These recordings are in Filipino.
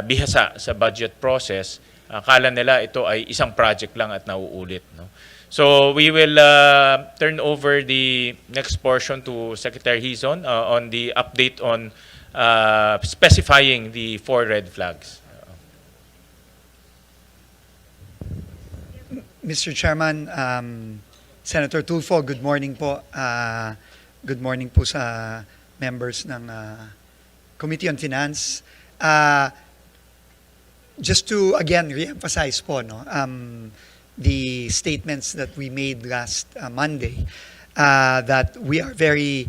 bihasa sa budget process, akala nila ito ay isang project lang at nauulit. No? So we will turn over the next portion to Secretary Hizon on the update on specifying the 4 red flags. Mr. Chairman, Senator Tulfo, good morning po. Good morning po sa members ng Committee on Finance. Just to again re-emphasize po the statements that we made last Monday, that we are very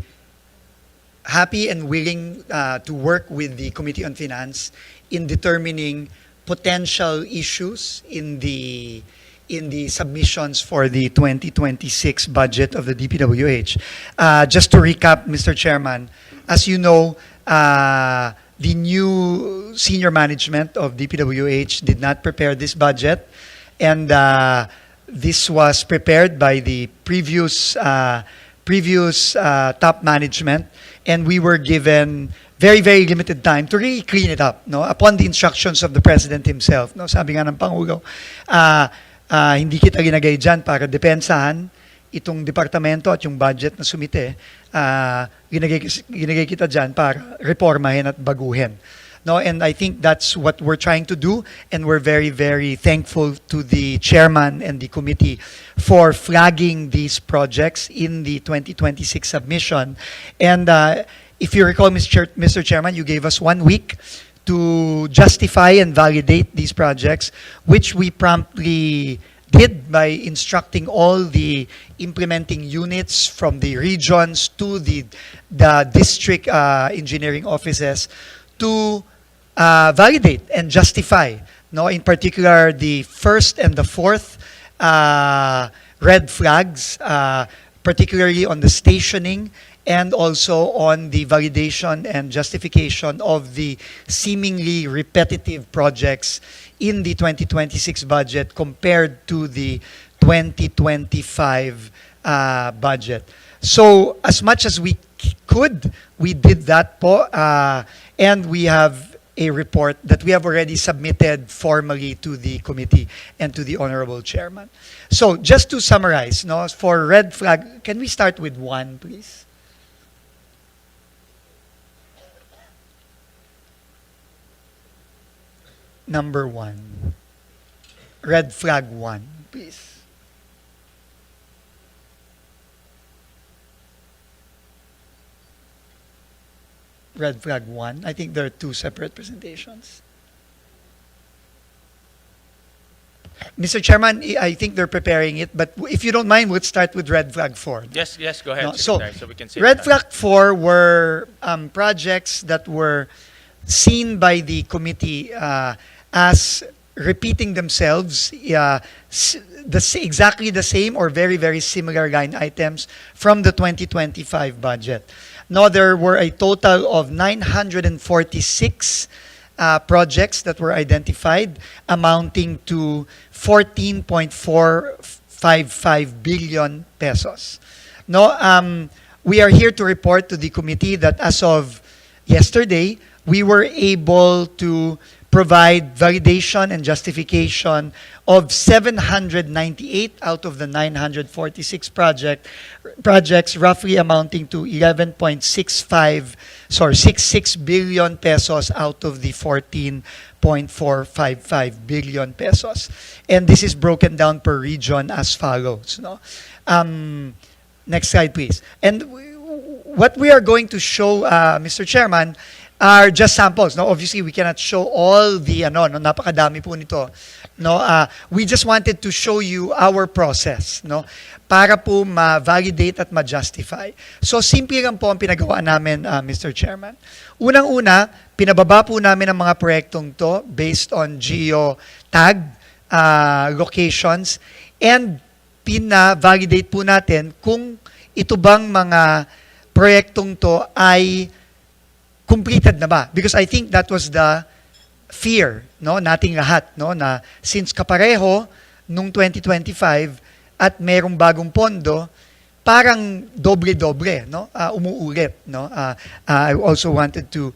happy and willing to work with the Committee on Finance in determining potential issues in the submissions for the 2026 budget of the DPWH. Just to recap, Mr. Chairman, as you know, the new senior management of DPWH did not prepare this budget, and this was prepared by the previous top management, and we were given very, very limited time to really clean it up, no? Upon the instructions of the President himself. No? Sabi nga ng Pangulo, hindi kita ginagay dyan para depensahan itong departamento at yung budget na sumite. Ginagay kita dyan para reformahin at baguhin. No, and I think that's what we're trying to do, and we're very, very thankful to the chairman and the committee for flagging these projects in the 2026 submission. And if you recall, Mr. Chairman, you gave us 1 week to justify and validate these projects, which we promptly did by instructing all the implementing units from the regions to the district engineering offices to validate and justify, no, in particular the first and the fourth red flags, particularly on the stationing and also on the validation and justification of the seemingly repetitive projects in the 2026 budget compared to the 2025 budget. So as much as we could, we did that po, and we have a report that we have already submitted formally to the committee and to the Honorable Chairman. So just to summarize, no, for red flag, can we start with 1, please? Number 1. Red flag 1, please. Red flag 1. I think there are 2 separate presentations. Mr. Chairman, I think they're preparing it, but if you don't mind, we'll start with red flag 4. Yes, go ahead, No, Secretary, so we can see red flag 4 were projects that were seen by the committee as repeating themselves, exactly the same or very, very similar line items from the 2025 budget. No, there were a total of 946 projects that were identified, amounting to 14.455 billion pesos. No, we are here to report to the committee that as of yesterday, we were able to provide validation and justification of 798 out of the 946 projects, roughly amounting to 66 billion pesos out of the 14.455 billion pesos. And this is broken down per region as follows. No? Next slide, please. And what we are going to show, Mr. Chairman, are just samples. No, obviously we cannot show all the napakadami po nito. No, we just wanted to show you our process, no, para po ma-validate at ma-justify. So simple lang po ang pinagawa namin, Mr. Chairman. Unang-una, pinababa po namin ang mga proyektong to based on geo-tag locations, and pina-validate po natin kung ito bang mga proyektong to ay completed na ba? Because I think that was the fear, no, nating lahat, no, na since kapareho nung 2025 at merong bagong pondo, parang doble-doble, no, umuulit, no. I also wanted to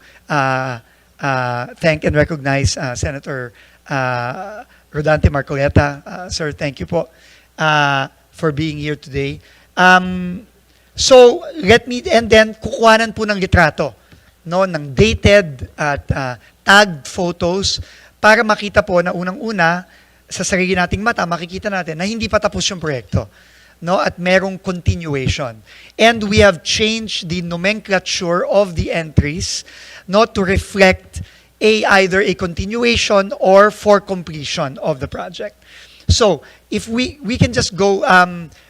thank and recognize Senator Rodante Marcoleta. Sir, thank you po for being here today. So, and then kukuhanan po ng litrato, no, ng dated at tagged photos para makita po na unang-una sa sarili nating mata, makikita natin na hindi pa tapos yung proyekto, no, at merong continuation. And we have changed the nomenclature of the entries, no, to reflect either a continuation or for completion of the project. So, if we can just go,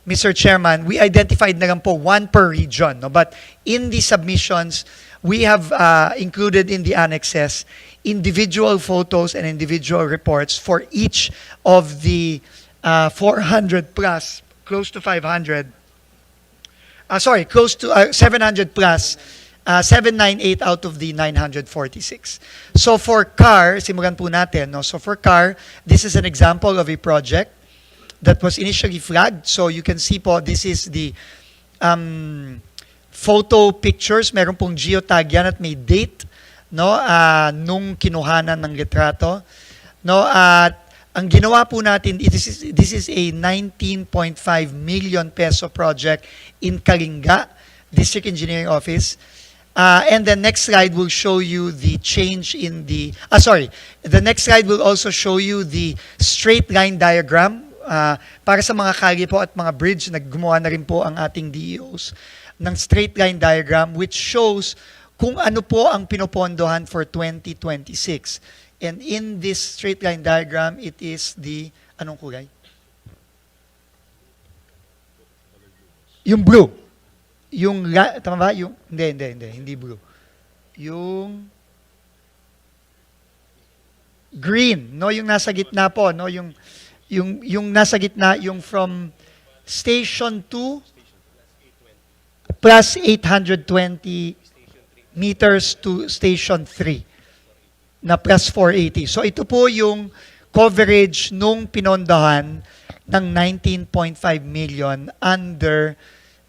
Mr. Chairman, we identified na lang po one per region, no? But in the submissions, we have included in the annexes individual photos and individual reports for each of the 400 plus, close to 500, close to 700 plus, 798 out of the 946. So for CAR, simulan po natin, no? So for CAR, this is an example of a project that was initially flagged. So you can see po, this is the photo pictures. Meron pong geotag yan at may date, no? Nung kinuhanan ng litrato. No? At ang ginawa po natin, this is a 19.5 million peso project in Kalinga, District Engineering Office. And the next slide will show you the change in the, the next slide will also show you the straight line diagram para sa mga kalye po at mga bridge. Naggumawa na rin po ang ating DEOs ng straight line diagram which shows kung ano po ang pinopondohan for 2026. And in this straight line diagram, it is the, anong kulay? Yung blue. Yung, tama ba? Yung, hindi blue. Yung green, no? Yung nasa gitna po, no? Yung nasa gitna, yung from Station 2 plus 820 meters to Station 3 na plus 480. So ito po yung coverage nung pinondahan ng 19.5 million under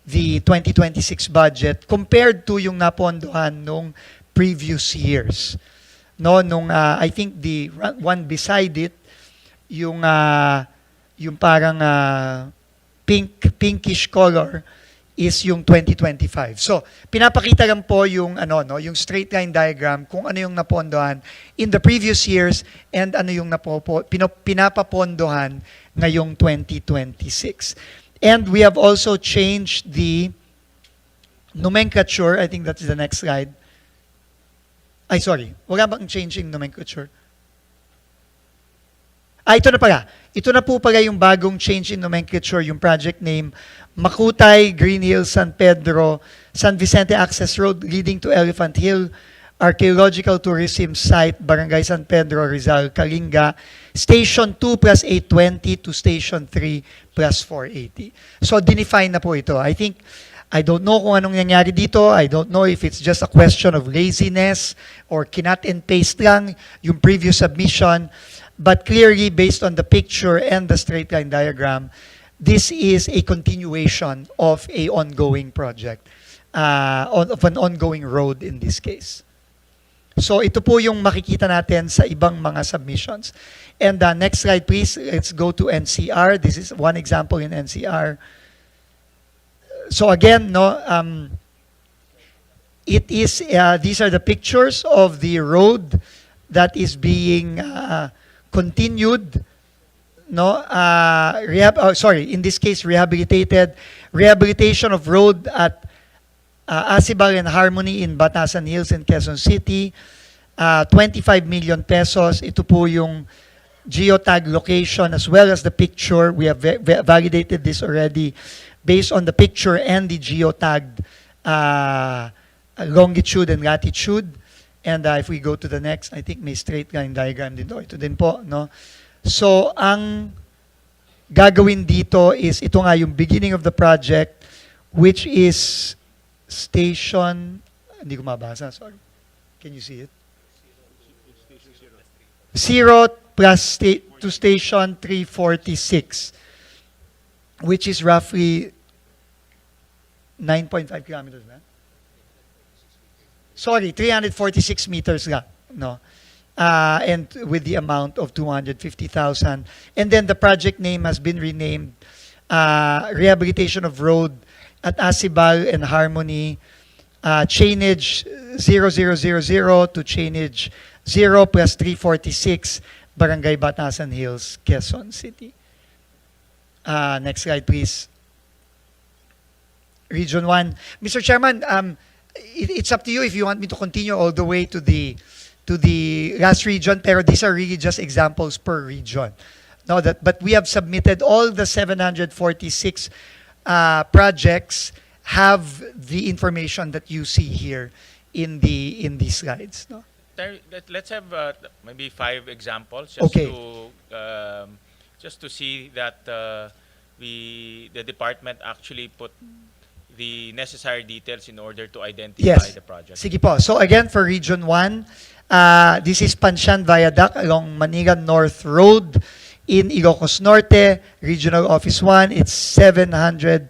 the 2026 budget compared to yung napondohan nung previous years. No, nung I think the one beside it, yung parang pinkish color is yung 2025. So, pinapakita lang po yung yung straight line diagram kung ano yung napondohan in the previous years and ano yung pinapapondohan ngayong 2026. And we have also changed the nomenclature. I think that's the next slide. Ay, sorry. Wala bang changing nomenclature? Ito na pala. Ito na po pala yung bagong change in nomenclature, yung project name, Makutay, Green Hills, San Pedro, San Vicente Access Road leading to Elephant Hill, Archaeological Tourism Site, Barangay San Pedro, Rizal, Kalinga, Station 2 plus 820 to Station 3 plus 480. So, dinefine na po ito. I don't know kung anong nangyari dito. I don't know if it's just a question of laziness or kinat and paste lang yung previous submission. But clearly, based on the picture and the straight line diagram, this is a continuation of a ongoing project, of an ongoing road in this case. So ito po yung makikita natin sa ibang mga submissions. And next slide please, let's go to NCR. This is one example in NCR. So again, no, it is these are the pictures of the road that is being continued, no, in this case rehabilitation of road at Asibal and Harmony in Batasan Hills in Quezon City, 25 million pesos. Ito po yung geotag location as well as the picture. We have validated this already based on the picture and the geotagged longitude and latitude. And if we go to the next, I think may straight line diagram dito. Ito din po, no? So, ang gagawin dito is, ito nga yung beginning of the project, which is station, hindi ko mabasa, sorry. Can you see it? 0 plus to station 346, which is roughly 9.5 kilometers na. Sorry, 346 meters lang. no? And with the amount of 250,000. And then the project name has been renamed Rehabilitation of Road at Asibal and Harmony, chainage 0000 to chainage 0 plus 346, Barangay Batasan Hills, Quezon City. Next slide, please. Region 1. Mr. Chairman, it's up to you if you want me to continue all the way to the last region, pero these are really just examples per region. No, but we have submitted all the 746 projects have the information that you see here in these slides. No? Let's have maybe 5 examples Okay. just to see that the department actually put the necessary details in order to identify Yes. the project. Sige po. So again, for Region 1, this is Panshan Viaduct along Manila North Road in Ilocos Norte, Regional Office 1. It's 700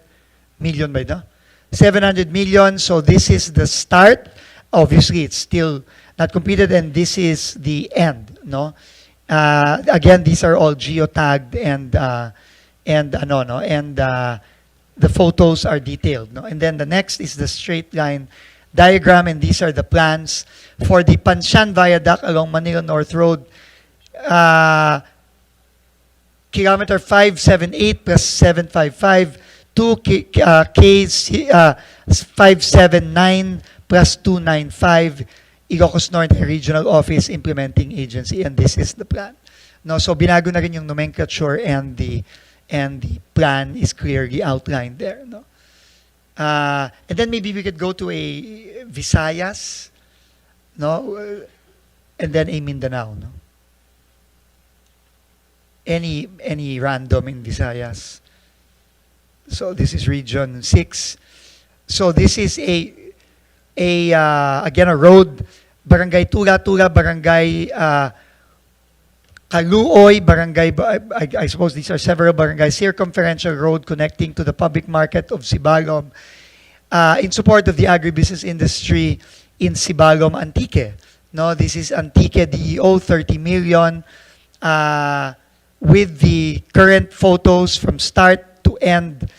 million by now. 700 million. So this is the start. Obviously, it's still not completed, and this is the end. No. Again, these are all geotagged and the photos are detailed. No? And then the next is the straight line diagram, and these are the plans for the Panshan Viaduct along Manila North Road. Kilometer 578 plus 755, 2 Ks 579 plus 295, Ilocos Norte Regional Office Implementing Agency, and this is the plan. No, so binago na rin yung nomenclature, and the plan is clearly outlined there. No? And then maybe we could go to a Visayas, no, and then a Mindanao. No? Any random in Visayas. So this is Region 6. So this is again a road, Barangay Tula-Tula, Barangay Kaluoy, Barangay, I suppose these are several barangays, circumferential road connecting to the public market of Sibalom, in support of the agribusiness industry in Sibalom, Antique. No, this is Antique DEO, 30 million, with the current photos from start to end.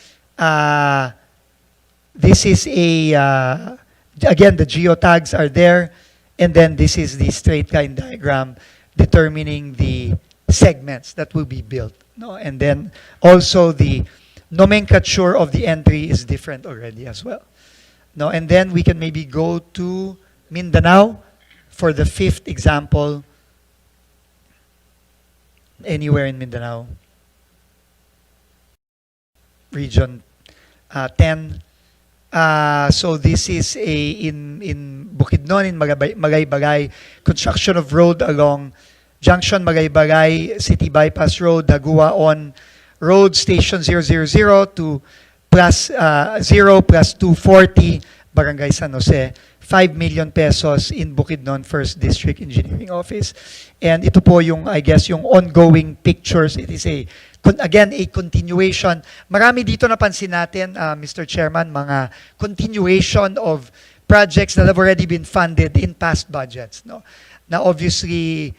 This is again, the geotags are there, and then this is the straight line diagram determining the segments that will be built. No? And then also the nomenclature of the entry is different already as well. No? And then we can maybe go to Mindanao for the 5th example. Anywhere in Mindanao. Region 10. So this is in Bukidnon, in Magay-Bagay, construction of road along Junction Magay-Bagay, City Bypass Road, Daguaon Road, Station 000 to plus 0 plus 240, Barangay San Jose. 5 million pesos in Bukidnon First District Engineering Office. And ito po yung, I guess, yung ongoing pictures. It is again, a continuation. Marami dito napansin natin, Mr. Chairman, mga continuation of projects that have already been funded in past budgets. No? Now, obviously,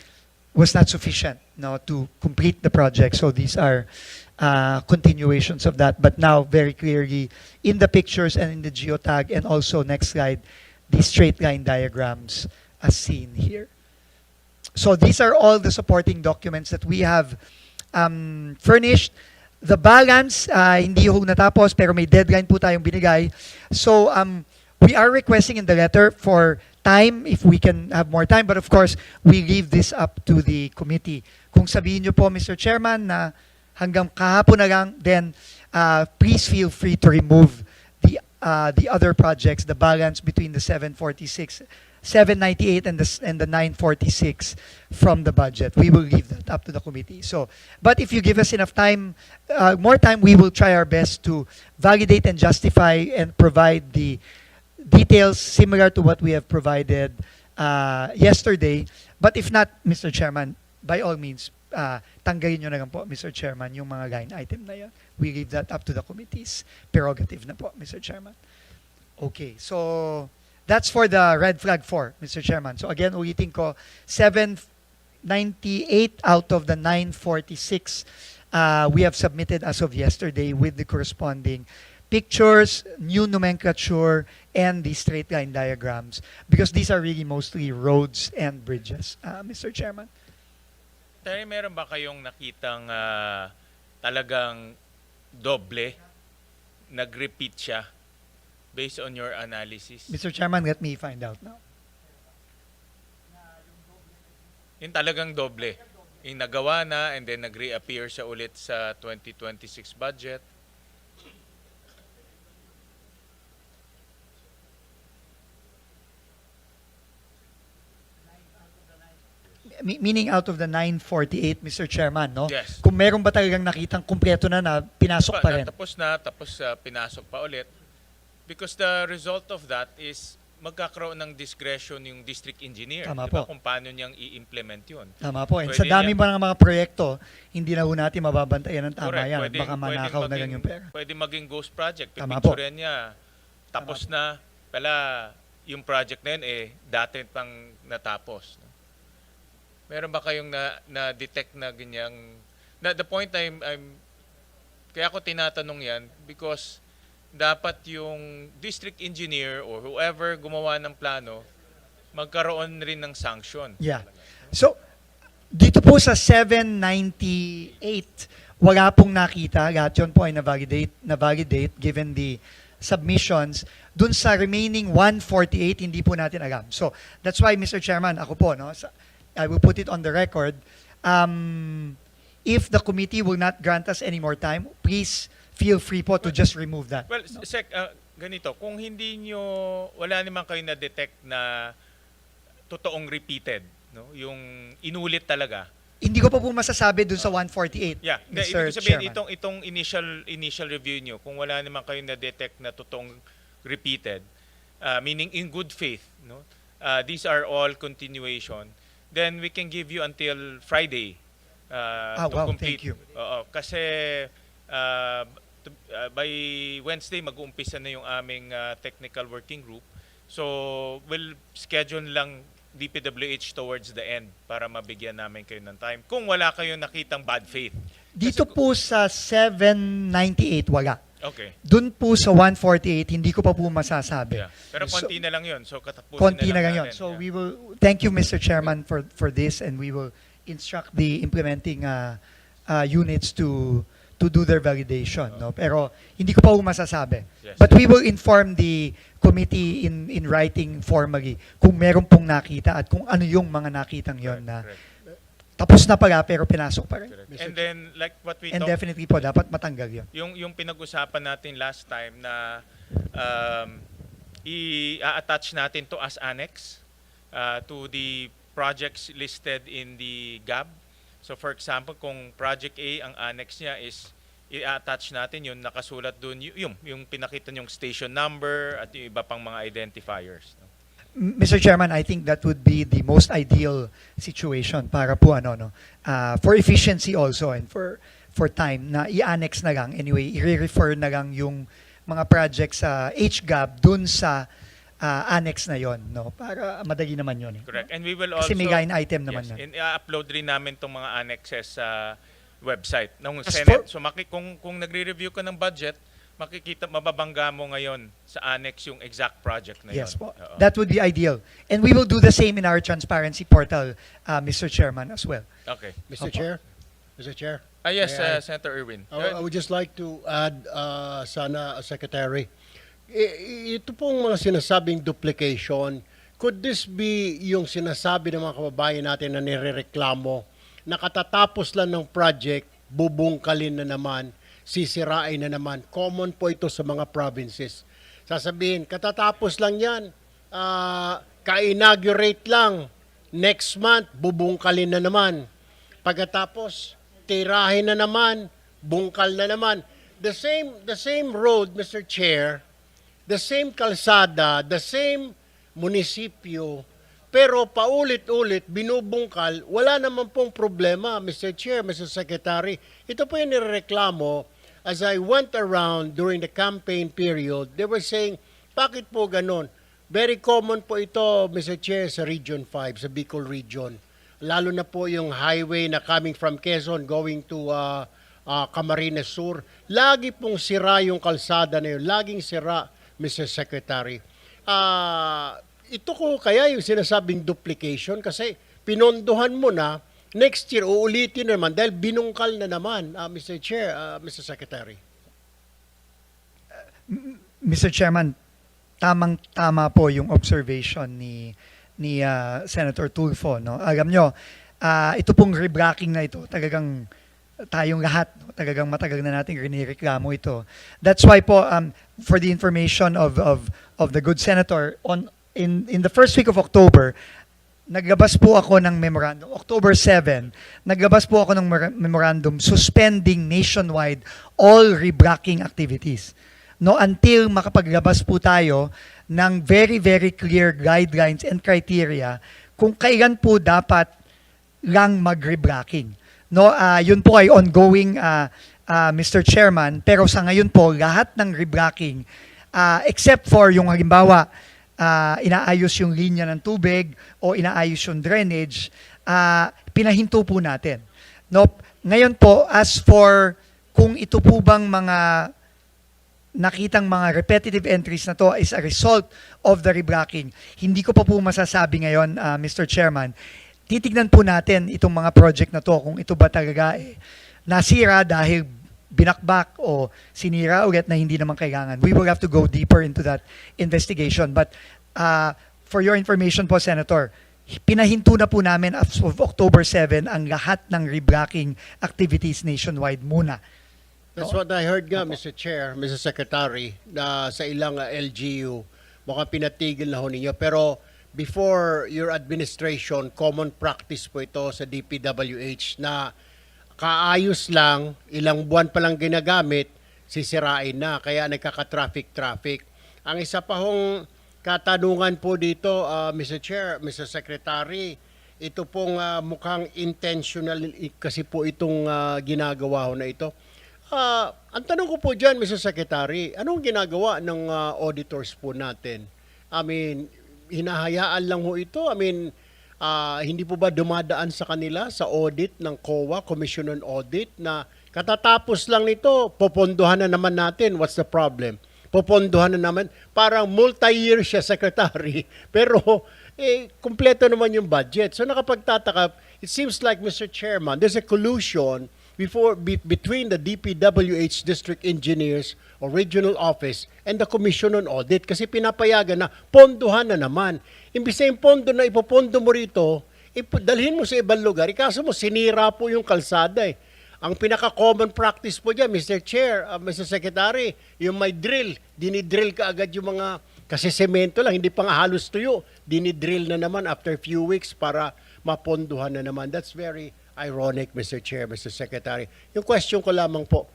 was not sufficient, no, to complete the project. So these are continuations of that. But now, very clearly, in the pictures and in the geotag, and also, next slide, the straight line diagrams as seen here. So these are all the supporting documents that we have furnished. The balance, hindi ho natapos, pero may deadline po tayong binigay. So we are requesting in the letter for time, if we can have more time, but of course, we leave this up to the committee. Kung sabihin nyo po, Mr. Chairman, na hanggang kahapon na lang, then please feel free to remove the other projects, the balance between the 798 and the 946 from the budget. We will leave that up to the committee. So, but if you give us enough time, more time, we will try our best to validate and justify and provide the details similar to what we have provided yesterday. But if not, Mr. Chairman, by all means, tanggalin nyo na lang po, Mr. Chairman, yung mga line item na yan. We leave that up to the committee's prerogative na po, Mr. Chairman. Okay, so That's for the red flag 4, Mr. Chairman. So again, ulitin ko, 798 out of the 946 we have submitted as of yesterday with the corresponding pictures, new nomenclature, and the straight line diagrams, because these are really mostly roads and bridges, Mr. Chairman. Tayo, meron ba kayong nakitang talagang doble, nag-repeat siya based on your analysis? Mr. Chairman, let me find out now. Yung talagang doble. Yung nagawa na and then nag-reappear siya ulit sa 2026 budget. Meaning out of the 948, Mr. Chairman, no? Yes. Kung meron ba talagang nakitang kumpleto na pinasok pa rin? Tapos pinasok pa ulit. Because the result of that is magkakaroon ng discretion yung district engineer. Tama diba? po. Kung paano niyang i-implement yun. Tama po. And Pwede sa dami niya- ba ng mga proyekto, hindi na ho natin mababantayan ng tama Correct. yan. Baka manakaw na lang yung pera. Pwede maging ghost project. Tama po. Pipicturean niya. Tapos na, pala yung project na yun dati pang natapos. Meron ba kayong na-detect na ganyang... the point kaya ako tinatanong yan because dapat yung district engineer or whoever gumawa ng plano magkaroon rin ng sanction. Yeah. So, dito po sa 798, wala pong nakita. Lahat yun po ay na-validate given the submissions. Dun sa remaining 148, hindi po natin alam. So, that's why, Mr. Chairman, ako po, no, I will put it on the record. If the committee will not grant us any more time, please feel free po to just remove that. Well, Sec, ganito, kung hindi nyo, wala naman kayo na-detect na totoong repeated, no? Yung inulit talaga. Hindi ko pa po masasabi dun sa 148, Yeah, Mr. ibig sabihin, Chairman. itong initial review nyo, kung wala naman kayo na-detect na totoong repeated, meaning in good faith, no? These are all continuation, then we can give you until Friday to wow, complete. thank you. Kasi by Wednesday, mag-uumpisa na yung aming technical working group. So, we'll schedule lang DPWH towards the end para mabigyan namin kayo ng time. Kung wala kayo nakitang bad faith. Dito po sa 798, wala. Okay. Dun po sa 148, hindi ko pa po masasabi. Yeah. Pero konti na lang yun. So, katapusin Konti na lang yun. natin. So Yeah. we will, thank you, Mr. Chairman, for this, and we will instruct the implementing units to do their validation. No? Pero hindi ko pa po masasabi. Yes. But we will inform the committee in writing formally kung meron pong nakita at kung ano yung mga nakitang yon na Correct. tapos na pala pero pinasok pa rin. Correct. And then, like what we And talked, definitely po, dapat matanggal yun. yung pinag-usapan natin last time na i-attach natin to as annex to the projects listed in the GAB. So for example, kung Project A, ang annex niya is i-attach natin yun, nakasulat dun yung pinakita yung station number at yung iba pang mga identifiers. No? Mr. Chairman, I think that would be the most ideal situation para po for efficiency also and for time na i-annex na lang. Anyway, i-refer na lang yung mga projects sa HGAB dun sa annex na yon, no? Para madali naman yun. Correct. And we will also... Kasi may line item naman yes, na. and i-upload rin namin itong mga annexes sa website ng As Senate. So kung nagre-review ka ng budget, makikita, mababangga mo ngayon sa annex yung exact project na Yes yun. po. Oo. That would be ideal. And we will do the same in our transparency portal, Mr. Chairman, as well. Okay. Mr. Opo. Chair? Mr. Chair? Yes, May I- Senator Irwin. I would just like to add, sana, Secretary, ito pong mga sinasabing duplication, could this be yung sinasabi ng mga kababayan natin na nirereklamo na katatapos lang ng project, bubungkalin na naman, sisirain na naman. Common po ito sa mga provinces. Sasabihin, katatapos lang yan, ka-inaugurate lang, next month, bubungkalin na naman. Pagkatapos, tirahin na naman, bungkal na naman. The same road, Mr. Chair, the same kalsada, the same munisipyo, pero paulit-ulit, binubungkal, wala naman pong problema, Mr. Chair, Mr. Secretary. Ito po yung nireklamo. As I went around during the campaign period, they were saying, bakit po ganon? Very common po ito, Mr. Chair, sa Region 5, sa Bicol Region. Lalo na po yung highway na coming from Quezon going to Camarines Sur. Lagi pong sira yung kalsada na yun. Laging sira, Mr. Secretary. Ito ko kaya yung sinasabing duplication kasi pinondohan mo na, next year uulitin naman dahil binungkal na naman, Mr. Chair, Mr. Secretary. Mr. Chairman, tamang-tama po yung observation ni Senator Tulfo, no? Alam nyo, ito pong rebracking na ito, talagang tayong lahat, no? Talagang matagal na natin rinireklamo ito. That's why po, for the information of the good senator, in the first week of October, naglabas po ako ng memorandum, October 7, naglabas po ako ng memorandum suspending nationwide all rebracking activities. No, until makapaglabas po tayo ng very, very clear guidelines and criteria kung kailan po dapat lang mag-rebracking. No, yun po ay ongoing, Mr. Chairman, pero sa ngayon po, lahat ng rebracking, except for yung halimbawa, inaayos yung linya ng tubig o inaayos yung drainage, pinahinto po natin. No, ngayon po, as for kung ito po bang mga nakitang mga repetitive entries na to is a result of the rebracking. Hindi ko pa po masasabi ngayon, Mr. Chairman. Titignan po natin itong mga project na to kung ito ba talaga nasira dahil binakbak o sinira ulit na hindi naman kailangan. We will have to go deeper into that investigation. But for your information po, Senator, pinahinto na po namin as of October 7 ang lahat ng rebracking activities nationwide muna. That's what I heard nga, Mr. Chair, Mr. Secretary, na sa ilang LGU, mukhang pinatigil na ho ninyo. Pero before your administration, common practice po ito sa DPWH na kaayos lang, ilang buwan pa lang ginagamit, sisirain na. Kaya nagkaka-traffic. Ang isa pa hong katanungan po dito, Mr. Chair, Mr. Secretary, ito pong mukhang intentional kasi po itong ginagawa ho na ito. Ang tanong ko po dyan, Mr. Secretary, anong ginagawa ng auditors po natin? I mean, hinahayaan lang ho ito? I mean, hindi po ba dumadaan sa kanila sa audit ng COA, Commission on Audit, na katatapos lang nito, popondohan na naman natin, what's the problem? Popondohan na naman, parang multi-year siya, Secretary, pero kumpleto naman yung budget. So nakapagtataka, it seems like, Mr. Chairman, there's a collusion between the DPWH district engineers or regional office and the Commission on Audit kasi pinapayagan na pondohan na naman. Imbis na yung pondo na ipopondo mo rito, dalhin mo sa ibang lugar, ikaso mo sinira po yung kalsada eh. Ang pinaka-common practice po dyan, Mr. Chair, Mr. Secretary, yung may drill, dinidrill ka agad yung mga, kasi semento lang, hindi pa nga halos tuyo, dinidrill na naman after few weeks para mapondohan na naman. That's very ironic, Mr. Chair, Mr. Secretary. Yung question ko lamang po,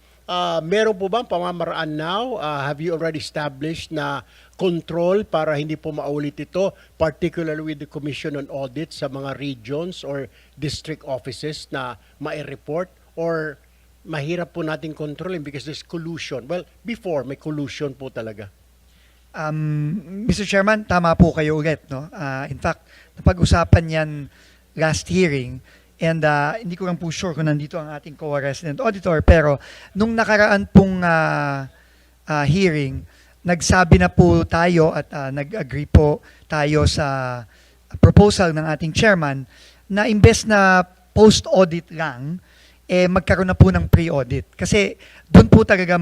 meron po bang pamamaraan now? Have you already established na control para hindi po maulit ito, particularly with the Commission on Audit sa mga regions or district offices na mai-report? Or mahirap po natin kontrolin because there's collusion? Well, before, may collusion po talaga. Mr. Chairman, tama po kayo ulit. No? In fact, napag-usapan yan last hearing. And hindi ko lang po sure kung nandito ang ating COA resident auditor, pero nung nakaraan pong hearing, nagsabi na po tayo at nag-agree po tayo sa proposal ng ating chairman na imbes na post-audit lang, magkaroon na po ng pre-audit. Kasi doon po talaga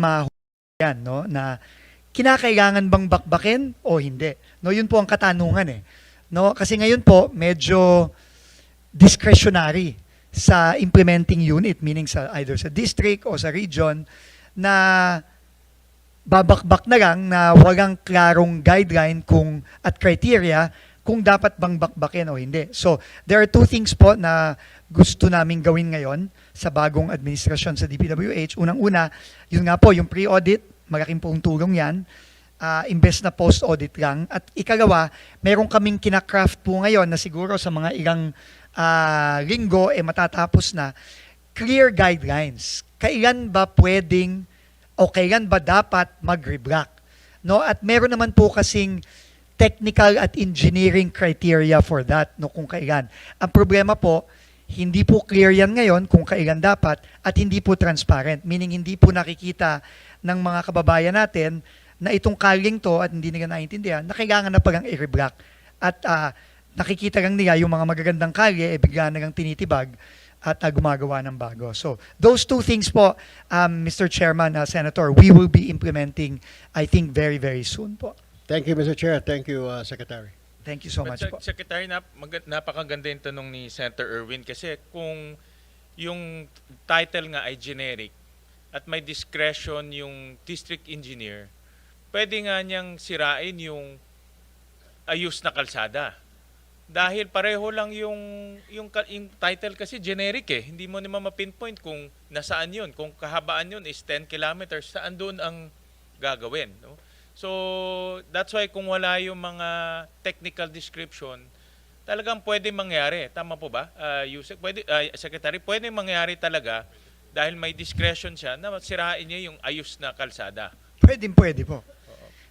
yan, no? Na kinakailangan bang bakbakin o hindi. No, yun po ang katanungan . No, kasi ngayon po medyo discretionary sa implementing unit, meaning either sa district o sa region, na babakbak na lang na walang klarong guideline at criteria kung dapat bang bakbakin o hindi. So, there are two things po na gusto namin gawin ngayon sa bagong administrasyon sa DPWH. Unang-una, yun nga po, yung pre-audit, malaking pong tulong yan, imbes na post-audit lang. At ikalawa, meron kaming kinakraft po ngayon na siguro sa mga ilang linggo matatapos na clear guidelines. Kailan ba pwedeng o kailan ba dapat mag-rebrack? No? At meron naman po kasing technical at engineering criteria for that, no, kung kailan. Ang problema po, hindi po clear yan ngayon kung kailan dapat at hindi po transparent. Meaning hindi po nakikita ng mga kababayan natin na itong kaling to at hindi nila naiintindihan na kailangan na palang i-reblock. At nakikita lang nila yung mga magagandang kalye, bigla na lang tinitibag at gumagawa ng bago. So those two things po, Mr. Chairman, Senator, we will be implementing, I think, very, very soon po. Thank you, Mr. Chair. Thank you, Secretary. Thank you so much po. Secretary, napakaganda yung tanong ni Senator Erwin kasi kung yung title nga ay generic at may discretion yung district engineer, pwede nga niyang sirain yung ayos na kalsada. Dahil pareho lang yung title kasi generic eh. Hindi mo naman ma-pinpoint kung nasaan yun. Kung kahabaan yun is 10 kilometers, saan doon ang gagawin. No? So, that's why kung wala yung mga technical description, talagang pwede mangyari. Tama po ba, Yusek? Secretary, pwede mangyari talaga dahil may discretion siya na sirain niya yung ayos na kalsada. Pwede po.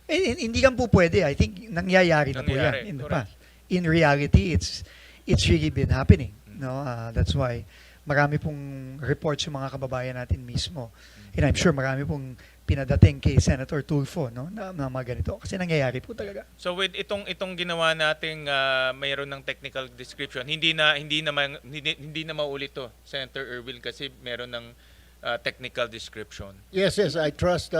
Hindi lang po pwede. I think nangyayari na po yan in the past. In reality, it's really been happening. No, that's why marami pong reports yung mga kababayan natin mismo. And I'm sure marami pong pinadating kay Senator Tulfo, no, na mga ganito. Kasi nangyayari po talaga. So with itong ginawa nating mayroon ng technical description, hindi na maulit to, Senator Erwin, kasi meron ng technical description. Yes, I trust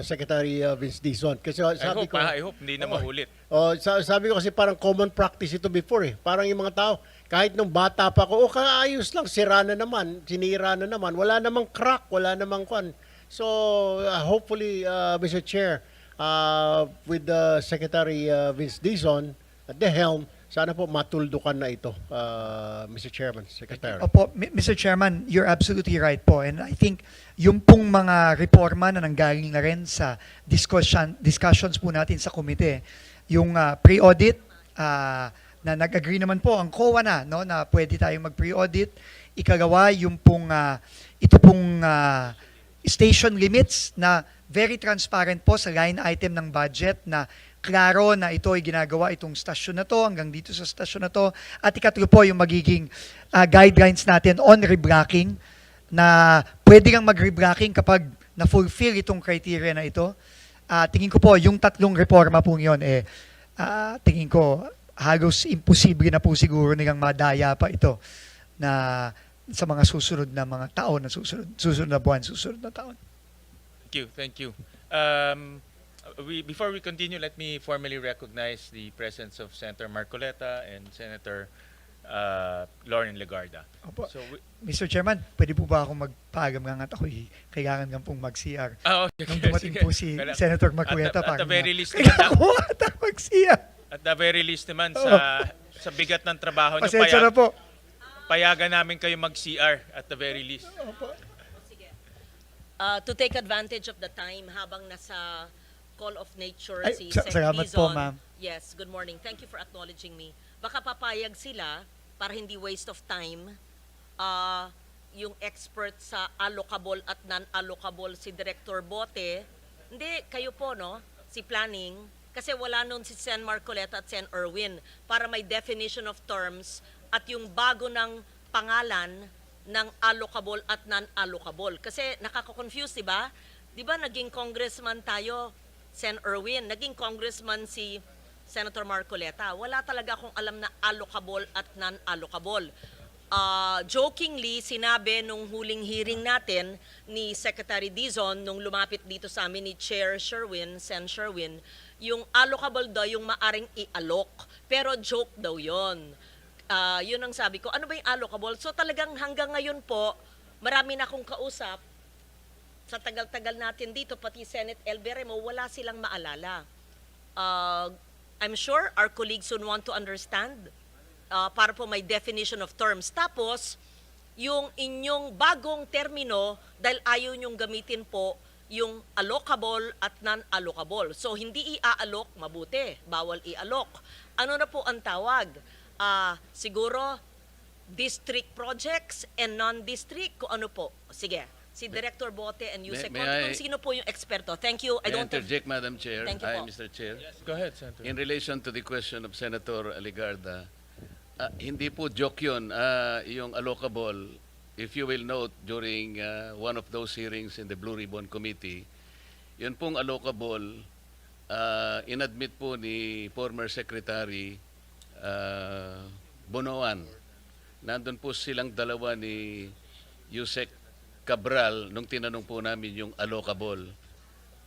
Secretary Vince Dizon. Kasi sabi ko, I hope hindi na maulit. Sabi ko kasi parang common practice ito before eh. Parang yung mga tao, kahit nung bata pa ko, kaayos lang, sira na naman, sinira na naman, wala namang crack, wala namang kwan. So, hopefully, Mr. Chair, with Secretary Vince Dizon at the helm, sana po matuldukan na ito, Mr. Chairman, Secretary. Opo, Mr. Chairman, you're absolutely right po. And I think yung pong mga reforma na nanggaling na rin sa discussions po natin sa komite, yung pre-audit, na nag-agree naman po ang COA na, no, na pwede tayong mag-pre-audit. Ikagawa, yung pong, ito pong station limits na very transparent po sa line item ng budget na klaro na ito ay ginagawa itong stasyon na to hanggang dito sa stasyon na to. At ikatlo po yung magiging guidelines natin on reblocking na pwede kang mag-reblocking kapag na-fulfill itong criteria na ito. Tingin ko po yung tatlong reforma po yun, tingin ko halos imposible na po siguro nilang madaya pa ito na sa mga susunod na mga taon na susunod na buwan, susunod na taon. Thank you. Before we continue, let me formally recognize the presence of Senator Marcoleta and Senator Lauren Legarda. Opo. So, Mr. Chairman, pwede po ba akong magpagam nga at ako'y kailangan nga pong mag-CR? okay. Nung dumating po si Senator Marcoleta, at the very least kailangan ko ata mag-CR. At the very least naman, sa bigat ng trabaho nyo, Pasensya na po. payagan namin kayo mag-CR at the very least. Opo. To take advantage of the time habang nasa Call of Nature Ay, si salamat po, ma'am. Yes, good morning. Thank you for acknowledging me. Baka papayag sila para hindi waste of time yung expert sa allocable at non-allocable si Director Bote. Hindi, kayo po, no? Si Planning. Kasi wala nun si Sen Marcoleta at Sen Erwin para may definition of terms at yung bago ng pangalan ng allocable at non-allocable. Kasi nakaka-confuse, di ba? Di ba naging congressman tayo, Sen Erwin, naging congressman si Senator Marcoleta. Wala talaga akong alam na allocable at non-allocable. Jokingly, sinabi nung huling hearing natin ni Secretary Dizon nung lumapit dito sa amin ni Chair Sherwin, Sen Sherwin, yung allocable daw yung maaring i-allok. Pero joke daw yon. Yun ang sabi ko. Ano ba yung allocable? So talagang hanggang ngayon po, marami na akong kausap sa tagal-tagal natin dito, pati Senate Elberemo, wala silang maalala. I'm sure our colleagues would want to understand para po may definition of terms. Tapos, yung inyong bagong termino, dahil ayaw nyong gamitin po yung allocable at non-allocable. So, hindi i-allok, mabuti. Bawal i-allok. Ano na po ang tawag? Siguro, district projects and non-district, kung ano po. Sige, Si Director Bote and Yusek may Conte, I- kung sino po yung eksperto. Thank you. I May I don't have... interject, Madam Chair? Thank you Hi, po. Mr. Chair. Go ahead, Senator. In relation to the question of Senator Aligarda, hindi po joke yun. Yung allocable, if you will note, during one of those hearings in the Blue Ribbon Committee, yun pong allocable, inadmit po ni former Secretary Bonoan. Nandun po silang dalawa ni Yusek Cabral nung tinanong po namin yung allocable.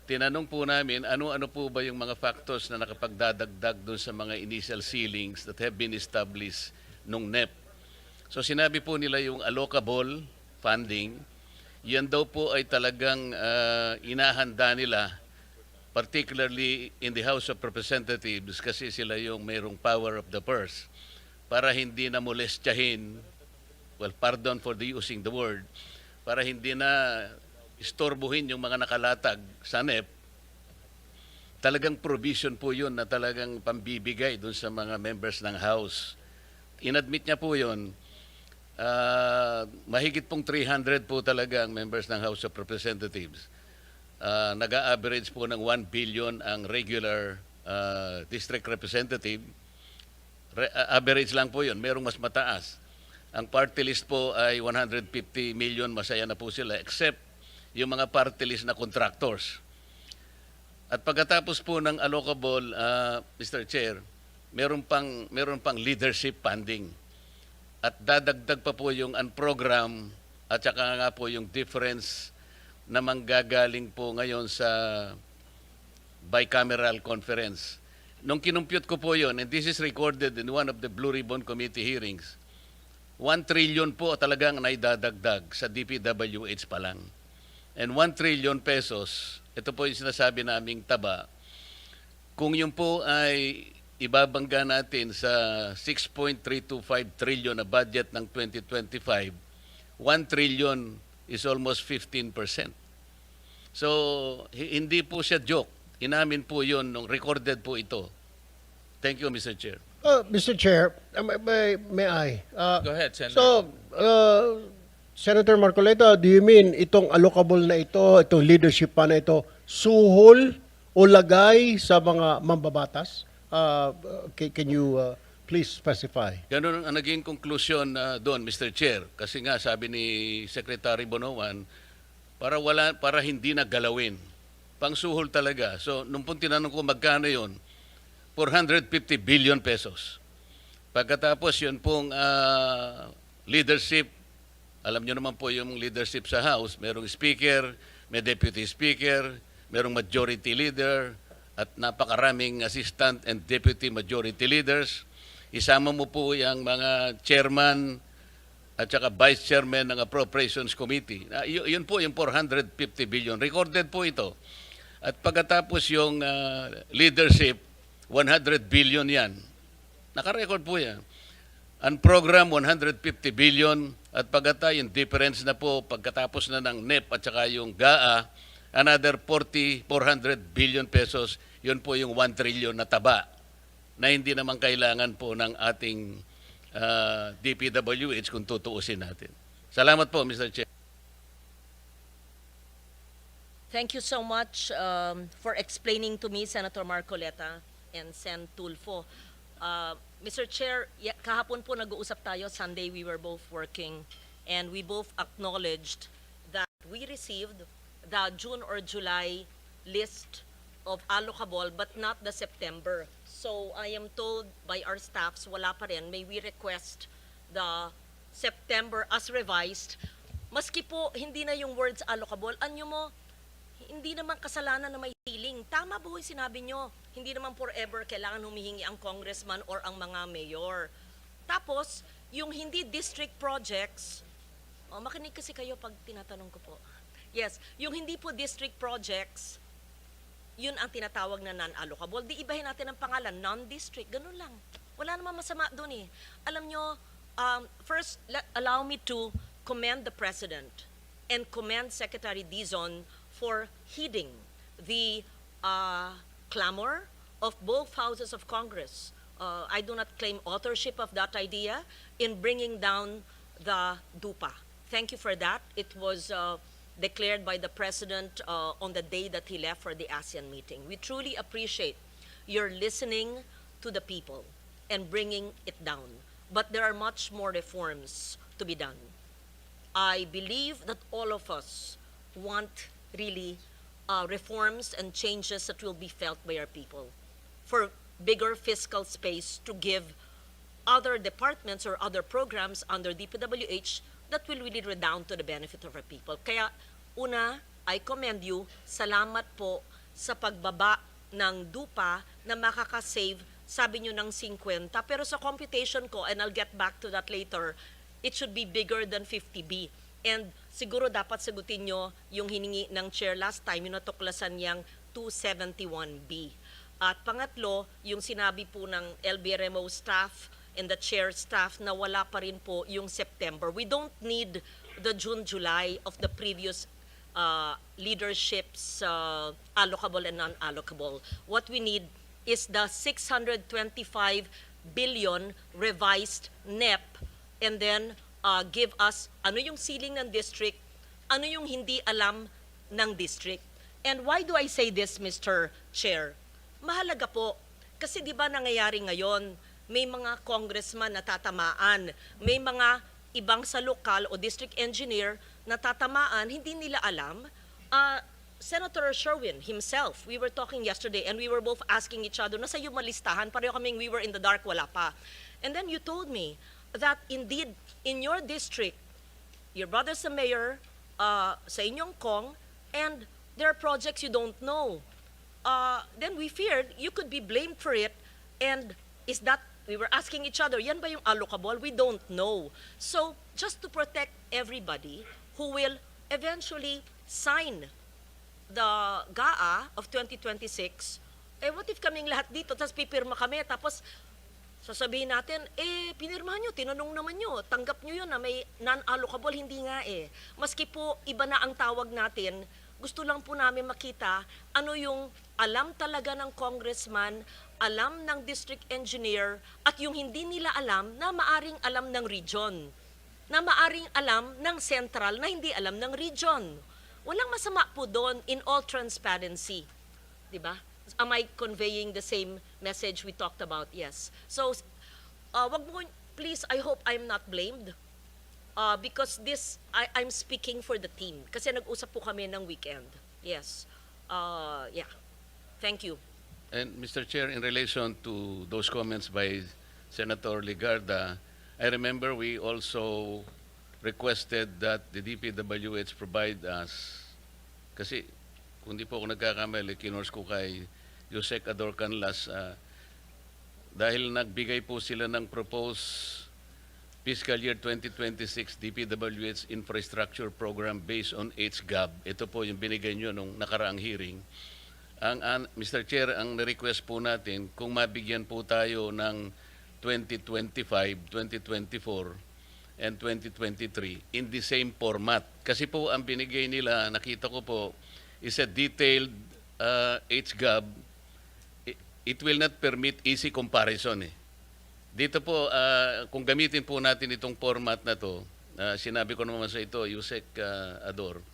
Tinanong po namin ano-ano po ba yung mga factors na nakapagdadagdag doon sa mga initial ceilings that have been established nung NEP. So sinabi po nila yung allocable funding, yan daw po ay talagang inahanda nila, particularly in the House of Representatives kasi sila yung mayroong power of the purse, para hindi na molestyahin, well, pardon for the using the word, para hindi na istorbohin yung mga nakalatag sa NEP. Talagang provision po yun na talagang pambibigay dun sa mga members ng House. Inadmit niya po yun. Mahigit pong 300 po talaga ang members ng House of Representatives. Nag-a-average po ng 1 billion ang regular district representative. Average lang po yun, merong mas mataas. Ang party list po ay 150 million, masaya na po sila, except yung mga party list na contractors. At pagkatapos po ng allocable, Mr. Chair, meron pang leadership funding. At dadagdag pa po yung unprogram at saka nga po yung difference na manggagaling po ngayon sa bicameral conference. Nung kinumpute ko po yun, and this is recorded in one of the Blue Ribbon Committee hearings, 1 trillion po talagang naidadagdag sa DPWH pa lang. And 1 trillion pesos, ito po yung sinasabi naming taba, kung yun po ay ibabangga natin sa 6.325 trillion na budget ng 2025, 1 trillion is almost 15%. So, hindi po siya joke. Inamin po yun nung recorded po ito. Thank you, Mr. Chair. Mr. Chair, may I? Go ahead, Senator. So, Senator Marcoleta, do you mean itong allocable na ito, itong leadership pa na ito, suhol o lagay sa mga mambabatas? Can you please specify? Ganun ang naging conclusion doon, Mr. Chair. Kasi nga, sabi ni Secretary Bonoan, para hindi na galawin. Pangsuhol talaga. So, nung pong tinanong ko magkano yun, 450 billion pesos. Pagkatapos yun pong leadership, alam nyo naman po yung leadership sa House, merong speaker, may deputy speaker, merong majority leader, at napakaraming assistant and deputy majority leaders. Isama mo po yung mga chairman at saka vice chairman ng Appropriations Committee. Yun po yung 450 billion. Recorded po ito. At pagkatapos yung leadership, 100 billion yan. Nakarecord po yan. Ang program, 150 billion. At yung difference na po, pagkatapos na ng NEP at saka yung GAA, another 400 billion pesos. Yun po yung 1 trillion na taba na hindi naman kailangan po ng ating DPWH kung tutuusin natin. Salamat po, Mr. Chair. Thank you so much for explaining to me, Senator Marcoleta and Sen. Tulfo. Mr. Chair, kahapon po nag-uusap tayo. Sunday we were both working and we both acknowledged that we received the June or July list of allocable but not the September. So I am told by our staffs, wala pa rin. May we request the September as revised. Maski po hindi na yung words allocable, anyo mo, hindi naman kasalanan na may ceiling. Tama po yung sinabi nyo. Hindi naman forever kailangan humihingi ang congressman or ang mga mayor. Tapos, yung hindi district projects, makinig kasi kayo pag tinatanong ko po. Yes, yung hindi po district projects, yun ang tinatawag na non-allocable. Di ibahin natin ang pangalan, non-district, ganun lang. Wala naman masama doon eh. Alam nyo, first, allow me to commend the President and commend Secretary Dizon for heeding the clamor of both houses of Congress. I do not claim authorship of that idea in bringing down the DUPA. Thank you for that. It was declared by the President on the day that he left for the ASEAN meeting. We truly appreciate your listening to the people and bringing it down. But there are much more reforms to be done. I believe that all of us want really reforms and changes that will be felt by our people for bigger fiscal space to give other departments or other programs under DPWH that will really redound to the benefit of our people. Kaya una, I commend you. Salamat po sa pagbaba ng dupa na makakasave, sabi nyo, ng 50. Pero sa computation ko, and I'll get back to that later, it should be bigger than 50B. And siguro dapat sagutin nyo yung hiningi ng chair last time, yung natuklasan niyang 271B. At pangatlo, yung sinabi po ng LBRMO staff and the chair staff na wala pa rin po yung September. We don't need the June-July of the previous leadership's allocable and non-allocable. What we need is the 625 billion revised NEP, and then give us ano yung ceiling ng district, ano yung hindi alam ng district. And why do I say this, Mr. Chair? Mahalaga po, kasi di ba nangyayari ngayon, may mga congressman na tatamaan, may mga ibang sa lokal o district engineer na tatamaan, hindi nila alam. Senator Sherwin himself, we were talking yesterday and we were both asking each other, nasa yung malistahan, pareho kaming we were in the dark, wala pa. And then you told me that indeed, in your district, your brother's the mayor, sa inyong Kong, and there are projects you don't know. Then we feared you could be blamed for it, and is that, we were asking each other, yan ba yung allocable? We don't know. So, just to protect everybody who will eventually sign the GAA of 2026, what if kaming lahat dito, tapos pipirma kami, tapos sasabihin natin, pinirmahan nyo, tinanong naman nyo, tanggap nyo yun na may non-allocable, hindi nga Maski po iba na ang tawag natin, gusto lang po namin makita ano yung alam talaga ng congressman, alam ng district engineer, at yung hindi nila alam na maaring alam ng region, na maaring alam ng central na hindi alam ng region. Walang masama po doon in all transparency. Diba? Am I conveying the same message we talked about? Yes. So, wag mo, please, I hope I'm not blamed. Because this, I'm speaking for the team. Kasi nag-usap po kami ng weekend. Yes. Yeah. Thank you. And Mr. Chair, in relation to those comments by Senator Ligarda, I remember we also requested that the DPWH provide us, kasi kung di po ako nagkakamali, kinors ko kay Yusek Ador Canlas, dahil nagbigay po sila ng proposed fiscal year 2026 DPWH infrastructure program based on HGAB. Ito po yung binigay nyo nung nakaraang hearing. Mr. Chair, ang request po natin, kung mabigyan po tayo ng 2025, 2024, and 2023 in the same format. Kasi po ang binigay nila, nakita ko po, is a detailed HGAB. It will not permit easy comparison. Dito po, kung gamitin po natin itong format na to, sinabi ko naman sa ito, Yusek Ador,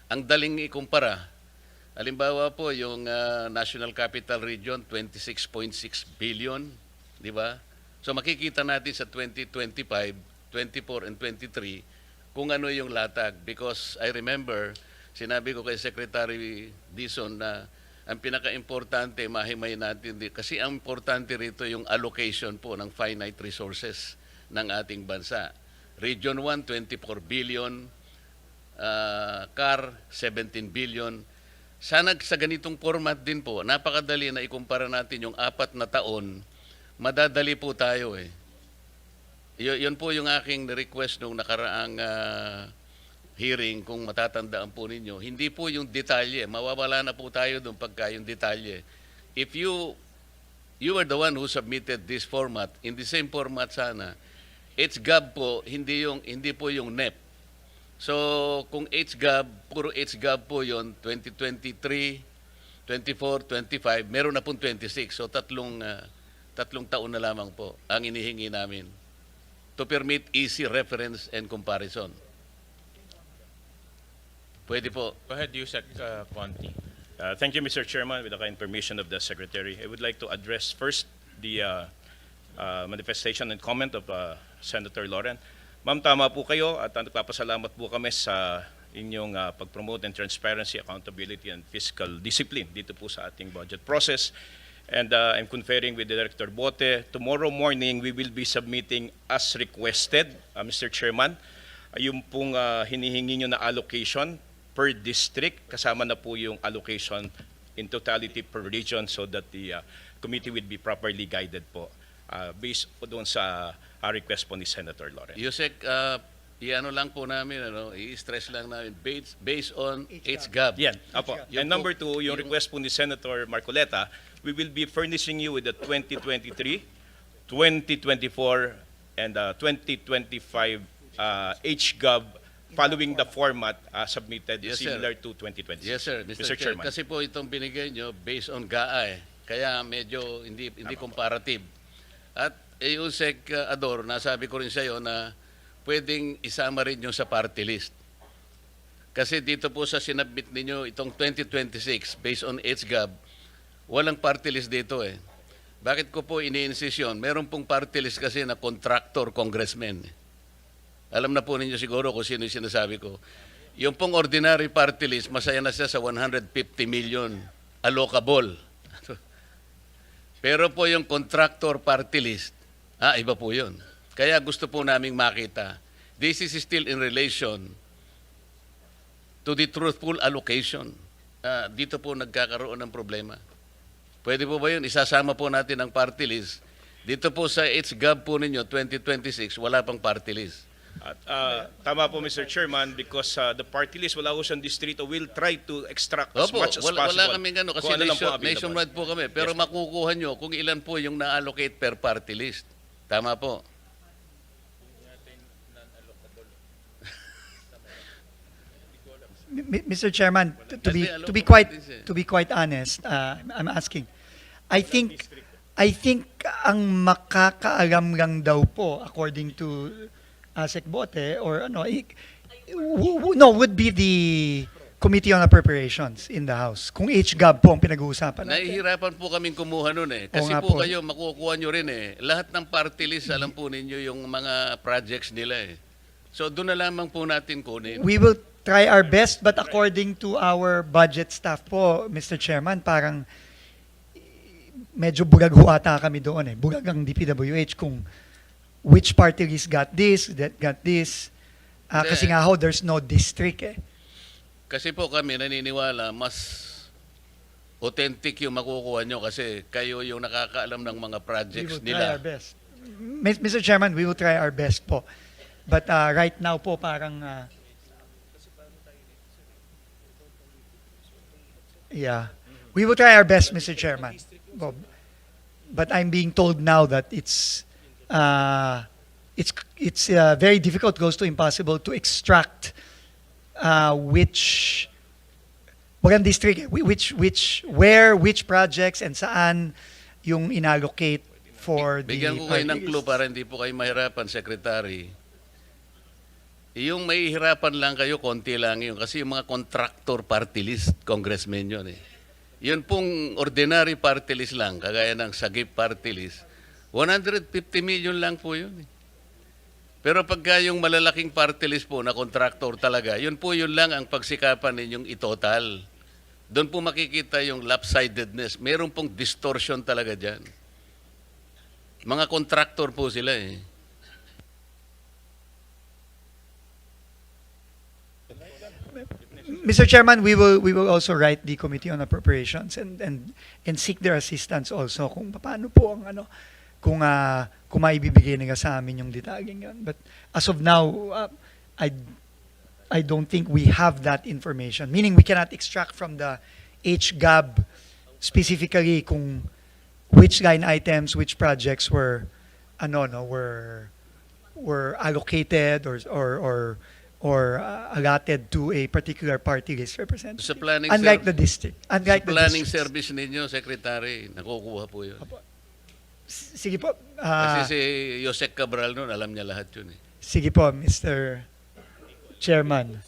ang daling ikumpara. Halimbawa po, yung National Capital Region, 26.6 billion, di ba? So makikita natin sa 2025, 24, and 23 kung ano yung latag. Because I remember, sinabi ko kay Secretary Dizon na ang pinaka-importante, mahimay natin din. Kasi ang importante rito yung allocation po ng finite resources ng ating bansa. Region 1, 24 billion, CAR, 17 billion. Sana sa ganitong format din po, napakadali na ikumpara natin yung 4 na taon, madadali po tayo Yun po yung aking request nung nakaraang hearing, kung matatandaan po ninyo. Hindi po yung detalye, mawawala na po tayo doon pagka yung detalye. If you are the one who submitted this format, in the same format sana, HGAB po, hindi po yung NEP. So, kung HGAB, puro HGAB po yon 2023, 24, 25, meron na pong 26. So, tatlong taon na lamang po ang inihingi namin to permit easy reference and comparison. Pwede po. Go ahead, Yusek Conti. Thank you, Mr. Chairman. With the kind permission of the Secretary, I would like to address first the manifestation and comment of Senator Lauren. Ma'am, tama po kayo at nagpapasalamat po kami sa inyong pag-promote and transparency, accountability, and fiscal discipline dito po sa ating budget process. And I'm conferring with Director Bote. Tomorrow morning, we will be submitting as requested, Mr. Chairman, yung pong hinihingi nyo na allocation per district, kasama na po yung allocation in totality per region so that the committee would be properly guided po based po doon sa request po ni Senator Lauren. Yusek, i-ano lang po namin, i-stress lang namin, based on HGAB. Yan, apo. Yung And number po- 2, yung request po ni Senator Marcoleta, we will be furnishing you with the 2023, 2024, and 2025 HGAB following the format submitted Yes, sir. similar to 2026. Yes, sir. Mr. Chair, Chairman. kasi po itong binigay nyo based on GAA kaya medyo hindi comparative. At Yusek Ador, nasabi ko rin sa iyo na pwedeng isama rin yung sa party list. Kasi dito po sa sinabit ninyo itong 2026 based on HGAB, walang party list dito eh. Bakit ko po ini-insist yun? Meron pong party list kasi na contractor congressman. Alam na po ninyo siguro kung sino yung sinasabi ko. Yung pong ordinary party list, masaya na siya sa 150 million allocable. Pero po yung contractor party list, iba po yun. Kaya gusto po naming makita, this is still in relation to the truthful allocation. Dito po nagkakaroon ng problema. Pwede po ba yun? Isasama po natin ang party list. Dito po sa HGAB po ninyo, 2026, wala pang party list. At tama po, Mr. Chairman, because the party list wala ko siyang distrito will try to extract as Opo, much as possible. wala kaming ano, kasi kung ano lang po available. nationwide po kami. Pero Yes, makukuha nyo kung ilan po yung na-allocate per party list. Tama po. Mr. Chairman, Kasi alam to be ko quite this eh. to be quite honest, I'm asking. I think ang makakaalam lang daw po according to Sec Bote or would be the Committee on Appropriations in the House. Kung HGAB po ang pinag-uusapan natin. Nahihirapan po kaming kumuha nun eh. Oo Kasi nga po po. kayo, makukuha nyo rin eh. Lahat ng party list, alam po ninyo yung mga projects nila eh. So doon na lamang po natin kunin. We will try our best, but according to our budget staff po, Mr. Chairman, parang medyo bulag ho ata kami doon eh. Bulag ang DPWH kung which party list got this, that got this. Kasi nga ho, there's no district eh. Kasi po kami naniniwala, mas authentic yung makukuha nyo kasi kayo yung nakakaalam ng mga We projects will try nila. our best. Mr. Chairman, we will try our best po. But right now po, parang yeah. We will try our best, Mr. Chairman. But I'm being told now that it's very difficult, close to impossible to extract which district, which projects and saan yung inallocate for the Bigyan ko kayo ng party clue list. para hindi po kayo mahirapan, Secretary. Yung mahihirapan lang kayo, konti lang yun. Kasi yung mga contractor party list, congressmen yun eh. Yun pong ordinary party list lang, kagaya ng Sagip party list, 150 million lang po yun eh. Pero pagka yung malalaking party list po na contractor talaga, yun lang ang pagsikapan ninyong itotal. Doon po makikita yung lopsidedness. Meron pong distortion talaga dyan. Mga contractor po sila eh. Mr. Chairman, we will also write the Committee on Appropriations and seek their assistance also kung paano po ang kung maibibigay nila sa amin yung detalyeng yun. But as of now, I don't think we have that information. Meaning we cannot extract from the HGAB specifically kung which line items, which projects were allocated or allotted to a particular party list representative. Sa planning Unlike the district. Sa Unlike the planning districts. service ninyo, Secretary, nakukuha po yun. Sige po. Kasi si Yosek Cabral noon, alam niya lahat yun eh. Sige po, Mr. Chairman.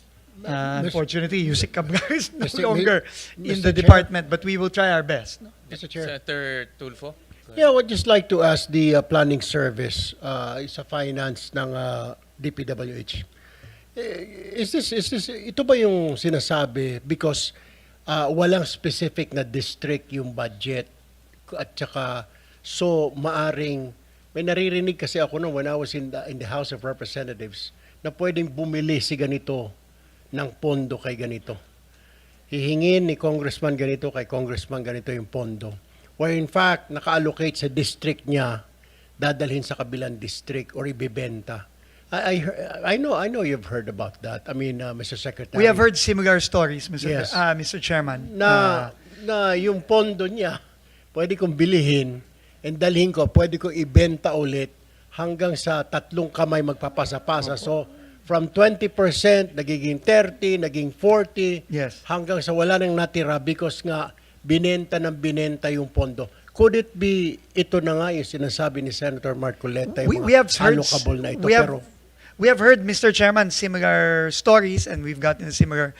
Unfortunately, Yusik Cabral is no Mr. longer in Mr. the Chair? department, but we will try our best. No? Mr. Chair. Senator Tulfo? Yeah, I would just like to ask the planning service sa finance ng DPWH. Ito ba yung sinasabi because walang specific na district yung budget at saka so maaring may naririnig kasi ako nung when I was in the House of Representatives na pwedeng bumili si ganito ng pondo kay ganito. Hihingin ni congressman ganito kay congressman ganito yung pondo. Where in fact, naka-allocate sa district niya, dadalhin sa kabilang district or ibibenta. I know you've heard about that. I mean, Mr. Secretary. We have heard similar stories, Mr. Yes. Mr. Chairman. na yung pondo niya, pwede kong bilihin and dalhin ko, pwede ko ibenta ulit hanggang sa 3 kamay magpapasa-pasa. So, from 20%, nagiging 30, naging 40, Yes. hanggang sa wala nang natira because nga binenta yung pondo. Could it be, ito na nga yung sinasabi ni Senator Marcoleta, yung we have mga heard allocable na ito. we have heard, Mr. Chairman, similar stories, and we've gotten similar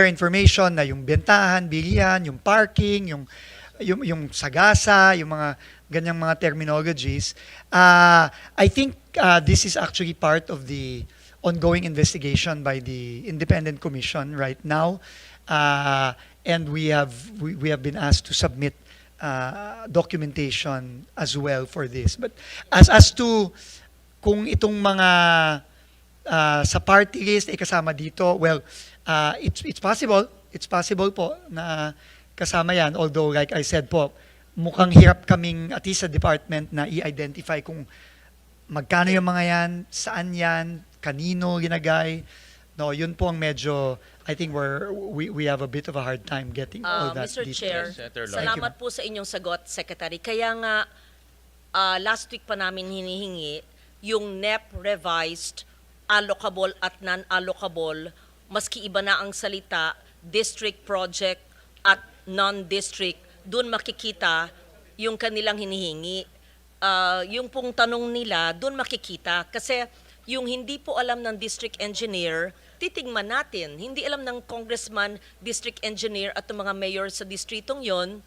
information na yung bentahan, bilihan, yung parking, yung sagasa, yung mga ganyang mga terminologies. I think this is actually part of the ongoing investigation by the Independent Commission right now, and we have been asked to submit documentation as well for this. But as to kung itong mga sa party list ay kasama dito, well, it's possible po na kasama yan. Although, like I said po, mukhang hirap kaming at least sa department na i-identify kung magkano yung mga yan, saan yan, kanino ginagay. No, yun po ang medyo, I think we have a bit of a hard time getting all that Mr. details. Chair, Senator Lloyd. salamat po sa inyong sagot, Secretary. Kaya nga, last week pa namin hinihingi yung NEP revised, allocable at non-allocable, maski iba na ang salita, district project at non-district, doon makikita yung kanilang hinihingi. Yung pong tanong nila, doon makikita. Kasi yung hindi po alam ng district engineer, titigman natin. Hindi alam ng congressman, district engineer at mga mayor sa distritong yon,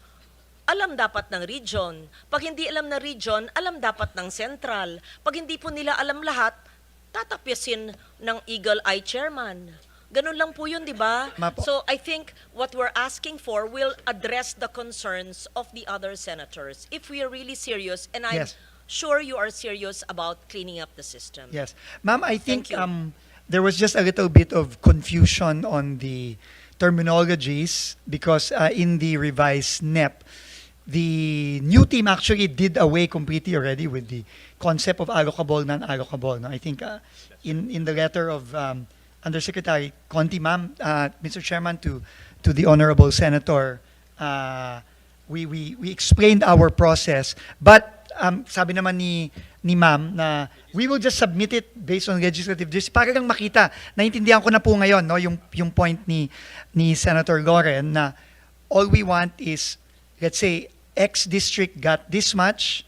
alam dapat ng region. Pag hindi alam ng region, alam dapat ng central. Pag hindi po nila alam lahat, tatapyasin ng Eagle Eye Chairman. Ganun lang po yun, di ba? Mapo. So I think what we're asking for will address the concerns of the other senators. If we are really serious, and I'm Yes. sure you are serious about cleaning up the system. Yes. Ma'am, I think Thank you. there was just a little bit of confusion on the terminologies because in the revised NEP, the new team actually did away completely already with the concept of allocable, non-allocable. No? I think in the letter of Undersecretary Conti, ma'am, Mr. Chairman, to the Honorable Senator, we explained our process, but sabi naman ni ma'am na we will just submit it based on legislative justice para lang makita. Naintindihan ko na po ngayon no yung point ni Senator Loren na all we want is, let's say, X district got this much.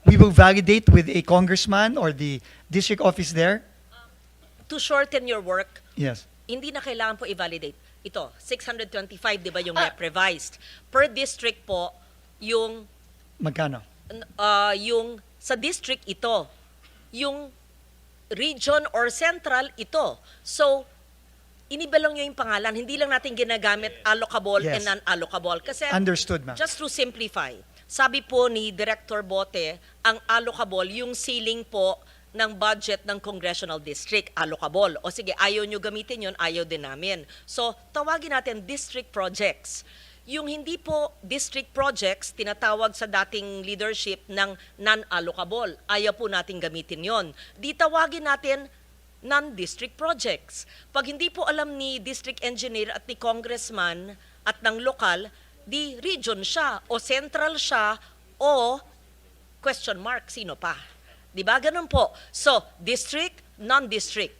We will validate with a congressman or the district office there. To shorten your work, Yes. hindi na kailangan po i-validate. Ito, 625, di ba yung NEP revised? Per district po, yung Magkano? yung sa district ito, yung region or central ito. So, inibalong nyo yung pangalan, hindi lang natin ginagamit allocable Yes. and non-allocable. Kasi, Understood, ma'am. just to simplify, sabi po ni Director Bote, ang allocable, yung ceiling po ng budget ng congressional district, allocable. O sige, ayaw nyo gamitin yun, ayaw din namin. So, tawagin natin district projects. Yung hindi po district projects, tinatawag sa dating leadership ng non-allocable. Ayaw po natin gamitin yon. Di tawagin natin non-district projects. Pag hindi po alam ni district engineer at ni congressman at ng lokal, di region siya o central siya o question mark, sino pa? Di ba? Ganun po. So, district, non-district.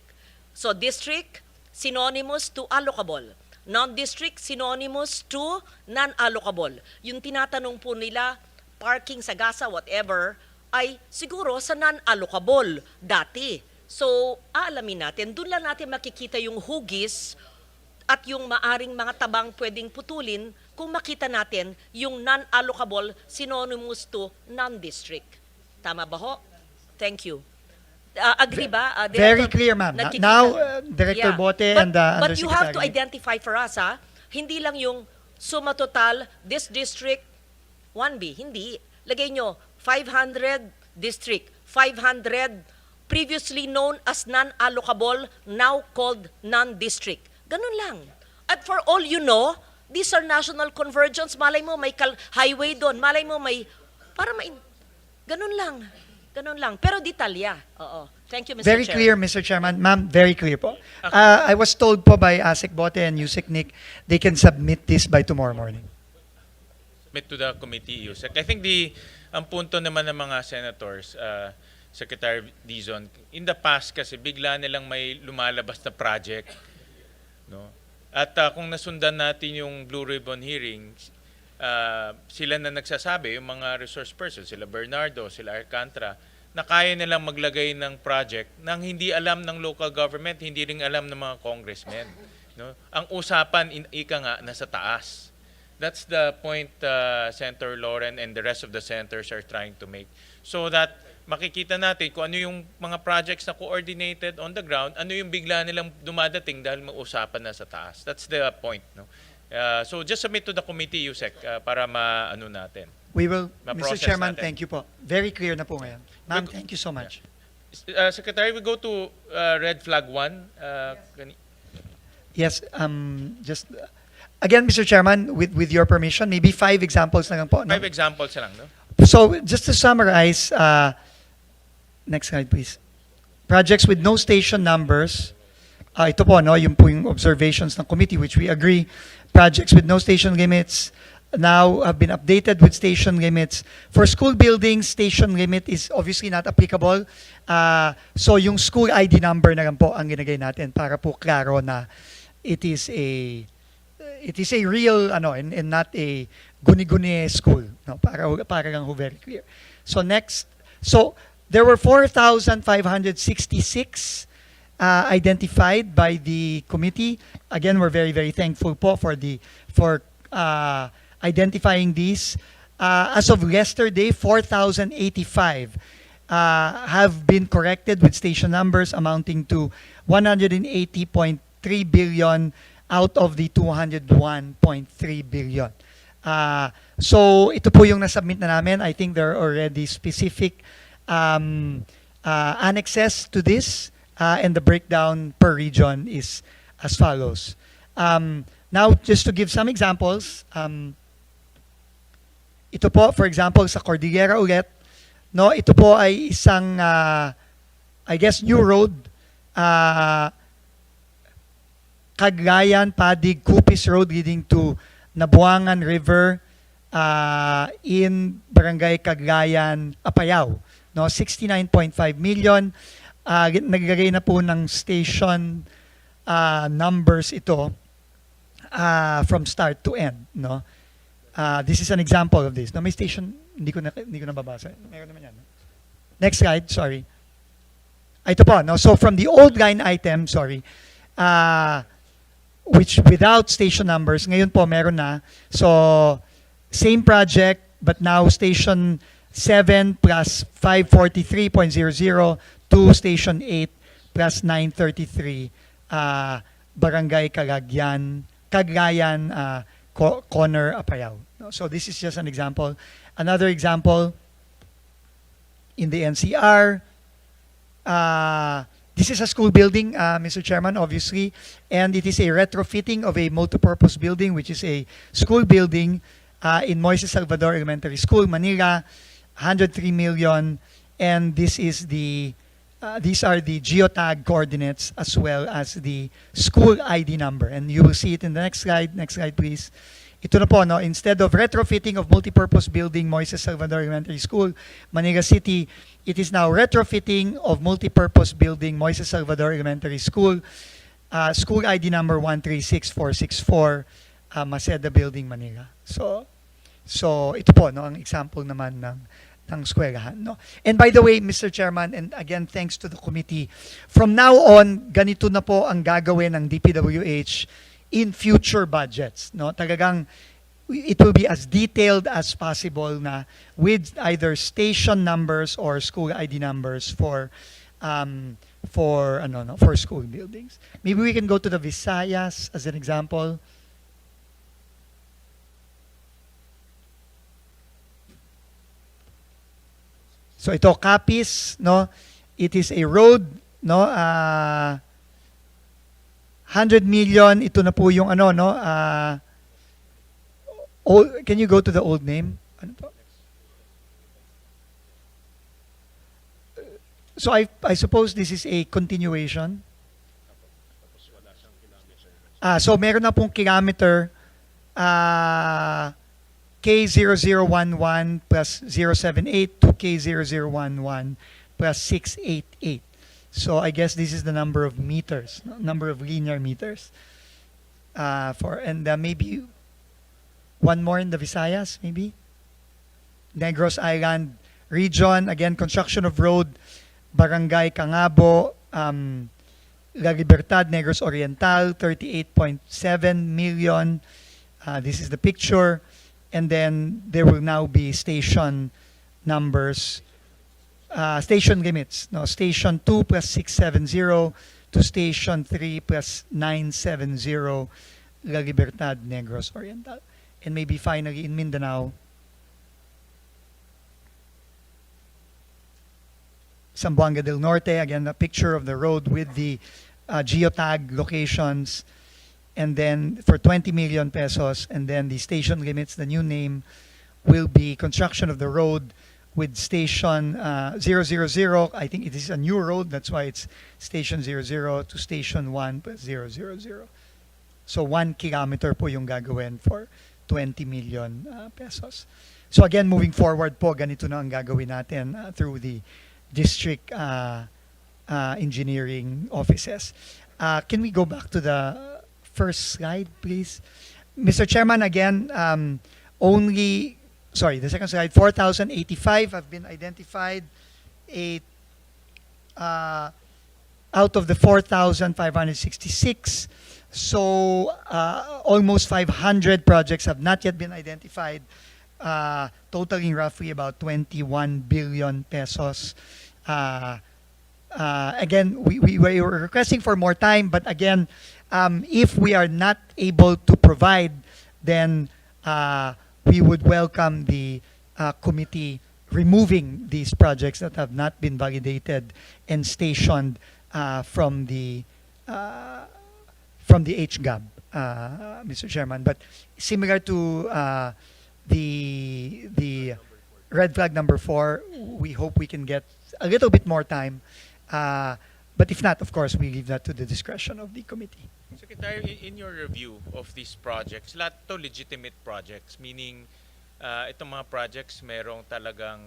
So, district, synonymous to allocable. Non-district, synonymous to non-allocable. Yung tinatanong po nila, parking, sagasa, whatever, ay siguro sa non-allocable dati. So, aalamin natin, doon lang natin makikita yung hugis at yung maaring mga tabang pwedeng putulin kung makita natin yung non-allocable synonymous to non-district. Tama ba ho? Thank you. Agree ba? Very Director? clear, ma'am. Nakikita. Now, Director Bote and But you have to Undersecretary. identify for us, hindi lang yung suma total, this district, 1B. Hindi. Lagay nyo, 500 district, 500 previously known as non-allocable, now called non-district. Ganun lang. At for all you know, these are national convergence. Malay mo may highway doon. Malay mo may, ganun lang. Ganun lang. Pero detalya. Oo. Thank you, Mr. Very Chair. clear, Mr. Chairman. Ma'am, very clear po. I was told po by ASEC Bote and Yusek Nick, they can submit this by tomorrow morning. Submit to the committee, Yusek. I think ang punto naman ng mga senators, Secretary Dizon, in the past kasi bigla nilang may lumalabas na project, no? At kung nasundan natin yung Blue Ribbon hearings, sila na nagsasabi, yung mga resource persons, sila Bernardo, sila Alcantara, na kaya nilang maglagay ng project nang hindi alam ng local government, hindi rin alam ng mga congressmen. No? Ang usapan, ika nga, nasa taas. That's the point Senator Loren and the rest of the senators are trying to make. So that makikita natin kung ano yung mga projects na coordinated on the ground, ano yung bigla nilang dumadating dahil may usapan na sa taas. That's the point. No? So just submit to the committee, Yusek, para maano natin. We will, Mr. Ma-process Chairman, natin. thank you po. Very clear na po ngayon. Ma'am, thank you so much. Secretary, we go to red flag 1. Yes, just again, Mr. Chairman, with your permission, maybe 5 examples na lang po. No? 5 examples lang, no? So just to summarize, next slide please. Projects with no station numbers. Ito po, no, yung po yung observations ng committee, which we agree. Projects with no station limits now have been updated with station limits. For school buildings, station limit is obviously not applicable. So yung school ID number na lang po ang ginagay natin para po klaro na it is a real and not a guni-guni school, no, para lang ho very clear. So next, so there were 4,566 identified by the committee. Again, we're very, very thankful po for identifying these. As of yesterday, 4,085 have been corrected with station numbers amounting to 180.3 billion out of the 201.3 billion. So ito po yung nasubmit na namin. I think there are already specific annexes to this, and the breakdown per region is as follows. Now, just to give some examples, ito po, for example, sa Cordillera ulit, no, ito po ay isang, I guess, new road, Caglayan, Padig, Cupis Road leading to Nabuangan River in Barangay Caglayan, Apayao. No, 69.5 million. Naglagay na po ng station numbers ito from start to end. No? This is an example of this. No, may station, hindi ko nababasa. Meron naman yan. No? Next slide, sorry. Ito po, no? So from the old line item, sorry, which without station numbers, ngayon po meron na. So same project, but now station 7 plus 543.00 to station 8 plus 933 Barangay Caglayan, Corner, Apayao. So this is just an example. Another example in the NCR. This is a school building, Mr. Chairman, obviously, and it is a retrofitting of a multipurpose building, which is a school building in Moises Salvador Elementary School, Manila, 103 million, and this is these are the geotag coordinates as well as the school ID number, and you will see it in the next slide. Next slide, please. Ito na po, no? Instead of retrofitting of multipurpose building Moises Salvador Elementary School, Manila City, it is now retrofitting of multipurpose building Moises Salvador Elementary School, school ID number 136464, Maceda Building, Manila. So ito po, no, ang example naman ng eskwelahan, no? And by the way, Mr. Chairman, and again, thanks to the committee, from now on, ganito na po ang gagawin ng DPWH in future budgets, no? Talagang, it will be as detailed as possible na with either station numbers or school ID numbers for school buildings. Maybe we can go to the Visayas as an example. So ito, Capiz, no? It is a road, no? 100 million, ito na po yung ano, no? Can you go to the old name? Ano po? So I suppose this is a continuation. So meron na pong kilometer K0011 plus 078 to K0011 plus 688. So I guess this is the number of meters, number of linear meters. Maybe one more in the Visayas, maybe? Negros Island region, again, construction of road, Barangay Cangabo, La Libertad, Negros Oriental, 38.7 million. This is the picture. And then there will now be station numbers, station limits. No, station 2 plus 670 to station 3 plus 970, La Libertad, Negros Oriental. And maybe finally in Mindanao, Zamboanga del Norte, again, a picture of the road with the geotag locations. And then for 20 million pesos, and then the station limits, the new name will be construction of the road with station 000. I think it is a new road, that's why it's station 00 to station 1 plus 000. So 1 kilometer po yung gagawin for 20 million pesos. So again, moving forward po, ganito na ang gagawin natin through the district engineering offices. Can we go back to the first slide, please? Mr. Chairman, again, the second slide, 4,085 have been identified. Out of the 4,566, so almost 500 projects have not yet been identified, totaling roughly about 21 billion pesos. Again, we were requesting for more time, but again, if we are not able to provide, then we would welcome the committee removing these projects that have not been validated and stationed from the HGAB, Mr. Chairman. But similar to the red flag number 4, we hope we can get a little bit more time. But if not, of course, we leave that to the discretion of the committee. Secretary, in your review of these projects, lahat to legitimate projects, meaning itong mga projects merong talagang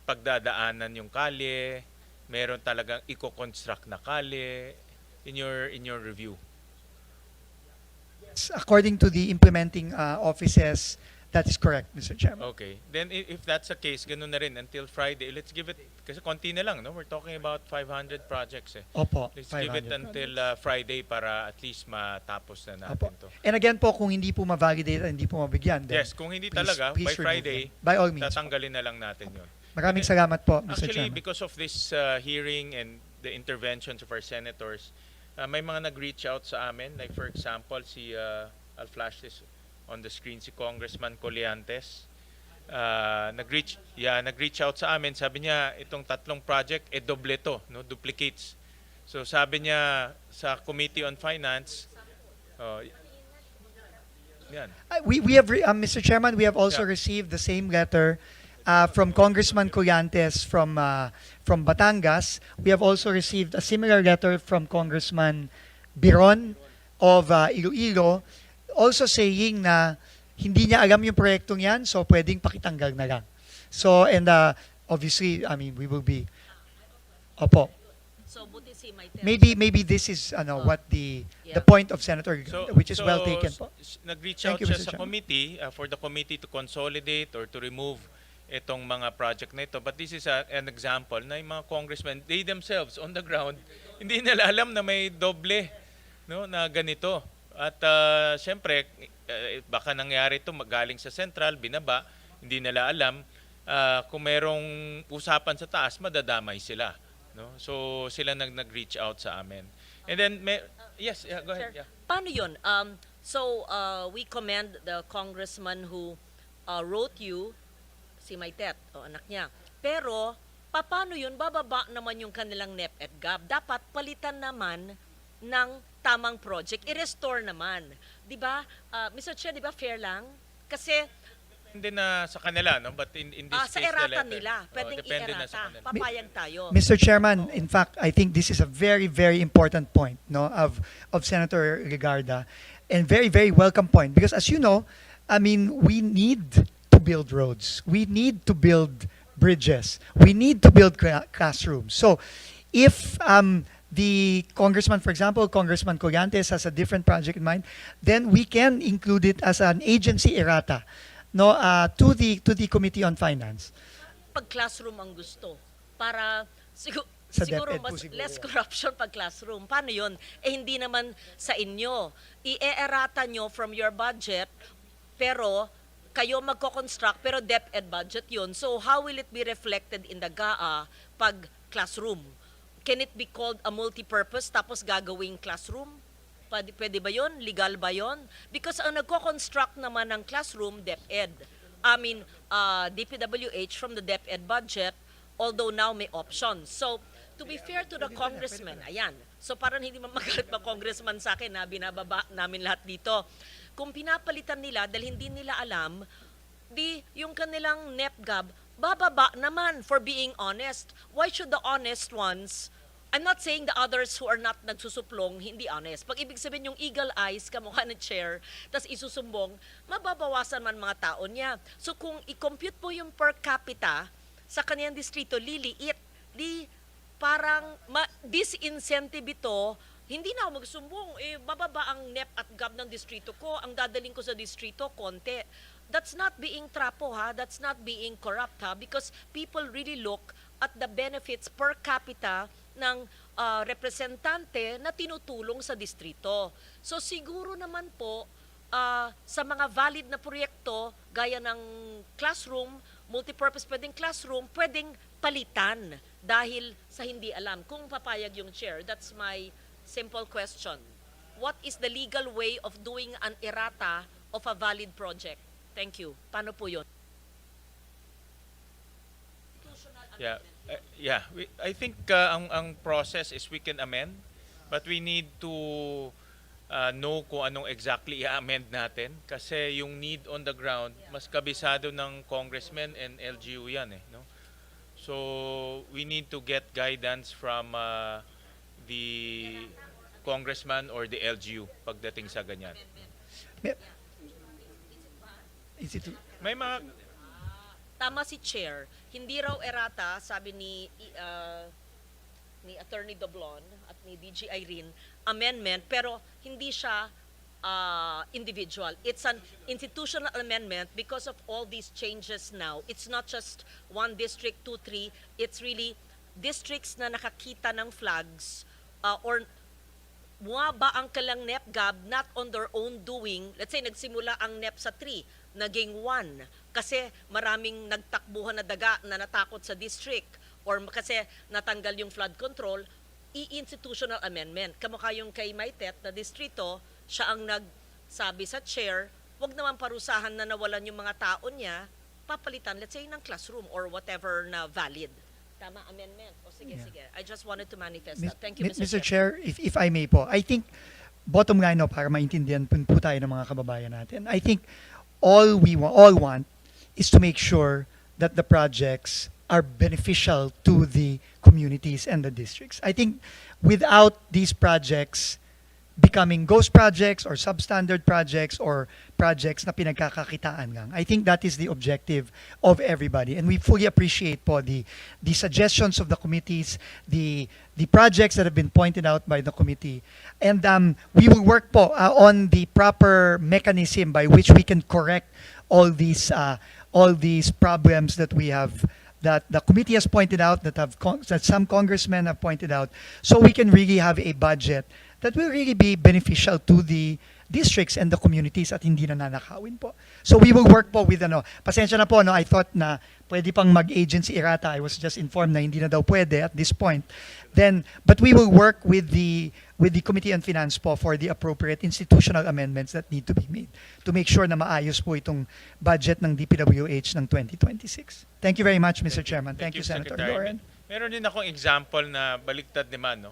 pagdadaanan yung kalye, meron talagang i-construct na kalye in your review. According to the implementing offices, that is correct, Mr. Chairman. Okay. Then if that's the case, ganun na rin until Friday. Let's give it, kasi konti na lang, no? We're talking about 500 projects eh. Opo, Let's give it until Friday para at least matapos na natin Opo. to. And again po, kung hindi po ma-validate at hindi po mabigyan, then Yes, kung hindi talaga, by remove Friday, them. By all means. tatanggalin na lang natin yun. Maraming salamat po, Mr. Actually, Chairman. because of this hearing and the interventions of our senators, may mga nag-reach out sa amin. Like for example, I'll flash this on the screen, si Congressman Colliantes. Nag-reach out sa amin. Sabi niya, itong tatlong project, doble to, no? Duplicates. So sabi niya sa Committee on Finance, yan. We have, Mr. Chairman, we have also received the same letter from Congressman Colliantes from Batangas. We have also received a similar letter from Congressman Biron of Iloilo, also saying na hindi niya alam yung proyektong yan, so pwedeng pakitanggal na lang. So, and obviously, I mean, we will be, opo. So, buti si Maite. Maybe this is what the point of Senator, which is well taken po. Nag-reach Thank out you, siya Mr. sa Chairman. committee for the committee to consolidate or to remove itong mga project na ito. But this is an example na yung mga congressmen, they themselves on the ground, hindi nila alam na may doble, no, na ganito. At siyempre, baka nangyari ito galing sa central, binaba, hindi nila alam. Kung merong usapan sa taas, madadamay sila. No? So sila nag-reach out sa amin. And then, yes, yeah, go ahead. Sir, Yeah. paano yun? We commend the congressman who wrote you, si Maitet, o anak niya. Pero, paano yun? Bababa naman yung kanilang NEP at GAB. Dapat palitan naman ng tamang project. I-restore naman. Di ba? Mr. Chair, di ba fair lang? Kasi, Hindi na sa kanila, no? But in this sa case, the erata letter. nila. Pwedeng depende na sa i-erata. kanila. Papayag tayo. Mr. Chairman, in fact, I think this is a very, very important point, no, of Senator Regarda, and very, very welcome point, because as you know, I mean, we need to build roads, we need to build bridges, we need to build classrooms. So, if the congressman, for example, Congressman Collantes has a different project in mind, then we can include it as an agency errata, no, to the Committee on Finance. Pag classroom ang gusto, para Sa siguro DepEd po mas siguro less yan. corruption pag classroom. Paano yun? Hindi naman sa inyo. I-erata nyo from your budget, pero kayo magko-construct, pero DepEd budget yun. So how will it be reflected in the GAA pag classroom? Can it be called a multi-purpose tapos gagawing classroom? Pwede ba yun? Legal ba yun? Because ang nagko-construct naman ng classroom, DepEd. DPWH from the DepEd budget, although now may options. So, to be fair to the congressman, ayan. So, parang hindi magalit pa congressman sa akin na binababa namin lahat dito. Kung pinapalitan nila dahil hindi nila alam, yung kanilang NEPGAB, bababa naman for being honest. Why should the honest ones, I'm not saying the others who are not nagsusuplong, hindi honest. Pag ibig sabihin yung eagle eyes, kamukha ng chair, tas isusumbong, mababawasan man mga tao niya. So kung i-compute po yung per capita sa kaniyang distrito, liliit, parang disincentive ito, hindi na ako magsumbong, bababa ang NEP at GAB ng distrito ko, ang dadaling ko sa distrito, konti. That's not being trapo, ha? That's not being corrupt, ha? Because people really look at the benefits per capita ng representante na tinutulong sa distrito. So siguro naman po, sa mga valid na proyekto, gaya ng classroom, multipurpose pwedeng classroom, pwedeng palitan dahil sa hindi alam. Kung papayag yung chair, that's my simple question. What is the legal way of doing an errata of a valid project? Thank you. Paano po yun? Yeah. I think ang process is we can amend, but we need to know kung anong exactly i-amend natin kasi yung need on the ground mas kabisado ng congressmen and LGU yan no? So we need to get guidance from the congressman or the LGU pagdating sa ganyan. May mga Tama si Chair, hindi raw errata, sabi ni Attorney Doblon at ni DG Irene, amendment, pero hindi siya individual. It's an institutional amendment because of all these changes now. It's not just one district, 2, 3. It's really districts na nakakita ng flags or bumaba ang kalang NEPGAB not on their own doing. Let's say nagsimula ang NEP sa 3, naging 1 kasi maraming nagtakbuhan na daga na natakot sa district or kasi natanggal yung flood control, i-institutional amendment. Kamukha yung kay Maitet na distrito, siya ang nagsabi sa chair, wag naman parusahan na nawalan yung mga tao niya, papalitan, let's say, ng classroom or whatever na valid. Tama, amendment. O sige, sige. I just wanted to manifest that. Thank you, Mr. Chair, if I may po, I think, bottom line no, para maintindihan po tayo ng mga kababayan natin, I think all we all want is to make sure that the projects are beneficial to the communities and the districts. I think without these projects becoming ghost projects or substandard projects or projects na pinagkakakitaan lang, I think that is the objective of everybody. And we fully appreciate po the suggestions of the committees, the projects that have been pointed out by the committee. And we will work po on the proper mechanism by which we can correct all these all these problems that we have, that the committee has pointed out, that some congressmen have pointed out, so we can really have a budget that will really be beneficial to the districts and the communities at hindi na nanakawin po. So we will work po with pasensya na po, I thought na pwede pang mag-agency errata. I was just informed na hindi na daw pwede at this point. But we will work with the Committee on Finance po for the appropriate institutional amendments that need to be made to make sure na maayos po itong budget ng DPWH ng 2026. Thank you very much, Mr. Chairman. Thank you, Senator Secretary. Loren. Meron din akong example na baliktad naman, no?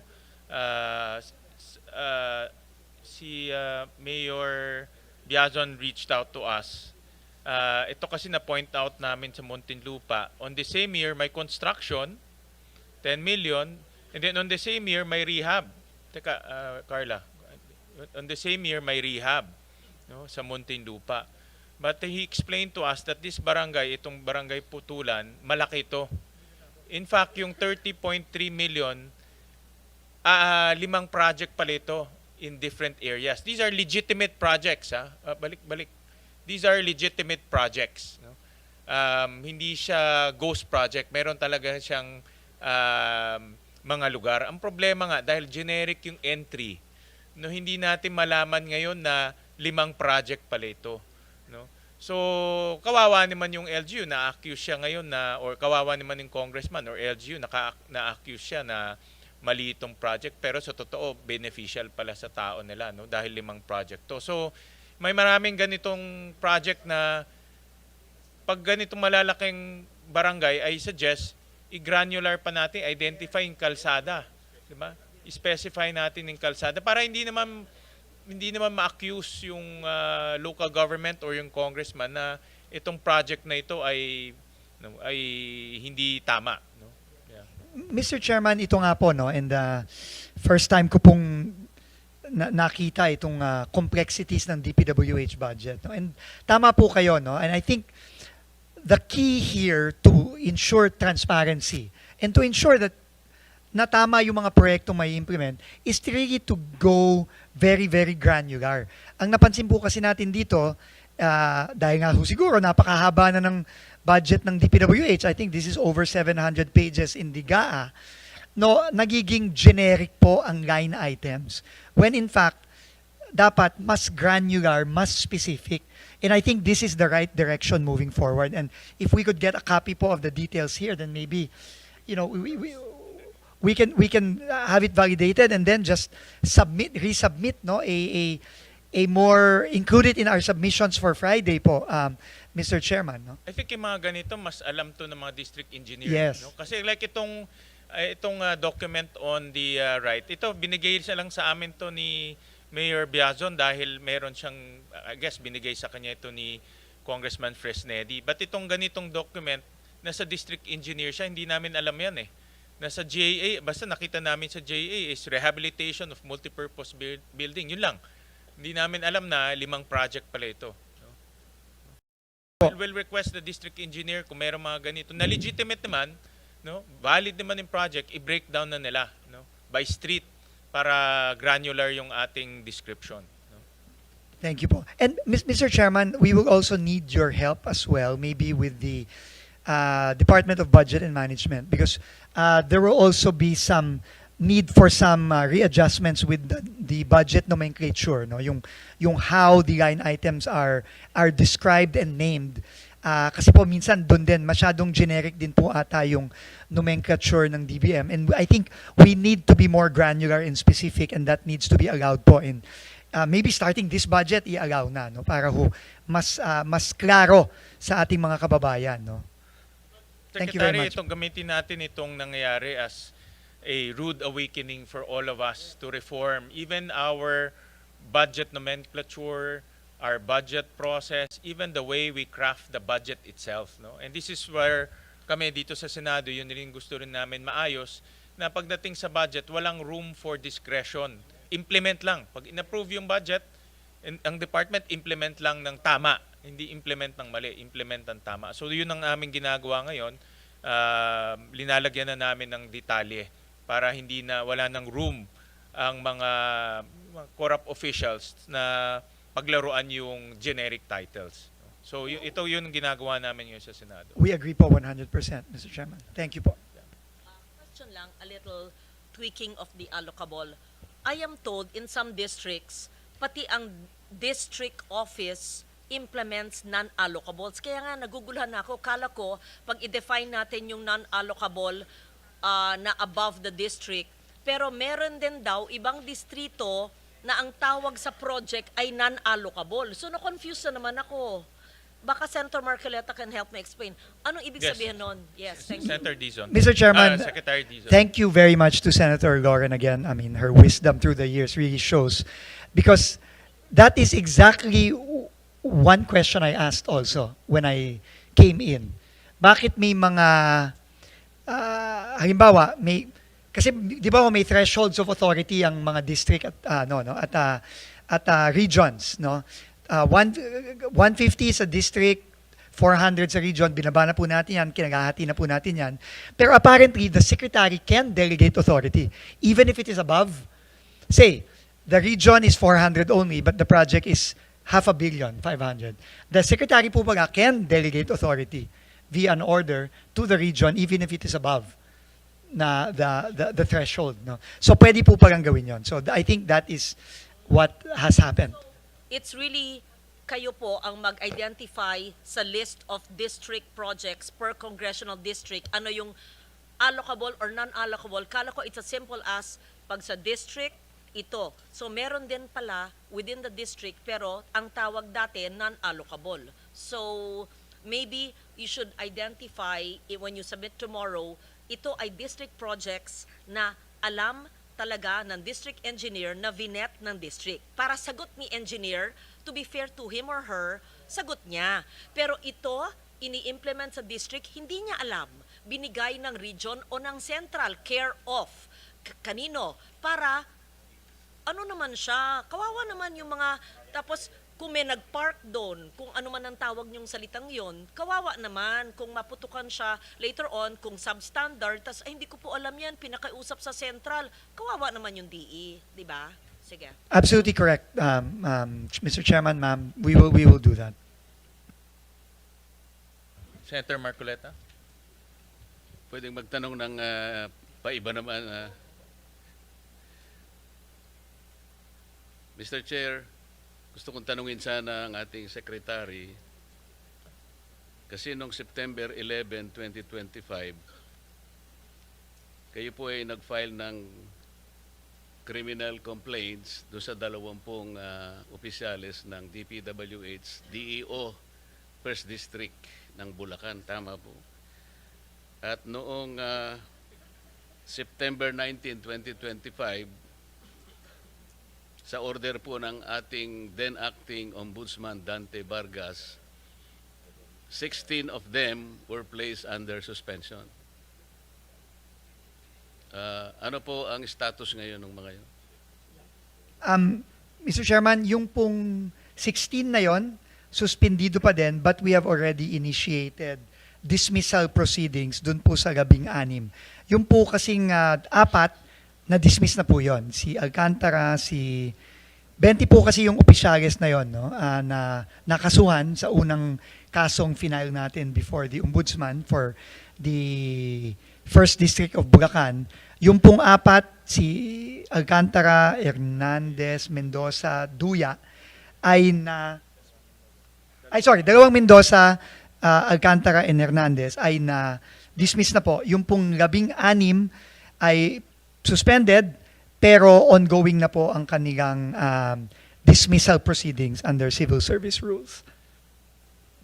Si Mayor Biazon reached out to us. Ito kasi na-point out namin sa Muntinlupa. On the same year, may construction, 10 million, and then on the same year, may rehab. Teka, Carla, on the same year, may rehab, no, sa Muntinlupa. But he explained to us that this barangay, itong barangay Putulan, malaki ito. In fact, yung 30.3 million, 5 project pala ito in different areas. These are legitimate projects. Balik. These are legitimate projects. No? Hindi siya ghost project. Meron talaga siyang mga lugar. Ang problema nga, dahil generic yung entry, no, hindi natin malaman ngayon na 5 project pala ito. No? So, kawawa naman yung LGU, na-accuse siya ngayon na, or kawawa naman yung congressman or LGU, na-accuse siya na mali itong project, pero sa totoo, beneficial pala sa tao nila, no? Dahil 5 project to. So, may maraming ganitong project na pag ganitong malalaking barangay, I suggest, i-granular pa natin, identify yung kalsada. Diba? I-specify natin yung kalsada para hindi naman ma-accuse yung local government or yung congressman na itong project na ito ay hindi tama. No? Yeah. Mr. Chairman, ito nga po, no, and first time ko pong nakita itong complexities ng DPWH budget. No? And tama po kayo, no? And I think the key here to ensure transparency and to ensure that natama yung mga proyektong may implement is really to go very, very granular. Ang napansin po kasi natin dito, dahil nga siguro napakahaba na ng budget ng DPWH, I think this is over 700 pages in the GAA, no, nagiging generic po ang line items. When in fact, dapat mas granular, mas specific. And I think this is the right direction moving forward. And if we could get a copy po of the details here, then maybe, we can have it validated and then just resubmit, no, a more included in our submissions for Friday po, Mr. Chairman, no? I think yung mga ganito mas alam to ng mga district engineers. Yes. No? Kasi like itong document on the right, ito binigay siya lang sa amin to ni Mayor Biazon dahil meron siyang, I guess binigay sa kanya ito ni Congressman Fresnedi. But itong ganitong document, nasa district engineer siya, hindi namin alam yan eh. Nasa JA, basta nakita namin sa JA is rehabilitation of multipurpose building. Yun lang. Hindi namin alam na 5 project pala ito. We'll request the district engineer kung mayroong mga ganito na legitimate naman, no, valid naman yung project, i-breakdown na nila, no, by street para granular yung ating description. No? Thank you po. And Mr. Chairman, we will also need your help as well, maybe with the Department of Budget and Management, because there will also be some need for some readjustments with the budget nomenclature, no, yung how the line items are described and named. Kasi po minsan doon din masyadong generic din po ata yung nomenclature ng DBM, and I think we need to be more granular and specific, and that needs to be allowed po in maybe starting this budget i-allow na, no, para ho mas klaro sa ating mga kababayan, no. Thank you very Secretary, much. itong gamitin natin itong nangyayari as a rude awakening for all of us to reform even our budget nomenclature, our budget process, even the way we craft the budget itself. No? And this is where kami dito sa Senado, yun rin gusto rin namin maayos, na pagdating sa budget, walang room for discretion. Implement lang. Pag in-approve yung budget, ang department implement lang ng tama, hindi implement ng mali, implement ng tama. So yun ang aming ginagawa ngayon, linalagyan na namin ng detalye para wala ng room ang mga corrupt officials na paglaruan yung generic titles. So ito yun ang ginagawa namin ngayon sa Senado. We agree po 100%, Mr. Chairman. Thank you po. Question lang, a little tweaking of the allocable. I am told in some districts, pati ang district office implements non-allocables. Kaya nga naguguluhan ako, kala ko pag i-define natin yung non-allocable na above the district, pero meron din daw ibang distrito na ang tawag sa project ay non-allocable. So na-confuse na naman ako. Baka Senator Marcoleta can help me explain. Anong ibig Yes. sabihin nun? Yes, thank you. Senator Dizon. Mr. Chairman, Secretary Dizon. thank you very much to Senator Lauren again. I mean, her wisdom through the years really shows. Because that is exactly one question I asked also when I came in. Bakit may mga, halimbawa, kasi di ba may thresholds of authority ang mga district at regions, no? 150 sa district, 400 sa region, binaba na po natin yan, kinagahati na po natin yan. Pero apparently, the secretary can delegate authority, even if it is above. Say, the region is 400 only, but the project is 500 million, 500. The secretary po pala can delegate authority via an order to the region, even if it is above na the threshold. No? So pwede po palang gawin yon. So I think that is what has happened. It's really kayo po ang mag-identify sa list of district projects per congressional district. Ano yung allocable or non-allocable? Kala ko it's as simple as pag sa district, ito. So meron din pala within the district pero ang tawag dati non-allocable. So maybe you should identify when you submit tomorrow, ito ay district projects na alam talaga ng district engineer na vinet ng district. Para sagot ni engineer, to be fair to him or her, sagot niya. Pero ito, ini-implement sa district, hindi niya alam. Binigay ng region o ng central, care of. Kanino? Para, ano naman siya, kawawa naman yung mga, tapos kung may nag-park doon, kung ano man ang tawag niyong salitang yon, kawawa naman kung maputukan siya later on, kung substandard, tas ay, hindi ko po alam yan, pinakausap sa central, kawawa naman yung DE, di ba? Sige. Absolutely correct, Mr. Chairman, ma'am. We will do that. Senator Marcoleta. Pwedeng magtanong ng paiba naman. Mr. Chair, gusto kong tanungin sana ang ating secretary kasi noong September 11, 2025, kayo po ay nag-file ng criminal complaints doon sa 20 opisyales ng DPWH, DEO, First District ng Bulacan. Tama po. At noong September 19, 2025, sa order po ng ating then acting Ombudsman Dante Vargas, 16 of them were placed under suspension. Ano po ang status ngayon ng mga yun? Mr. Chairman, yung pong 16 na yon, suspendido pa din, but we have already initiated dismissal proceedings dun po sa 16. Yung po kasing 4, na-dismiss na po yon. Si Alcantara, si 20 po kasi yung opisyales na yon, no? Na nakasuhan sa unang kasong final natin before the Ombudsman for the First District of Bulacan. Yung pong 4, si Alcantara, Hernandez, Mendoza, Duya, ay 2 Mendoza, Alcantara and Hernandez ay na-dismiss na po. Yung pong 16 ay suspended, pero ongoing na po ang kanilang dismissal proceedings under civil service rules.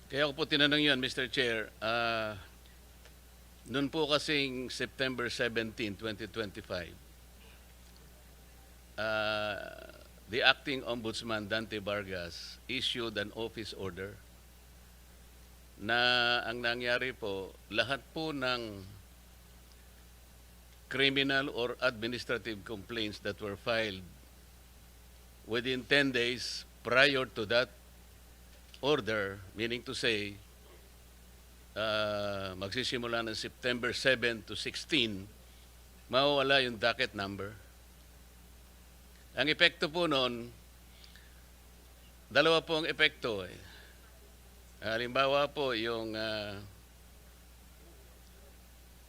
Kaya ako po tinanong yun, Mr. Chair. Noon po kasing September 17, 2025, the acting Ombudsman Dante Vargas issued an office order na ang nangyari po, lahat po ng criminal or administrative complaints that were filed within 10 days prior to that order, meaning to say, magsisimula ng September 7 to 16, mawawala yung docket number. Ang epekto po noon, dalawa po ang epekto. Halimbawa po, yung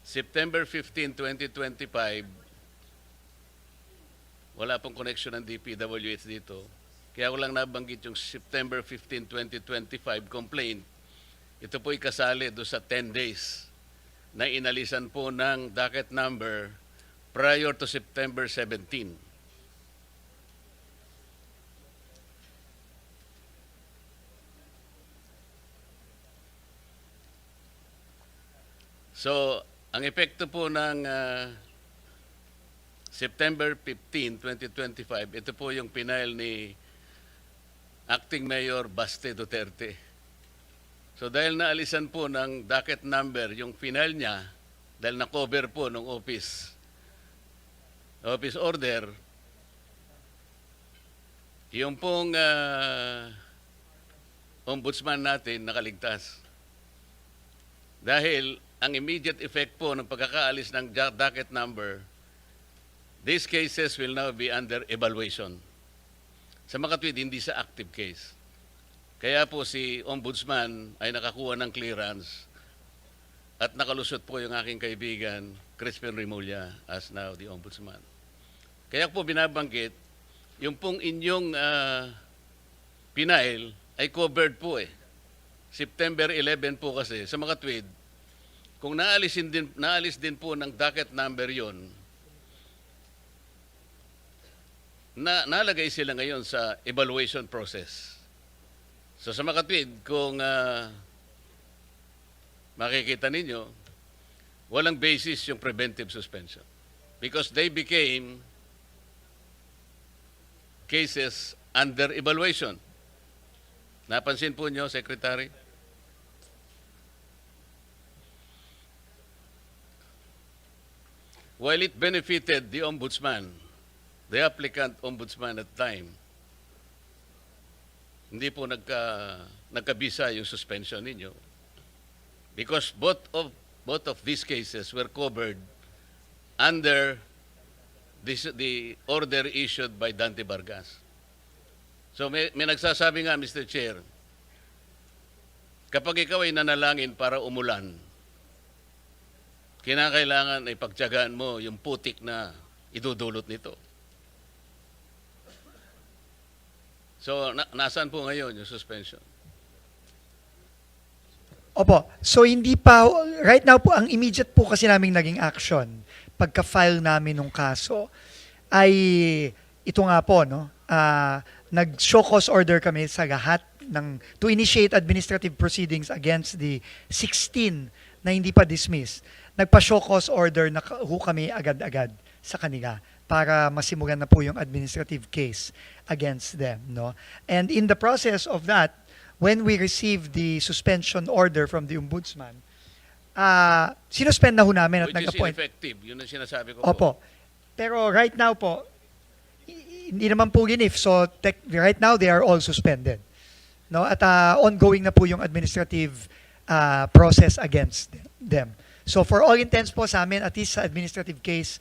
September 15, 2025, wala pong connection ng DPWH dito. Kaya ko lang nabanggit yung September 15, 2025 complaint. Ito po'y kasali doon sa 10 days na inalisan po ng docket number prior to September 17. So, ang epekto po ng September 15, 2025, ito po yung pinail ni Acting Mayor Baste Duterte. So dahil naalisan po ng docket number yung final niya, dahil na-cover po ng office order, yung pong ombudsman natin nakaligtas. Dahil ang immediate effect po ng pagkakaalis ng docket number, these cases will now be under evaluation. Sa makatwid, hindi sa active case. Kaya po si Ombudsman ay nakakuha ng clearance at nakalusot po yung aking kaibigan, Crispin Remulla, as now the Ombudsman. Kaya po binabanggit, yung pong inyong pinail ay covered po eh. September 11 po kasi, sa makatwid, kung naalis din po ng docket number yon, nalagay sila ngayon sa evaluation process. So sa makatwid, kung makikita ninyo, walang basis yung preventive suspension. Because they became cases under evaluation. Napansin po nyo, Secretary? While it benefited the Ombudsman, the applicant Ombudsman at the time, hindi po nagkabisa yung suspension ninyo. Because both of these cases were covered under the order issued by Dante Vargas. So may nagsasabi nga, Mr. Chair, kapag ikaw ay nanalangin para umulan, kinakailangan ay pagtiyagaan mo yung putik na idudulot nito. So, nasaan po ngayon yung suspension? Opo. So hindi pa, right now po, ang immediate po kasi naming naging action, pagka-file namin ng kaso, ay ito nga po, no? Nag-show cause order kami sa lahat to initiate administrative proceedings against the 16 na hindi pa dismissed. Nagpa-show cause order na kami agad-agad sa kanila para masimulan na po yung administrative case against them, no? And in the process of that, when we received the suspension order from the Ombudsman, sinuspend na ho namin at Which is nag-appoint. ineffective. Yun ang sinasabi ko po. Opo. Pero right now po, hindi naman po ginif. So right now, they are all suspended. No? At ongoing na po yung administrative process against them. So for all intents po sa amin, at least sa administrative case,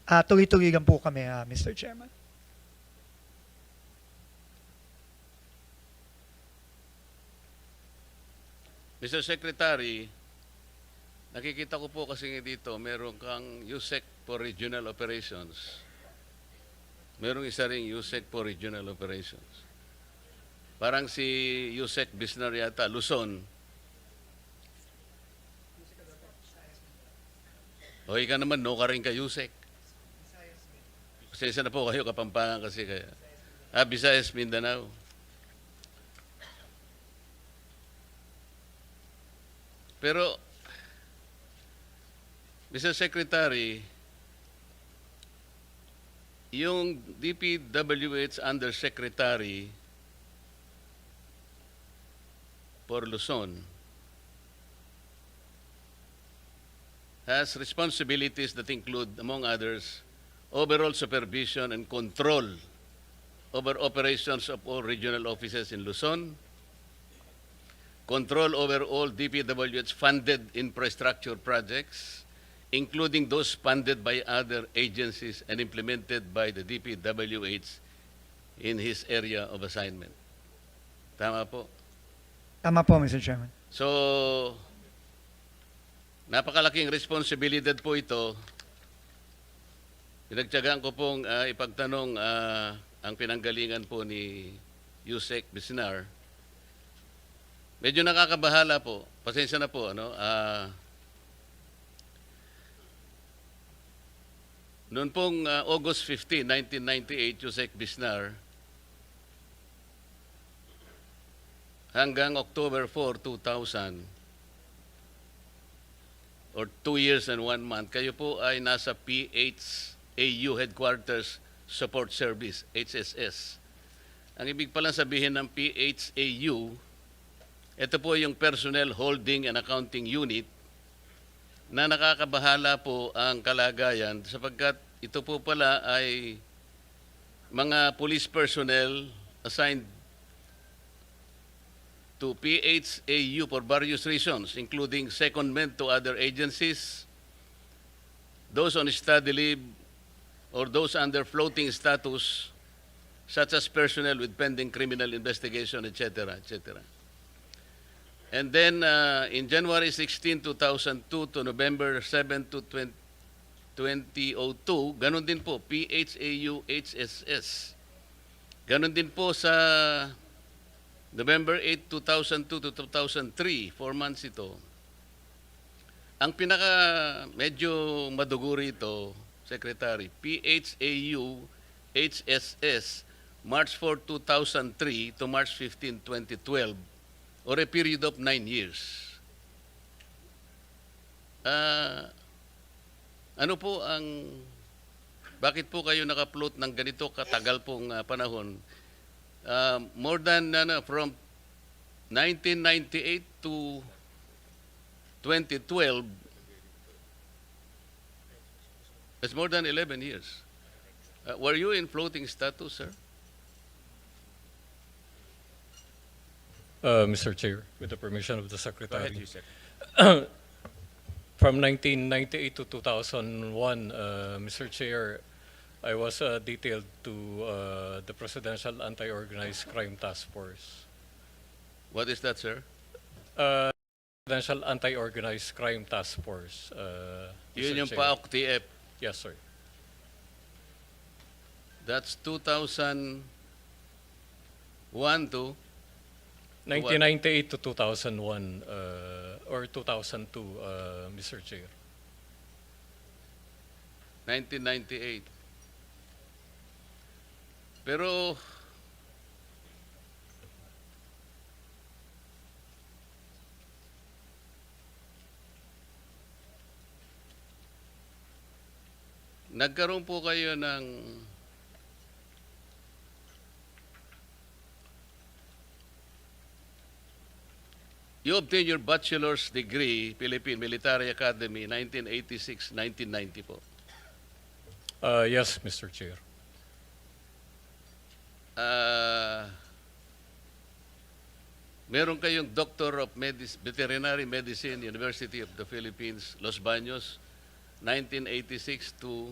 tuloy-tuloy lang po kami, Mr. Chairman. Mr. Secretary, nakikita ko po kasi dito, meron kang USEC for Regional Operations. Merong isa ring USEC for Regional Operations. Parang si USEC Bisnar yata, Luzon. O ika naman, no ka rin ka USEC. Pasensya na po kayo, Kapampangan kasi kaya. Visayas, Mindanao. Pero, Mr. Secretary, yung DPWH Undersecretary for Luzon has responsibilities that include, among others, overall supervision and control over operations of all regional offices in Luzon, control over all DPWH funded infrastructure projects, including those funded by other agencies and implemented by the DPWH in his area of assignment. Tama po? Tama po, Mr. Chairman. So, napakalaking responsibilidad po ito. Pinagtiyagaan ko pong ipagtanong ang pinanggalingan po ni Yusek Bisnar. Medyo nakakabahala po. Pasensya na po. Noon pong August 15, 1998, Yusek Bisnar, hanggang October 4, 2000, or 2 years and 1 month, kayo po ay nasa PHAU Headquarters Support Service, HSS. Ang ibig palang sabihin ng PHAU, ito po yung Personnel Holding and Accounting Unit na nakakabahala po ang kalagayan sapagkat ito po pala ay mga police personnel assigned to PHAU for various reasons, including secondment to other agencies, those on study leave, or those under floating status, such as personnel with pending criminal investigation, etc., etc. And then, in January 16, 2002 to November 7 to 2002, ganun din po, PHAU HSS. Ganun din po sa November 8, 2002 to 2003, 4 months ito. Ang pinaka medyo maduguri ito, Secretary, PHAU HSS, March 4, 2003 to March 15, 2012, or a period of 9 years. Ano po ang, bakit po kayo naka-float ng ganito katagal pong panahon? More than from 1998 to 2012, it's more than 11 years. Were you in floating status, sir? Mr. Chair, with the permission of the Go ahead, Secretary. Yusek. From 1998 to 2001, Mr. Chair, I was detailed to the Presidential Anti-Organized Crime Task Force. What is that, sir? Presidential Anti-Organized Crime Task Force. Yun Mr. yung Chair. PAOK-TF. Yes, sir. That's 2001 to 1998 to 2001 or 2002, Mr. Chair. 1998. Pero nagkaroon po kayo ng you obtained your bachelor's degree, Philippine Military Academy, 1986-1990 po. Yes, Mr. Chair. Meron kayong Doctor of Veterinary Medicine, University of the Philippines, Los Baños, 1986 to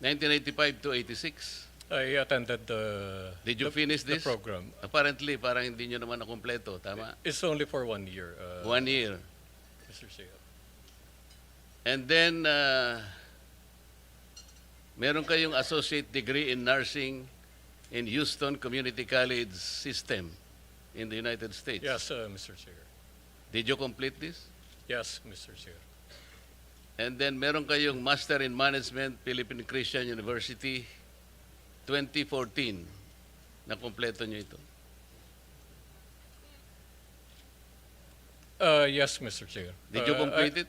1985 to 86. I attended the Did you finish the this? program. Apparently, parang hindi nyo naman nakumpleto. Tama? It's only for 1 year, 1 year. Mr. Chair. And then, meron kayong associate degree in nursing in Houston Community College System in the United States. Yes, Mr. Chair. Did you complete this? Yes, Mr. Chair. And then, meron kayong Master in Management, Philippine Christian University, 2014. Nakompleto nyo ito. Yes, Mr. Chair. Did you complete it?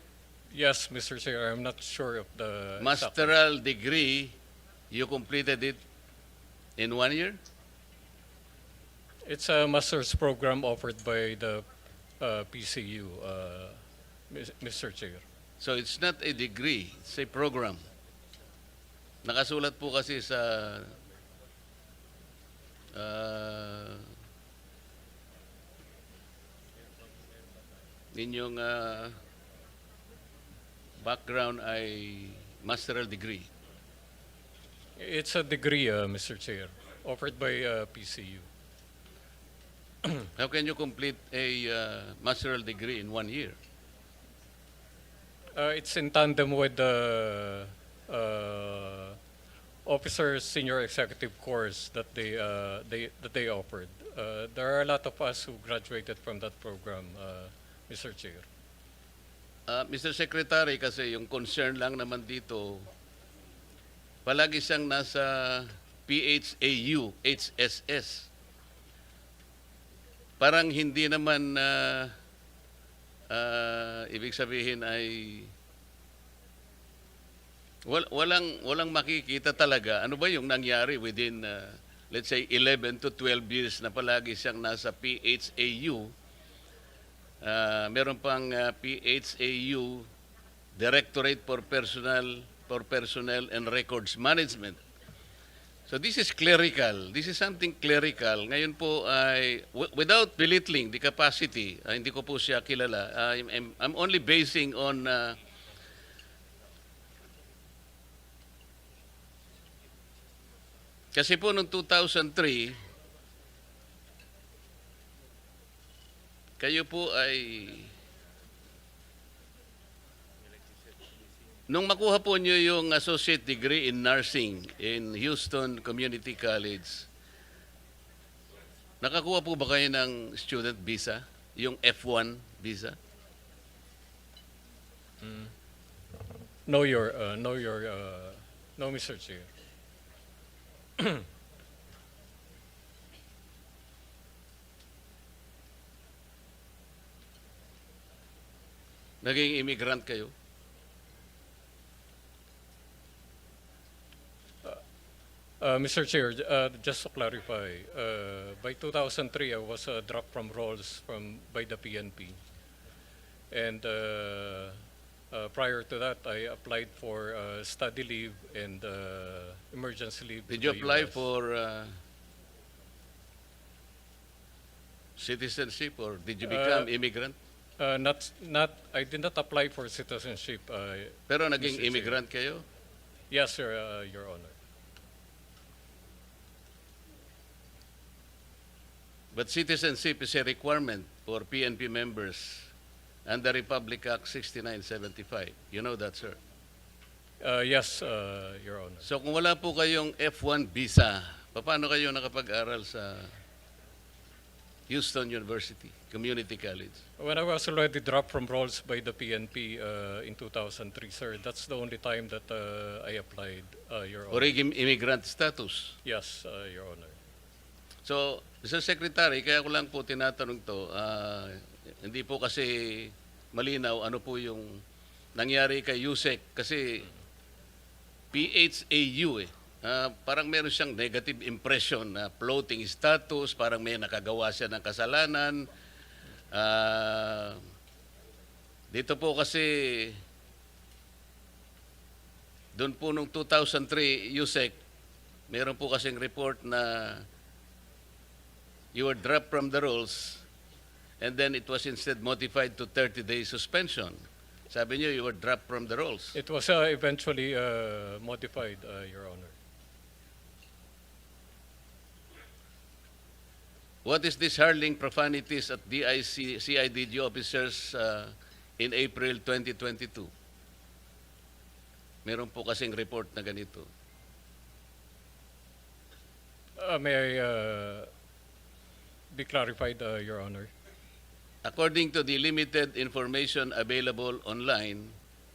Yes, Mr. Chair. I'm not sure of the exact- Masteral degree, you completed it in 1 year? It's a master's program offered by the PCU, Mr. Chair. So it's not a degree, it's a program. Nakasulat po kasi sa ninyong background ay masteral degree. It's a degree, Mr. Chair, offered by PCU. How can you complete a master's degree in 1 year? It's in tandem with the officers senior executive course that they offered. There are a lot of us who graduated from that program, Mr. Chair. Mr. Secretary, kasi yung concern lang naman dito, palagi siyang nasa PHAU, HSS. Parang hindi naman ibig sabihin ay walang makikita talaga. Ano ba yung nangyari within let's say 11 to 12 years na palagi siyang nasa PHAU? Meron pang PHAU Directorate for Personnel and Records Management. So this is clerical. This is something clerical. Ngayon po ay without belittling the capacity, hindi ko po siya kilala. I'm only basing on kasi po noong 2003 kayo po ay nung makuha po niyo yung associate degree in nursing in Houston Community College, nakakuha po ba kayo ng student visa? Yung F1 visa? No, Mr. Chair. Naging immigrant kayo? Mr. Chair, just to clarify, by 2003, I was dropped from roles by the PNP. And prior to that, I applied for study leave and emergency leave. Did to you the apply US. for citizenship or did you become immigrant? I did not apply for citizenship. Pero naging Mr. Chair. immigrant kayo? Yes, sir, Your Honor. But citizenship is a requirement for PNP members under Republic Act 6975. You know that, sir. Yes, Your Honor. So kung wala po kayong F1 visa, paano kayo nakapag-aral sa Houston University Community College? When I was already dropped from roles by the PNP in 2003, sir, that's the only time that I applied, Your Honor. Or immigrant status? Yes, Your Honor. So, Mr. Secretary, kaya ko lang po tinatanong to, hindi po kasi malinaw ano po yung nangyari kay Yusek kasi PHAU parang meron siyang negative impression na floating status, parang may nakagawa siya ng kasalanan. Dito po kasi doon po nung 2003, Yusek, meron po kasing report na you were dropped from the rolls and then it was instead modified to 30-day suspension. Sabi niyo, you were dropped from the rolls. It was eventually modified, Your Honor. What is this hurling profanities at CIDG officers in April 2022? Meron po kasing report na ganito. May I be clarified, Your Honor? According to the limited information available online,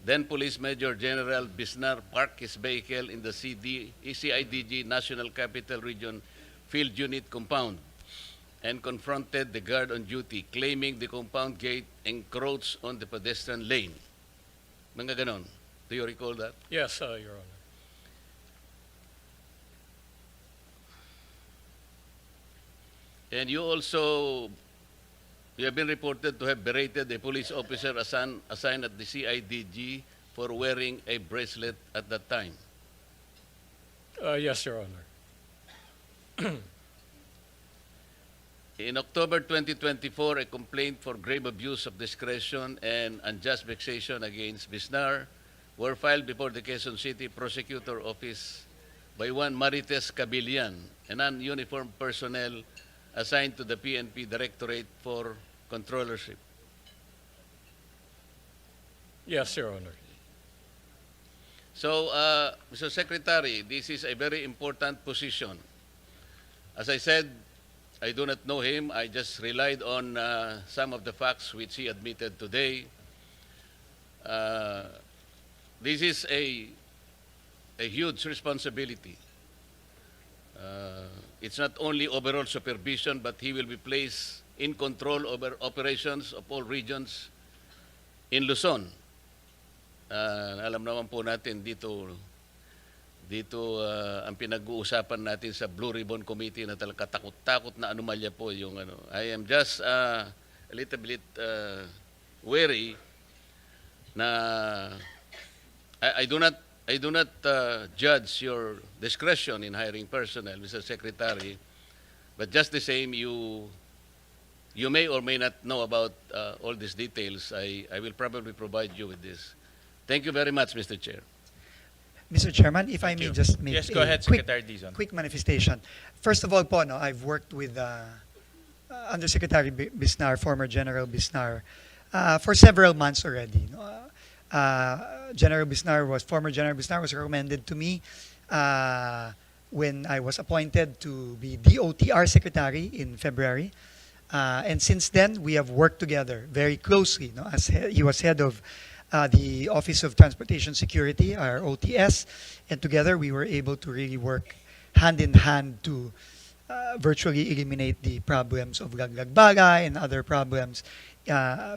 then Police Major General Bisnar parked his vehicle in the CIDG National Capital Region Field Unit compound and confronted the guard on duty, claiming the compound gate encroached on the pedestrian lane. Mga ganon. Do you recall that? Yes, Your Honor. And you have been reported to have berated a police officer assigned at the CIDG for wearing a bracelet at that time. Yes, Your Honor. In October 2024, a complaint for grave abuse of discretion and unjust vexation against Bisnar were filed before the Quezon City Prosecutor Office by one Marites Cabilian, a non-uniformed personnel assigned to the PNP Directorate for Controllership? Yes, Your Honor. So, Mr. Secretary, this is a very important position. As I said, I do not know him. I just relied on some of the facts which he admitted today. This is a huge responsibility. It's not only overall supervision, but he will be placed in control over operations of all regions in Luzon. Alam naman po natin dito ang pinag-uusapan natin sa Blue Ribbon Committee na talaga takot-takot na anomalya po yung ano. I am just a little bit wary na I do not judge your discretion in hiring personnel, Mr. Secretary, but just the same, you may or may not know about all these details. I will probably provide you with this. Thank you very much, Mr. Chair. Mr. Chairman, if I may you. just make Yes, go a ahead, quick, Secretary Dizon. quick manifestation. First of all po, no, I've worked with Undersecretary Bisnar, former General Bisnar, for several months already. No? Former General Bisnar was recommended to me when I was appointed to be DOTR Secretary in February. And since then, we have worked together very closely. No? He was head of the Office of Transportation Security, our OTS, and together we were able to really work hand in hand to virtually eliminate the problems of laglag-bagay and other problems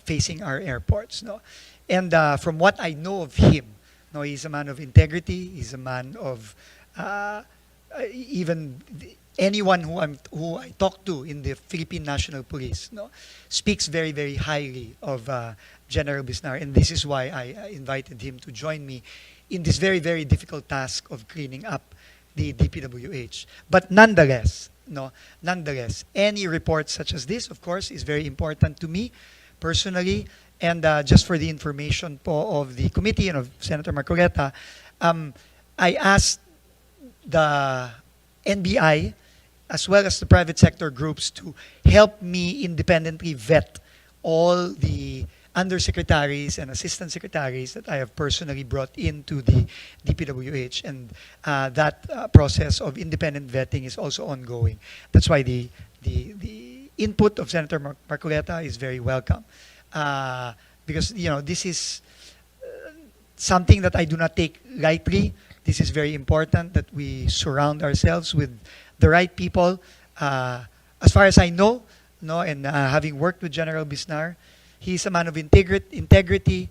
facing our airports. No? And from what I know of him, no, he's a man of integrity. He's a man of even anyone who I talk to in the Philippine National Police, no, speaks very, very highly of General Bisnar, and this is why I invited him to join me in this very, very difficult task of cleaning up the DPWH. But nonetheless, any report such as this, of course, is very important to me personally. And just for the information po of the committee and of Senator Marcoleta, I asked the NBI as well as the private sector groups to help me independently vet all the undersecretaries and assistant secretaries that I have personally brought into the DPWH, and that process of independent vetting is also ongoing. That's why the input of Senator Marcoleta is very welcome, because this is something that I do not take lightly. This is very important that we surround ourselves with the right people. As far as I know, and having worked with General Bisnar, he's a man of integrity.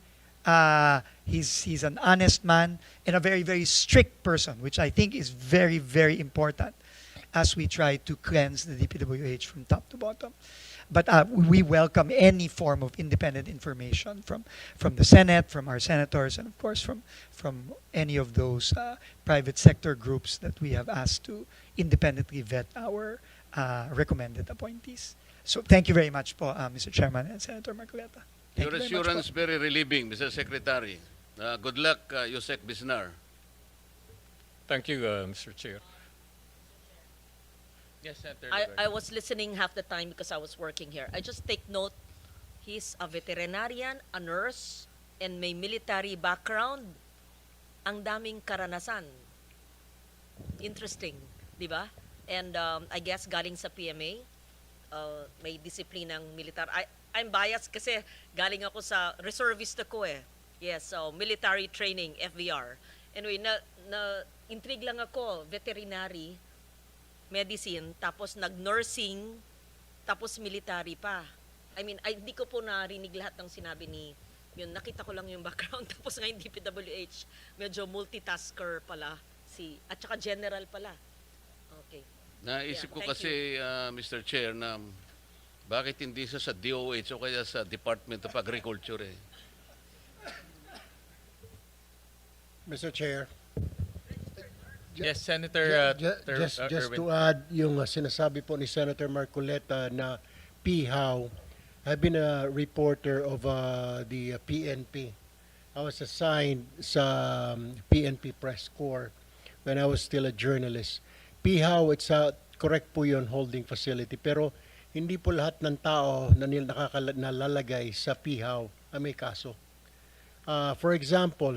He's an honest man and a very, very strict person, which I think is very, very important as we try to cleanse the DPWH from top to bottom. But we welcome any form of independent information from the Senate, from our senators, and of course from any of those private sector groups that we have asked to independently vet our recommended appointees. So thank you very much po, Mr. Chairman and Senator Marcoleta. Thank Your you very much assurance po. very relieving, Mr. Secretary. Good luck, Yusek Bisnar. Thank you, Mr. Chair. Yes, Senator. I was listening half the time because I was working here. I just take note, he's a veterinarian, a nurse, and may military background. Ang daming karanasan. Interesting, di ba? And I guess galing sa PMA, may disiplinang militar. I'm biased kasi galing ako sa reservist ako eh. Yes, so military training, FVR. Anyway, intrigue lang ako, veterinary, medicine, tapos nag-nursing, tapos military pa. I mean, hindi ko po narinig lahat ng sinabi ni, yun, nakita ko lang yung background, tapos ngayon DPWH, medyo multitasker pala, at saka general pala. Okay. Naisip Yeah, ko thank kasi, Mr. Chair, na bakit hindi siya sa DOH o kaya sa Department of Agriculture eh? Mr. Chair. Yes, Senator Just Erwin. to add yung sinasabi po ni Senator Marcoleta na PHAW, I've been a reporter of the PNP. I was assigned sa PNP Press Corps when I was still a journalist. PHAW, it's a correct po yun, holding facility. Pero hindi po lahat ng tao na nalalagay sa pihaw ay may kaso. For example,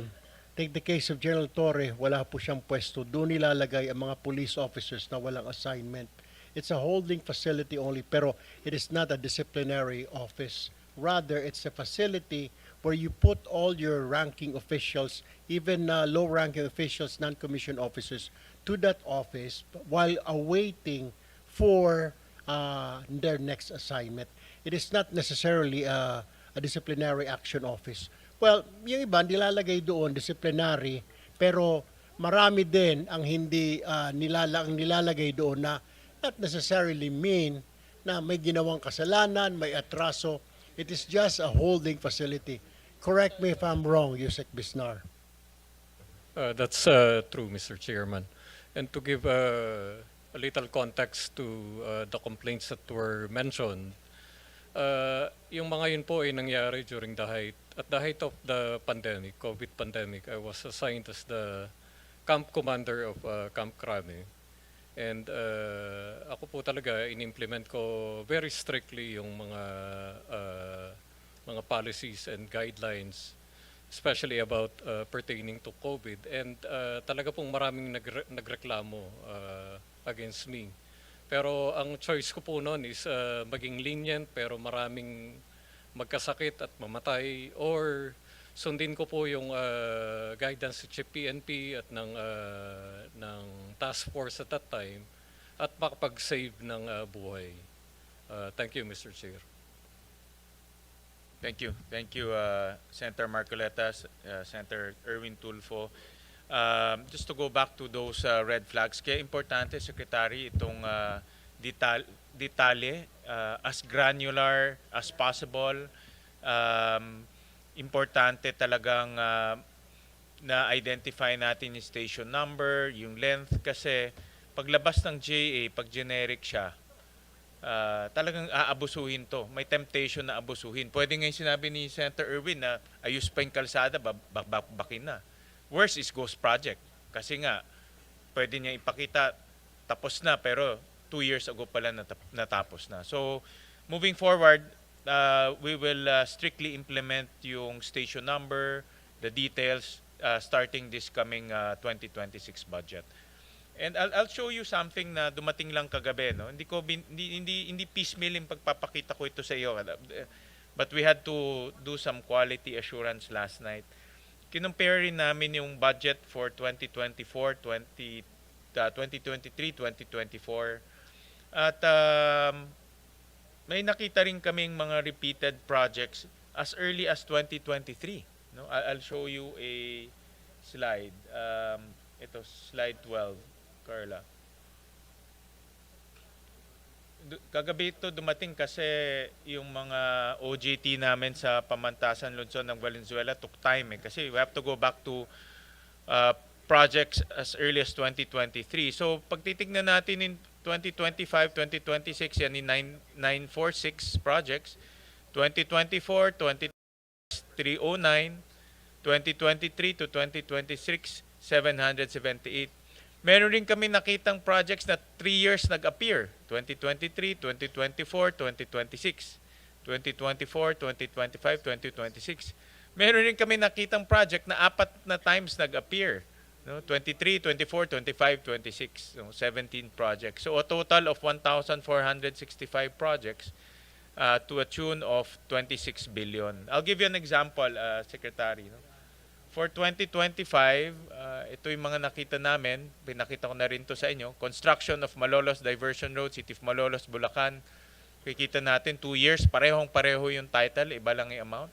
take the case of General Torre, wala po siyang pwesto. Doon nilalagay ang mga police officers na walang assignment. It's a holding facility only, pero it is not a disciplinary office. Rather, it's a facility where you put all your ranking officials, even low-ranking officials, non-commissioned officers, to that office while awaiting for their next assignment. It is not necessarily a disciplinary action office. Well, yung iba nilalagay doon disciplinary, pero marami din ang hindi nilalagay doon na not necessarily mean na may ginawang kasalanan, may atraso. It is just a holding facility. Correct me if I'm wrong, Yusek Bisnar. That's true, Mr. Chairman. And to give a little context to the complaints that were mentioned, yung mga yun po ay nangyari during at the height of the pandemic, COVID pandemic. I was assigned as the camp commander of Camp Crame. And ako po talaga in-implement ko very strictly yung mga policies and guidelines, especially about pertaining to COVID. And talaga pong maraming nagreklamo against me. Pero ang choice ko po noon is maging lenient pero maraming magkasakit at mamatay, or sundin ko po yung guidance sa Chief PNP at ng task force at that time at makapag-save ng buhay. Thank you, Mr. Chair. Thank you. Thank you, Senator Marcoleta, Senator Erwin Tulfo. Just to go back to those red flags, kaya importante, Secretary, itong detalye, as granular as possible. Importante talagang na-identify natin yung station number, yung length, kasi paglabas ng GA, pag generic siya, talagang aabusuhin to. May temptation na abusuhin. Pwede nga yung sinabi ni Senator Erwin na ayos pa yung kalsada, bakin na. Worst is ghost project. Kasi nga, pwede niya ipakita, tapos na, pero 2 years ago pala natapos na. So, moving forward, we will strictly implement yung station number, the details, starting this coming 2026 budget. And I'll show you something na dumating lang kagabi, no? Hindi piecemeal yung pagpapakita ko ito sa iyo. But we had to do some quality assurance last night. Kinumpare rin namin yung budget for 2024, 2023, 2024. At may nakita rin kaming mga repeated projects as early as 2023. No? I'll show you a slide. Ito, slide 12. Carla. Kagabi ito dumating kasi yung mga OJT namin sa Pamantasan Luzon ng Valenzuela took time kasi we have to go back to projects as early as 2023. So pag titignan natin in 2025, 2026, yan ni 946 projects. 2024, 309, 2023 to 2026, 778. Meron rin kami nakitang projects na 3 years nag-appear. 2023, 2024, 2026. 2024, 2025, 2026. Meron rin kami nakitang project na 4 na times nag-appear. No? 23, 24, 25, 26. So 17 projects. So a total of 1,465 projects to a tune of 26 billion. I'll give you an example, Secretary. No? For 2025, ito yung mga nakita namin. Pinakita ko na rin to sa inyo. Construction of Malolos Diversion Road, City of Malolos, Bulacan. Kikita natin 2 years, parehong-pareho yung title, iba lang yung amount.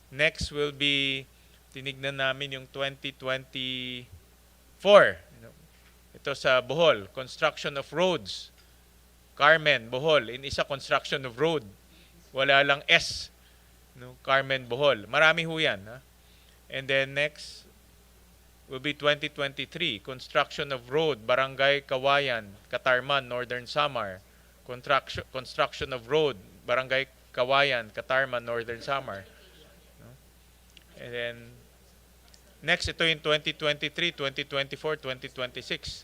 Next will be, tinignan namin yung 2024. Ito sa Bohol, construction of roads. Carmen, Bohol, in isa construction of road. Wala lang S. No? Carmen, Bohol. Marami ho yan. Ha? And then next will be 2023, construction of road, Barangay Kawayan, Katarman, Northern Samar. Construction of road, Barangay Kawayan, Katarman, Northern Samar. No? And then next, ito yung 2023, 2024, 2026.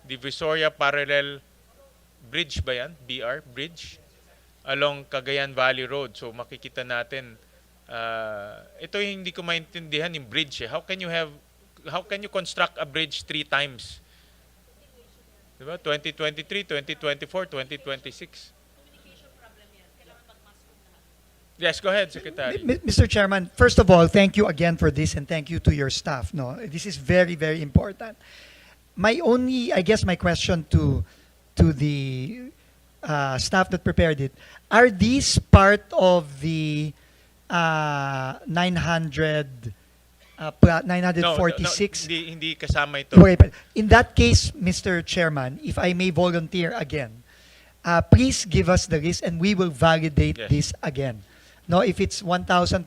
Divisoria Parallel bridge ba yan? BR, bridge? Along Cagayan Valley Road. So makikita natin, ito yung hindi ko maintindihan yung bridge. How can you construct a bridge 3 times? Diba? 2023, 2024, 2026. Yes, go ahead, Secretary. Mr. Chairman, first of all, thank you again for this and thank you to your staff. No, this is very, very important. I guess my question to the staff that prepared it, are these part of the 946? Hindi kasama ito. Okay, but in that case, Mr. Chairman, if I may volunteer again, please give us the list and we will validate Yes. this again. No, if it's 1,400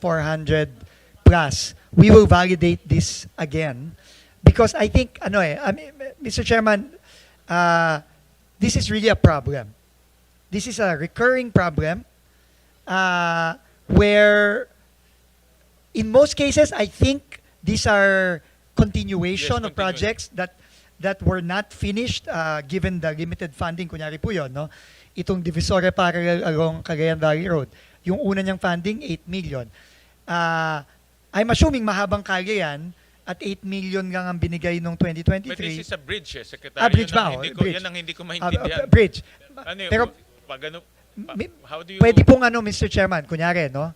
plus, we will validate this again because I think, Mr. Chairman, this is really a problem. This is a recurring problem where, in most cases, I think these are continuation Yes, of projects that were not finished given the limited funding. Kunyari po yun, no? Itong Divisoria Parallel along Cagayan Valley Road. Yung una niyang funding, 8 million. I'm assuming mahabang kalye yan at 8 million lang ang binigay nung 2023. But this is a bridge, Secretary. Bridge ba? Yan ang hindi ko maintindihan. Bridge. Ano yun? Pero How do you... pwede pong Mr. Chairman, kunyari, no?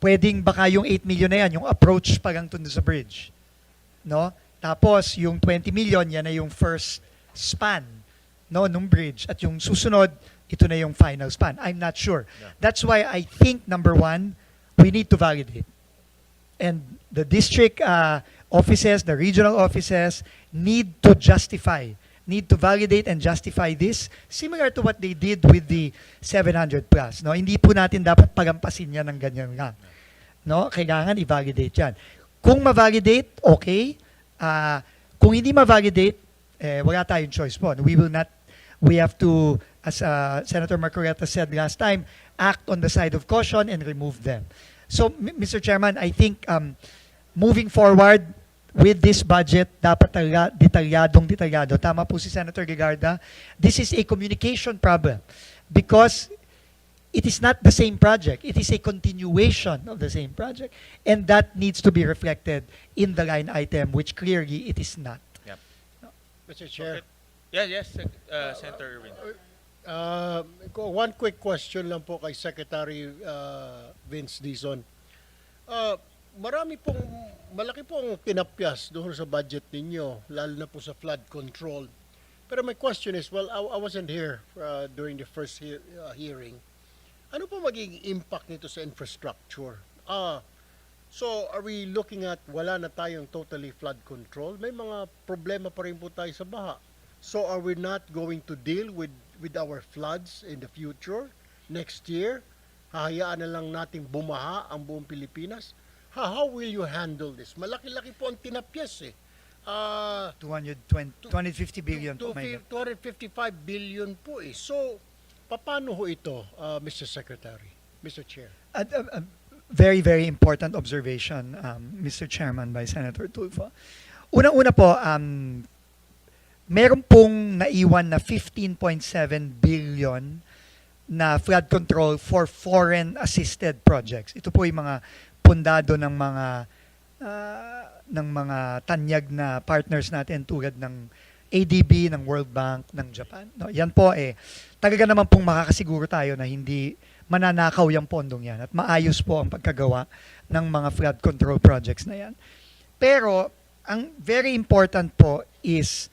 Pwedeng baka yung 8 million na yan, yung approach pa lang dun sa bridge. No? Tapos, yung 20 million, yan na yung first span, no, nung bridge. At yung susunod, ito na yung final span. I'm not sure. Yeah. That's why I think, number one, we need to validate. And the district offices, the regional offices, need to validate and justify this, similar to what they did with the 700 plus. No? Hindi po natin dapat pagampasin yan ng ganyan lang. No? Kailangan i-validate yan. Kung ma-validate, okay. Kung hindi ma-validate, wala tayong choice po. We have to, as Senator Marcoleta said last time, act on the side of caution and remove them. So, Mr. Chairman, I think moving forward with this budget, dapat talaga detalyado. Tama po si Senator Ligarda. This is a communication problem because it is not the same project. It is a continuation of the same project. And that needs to be reflected in the line item, which clearly it is not. Yep. Mr. Chair. Yes, Senator Irwin. One quick question lang po kay Secretary Vince Dizon. Malaki pong tinapyas doon sa budget ninyo, lalo na po sa flood control. Pero my question is, well, I wasn't here during the first hearing. Ano po magiging impact nito sa infrastructure? So are we looking at wala na tayong totally flood control? May mga problema pa rin po tayo sa baha. So are we not going to deal with our floods in the future, next year? Hahayaan na lang nating bumaha ang buong Pilipinas? How will you handle this? Malaki-laki po ang tinapyas eh. 250 billion po. 255 billion po eh. So, paano ho ito, Mr. Secretary, Mr. Chair? A very, very important observation, Mr. Chairman, by Senator Tulfo. Unang-una po, meron pong naiwan na 15.7 billion na flood control for foreign assisted projects. Ito po yung mga pundado ng mga tanyag na partners natin tulad ng ADB, ng World Bank, ng Japan. No, yan po talaga naman pong makakasiguro tayo na hindi mananakaw yung pondong yan at maayos po ang pagkagawa ng mga flood control projects na yan. Pero ang very important po is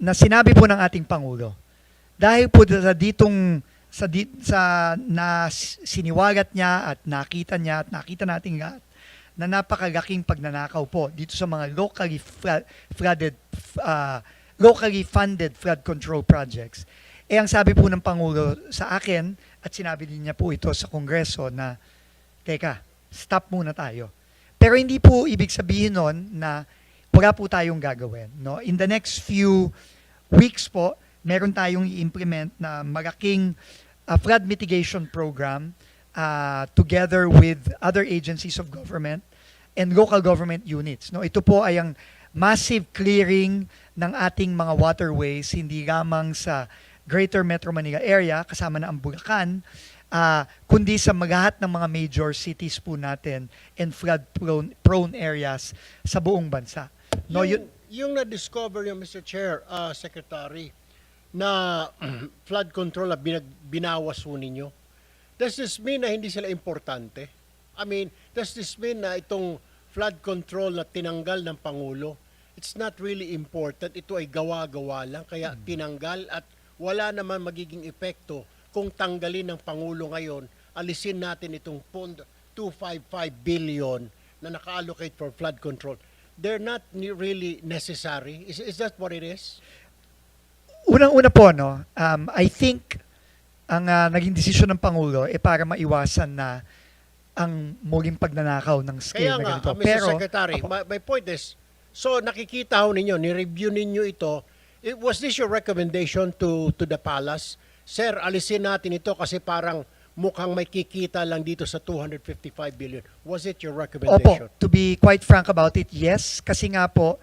na sinabi po ng ating Pangulo, dahil po na siniwalat niya at nakita nating lahat na napakalaking pagnanakaw po dito sa mga locally funded flood control projects. Ang sabi po ng Pangulo sa akin at sinabi din niya po ito sa Kongreso na, teka, stop muna tayo. Pero hindi po ibig sabihin nun na wala po tayong gagawin. No? In the next few weeks po, meron tayong i-implement na malaking flood mitigation program together with other agencies of government and local government units. No, ito po ay ang massive clearing ng ating mga waterways, hindi lamang sa Greater Metro Manila area, kasama na ang Bulacan, kundi sa lahat ng mga major cities po natin and flood-prone areas sa buong bansa. No, Yung na-discover yung Mr. Chair, Secretary, na flood control na binawas ho ninyo, does this mean na hindi sila importante? I mean, does this mean na itong flood control na tinanggal ng Pangulo, it's not really important, ito ay gawa-gawa lang, kaya tinanggal at wala naman magiging epekto kung tanggalin ng Pangulo ngayon, alisin natin itong pondo 255 billion na naka-allocate for flood control. They're not really necessary. Is that what it is? Unang-una po, no, I think ang naging desisyon ng Pangulo para maiwasan na ang muling pagnanakaw ng scale Kaya na nga, ganito. Mr. Secretary, my point is, so nakikita ho ninyo, ni-review ninyo ito, was this your recommendation to the palace? Sir, alisin natin ito kasi parang mukhang may kikita lang dito sa 255 billion. Was it your recommendation? Opo, to be quite frank about it, yes. Kasi nga po,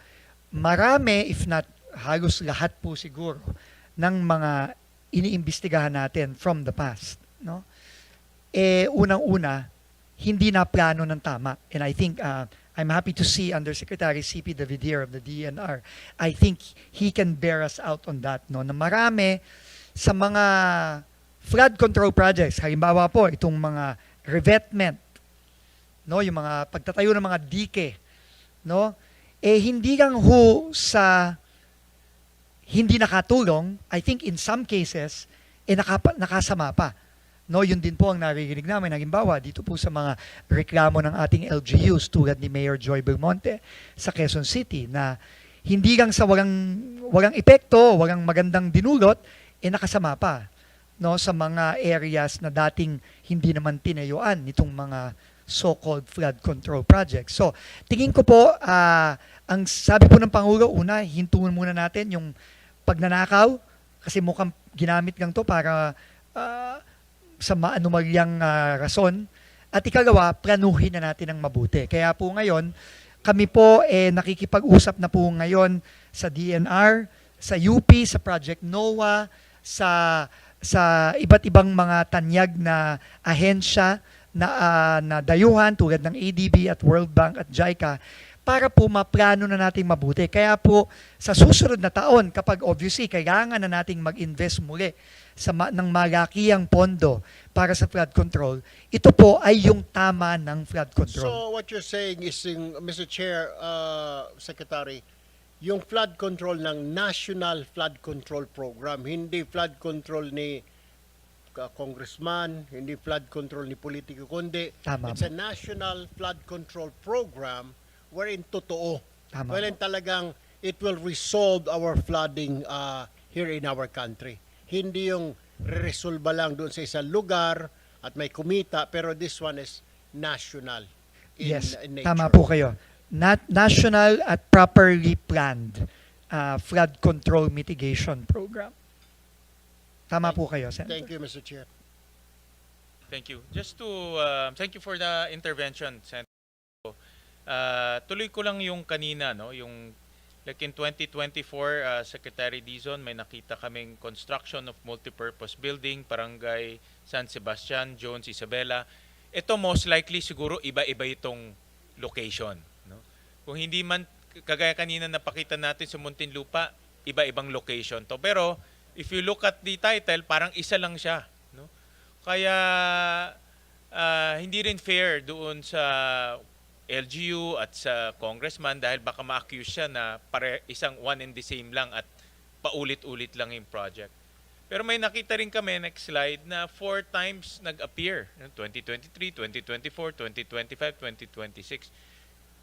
marami, if not halos lahat po siguro, ng mga iniimbestigahan natin from the past. No? Unang-una, hindi na plano ng tama. And I think, I'm happy to see Undersecretary C.P. David here of the DNR. I think he can bear us out on that. No? Na marami sa mga flood control projects, halimbawa po, itong mga revetment, no, yung mga pagtatayo ng mga dike, no, hindi lang ho sa hindi nakatulong, I think in some cases, nakasama pa. No, yun din po ang naririnig namin. Halimbawa, dito po sa mga reklamo ng ating LGUs tulad ni Mayor Joy Belmonte sa Quezon City na hindi lang sa walang epekto, walang magandang dinulot, nakasama pa, no, sa mga areas na dating hindi naman tinayuan nitong mga so-called flood control projects. So, tingin ko po, ang sabi po ng Pangulo, una, hintuin muna natin yung pagnanakaw kasi mukhang ginamit lang to para sa maanumalyang rason. At ikalawa, planuhin na natin ng mabuti. Kaya po ngayon, kami po nakikipag-usap na po ngayon sa DNR, sa UP, sa Project NOAA, sa iba't ibang mga tanyag na ahensya na dayuhan tulad ng ADB at World Bank at JICA para po maplano na natin mabuti. Kaya po sa susunod na taon, kapag obviously kailangan na nating mag-invest muli ng malakihang pondo para sa flood control, ito po ay yung tama ng flood control. So what you're saying is, Mr. Chair, Secretary, yung flood control ng National Flood Control Program, hindi flood control ni congressman, hindi flood control ni politiko, kundi Tama it's po. a National Flood Control Program wherein totoo. Tama Wherein talagang it will resolve our flooding here in our country. Hindi yung re-resolve lang doon sa isang lugar at may kumita, pero this one is national in Yes, nature. tama po kayo. National at properly planned flood control mitigation program. Tama po kayo, Senator. Thank you, Mr. Chair. Thank you. Just to thank you for the intervention, Senator. Tuloy ko lang yung kanina, no, yung like in 2024, Secretary Dizon, may nakita kaming construction of multipurpose building, Barangay San Sebastian, Jones, Isabela. Ito most likely siguro iba-iba itong location, no? Kung hindi man kagaya kanina napakita natin sa Muntinlupa, iba-ibang location to. Pero if you look at the title, parang isa lang siya, no? Kaya hindi rin fair doon sa LGU at sa congressman dahil baka ma-accuse siya na isang one and the same lang at paulit-ulit lang yung project. Pero may nakita rin kami, next slide, na 4 times nag-appear. 2023, 2024, 2025, 2026.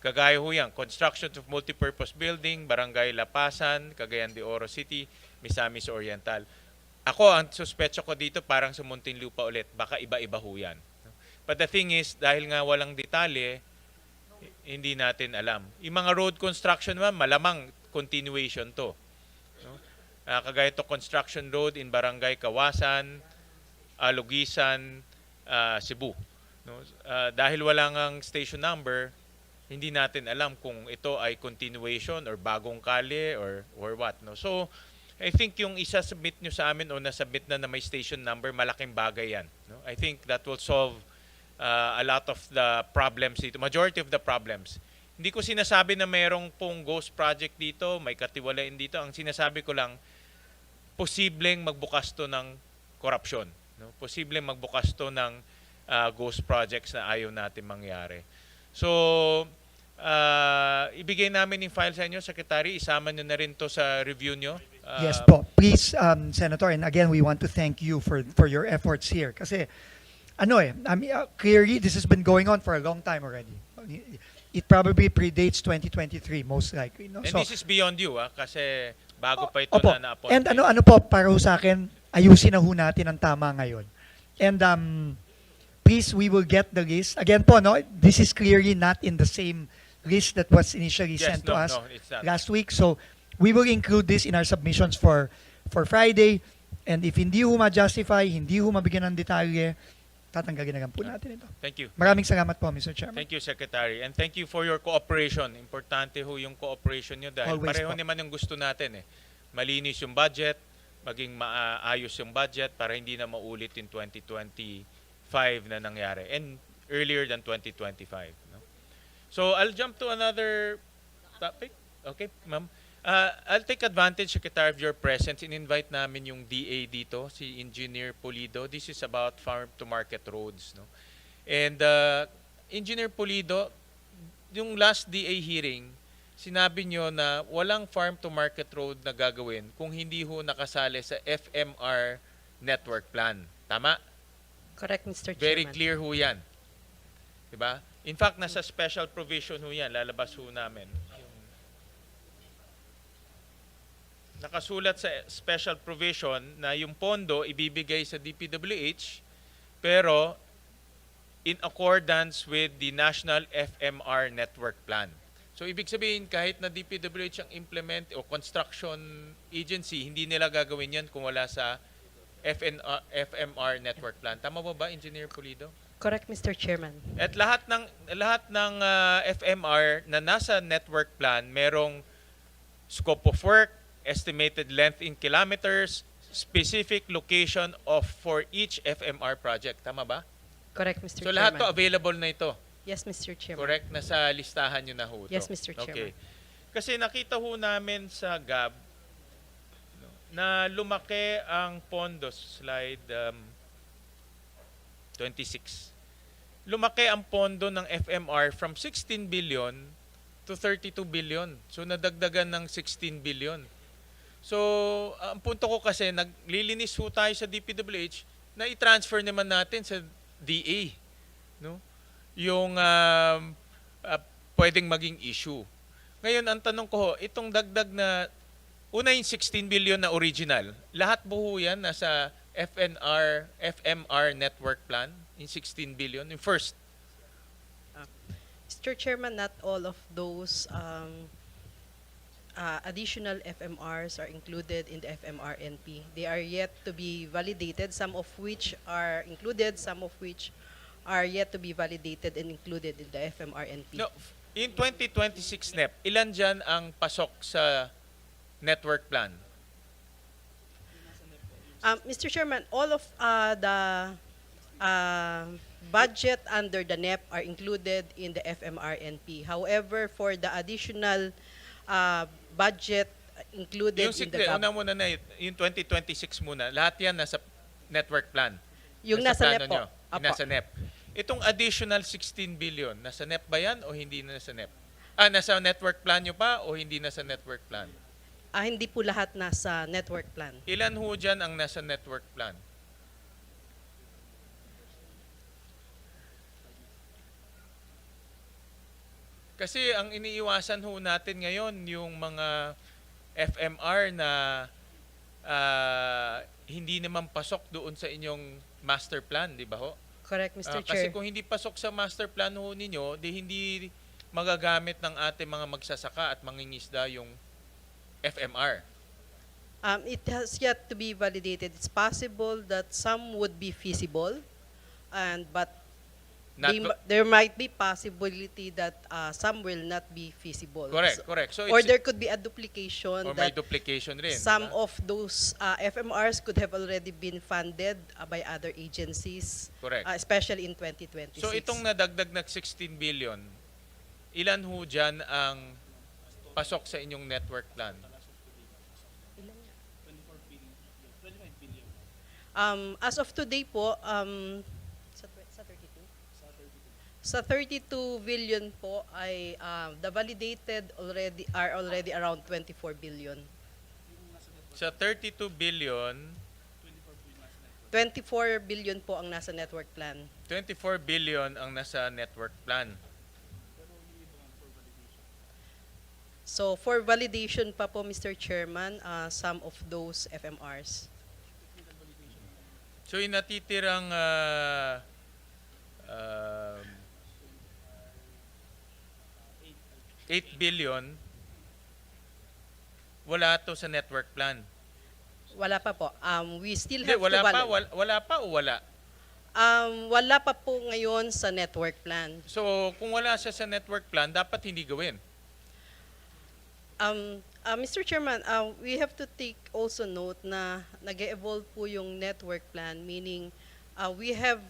Kagaya ho yan, construction of multipurpose building, Barangay Lapasan, Cagayan de Oro City, Misamis Oriental. Ako, ang suspecho ko dito parang sa Muntinlupa ulit. Baka iba-iba ho yan. But the thing is, dahil nga walang detalye, hindi natin alam. Yung mga road construction naman, malamang continuation to. No? Kagaya to construction road in Barangay Kawasan, Alugisan, Cebu. No? Dahil wala ngang station number, hindi natin alam kung ito ay continuation or bagong kalye or what. No? So, I think yung isa-submit nyo sa amin o nasubmit na may station number, malaking bagay yan. No? I think that will solve a lot of the problems dito, majority of the problems. Hindi ko sinasabi na mayroong pong ghost project dito, may katiwalain dito. Ang sinasabi ko lang, posibleng magbukas to ng korupsyon. No? Posibleng magbukas to ng ghost projects na ayaw natin mangyari. So, ibigay namin yung file sa inyo, Secretary. Isama nyo na rin to sa review nyo. Yes po. Please, Senator, and again, we want to thank you for your efforts here. Kasi, I mean, clearly, this has been going on for a long time already. It probably predates 2023, most likely. No? And So, this is beyond you, kasi bago pa ito opo. na na-appoint. And ano po, para ho sa akin, ayusin na ho natin ang tama ngayon. And please, we will get the list. Again po, no, this is clearly not in the same list that was initially Yes, sent to us no, it's not. last week. So, we will include this in our submissions for Friday. And if hindi ho ma-justify, hindi ho mabigyan ng detalye, tatanggalin na lang po natin ito. Thank you. Maraming salamat po, Mr. Chairman. Thank you, Secretary. And thank you for your cooperation. Importante ho yung cooperation nyo dahil Always pareho po. naman yung gusto natin. Malinis yung budget, maging maayos yung budget para hindi na maulit yung 2025 na nangyari and earlier than 2025. No? So I'll jump to another topic. Okay, ma'am. I'll take advantage, Secretary, of your presence and invite namin yung DA dito, si Engineer Pulido. This is about farm-to-market roads. No? And Engineer Pulido, yung last DA hearing, sinabi nyo na walang farm-to-market road na gagawin kung hindi ho nakasali sa FMR network plan. Tama? Correct, Mr. Chairman. Very clear ho yan. Diba? In fact, nasa special provision ho yan. Lalabas ho namin. Nakasulat sa special provision na yung pondo ibibigay sa DPWH pero in accordance with the National FMR Network Plan. So ibig sabihin kahit na DPWH ang implement o construction agency, hindi nila gagawin yan kung wala sa FMR Network Plan. Tama ba, Engineer Pulido? Correct, Mr. Chairman. At lahat ng FMR na nasa network plan merong scope of work, estimated length in kilometers, specific location for each FMR project. Tama ba? Correct, Mr. So Chairman. lahat to available na ito. Yes, Mr. Chairman. Correct? Nasa listahan nyo na ho. Yes, Mr. Okay. Chairman. Kasi nakita ho namin sa GAB na lumaki ang pondo. Slide 26. Lumaki ang pondo ng FMR from 16 billion to 32 billion. So nadagdagan ng 16 billion. So, ang punto ko kasi, naglilinis ho tayo sa DPWH na i-transfer naman natin sa DA. No? Yung pwedeng maging issue. Ngayon, ang tanong ko ho, itong dagdag na, una yung 16 billion na original, lahat buho yan nasa FMR network plan, yung 16 billion, yung first. Mr. Chairman, not all of those additional FMRs are included in the FMR-NP. They are yet to be validated, some of which are included, some of which are yet to be validated and included in the FMR-NP. No, in 2026 NEP, ilan dyan ang pasok sa network plan? Mr. Chairman, all of the budget under the NEP are included in the FMR-NP. However, for the additional budget included Yung in the una muna na, yung 2026 muna, lahat yan nasa network plan. Yung nasa plano NEP po. nyo, yung Apo. nasa NEP. Itong additional 16 billion, nasa NEP ba yan o hindi nasa NEP? Nasa network plan nyo pa o hindi nasa network plan? Hindi po lahat nasa network plan. Ilan ho dyan ang nasa network plan? Kasi ang iniiwasan ho natin ngayon yung mga FMR na hindi naman pasok doon sa inyong master plan, di ba ho? Correct, Mr. Kasi Chair. kung hindi pasok sa master plan ho ninyo, di hindi magagamit ng ating mga magsasaka at mangingisda yung FMR. It has yet to be validated. It's possible that some would be feasible, but there might be possibility that some will not be feasible. Correct. So Or it's, there could be a duplication or may that duplication rin. some diba? of those FMRs could have already been funded by other agencies, Correct. especially in 2026. So itong nadagdag na 16 billion, ilan ho dyan ang pasok sa inyong network plan? As of today po, sa 32 billion po ay the validated are already around 24 billion. Sa 32 billion, 24 billion po ang nasa network plan. 24 billion ang nasa network plan. So for validation pa po, Mr. Chairman, some of those FMRs. So yung natitirang 8 billion, wala to sa network plan. Wala pa po. We still Hindi, have wala to pa, wala pa o wala? Wala pa po ngayon sa network plan. So kung wala siya sa network plan, dapat hindi gawin. Mr. Chairman, we have to take also note na nag-evolve po yung network plan, meaning we have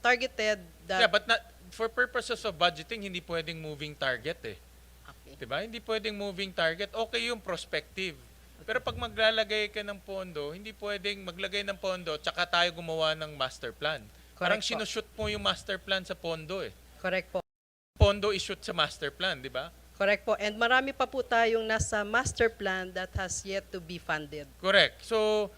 targeted that... Yeah, but not, for purposes of budgeting, hindi pwedeng moving target eh. Okay. Diba? Hindi pwedeng moving target. Okay yung prospective. Pero pag maglalagay ka ng pondo, hindi pwedeng maglagay ng pondo tsaka tayo gumawa ng master plan. Parang po. sinushoot mo yung master plan sa pondo eh. Correct po. Pondo is-shoot sa master plan, di ba? Correct po. And marami pa po tayong nasa master plan that has yet to be funded. Correct. So,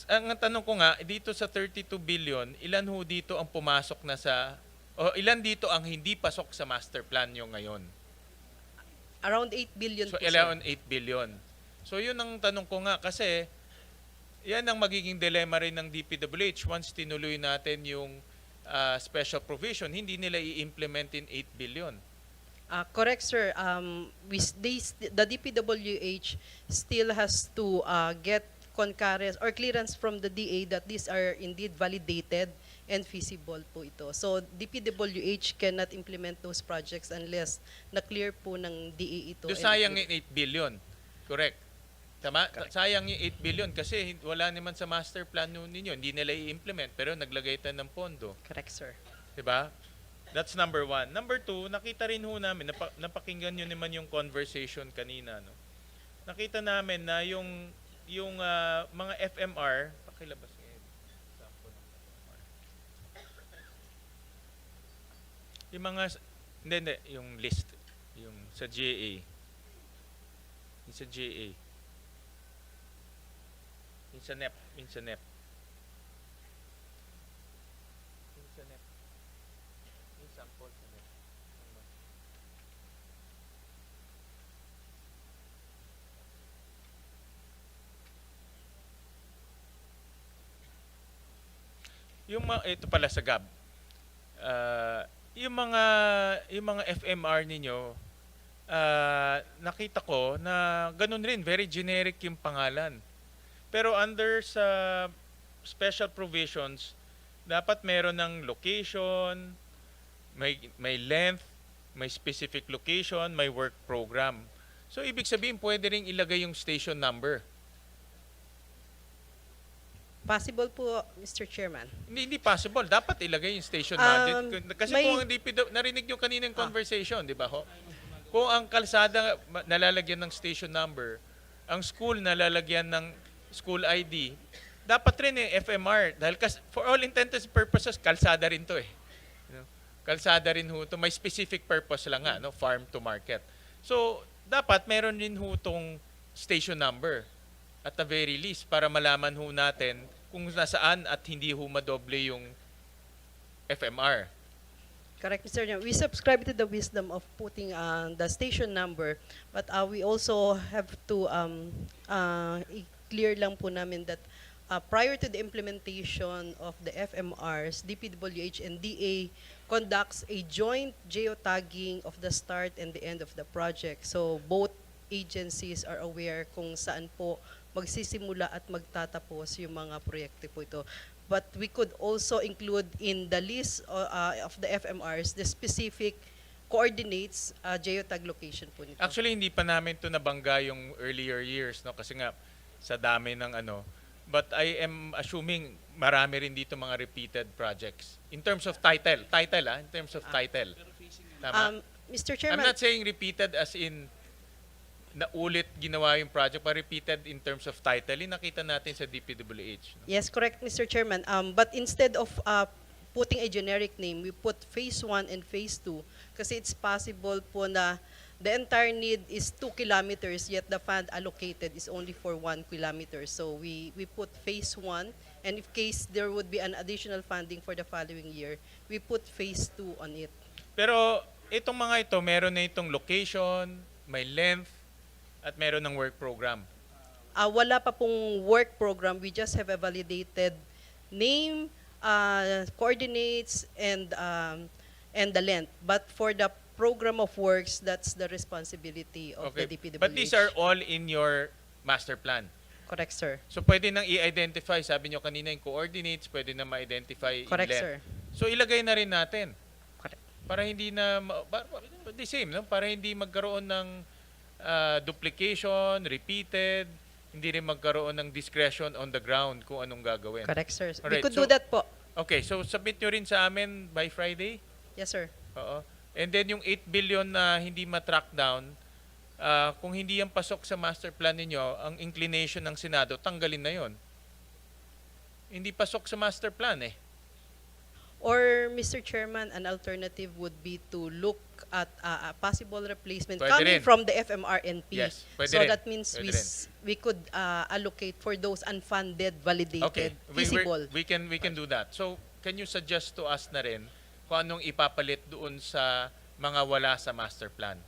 ang tanong ko nga, dito sa 32 billion, ilan ho dito ang pumasok na sa, o ilan dito ang hindi pasok sa master plan nyo ngayon? Around 8 billion So, po, sir. 11, 8 billion. So, yun ang tanong ko nga kasi, yan ang magiging dilemma rin ng DPWH. Once tinuloy natin yung special provision, hindi nila i-implement in 8 billion. Correct, sir. The DPWH still has to get concurrence or clearance from the DA that these are indeed validated and feasible po ito. So, DPWH cannot implement those projects unless na-clear po ng DA ito. So, sayang yung 8 billion. Correct. Tama? Sayang yung 8 billion kasi wala naman sa master plan ninyo. Hindi nila i-implement pero naglagay tayo ng pondo. Correct, sir. Diba? That's number one. Number two, nakita rin ho namin, napakinggan nyo naman yung conversation kanina. No? Nakita namin na yung mga FMR, pakilabas ngayon. Yung mga, hindi, yung list, yung sa GA. Yung sa GA. Yung sa NEP. Yung sa NEP. Yung sa NEP. Yung sample sa NEP. Ito pala sa GAB. Yung mga FMR ninyo, nakita ko na ganun rin, very generic yung pangalan. Pero under sa special provisions, dapat meron ng location, may length, may specific location, may work program. So ibig sabihin pwede ring ilagay yung station number. Possible po, Mr. Chairman. Hindi possible. Dapat ilagay yung station number. Kasi may- kung ang narinig nyo kaninang conversation, di ba ho? Kung ang kalsada nalalagyan ng station number, ang school nalalagyan ng school ID, dapat rin FMR. Dahil for all intents and purposes, kalsada rin to eh. Kalsada rin ho to. May specific purpose lang nga, no? Farm to market. So, dapat meron rin ho tong station number at the very least para malaman ho natin kung nasaan at hindi ho madoble yung FMR. Correct, Mr. Chairman. We subscribe to the wisdom of putting the station number, but we also have to clear lang po namin that prior to the implementation of the FMRs, DPWH and DA conducts a joint geotagging of the start and the end of the project. So both agencies are aware kung saan po magsisimula at magtatapos yung mga proyekto po ito. but we could also include in the list of the FMRs the specific coordinates, geotag location po nito. Actually, hindi pa namin to nabangga yung earlier years, no? Kasi nga, sa dami ng ano. But I am assuming marami rin dito mga repeated projects. In terms of title. In terms of title. Tama? Mr. I'm Chairman, not saying repeated as in naulit ginawa yung project, but repeated in terms of title. Yung nakita natin sa DPWH. No? yes, correct, Mr. Chairman. But instead of putting a generic name, we put phase 1 and phase 2 kasi it's possible po na the entire need is 2 kilometers yet the fund allocated is only for 1 kilometer. So we put phase 1 and if case there would be an additional funding for the following year, we put phase 2 on it. Pero itong mga ito, meron na itong location, may length, at meron ng work program. Wala pa pong work program. We just have a validated name, coordinates, and the length. But for the program of works, that's the responsibility of the DPWH. But these are all in your master plan. Correct, sir. So pwede nang i-identify, sabi nyo kanina yung coordinates, pwede na ma-identify Correct, yung sir. length. So ilagay na rin natin. Correct. Para hindi na, the same, no? Para hindi magkaroon ng duplication, repeated, hindi rin magkaroon ng discretion on the ground kung anong gagawin. Correct, sir. We Alright, could so- do that po. Okay, so submit nyo rin sa amin by Friday. Yes, sir. Oo. And then yung 8 billion na hindi ma-track down, kung hindi yan pasok sa master plan ninyo, ang inclination ng Senado, tanggalin na yon. Hindi pasok sa master plan eh. Or, Mr. Chairman, an alternative would be to look at a possible replacement Pwede rin. coming from the FMRNP. Yes, pwede so rin. that means Pwede we could allocate for those unfunded, validated, Okay, feasible. we can do that. So, can you suggest to us na rin kung anong ipapalit doon sa mga wala sa master plan?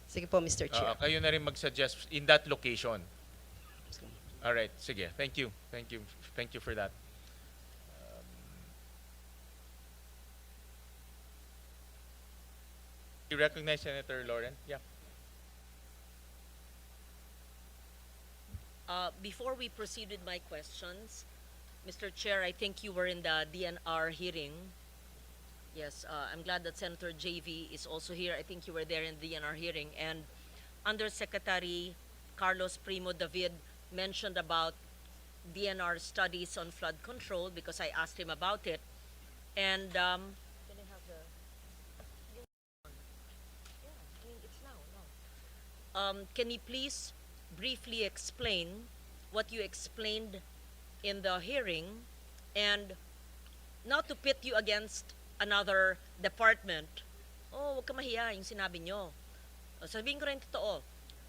Sige po, Mr. Chair. Kayo na rin mag-suggest in that location. Alright, sige. Thank you. Thank you for that. You recognize Senator Lauren? Yeah. Before we proceed with my questions, Mr. Chair, I think you were in the DNR hearing. Yes, I'm glad that Senator JV is also here. I think you were there in the DNR hearing. And Undersecretary Carlos Primo David mentioned about DNR studies on flood control because I asked him about it. And can I have the... Yeah, I mean, it's now. Can you please briefly explain what you explained in the hearing and not to pit you against another department? Oh, huwag ka mahiya yung sinabi nyo. Sabihin ko rin totoo,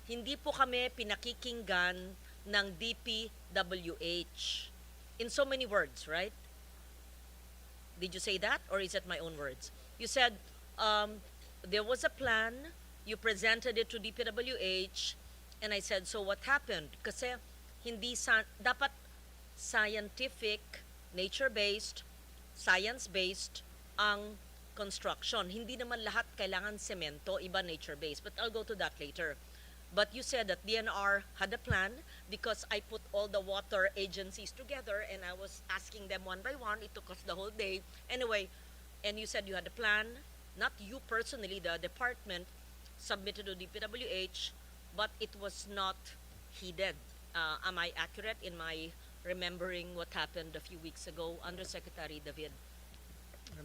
hindi po kami pinakikinggan ng DPWH. In so many words, right? Did you say that or is it my own words? You said there was a plan, you presented it to DPWH, and I said, so what happened? Kasi hindi dapat scientific, nature-based, science-based ang construction. Hindi naman lahat kailangan semento, iba nature-based. But I'll go to that later. But you said that DNR had a plan because I put all the water agencies together and I was asking them one by one. It took us the whole day. Anyway, and you said you had a plan, not you personally, the department submitted to DPWH, but it was not heeded. Am I accurate in my remembering what happened a few weeks ago? Undersecretary David.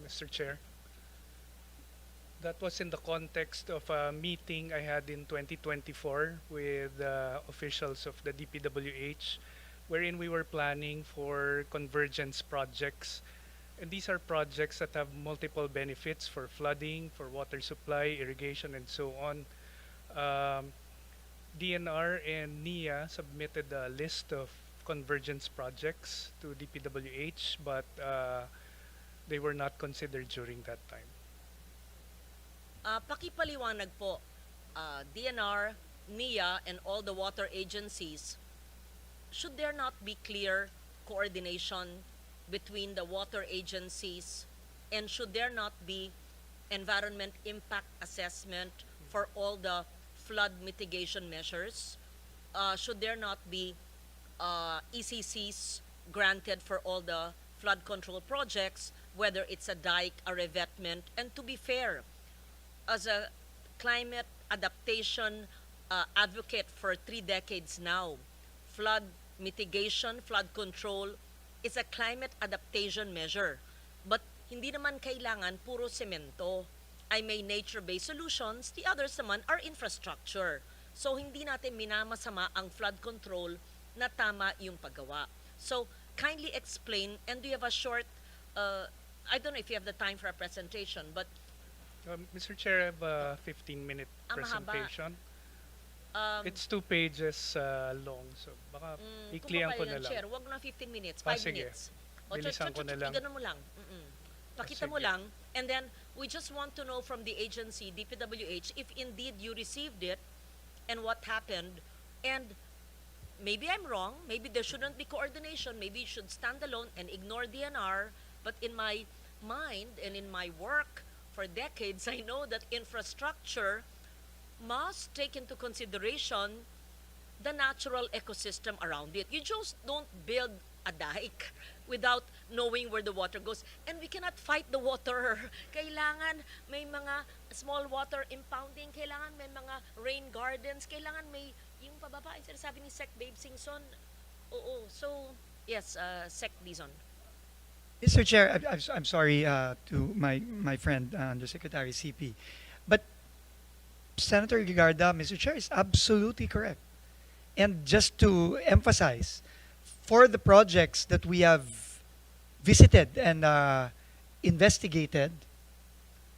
Mr. Chair. That was in the context of a meeting I had in 2024 with officials of the DPWH, wherein we were planning for convergence projects. And these are projects that have multiple benefits for flooding, for water supply, irrigation, and so on. DNR and NIA submitted a list of convergence projects to DPWH, but they were not considered during that time. Pakipaliwanag po, DNR, NIA, and all the water agencies, should there not be clear coordination between the water agencies and should there not be environment impact assessment for all the flood mitigation measures? Should there not be ECCs granted for all the flood control projects, whether it's a dike, a revetment, and to be fair, as a climate adaptation advocate for 3 decades now, flood mitigation, flood control is a climate adaptation measure. But hindi naman kailangan puro semento. Ay may nature-based solutions, the others naman are infrastructure. So hindi natin minamasama ang flood control na tama yung paggawa. So kindly explain, and do you have a short, I don't know if you have the time for a presentation, but Mr. Chair, I have a 15-minute mahaba. presentation. It's 2 pages long, so baka iklihan ko na lang. Chair, wag na 15 minutes, 5 sige. minutes. O, Bilisan ko na lang. Ganun mo lang. Pakita mo Sige. lang, and then we just want to know from the agency, DPWH, if indeed you received it and what happened, and maybe I'm wrong, maybe there shouldn't be coordination, maybe you should stand alone and ignore DNR, but in my mind and in my work for decades, I know that infrastructure must take into consideration the natural ecosystem around it. You just don't build a dike without knowing where the water goes. And we cannot fight the water. Kailangan may mga small water impounding, kailangan may mga rain gardens, kailangan may yung pababa, yung sinasabi ni Sec Babe Singson. Oo, so yes, Sec Dizon. Mr. Chair, I'm sorry to my friend, Undersecretary CP, but Senator Gigarda, Mr. Chair, is absolutely correct. And just to emphasize, for the projects that we have visited and investigated,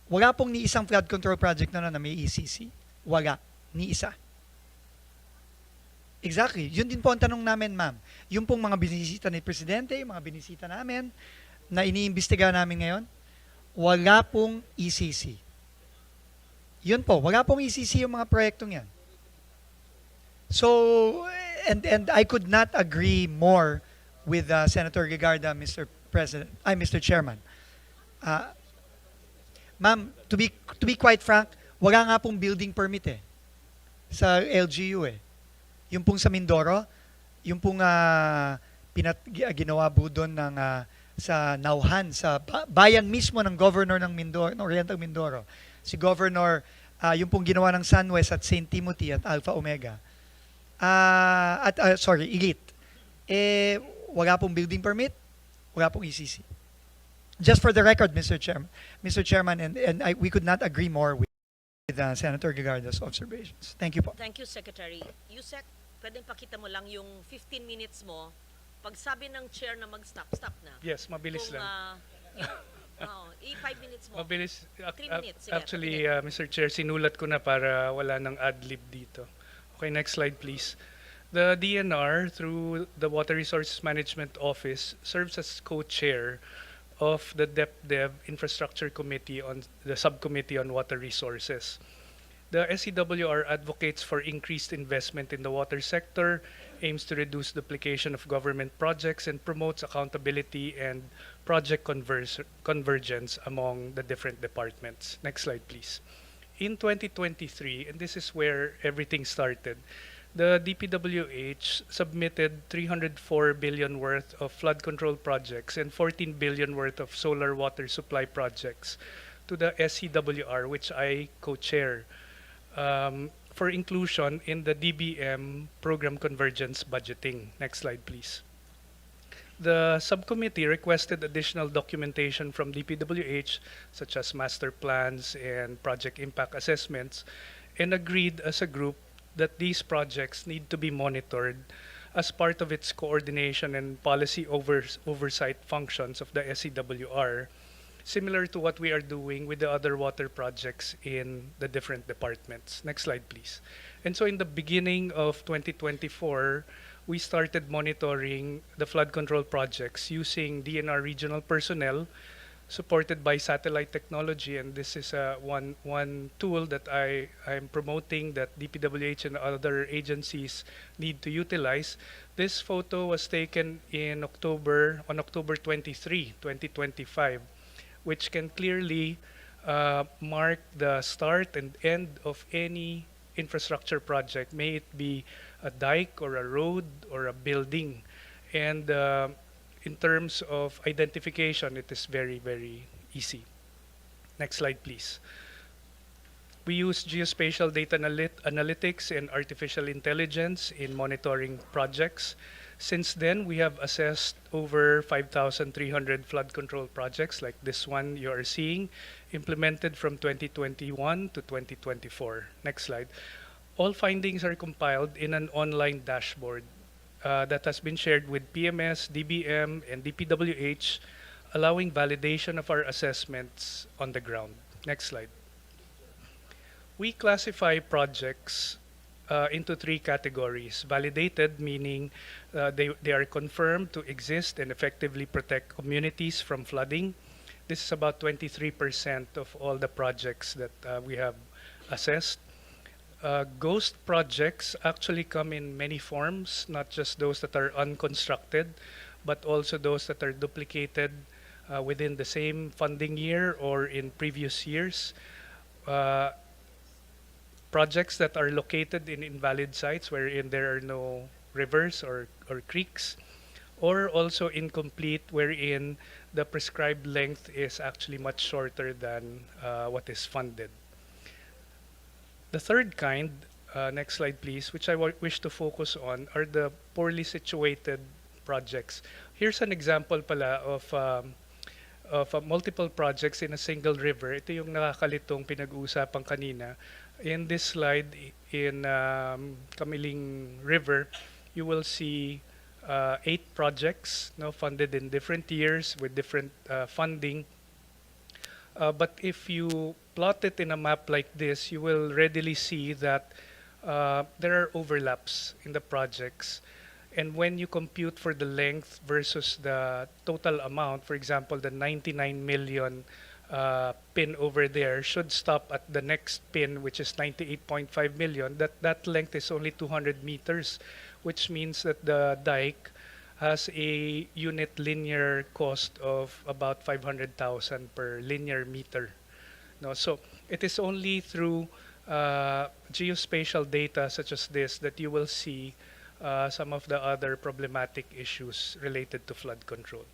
wala pong ni isang flood control project na may ECC. Wala. Ni isa. Exactly. Yun din po ang tanong namin, ma'am. Yung pong mga binisita ni Presidente, yung mga binisita namin, na iniimbestiga namin ngayon, wala pong ECC. Yun po, wala pong ECC yung mga proyektong yan. So, and I could not agree more with Senator Gigarda, Mr. Chairman. Ma'am, to be quite frank, wala nga pong building permit sa LGU Yung pong sa Mindoro, yung pong ginawa po doon ng sa Nauhan, sa bayan mismo ng governor ng Mindoro, ng Oriental Mindoro. Si Governor, yung pong ginawa ng Sunwest at St. Timothy at Alpha Omega. Elite. Wala pong building permit, wala pong ECC. Just for the record, Mr. Chairman, and we could not agree more with Senator Gigarda's observations. Thank you po. Thank you, Secretary. Yusek, pwedeng pakita mo lang yung 15 minutes mo. Pag sabi ng chair na mag-stop, stop na. Yes, mabilis lang. 5 minutes mo. Mabilis. 3 minutes. Sige, Actually, Mr. Chair, sinulat ko na para wala ng ad-lib dito. Okay, next slide please. The DNR, through the Water Resources Management Office, serves as co-chair of the DepDev Infrastructure Committee on the Subcommittee on Water Resources. The SCWR advocates for increased investment in the water sector, aims to reduce duplication of government projects, and promotes accountability and project convergence among the different departments. Next slide, please. In 2023, and this is where everything started, the DPWH submitted 304 billion worth of flood control projects and 14 billion worth of solar water supply projects to the SCWR, which I co-chair, for inclusion in the DBM Program Convergence Budgeting. Next slide, please. The subcommittee requested additional documentation from DPWH, such as master plans and project impact assessments, and agreed as a group that these projects need to be monitored as part of its coordination and policy oversight functions of the SCWR, similar to what we are doing with the other water projects in the different departments. Next slide, please. And so in the beginning of 2024, we started monitoring the flood control projects using DNR regional personnel supported by satellite technology, and this is one tool that I'm promoting that DPWH and other agencies need to utilize. This photo was taken on October 23, 2025, which can clearly mark the start and end of any infrastructure project, may it be a dike or a road or a building. And in terms of identification, it is very, very easy. Next slide, please. We use geospatial data analytics and artificial intelligence in monitoring projects. Since then, we have assessed over 5,300 flood control projects like this one you are seeing, implemented from 2021 to 2024. Next slide. All findings are compiled in an online dashboard that has been shared with PMS, DBM, and DPWH, allowing validation of our assessments on the ground. Next slide. We classify projects into three categories. Validated, meaning they are confirmed to exist and effectively protect communities from flooding. This is about 23% of all the projects that we have assessed. Ghost projects actually come in many forms, not just those that are unconstructed, but also those that are duplicated within the same funding year or in previous years. Projects that are located in invalid sites wherein there are no rivers or creeks, or also incomplete wherein the prescribed length is actually much shorter than what is funded. The third kind, next slide please, which I wish to focus on, are the poorly situated projects. Here's an example pala of multiple projects in a single river. Ito yung nakakalitong pinag-uusapan kanina. In this slide, in Kamiling River, you will see 8 projects funded in different years with different funding. But if you plot it in a map like this, you will readily see that there are overlaps in the projects. And when you compute for the length versus the total amount, for example, the 99 million pin over there should stop at the next pin, which is 98.5 million. That length is only 200 meters, which means that the dike has a unit linear cost of about 500,000 per linear meter. No, so it is only through geospatial data such as this that you will see some of the other problematic issues related to flood control.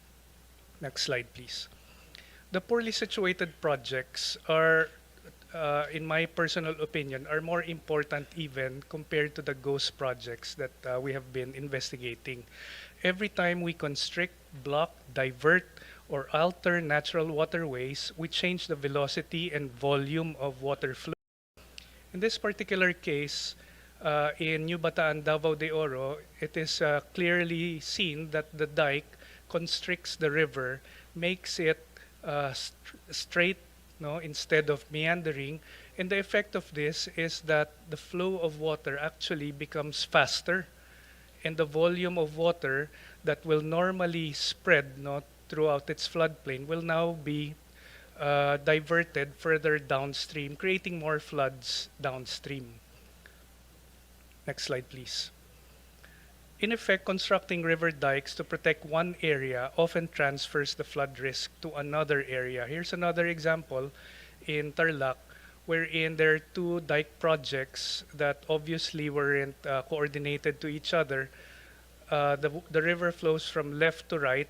Next slide, please. The poorly situated projects are, in my personal opinion, are more important even compared to the ghost projects that we have been investigating. Every time we constrict, block, divert, or alter natural waterways, we change the velocity and volume of water flow. In this particular case, in New Bataan, Davao de Oro, it is clearly seen that the dike constricts the river, makes it straight, instead of meandering. And the effect of this is that the flow of water actually becomes faster, and the volume of water that will normally spread throughout its floodplain will now be diverted further downstream, creating more floods downstream. Next slide, please. In effect, constructing river dikes to protect one area often transfers the flood risk to another area. Here's another example in Tarlac, wherein there are 2 dike projects that obviously weren't coordinated to each other. The river flows from left to right,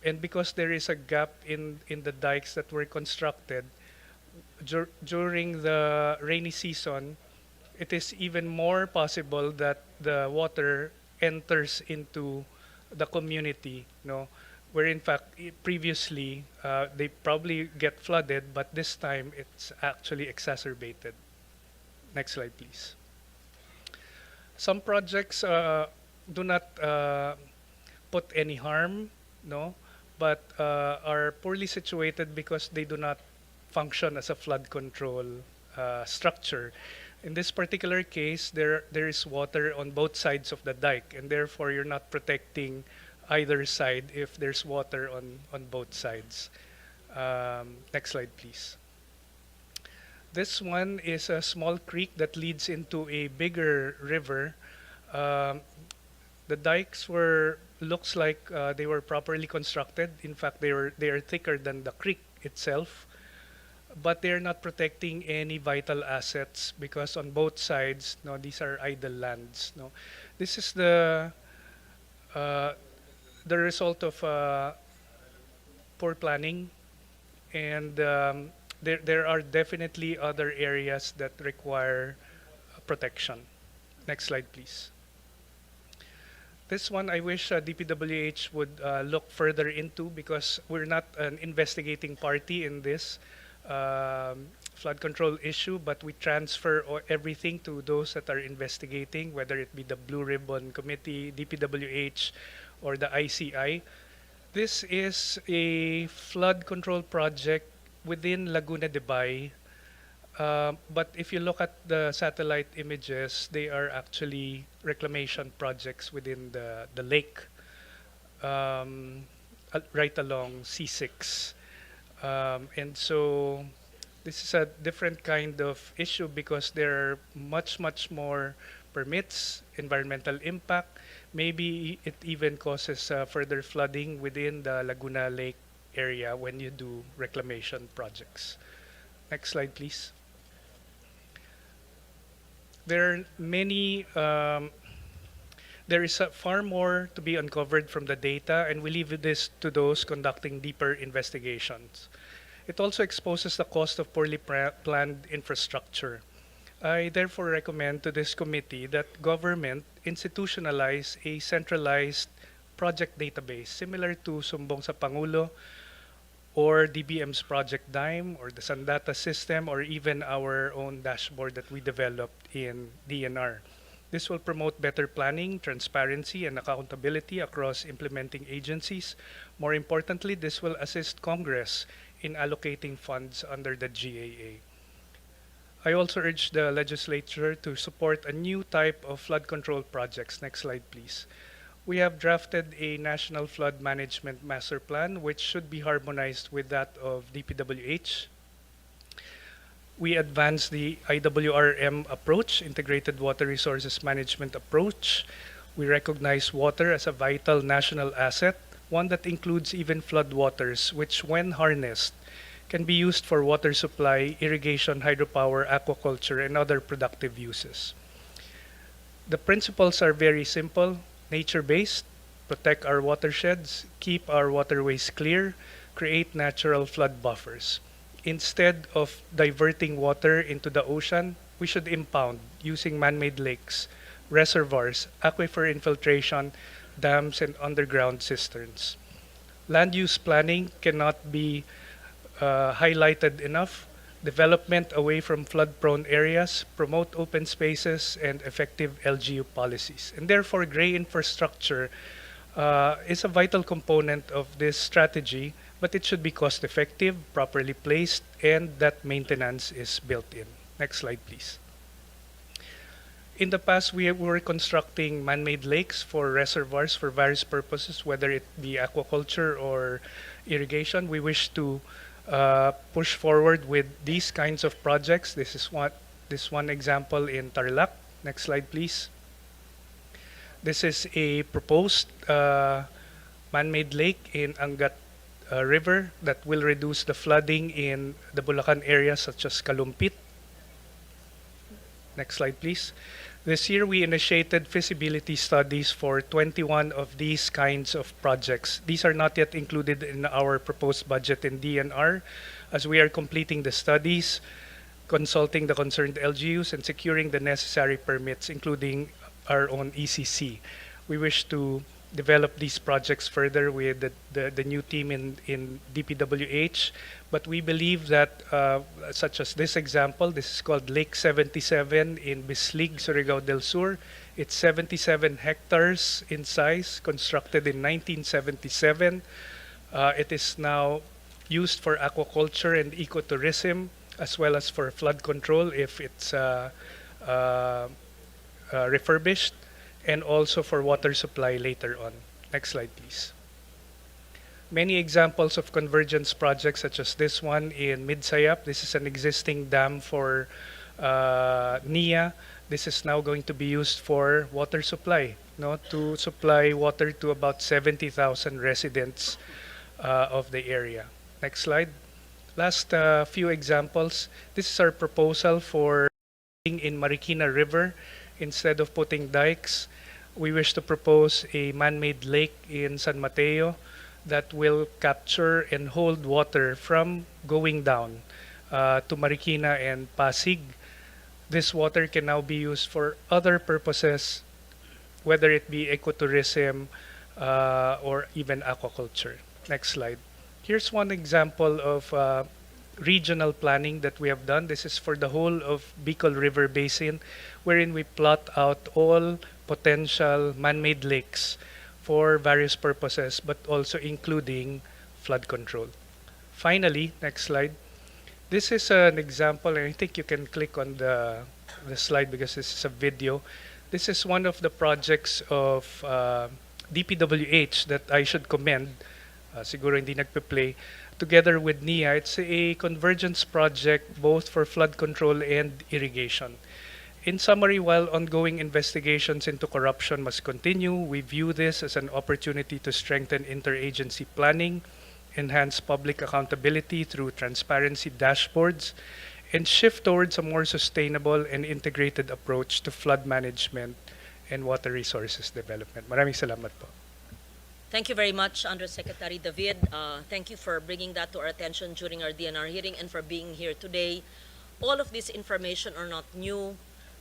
and because there is a gap in the dikes that were constructed, during the rainy season, it is even more possible that the water enters into the community, where in fact previously they probably get flooded, but this time it's actually exacerbated. Next slide, please. Some projects do not put any harm, but are poorly situated because they do not function as a flood control structure. In this particular case, there is water on both sides of the dike, and therefore you're not protecting either side if there's water on both sides. Next slide, please. This one is a small creek that leads into a bigger river. The dikes looks like they were properly constructed. In fact, they are thicker than the creek itself. But they're not protecting any vital assets because on both sides, these are idle lands. This is the the result of poor planning, and there are definitely other areas that require protection. Next slide, please. This one I wish DPWH would look further into, because we're not an investigating party in this flood control issue, but we transfer everything to those that are investigating, whether it be the Blue Ribbon Committee, DPWH, or the ICI. This is a flood control project within Laguna de Bay. But if you look at the satellite images, they are actually reclamation projects within the lake, right along C6. And so this is a different kind of issue, because there are much more permits, environmental impact. Maybe it even causes further flooding within the Laguna Lake area when you do reclamation projects. Next slide, please. There are many, there is far more to be uncovered from the data, and we leave this to those conducting deeper investigations. It also exposes the cost of poorly planned infrastructure. I therefore recommend to this committee that government institutionalize a centralized project database similar to Sumbong sa Pangulo, or DBM's Project Dime, or the Sandata system, or even our own dashboard that we developed in DNR. This will promote better planning, transparency, and accountability across implementing agencies. More importantly, this will assist Congress in allocating funds under the GAA. I also urge the legislature to support a new type of flood control projects. Next slide, please. We have drafted a National Flood Management Master Plan, which should be harmonized with that of DPWH. We advance the IWRM approach, Integrated Water Resources Management approach. We recognize water as a vital national asset, one that includes even floodwaters, which when harnessed, can be used for water supply, irrigation, hydropower, aquaculture, and other productive uses. The principles are very simple. Nature-based, protect our watersheds, keep our waterways clear, create natural flood buffers. Instead of diverting water into the ocean, we should impound using man-made lakes, reservoirs, aquifer infiltration, dams, and underground cisterns. Land use planning cannot be highlighted enough. Development away from flood-prone areas, promote open spaces, and effective LGU policies. And therefore, gray infrastructure is a vital component of this strategy, but it should be cost-effective, properly placed, and that maintenance is built in. Next slide, please. In the past, we were constructing man-made lakes for reservoirs for various purposes, whether it be aquaculture or irrigation. We wish to push forward with these kinds of projects. This is one example in Tarlac. Next slide, please. This is a proposed man-made lake in Angat River that will reduce the flooding in the Bulacan area, such as Kalumpit. Next slide, please. This year, we initiated feasibility studies for 21 of these kinds of projects. These are not yet included in our proposed budget in DNR, as we are completing the studies, consulting the concerned LGUs, and securing the necessary permits, including our own ECC. We wish to develop these projects further with the new team in DPWH, but we believe that, such as this example, this is called Lake 77 in Bislig, Surigao del Sur. It's 77 hectares in size, constructed in 1977. It is now used for aquaculture and ecotourism, as well as for flood control if it's refurbished, and also for water supply later on. Next slide, please. Many examples of convergence projects, such as this one in Midsayap. This is an existing dam for NIA. This is now going to be used for water supply, to supply water to about 70,000 residents of the area. Next slide. Last few examples. This is our proposal for in Marikina River. Instead of putting dikes, we wish to propose a man-made lake in San Mateo that will capture and hold water from going down to Marikina and Pasig. This water can now be used for other purposes, whether it be ecotourism or even aquaculture. Next slide. Here's one example of regional planning that we have done. This is for the whole of Bicol River Basin, wherein we plot out all potential man-made lakes for various purposes, but also including flood control. Finally, next slide. This is an example, and I think you can click on the slide because this is a video. This is one of the projects of DPWH that I should commend. Siguro hindi nagpe-play. Together with NIA, it's a convergence project both for flood control and irrigation. In summary, while ongoing investigations into corruption must continue, we view this as an opportunity to strengthen interagency planning, enhance public accountability through transparency dashboards, and shift towards a more sustainable and integrated approach to flood management and water resources development. Maraming salamat po. Thank you very much, Undersecretary David. Thank you for bringing that to our attention during our DNR hearing and for being here today. All of this information are not new.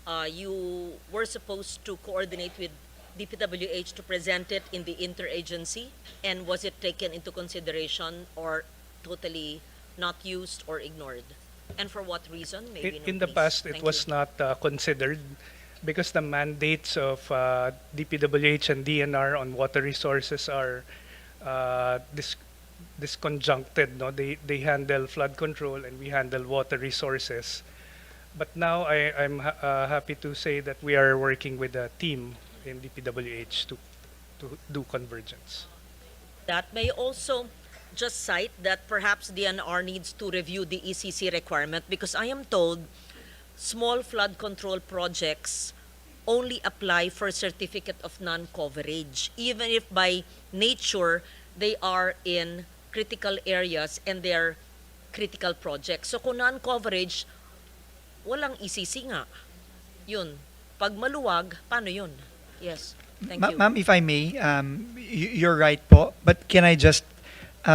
You were supposed to coordinate with DPWH to present it in the interagency, and was it taken into consideration or totally not used or ignored? And for what reason? Maybe In the please. past, it Thank was you. not considered because the mandates of DPWH and DNR on water resources are disconjuncted. No? They handle flood control and we handle water resources. But now I'm happy to say that we are working with a team in DPWH to do convergence. That may also just cite that perhaps DNR needs to review the ECC requirement, because I am told small flood control projects only apply for certificate of non-coverage, even if by nature they are in critical areas and they're critical projects. So kung non-coverage, walang ECC nga. Yun. Pag maluwag, paano yun? Yes. Thank you. Ma'am, if I may, you're right po, but can I just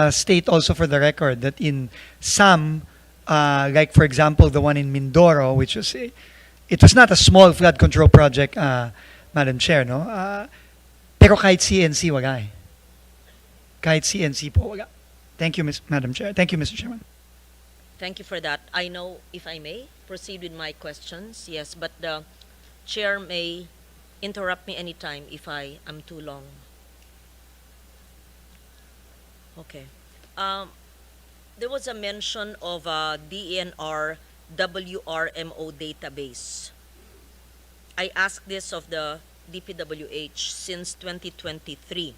state also for the record that in some, like for example, the one in Mindoro, which was it was not a small flood control project, Madam Chair, no? Pero kahit CNC wala eh. Kahit CNC po wala. Thank you, Madam Chair. Thank you, Mr. Chairman. Thank you for that. I know, if I may, proceed with my questions. Yes, but the chair may interrupt me anytime if I am too long. Okay. There was a mention of a DENR WRMO database. I asked this of the DPWH since 2023.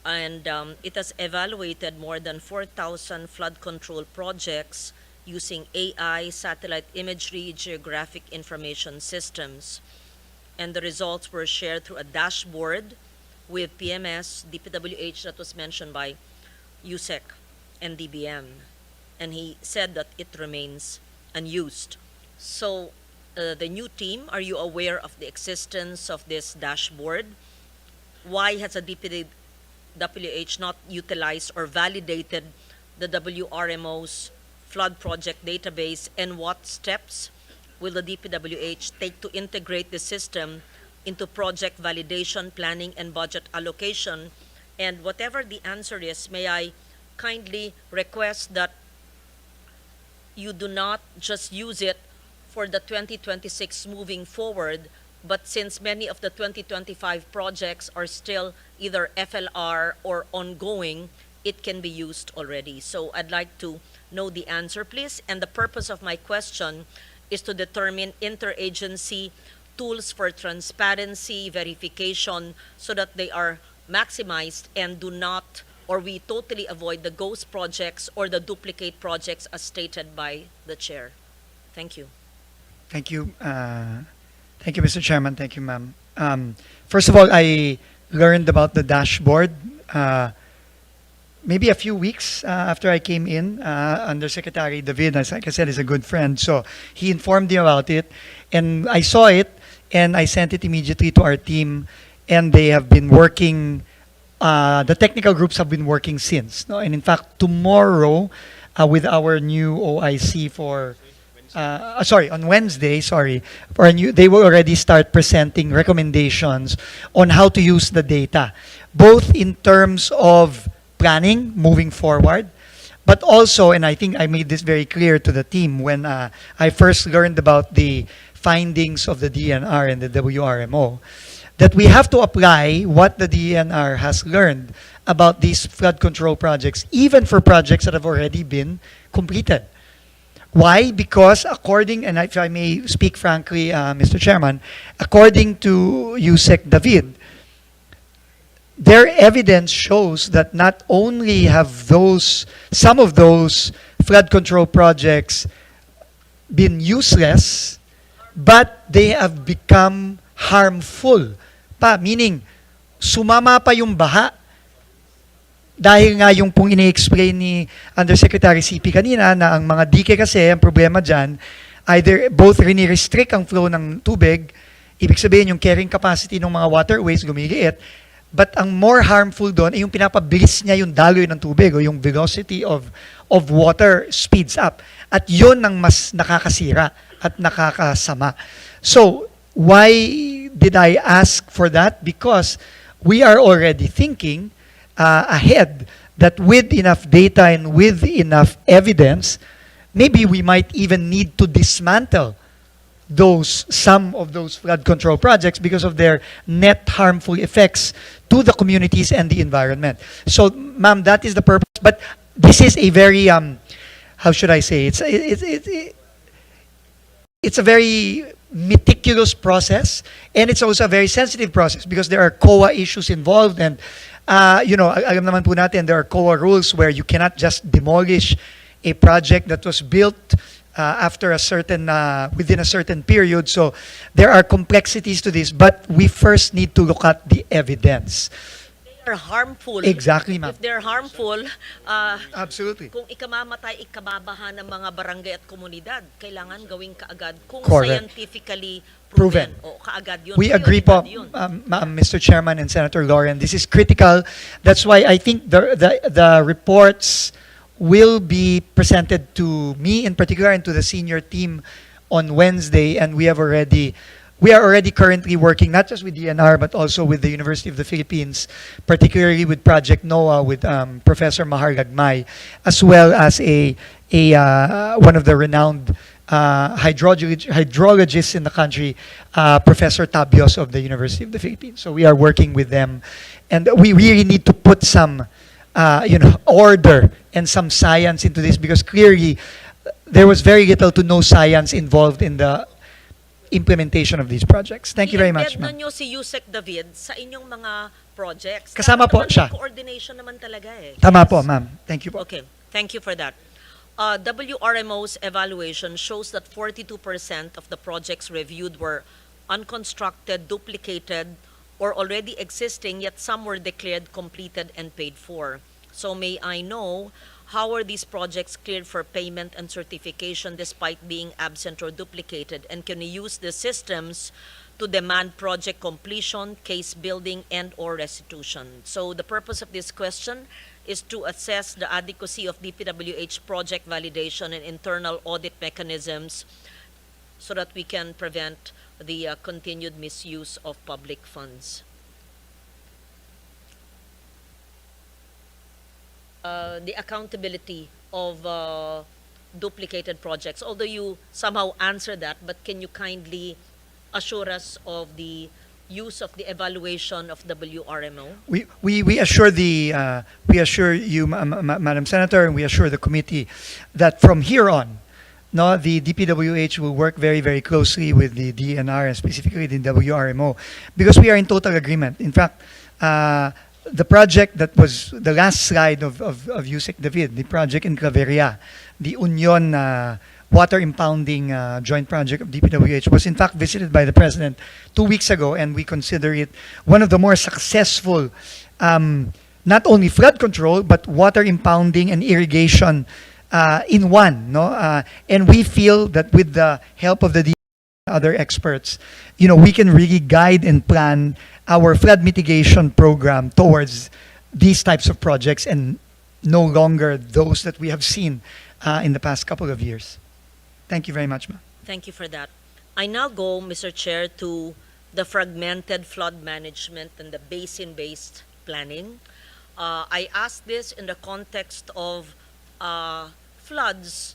And it has evaluated more than 4,000 flood control projects using AI, satellite imagery, geographic information systems. And the results were shared through a dashboard with PMS, DPWH that was mentioned by USEC and DBM. And he said that it remains unused. So the new team, are you aware of the existence of this dashboard? Why has a DPWH not utilized or validated the WRMO's flood project database, and what steps will the DPWH take to integrate the system into project validation, planning, and budget allocation? And whatever the answer is, may I kindly request that you do not just use it for the 2026 moving forward, but since many of the 2025 projects are still either FLR or ongoing, it can be used already. So I'd like to know the answer, please. And the purpose of my question is to determine interagency tools for transparency, verification, so that they are maximized and do not, or we totally avoid the ghost projects or the duplicate projects as stated by the chair. Thank you. Thank you. Thank you, Mr. Chairman. Thank you, ma'am. First of all, I learned about the dashboard maybe a few weeks after I came in. Undersecretary David, as like I said, is a good friend. So he informed me about it. And I saw it, and I sent it immediately to our team. and they have been working. The technical groups have been working since. No? And in fact, tomorrow, with our new OIC for, on Wednesday, for a new, they will already start presenting recommendations on how to use the data, both in terms of planning moving forward, but also, and I think I made this very clear to the team when I first learned about the findings of the DNR and the WRMO, that we have to apply what the DNR has learned about these flood control projects, even for projects that have already been completed. Why? Because according, and if I may speak frankly, Mr. Chairman, according to Yusek David, their evidence shows that not only have some of those flood control projects been useless, but they have become harmful pa, meaning sumama pa yung baha dahil nga yung pong ini-explain ni Undersecretary CP kanina na ang mga dike kasi, ang problema dyan, either both rini-restrict ang flow ng tubig, ibig sabihin yung carrying capacity ng mga waterways lumiliit, but ang more harmful doon ay yung pinapabilis niya yung daloy ng tubig o yung velocity of water speeds up. At yun ang mas nakakasira at nakakasama. So, why did I ask for that? Because we are already thinking ahead that with enough data and with enough evidence, maybe we might even need to dismantle some of those flood control projects because of their net harmful effects to the communities and the environment. So, ma'am, that is the purpose. But this is a very, how should I say, it's a very meticulous process, and it's also a very sensitive process because there are COA issues involved, and alam naman po natin, there are COA rules where you cannot just demolish a project that was built after a certain within a certain period. So there are complexities to this, but we first need to look at the evidence. They are harmful. Exactly, ma'am. If they're harmful, Absolutely. kung ikamamatay, ikababaha ng mga barangay at komunidad, kailangan gawing kaagad kung Correct. scientifically Proven. proven. O kaagad yun. We agree po, Mr. Chairman and Senator Lauren. This is critical. That's why I think the reports will be presented to me in particular and to the senior team on Wednesday, and we are already currently working not just with DNR but also with the University of the Philippines, particularly with Project NOAA with Professor Mahar Lagmay, as well as one of the renowned hydrologists in the country, Professor Tabios of the University of the Philippines. So we are working with them, and we really need to put some order and some science into this, because clearly there was very little to no science involved in the implementation of these projects. Thank you very much, I-embed na ma'am. nyo si Yusek David sa inyong mga projects. Kasama po Dapat naman siya. may coordination naman talaga eh. Tama po, ma'am. Thank you po. Okay, thank you for that. WRMO's evaluation shows that 42% of the projects reviewed were unconstructed, duplicated, or already existing, yet some were declared completed and paid for. So may I know, how are these projects cleared for payment and certification despite being absent or duplicated? And can we use the systems to demand project completion, case building, and or restitution? So the purpose of this question is to assess the adequacy of DPWH project validation and internal audit mechanisms so that we can prevent the continued misuse of public funds. The accountability of duplicated projects, although you somehow answer that, but can you kindly assure us of the use of the evaluation of WRMO? We assure you, Madam Senator, and we assure the committee that from here on, the DPWH will work very, very closely with the DNR and specifically the WRMO, because we are in total agreement. In fact, the project that was the last slide of Yusek David, the project in Claveria, the Union water impounding joint project of DPWH, was in fact visited by the President 2 weeks ago, and we consider it one of the more successful, not only flood control, but water impounding and irrigation in one. And we feel that with the help of the other experts, we can really guide and plan our flood mitigation program towards these types of projects and no longer those that we have seen in the past couple of years. Thank you very much, ma'am. Thank you for that. I now go, Mr. Chair, to the fragmented flood management and the basin-based planning. I ask this in the context of floods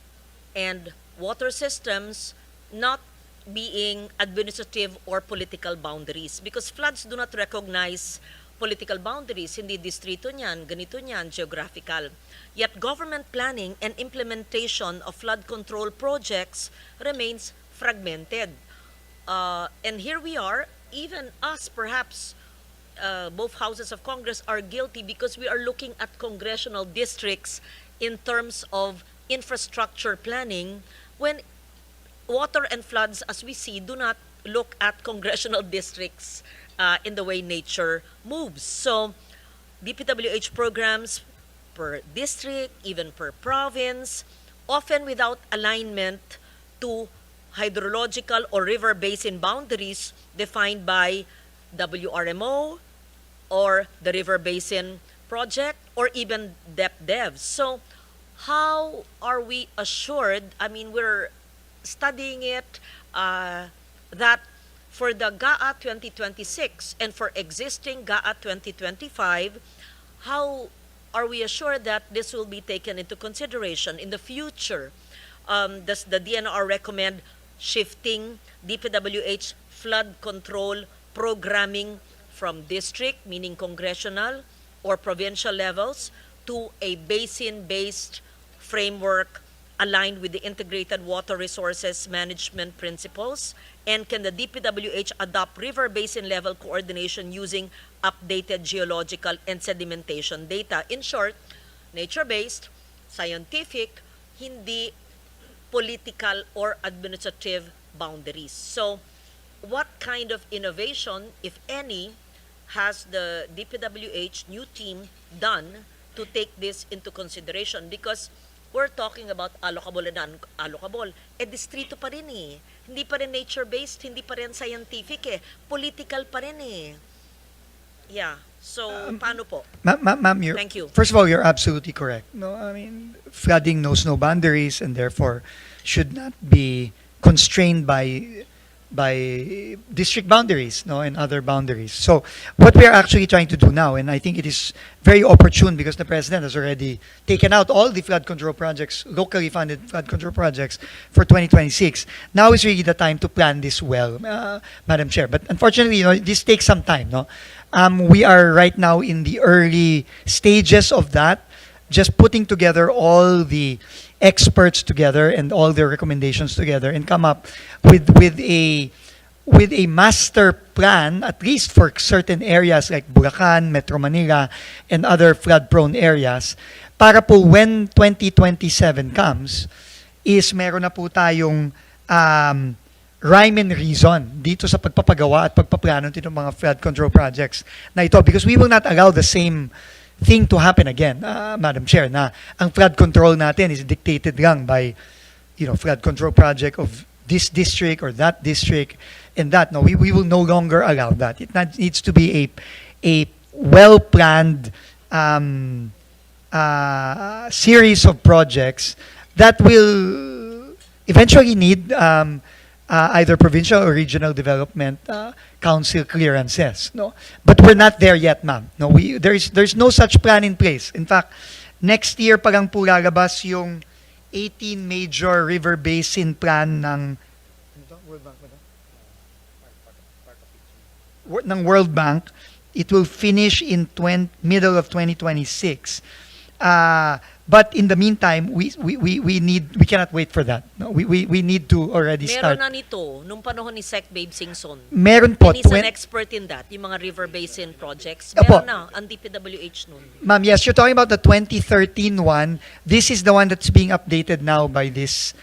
and water systems not being administrative or political boundaries, because floods do not recognize political boundaries, hindi distrito niyan, ganito niyan, geographical. Yet government planning and implementation of flood control projects remains fragmented. And here we are, even us perhaps, both houses of Congress are guilty because we are looking at congressional districts in terms of infrastructure planning when water and floods, as we see, do not look at congressional districts in the way nature moves. So DPWH programs per district, even per province, often without alignment to hydrological or river basin boundaries defined by WRMO or the River Basin Project or even DepDev. So how are we assured, I mean, we're studying it, that for the GAA 2026 and for existing GAA 2025, how are we assured that this will be taken into consideration in the future? Does the DNR recommend shifting DPWH flood control programming from district, meaning congressional or provincial levels, to a basin-based framework aligned with the integrated water resources management principles? And can the DPWH adopt river basin level coordination using updated geological and sedimentation data? In short, nature-based, scientific, hindi political or administrative boundaries. So what kind of innovation, if any, has the DPWH new team done to take this into consideration? Because we're talking about allocable and non-allocable. Distrito pa rin eh. Hindi pa rin nature-based, hindi pa rin scientific eh. Political pa rin eh. Yeah. So, paano po? Ma'am, Thank you. First of all, you're absolutely correct. No, I mean, flooding knows no boundaries and therefore should not be constrained by district boundaries, no, and other boundaries. So what we are actually trying to do now, and I think it is very opportune because the President has already taken out all the flood control projects, locally funded flood control projects for 2026. Now is really the time to plan this well, Madam Chair. But unfortunately, this takes some time, no? We are right now in the early stages of that, just putting together all the experts together and all their recommendations together and come up with a master plan, at least for certain areas like Bulacan, Metro Manila, and other flood-prone areas, para po when 2027 comes, is meron na po tayong rhyme and reason dito sa pagpapagawa at pagpaplano ng mga flood control projects na ito, because we will not allow the same thing to happen again, Madam Chair, na ang flood control natin is dictated lang by, flood control project of this district or that district and that. No, we will no longer allow that. It needs to be a well-planned series of projects that will eventually need either provincial or regional development council clearances, no, but we're not there yet, ma'am. No, there's no such plan in place. In fact, next year pa lang po lalabas yung 18 major river basin plan ng World Bank. It will finish in middle of 2026. But in the meantime, we cannot wait for that. No, we need to already start. Meron na nito nung panahon ni Sec Babe Singson. Meron po. And he's an expert in that, yung mga river basin projects. Meron na ang DPWH nun. Ma'am, yes, you're talking about the 2013 one. This is the one that's being updated now by this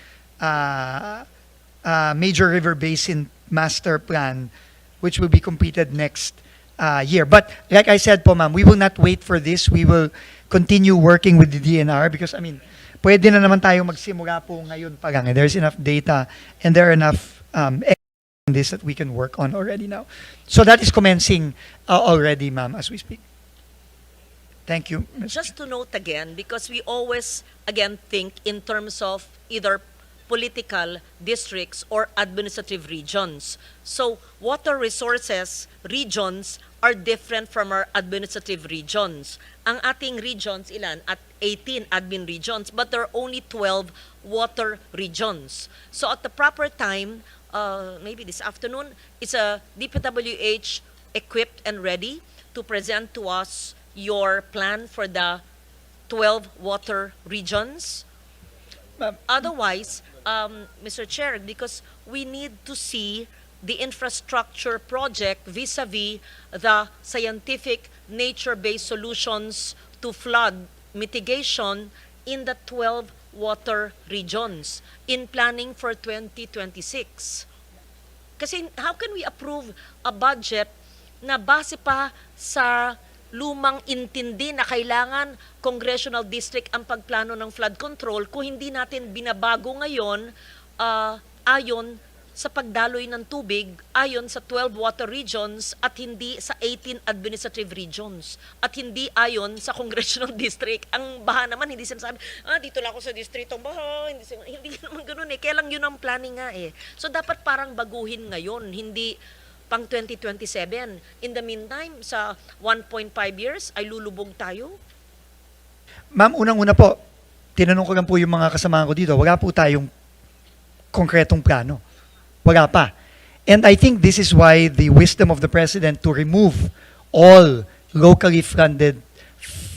major river basin master plan, which will be completed next year. But like I said po, ma'am, we will not wait for this. We will continue working with the DNR because, I mean, pwede na naman tayo magsimula po ngayon pa lang. There's enough data and there are enough this that we can work on already now. So that is commencing already, ma'am, as we speak. Thank you. Ms. Just to note again, because we always, again, think in terms of either political districts or administrative regions. So water resources regions are different from our administrative regions. Ang ating regions, ilan? At 18 admin regions, but there are only 12 water regions. So at the proper time, maybe this afternoon, is a DPWH equipped and ready to present to us your plan for the 12 water regions? Otherwise, Mr. Chair, because we need to see the infrastructure project vis-a-vis the scientific nature-based solutions to flood mitigation in the 12 water regions in planning for 2026. Kasi how can we approve a budget na base pa sa lumang intindi na kailangan congressional district ang pagplano ng flood control kung hindi natin binabago ngayon ayon sa pagdaloy ng tubig ayon sa 12 water regions at hindi sa 18 administrative regions at hindi ayon sa congressional district. Ang baha naman hindi sinasabi, dito lang ako sa distritong baha, hindi naman ganoon eh. Kaya lang yun ang planning nga eh. So dapat parang baguhin ngayon, hindi pang 2027. In the meantime, sa 1.5 years ay lulubog tayo. Ma'am, unang-una po, tinanong ko lang po yung mga kasamahan ko dito, wala po tayong konkretong plano. Wala pa. And I think this is why the wisdom of the President to remove all locally funded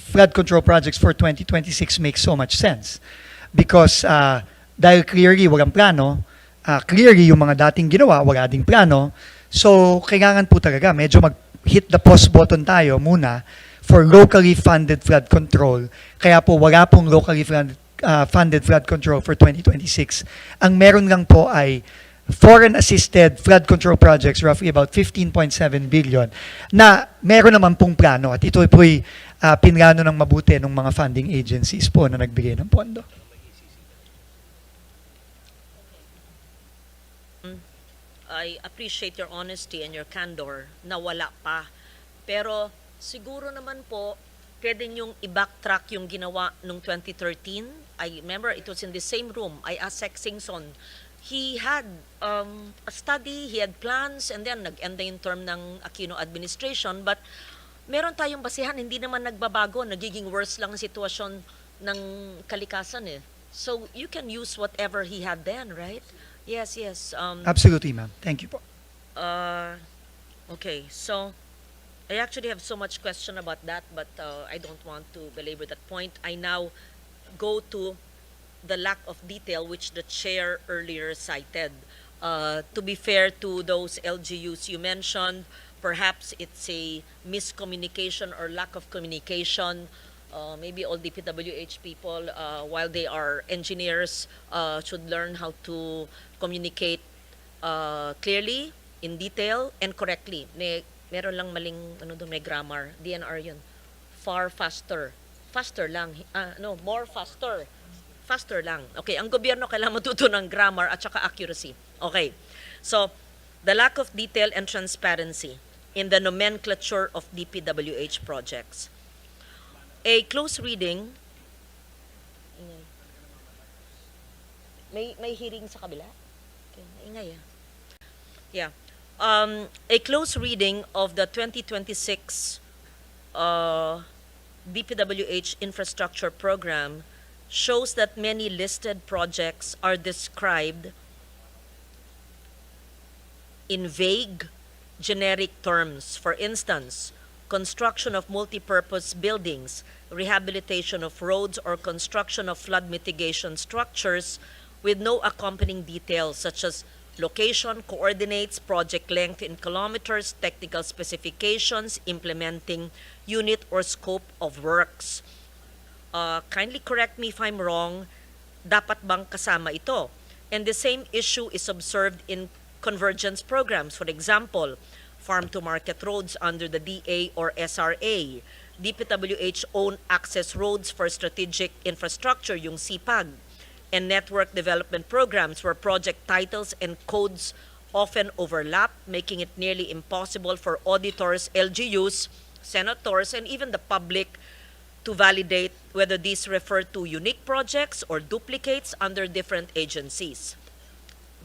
flood control projects for 2026 makes so much sense. Because dahil clearly walang plano, clearly yung mga dating ginawa, wala ding plano, so kailangan po talaga medyo mag-hit the pause button tayo muna for locally funded flood control. Kaya po wala pong locally funded flood control for 2026. Ang meron lang po ay foreign-assisted flood control projects, roughly about 15.7 billion, na meron naman pong plano. At ito po'y pinlano ng mabuti ng mga funding agencies po na nagbigay ng pondo. I appreciate your honesty and your candor na wala pa. Pero siguro naman po, pwede niyong i-backtrack yung ginawa noong 2013. I remember it was in the same room. I asked Sec Singson. He had a study, he had plans, and then nag-end na yung term ng Aquino administration. But meron tayong basihan, hindi naman nagbabago. Nagiging worse lang ang sitwasyon ng kalikasan eh. So you can use whatever he had then, right? Yes, yes. Absolutely, ma'am. Thank you po. Okay, so I actually have so much question about that, but I don't want to belabor that point. I now go to the lack of detail which the chair earlier cited. To be fair to those LGUs you mentioned, perhaps it's a miscommunication or lack of communication. Maybe all DPWH people, while they are engineers, should learn how to communicate clearly, in detail, and correctly. Meron lang maling, may grammar. DNR yun. Far faster. Faster lang. No, more faster. Faster lang. Okay, ang gobyerno kailangan matuto ng grammar at saka accuracy. Okay. So, the lack of detail and transparency in the nomenclature of DPWH projects. A close reading, may hearing sa kabila? Okay, ingay ah. Yeah. A close reading of the 2026 DPWH infrastructure program shows that many listed projects are described in vague, generic terms. For instance, construction of multi-purpose buildings, rehabilitation of roads, or construction of flood mitigation structures with no accompanying details such as location, coordinates, project length in kilometers, technical specifications, implementing unit or scope of works. Kindly correct me if I'm wrong, dapat bang kasama ito? And the same issue is observed in convergence programs. For example, farm-to-market roads under the DA or SRA, DPWH own access roads for strategic infrastructure, yung CPAG, and network development programs where project titles and codes often overlap, making it nearly impossible for auditors, LGUs, senators, and even the public to validate whether these refer to unique projects or duplicates under different agencies.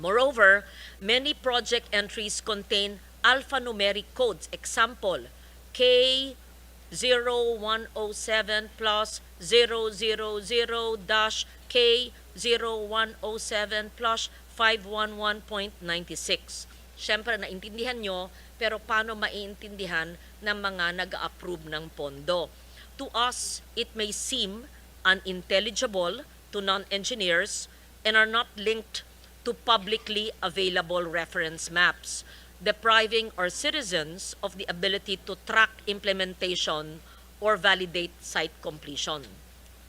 Moreover, many project entries contain alphanumeric codes. Example, K0107 plus 000-K0107 plus 511.96. Siyempre, naintindihan nyo, pero paano maiintindihan ng mga nag-approve ng pondo? To us, it may seem unintelligible to non-engineers and are not linked to publicly available reference maps, depriving our citizens of the ability to track implementation or validate site completion.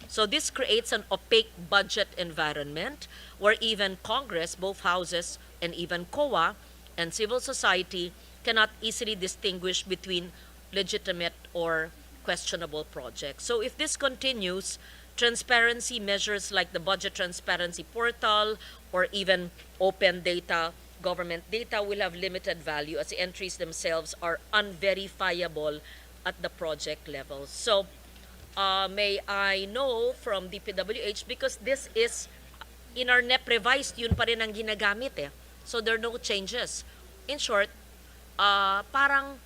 So this creates an opaque budget environment where even Congress, both houses, and even COA and civil society cannot easily distinguish between legitimate or questionable projects. So if this continues, transparency measures like the Budget Transparency Portal or even open data, government data will have limited value as the entries themselves are unverifiable at the project level. So may I know from DPWH, because this is in our NEP revised, yun pa rin ang ginagamit eh. So there are no changes. In short, parang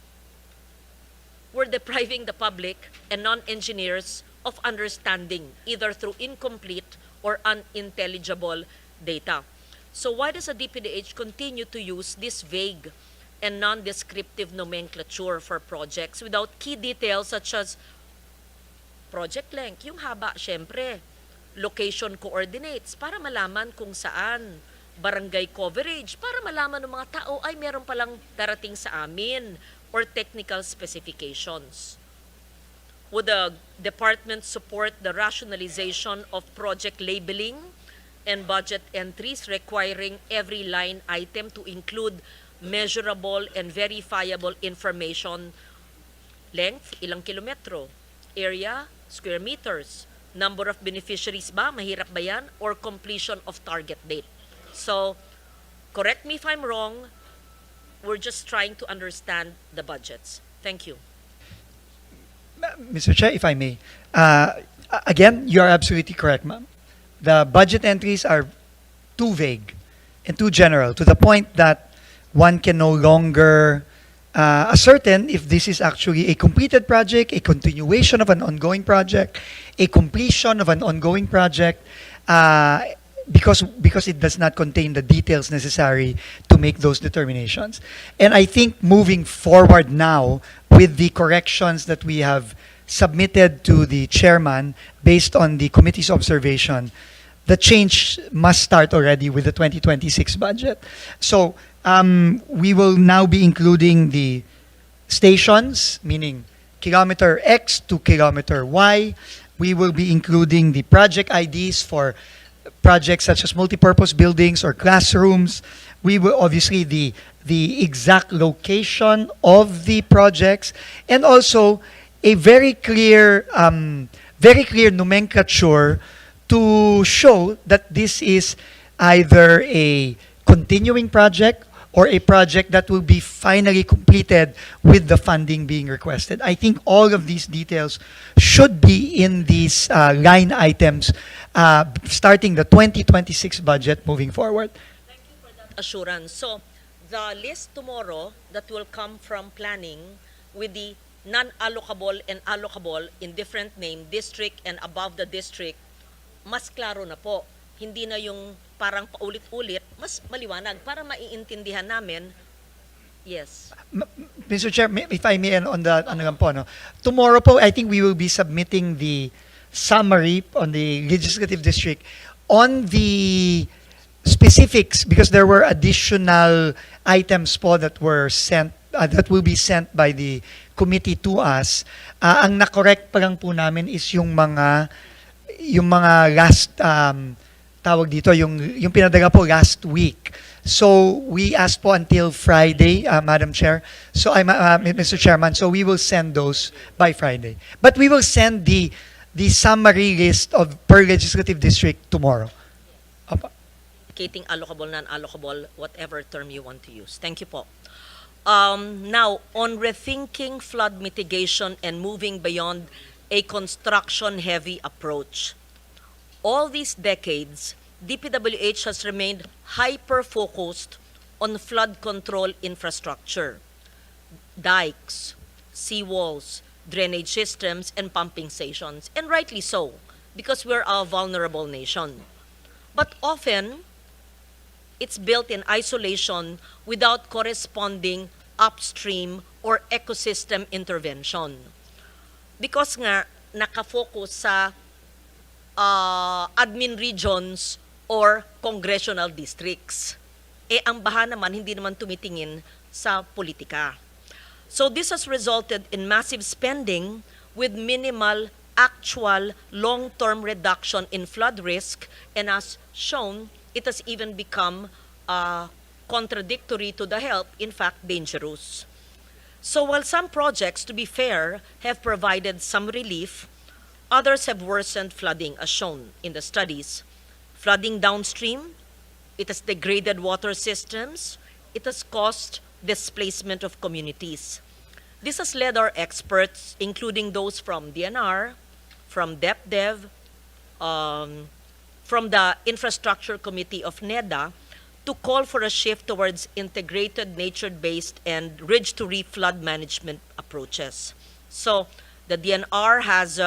we're depriving the public and non-engineers of understanding either through incomplete or unintelligible data. So why does the DPWH continue to use this vague and non-descriptive nomenclature for projects without key details such as project length, yung haba, syempre, location coordinates, para malaman kung saan, barangay coverage, para malaman ng mga tao, ay meron palang darating sa amin, or technical specifications. Would the department support the rationalization of project labeling and budget entries requiring every line item to include measurable and verifiable information? Length, ilang kilometro? Area, square meters? Number of beneficiaries ba? Mahirap ba yan? Or completion of target date? So, correct me if I'm wrong, we're just trying to understand the budgets. Thank you. Mr. Chair, if I may, again, you are absolutely correct, ma'am. The budget entries are too vague and too general to the point that one can no longer ascertain if this is actually a completed project, a continuation of an ongoing project, a completion of an ongoing project, because it does not contain the details necessary to make those determinations. And I think moving forward now with the corrections that we have submitted to the chairman based on the committee's observation, the change must start already with the 2026 budget. So we will now be including the stations, meaning kilometer X to kilometer Y. We will be including the project IDs for projects such as multipurpose buildings or classrooms. We will obviously the exact location of the projects, and also a very clear nomenclature to show that this is either a continuing project or a project that will be finally completed with the funding being requested. I think all of these details should be in these line items starting the 2026 budget moving forward. Thank you for that assurance. So, the list tomorrow that will come from planning with the non-allocable and allocable in different name, district and above the district, mas klaro na po. Hindi na yung parang paulit-ulit, mas maliwanag para maiintindihan namin. Yes. Mr. Chair, if I may, on the ano lang po, no? Tomorrow po, I think we will be submitting the summary on the legislative district on the specifics, because there were additional items po that were sent that will be sent by the committee to us. Ang na-correct pa lang po namin is yung mga last tawag dito, yung pinadala po last week. So we asked po until Friday, Madam Chair. So Mr. Chairman, so we will send those by Friday. But we will send the summary list of per legislative district tomorrow. Opo. classificating allocable, non-allocable, whatever term you want to use. Thank you po. Now, on rethinking flood mitigation and moving beyond a construction-heavy approach. All these decades, DPWH has remained hyper-focused on flood control infrastructure, dikes, seawalls, drainage systems, and pumping stations, and rightly so, because we're a vulnerable nation. But often, it's built in isolation without corresponding upstream or ecosystem intervention. Because nga, nakafocus sa admin regions or congressional districts. Ang baha naman, hindi naman tumitingin sa politika. So this has resulted in massive spending with minimal actual long-term reduction in flood risk, and as shown, it has even become contradictory to the help, in fact, dangerous. So while some projects, to be fair, have provided some relief, others have worsened flooding, as shown in the studies. Flooding downstream, it has degraded water systems, it has caused displacement of communities. This has led our experts, including those from DNR, from DepDev, from the Infrastructure Committee of NEDA, to call for a shift towards integrated nature-based and ridge-to-reef flood management approaches. So the DNR has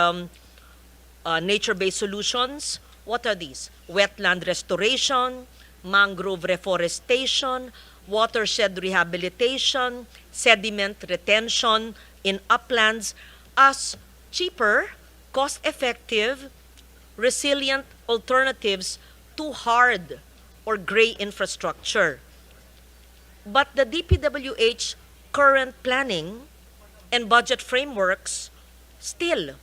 nature-based solutions. What are these? Wetland restoration, mangrove reforestation, watershed rehabilitation, sediment retention in uplands as cheaper, cost-effective, resilient alternatives to hard or gray infrastructure. But the DPWH current planning and budget frameworks still,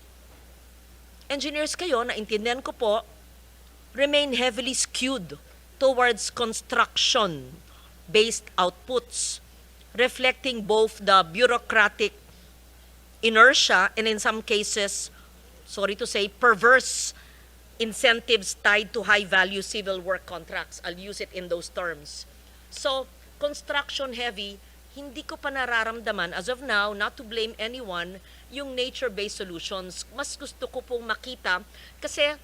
engineers kayo, naintindihan ko po, remain heavily skewed towards construction-based outputs, reflecting both the bureaucratic inertia and in some cases, sorry to say, perverse incentives tied to high-value civil work contracts. I'll use it in those terms. So, construction-heavy, hindi ko pa nararamdaman, as of now, not to blame anyone, yung nature-based solutions. Mas gusto ko pong makita, kasi,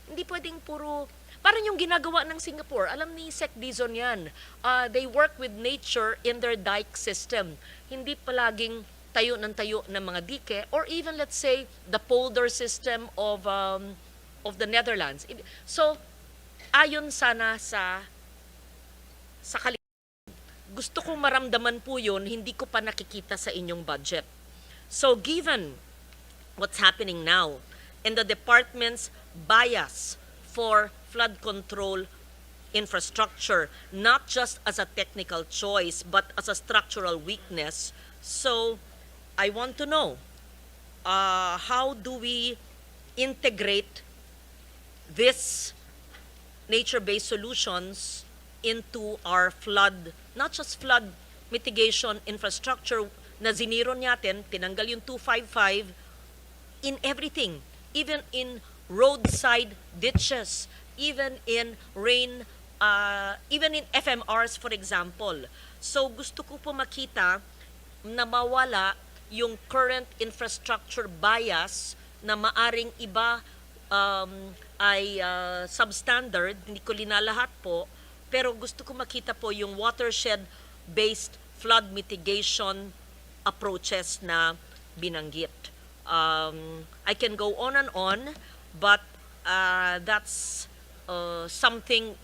hindi pwedeng puro, parang yung ginagawa ng Singapore, alam ni Sec Dizon yan, they work with nature in their dike system. Hindi palaging tayo ng mga dike, or even let's say the polder system of the Netherlands. So ayon sana sa gusto kong maramdaman po yun, hindi ko pa nakikita sa inyong budget. So given what's happening now and the department's bias for flood control infrastructure, not just as a technical choice but as a structural weakness, so I want to know, how do we integrate this nature-based solutions into our flood, not just flood mitigation infrastructure na ziniro natin, tinanggal yung 255, in everything, even in roadside ditches, even in even in FMRs, for example. So gusto ko po makita na mawala yung current infrastructure bias na maaring iba ay substandard, hindi ko linalahat po, pero gusto ko makita po yung watershed-based flood mitigation approaches na binanggit. I can go on, but that's something,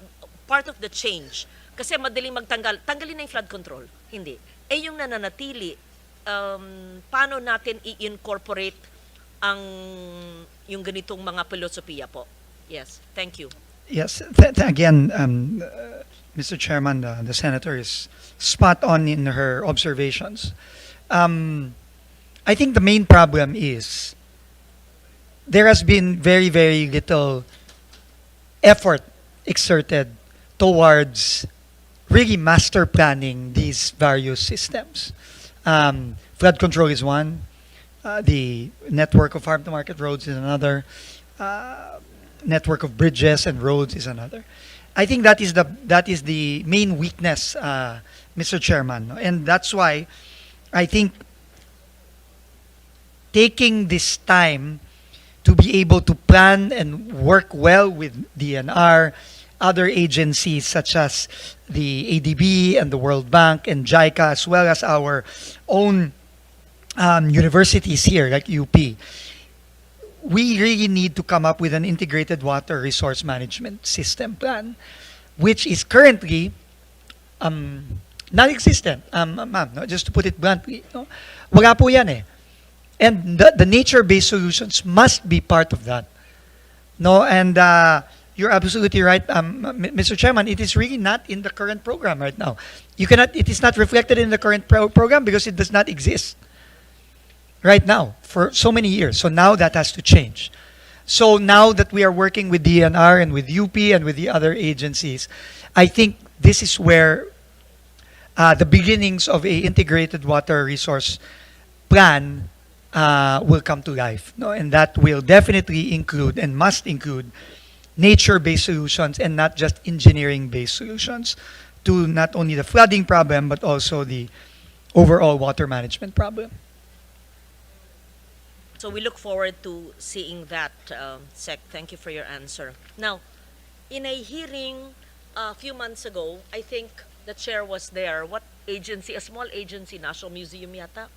part of the change. Kasi madaling tanggalin na yung flood control. Hindi. Yung nananatili, paano natin i-incorporate yung ganitong mga filosofiya po? Yes, thank you. Yes, again, Mr. Chairman, the Senator is spot on in her observations. I think the main problem is there has been very, very little effort exerted towards really master planning these various systems. Flood control is one. The network of farm-to-market roads is another. network of bridges and roads is another. I think that is the main weakness, Mr. Chairman, no? And that's why I think taking this time to be able to plan and work well with DNR, other agencies such as the ADB and the World Bank and JICA, as well as our own universities here like UP, we really need to come up with an integrated water resource management system plan, which is currently non-existent, ma'am, no? Just to put it bluntly. No? Wala po yan eh. And the nature-based solutions must be part of that. No, and you're absolutely right, Mr. Chairman. It is really not in the current program right now. You cannot. It is not reflected in the current program because it does not exist right now for so many years. So now that has to change. So now that we are working with DNR and with UP and with the other agencies, I think this is where the beginnings of a integrated water resource plan will come to life, no? And that will definitely include and must include nature-based solutions and not just engineering-based solutions to not only the flooding problem but also the overall water management problem. So we look forward to seeing that, Sec. Thank you for your answer. Now, in a hearing a few months ago, I think the chair was there. What agency? A small agency, National Museum yata,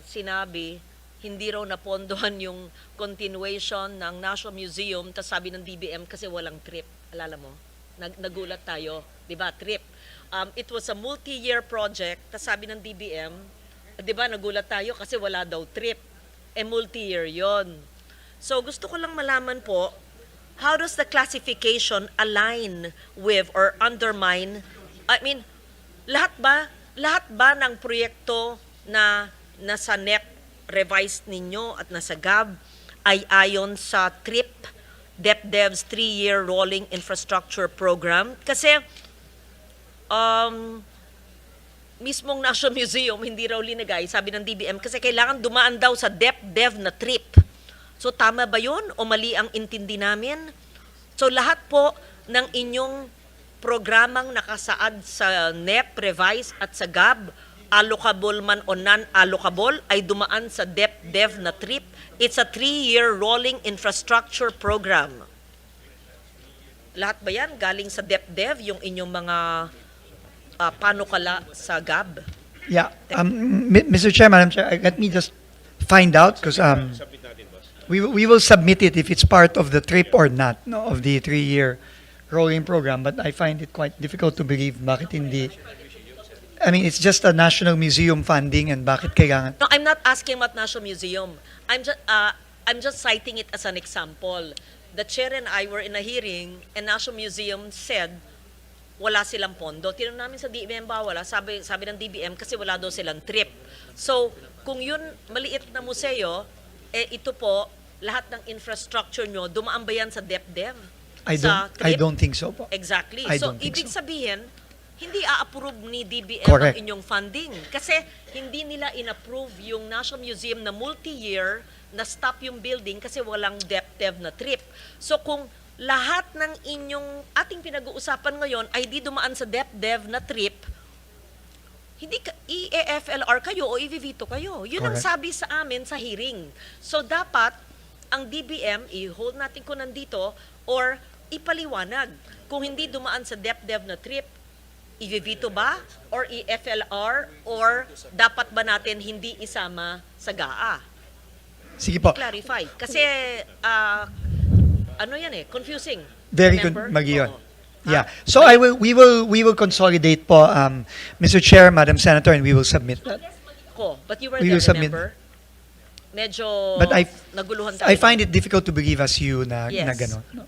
sinabi, hindi raw napondohan yung continuation ng National Museum, tas sabi ng DBM kasi walang trip. Alala mo? Nagulat tayo. Diba? Trip. It was a multi-year project, tas sabi ng DBM, diba, nagulat tayo kasi wala daw trip. Multi-year yon. So gusto ko lang malaman po, how does the classification align with or undermine, I mean, lahat ba ng proyekto na nasa NEP revised ninyo at nasa GAB ay ayon sa TRIP, DepDev's 3-year Rolling Infrastructure Program? Kasi mismong National Museum hindi raw linagay, sabi ng DBM, kasi kailangan dumaan daw sa DepDev na TRIP. So tama ba yun o mali ang intindi namin? So lahat po ng inyong programang nakasaad sa NEP, Revise at sa GAB, allocable man o non-allocable, ay dumaan sa DepDev na TRIP. It's a 3-year rolling infrastructure program. Lahat ba yan galing sa DepDev, yung inyong mga panukala sa GAB? Yeah, Mr. Chair, Madam Chair, let me just find out because we will submit it if it's part of the TRIP or not, no, of the 3-year rolling program. But I find it quite difficult to believe bakit hindi. I mean, it's just a National Museum funding and bakit kailangan? No, I'm not asking about National Museum. I'm just citing it as an example. The chair and I were in a hearing and National Museum said wala silang pondo. Tinanong namin sa DBM ba wala? Sabi ng DBM kasi wala daw silang trip. So, kung yun maliit na museo, ito po, lahat ng infrastructure nyo, dumaan ba yan sa DepDev? I don't think so po. Exactly. So, ibig sabihin, hindi a-approve ni DBM Correct. ang inyong funding. Kasi hindi nila in-approve yung National Museum na multi-year na stop yung building kasi walang DepDev na trip. So, kung lahat ng inyong ating pinag-uusapan ngayon ay di dumaan sa DepDev na trip, hindi i-EFLR kayo o i-veto kayo. Yun ang Correct. sabi sa amin sa hearing. So dapat ang DBM, i-hold natin ko nandito or ipaliwanag. Kung hindi dumaan sa DepDev na trip, i-veto ba or i-FLR or dapat ba natin hindi isama sa GAA? Sige po. Clarify. Kasi ano yan confusing. Very Remember? good, Magion. Oo. Yeah. So we will consolidate po, Mr. Chair, Madam Senator, and we will submit that. But you were We there, will submit. remember? Medyo But naguluhan tayo. I find it difficult to believe as you na Yes. gano'n. No?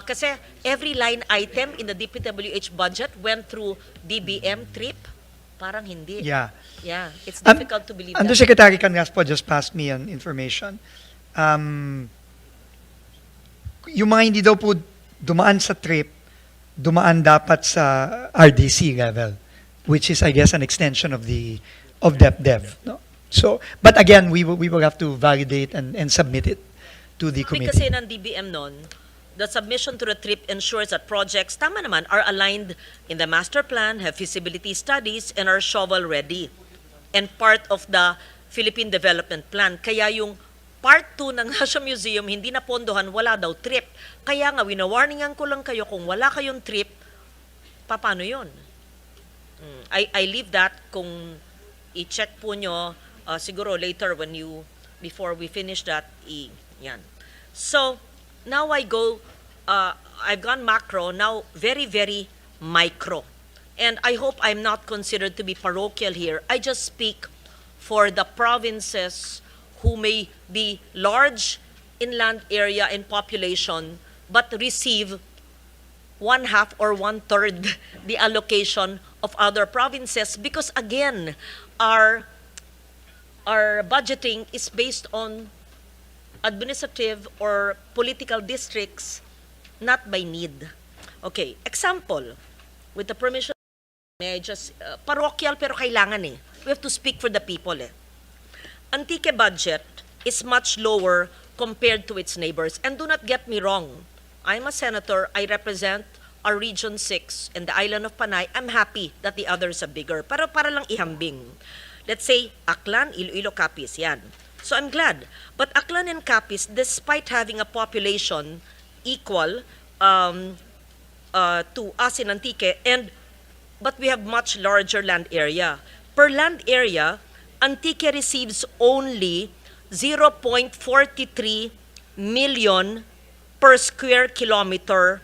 Kasi every line item in the DPWH budget went through DBM trip. Parang hindi. Yeah. Yeah, it's difficult to believe that. Undersecretary Cangaspo just passed me an information. Yung mga hindi daw po dumaan sa trip, dumaan dapat sa RDC level, which is, I guess, an extension of DepDev. No? So, but again, we will have to validate and submit it to the Sabi committee. kasi ng DBM nun, the submission to the TRIP ensures that projects, tama naman, are aligned in the master plan, have feasibility studies, and are shovel-ready. And part of the Philippine Development Plan. Kaya yung part 2 ng National Museum, hindi na pondohan, wala daw TRIP. Kaya nga, winawarningan ko lang kayo, kung wala kayong TRIP, paano yun? I leave that kung i-check po nyo, siguro later before we finish that, yan. So, now I've gone macro, now very, very micro. And I hope I'm not considered to be parochial here. I just speak for the provinces who may be large in land area and population, but receive 1/2 or 1/3 the allocation of other provinces, because again, our budgeting is based on administrative or political districts, not by need. Okay, example, with the permission, may I just, parochial pero kailangan eh. We have to speak for the people eh. Antique budget is much lower compared to its neighbors. And do not get me wrong, I'm a senator, I represent our Region 6 and the island of Panay. I'm happy that the others are bigger. Pero para lang ihambing. Let's say, Aklan, Iloilo, Capiz, yan. So I'm glad. But Aklan and Capiz, despite having a population equal to us in Antique, but we have much larger land area. Per land area, Antique receives only 0.43 million per square kilometer,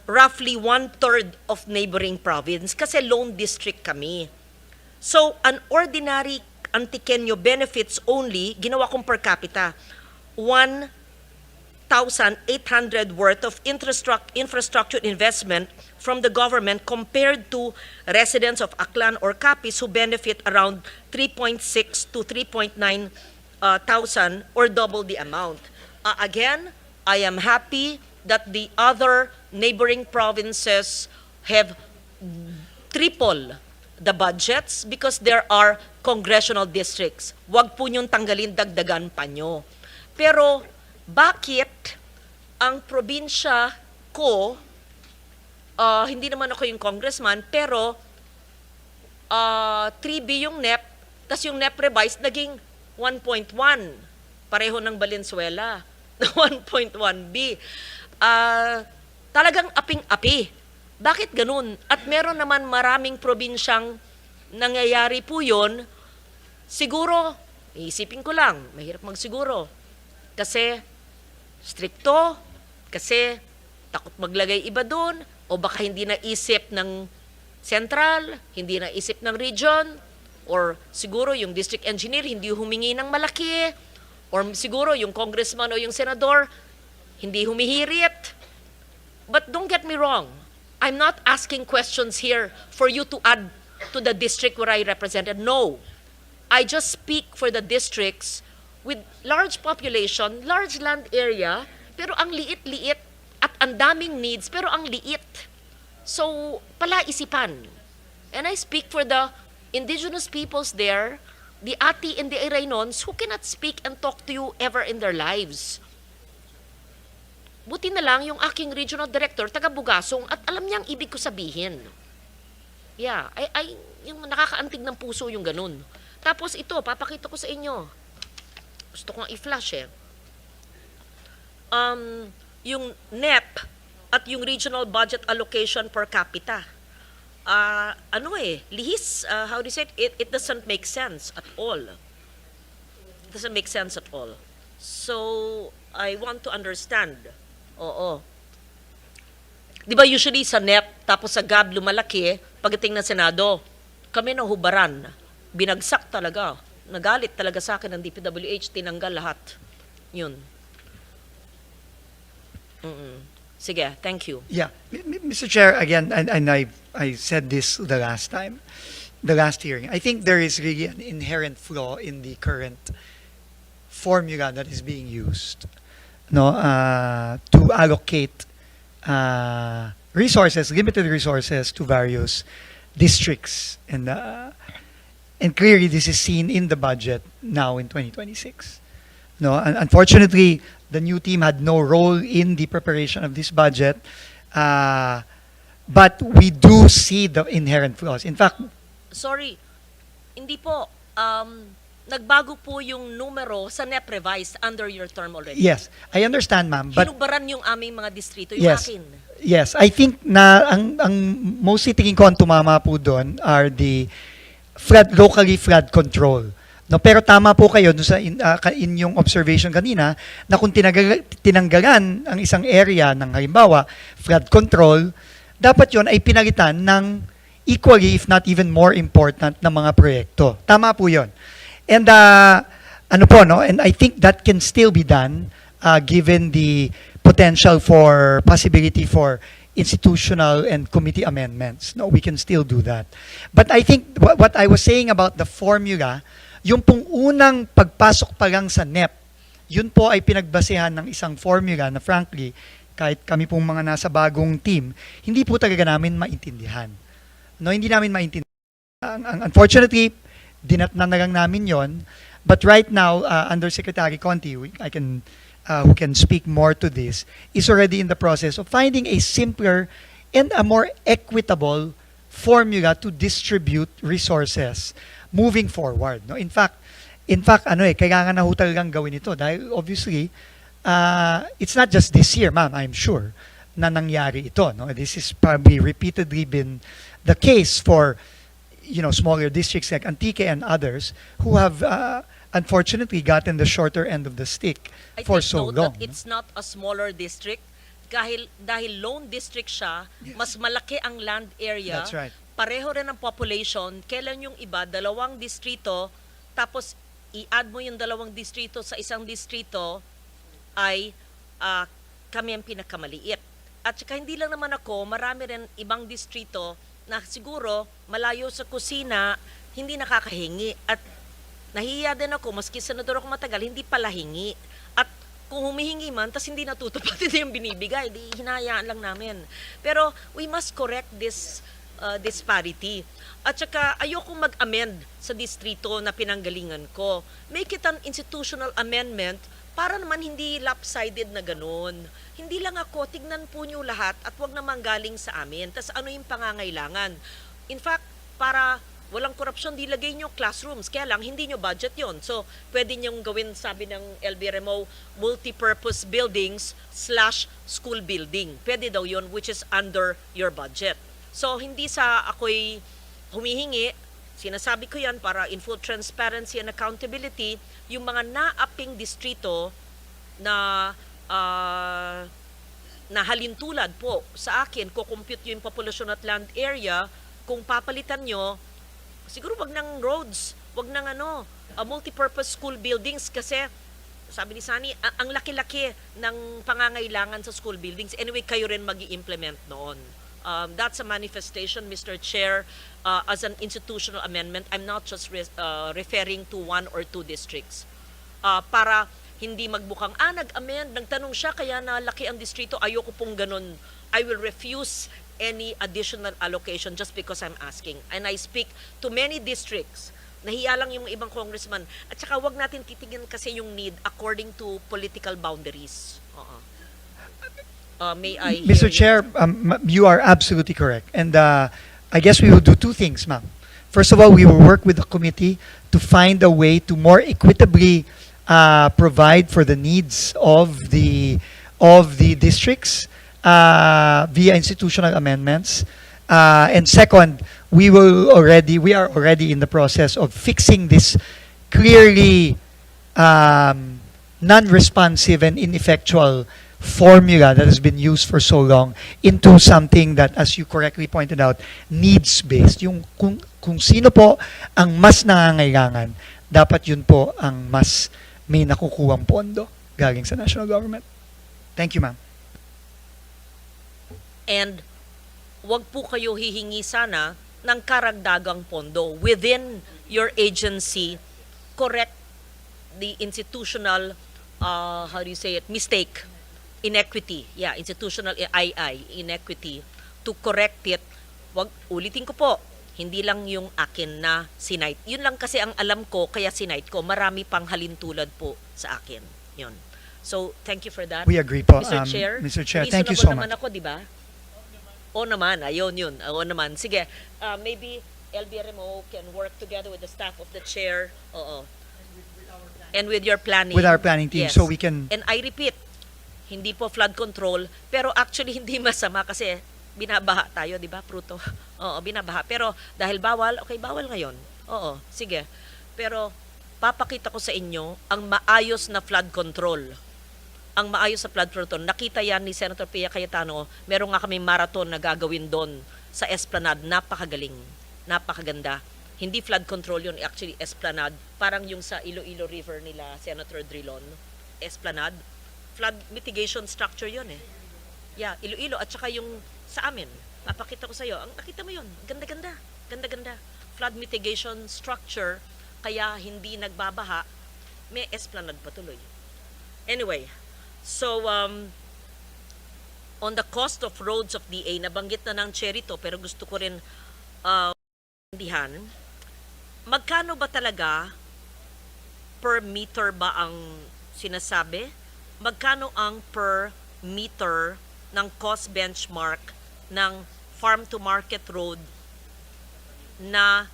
roughly 1/3 of neighboring province, kasi lone district kami. So, an ordinary Antiqueño benefits only, ginawa kong per capita, 1,800 worth of infrastructure investment from the government compared to residents of Aklan or Capiz who benefit around 3.6 to 3.9 thousand or double the amount. Again, I am happy that the other neighboring provinces have triple the budgets because there are congressional districts. Huwag po niyong tanggalin, dagdagan pa nyo. Pero bakit ang probinsya ko, hindi naman ako yung congressman, pero 3B yung NEP, tas yung NEP revised naging 1.1. Pareho ng Valenzuela. 1.1B. Talagang aping-api. Bakit ganun? At meron naman maraming probinsyang nangyayari po yun. Siguro, iisipin ko lang, mahirap magsiguro. Kasi stricto, kasi takot maglagay iba doon, o baka hindi naisip ng central, hindi naisip ng region, or siguro yung district engineer hindi humingi ng malaki, or siguro yung congressman o yung senador hindi humihirit. But don't get me wrong, I'm not asking questions here for you to add to the district where I represented. No. I just speak for the districts with large population, large land area, pero ang liit-liit at ang daming needs, pero ang liit. So, palaisipan. And I speak for the indigenous peoples there, the Ati and the Iraynons who cannot speak and talk to you ever in their lives. Buti na lang yung aking regional director, taga Bugasong, at alam niyang ibig ko sabihin. Yeah, yung nakakaantig ng puso yung ganun. Tapos ito, papakita ko sa inyo. Gusto kong i-flash eh. Yung NEP at yung regional budget allocation per capita. Lihis, how do you say it? It doesn't make sense at all. It doesn't make sense at all. So, I want to understand. Oo. Di ba usually sa NEP, tapos sa GAB lumalaki, pagdating ng Senado, kami nahubaran. Binagsak talaga. Nagalit talaga sa akin ng DPWH, tinanggal lahat. Yun. Sige, thank you. Yeah, Mr. Chair, again, and I said this the last time, the last hearing. I think there is really an inherent flaw in the current formula that is being used, to allocate resources, limited resources, to various districts, and clearly this is seen in the budget now in 2026. No, unfortunately, the new team had no role in the preparation of this budget. But we do see the inherent flaws. In fact, Sorry, hindi po. Nagbago po yung numero sa NEP revised under your term already. yes, I understand, ma'am. But Hinubaran yung aming mga distrito, yung yes, akin. yes, I think na ang mostly tingin ko ang tumama po doon are the locally flood control. No, pero tama po kayo dun sa inyong observation kanina na kung tinanggalan ang isang area ng halimbawa flood control, dapat yon ay pinalitan ng equally if not even more important na mga proyekto. Tama po yon. And ano po, no? And I think that can still be done given the potential for possibility for institutional and committee amendments. No, we can still do that. But I think what I was saying about the formula, yung pong unang pagpasok pa lang sa NEP, yun po ay pinagbasehan ng isang formula na frankly, kahit kami pong mga nasa bagong team, hindi po talaga namin maintindihan. No, hindi namin maintindihan. Unfortunately, dinatnan na lang namin yon. But right now, under Secretary Conti, I can who can speak more to this, is already in the process of finding a simpler and a more equitable formula to distribute resources moving forward. No, in fact, kailangan na ho talagang gawin ito dahil obviously, it's not just this year, ma'am, I'm sure, na nangyari ito. No, this is probably repeatedly been the case for smaller districts like Antique and others who have unfortunately gotten the shorter end of the stick for so note long. that it's not a smaller district dahil lone district siya, mas malaki ang land area. That's right. Pareho rin ang population. Kailan yung iba, 2 distrito, tapos i-add mo yung 2 distrito sa isang distrito ay kami ang pinakamaliit. At saka hindi lang naman ako, marami rin ibang distrito na siguro malayo sa kusina, hindi nakakahingi. At nahihiya din ako, maski senador ako matagal, hindi pala hingi. At kung humihingi man, tas hindi natutupad, hindi yung binibigay, di hinayaan lang namin. Pero we must correct this disparity. At saka ayokong mag-amend sa distrito na pinanggalingan ko. Make it an institutional amendment para naman hindi lopsided na ganun. Hindi lang ako, tignan po nyo lahat at wag naman galing sa amin. Tas ano yung pangangailangan? In fact, para walang korupsyon, di lagay nyo classrooms. Kaya lang, hindi nyo budget yon. So, pwede nyo gawin, sabi ng LBRMO, multi-purpose buildings / school building. Pwede daw yon, which is under your budget. So, hindi sa ako'y humihingi, sinasabi ko yan para in full transparency and accountability, yung mga naaping distrito na halintulad po sa akin, kukompute yung populasyon at land area, kung papalitan nyo, siguro wag ng roads, wag ng multi-purpose school buildings kasi sabi ni Sani, ang laki-laki ng pangangailangan sa school buildings. Anyway, kayo rin mag-i-implement noon. That's a manifestation, Mr. Chair, as an institutional amendment. I'm not just referring to 1 or 2 districts. Para hindi magbukang, nag-amend, nagtanong siya, kaya nalaki ang distrito, ayoko pong ganun. I will refuse any additional allocation just because I'm asking. And I speak to many districts. Nahiya lang yung ibang congressman. At saka wag natin titingin kasi yung need according to political boundaries. May I Mr. Chair, you are absolutely correct. And I guess we will do 2 things, ma'am. First of all, we will work with the committee to find a way to more equitably provide for the needs of the districts via institutional amendments. And second, we are already in the process of fixing this clearly non-responsive and ineffectual formula that has been used for so long into something that, as you correctly pointed out, needs-based. Yung kung sino po ang mas nangangailangan, dapat yun po ang mas may nakukuhang pondo galing sa national government. Thank you, ma'am. And wag po kayo hihingi sana ng karagdagang pondo within your agency. Correct the institutional, mistake, inequity. Institutional inequity. To correct it, ulitin ko po, Hindi lang yung akin na sinight. Yun lang kasi ang alam ko, kaya sinight ko. Marami pang halintulad po sa akin. Yun. So, thank you for that. We agree po, Mr. Chair. Mr. Chair. Thank you so Reasonable naman much. ako, di ba? O naman, ayun yun. O naman. Sige, maybe LBRMO can work together with the staff of the chair. Oo. And with your planning. With our planning team, Yes. so we can... And I repeat, hindi po flood control, pero actually hindi masama kasi binabaha tayo, di ba, Pruto? Oo, binabaha. Pero dahil bawal, okay, bawal ngayon. Oo, sige. Pero papakita ko sa inyo ang maayos na flood control. Ang maayos na flood control. Nakita yan ni Senator Pia Cayetano. Meron nga kami marathon na gagawin doon sa Esplanade. Napakagaling. Napakaganda. Hindi flood control yun, actually Esplanade. Parang yung sa Iloilo River nila, Senator Drilon. Esplanade. Flood mitigation structure yun eh. Yeah, Iloilo at saka yung sa amin. Papakita ko sa iyo. Ang nakita mo yun. Ganda-ganda. Ganda-ganda. Flood mitigation structure kaya hindi nagbabaha. May Esplanade patuloy. Anyway, so on the cost of roads of DA, nabanggit na ng Cherry to pero gusto ko rin indihan. Magkano ba talaga per meter ba ang sinasabi? Magkano ang per meter ng cost benchmark ng farm to market road na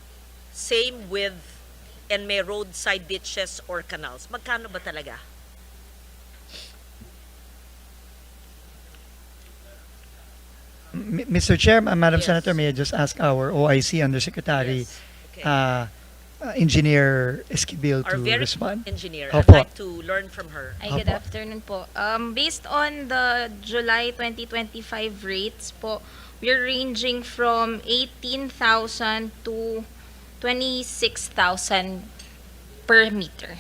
same width and may roadside ditches or canals? Magkano ba talaga? Mr. Chair, Madam Yes. Senator, may I just ask our OIC Undersecretary, Yes. Okay. Engineer Esquivel Our to very respond? engineer. Opo. I'd like to learn from her. Ay, good Apo. afternoon po. Based on the July 2025 rates po, we're ranging from 18,000 to 26,000 per meter.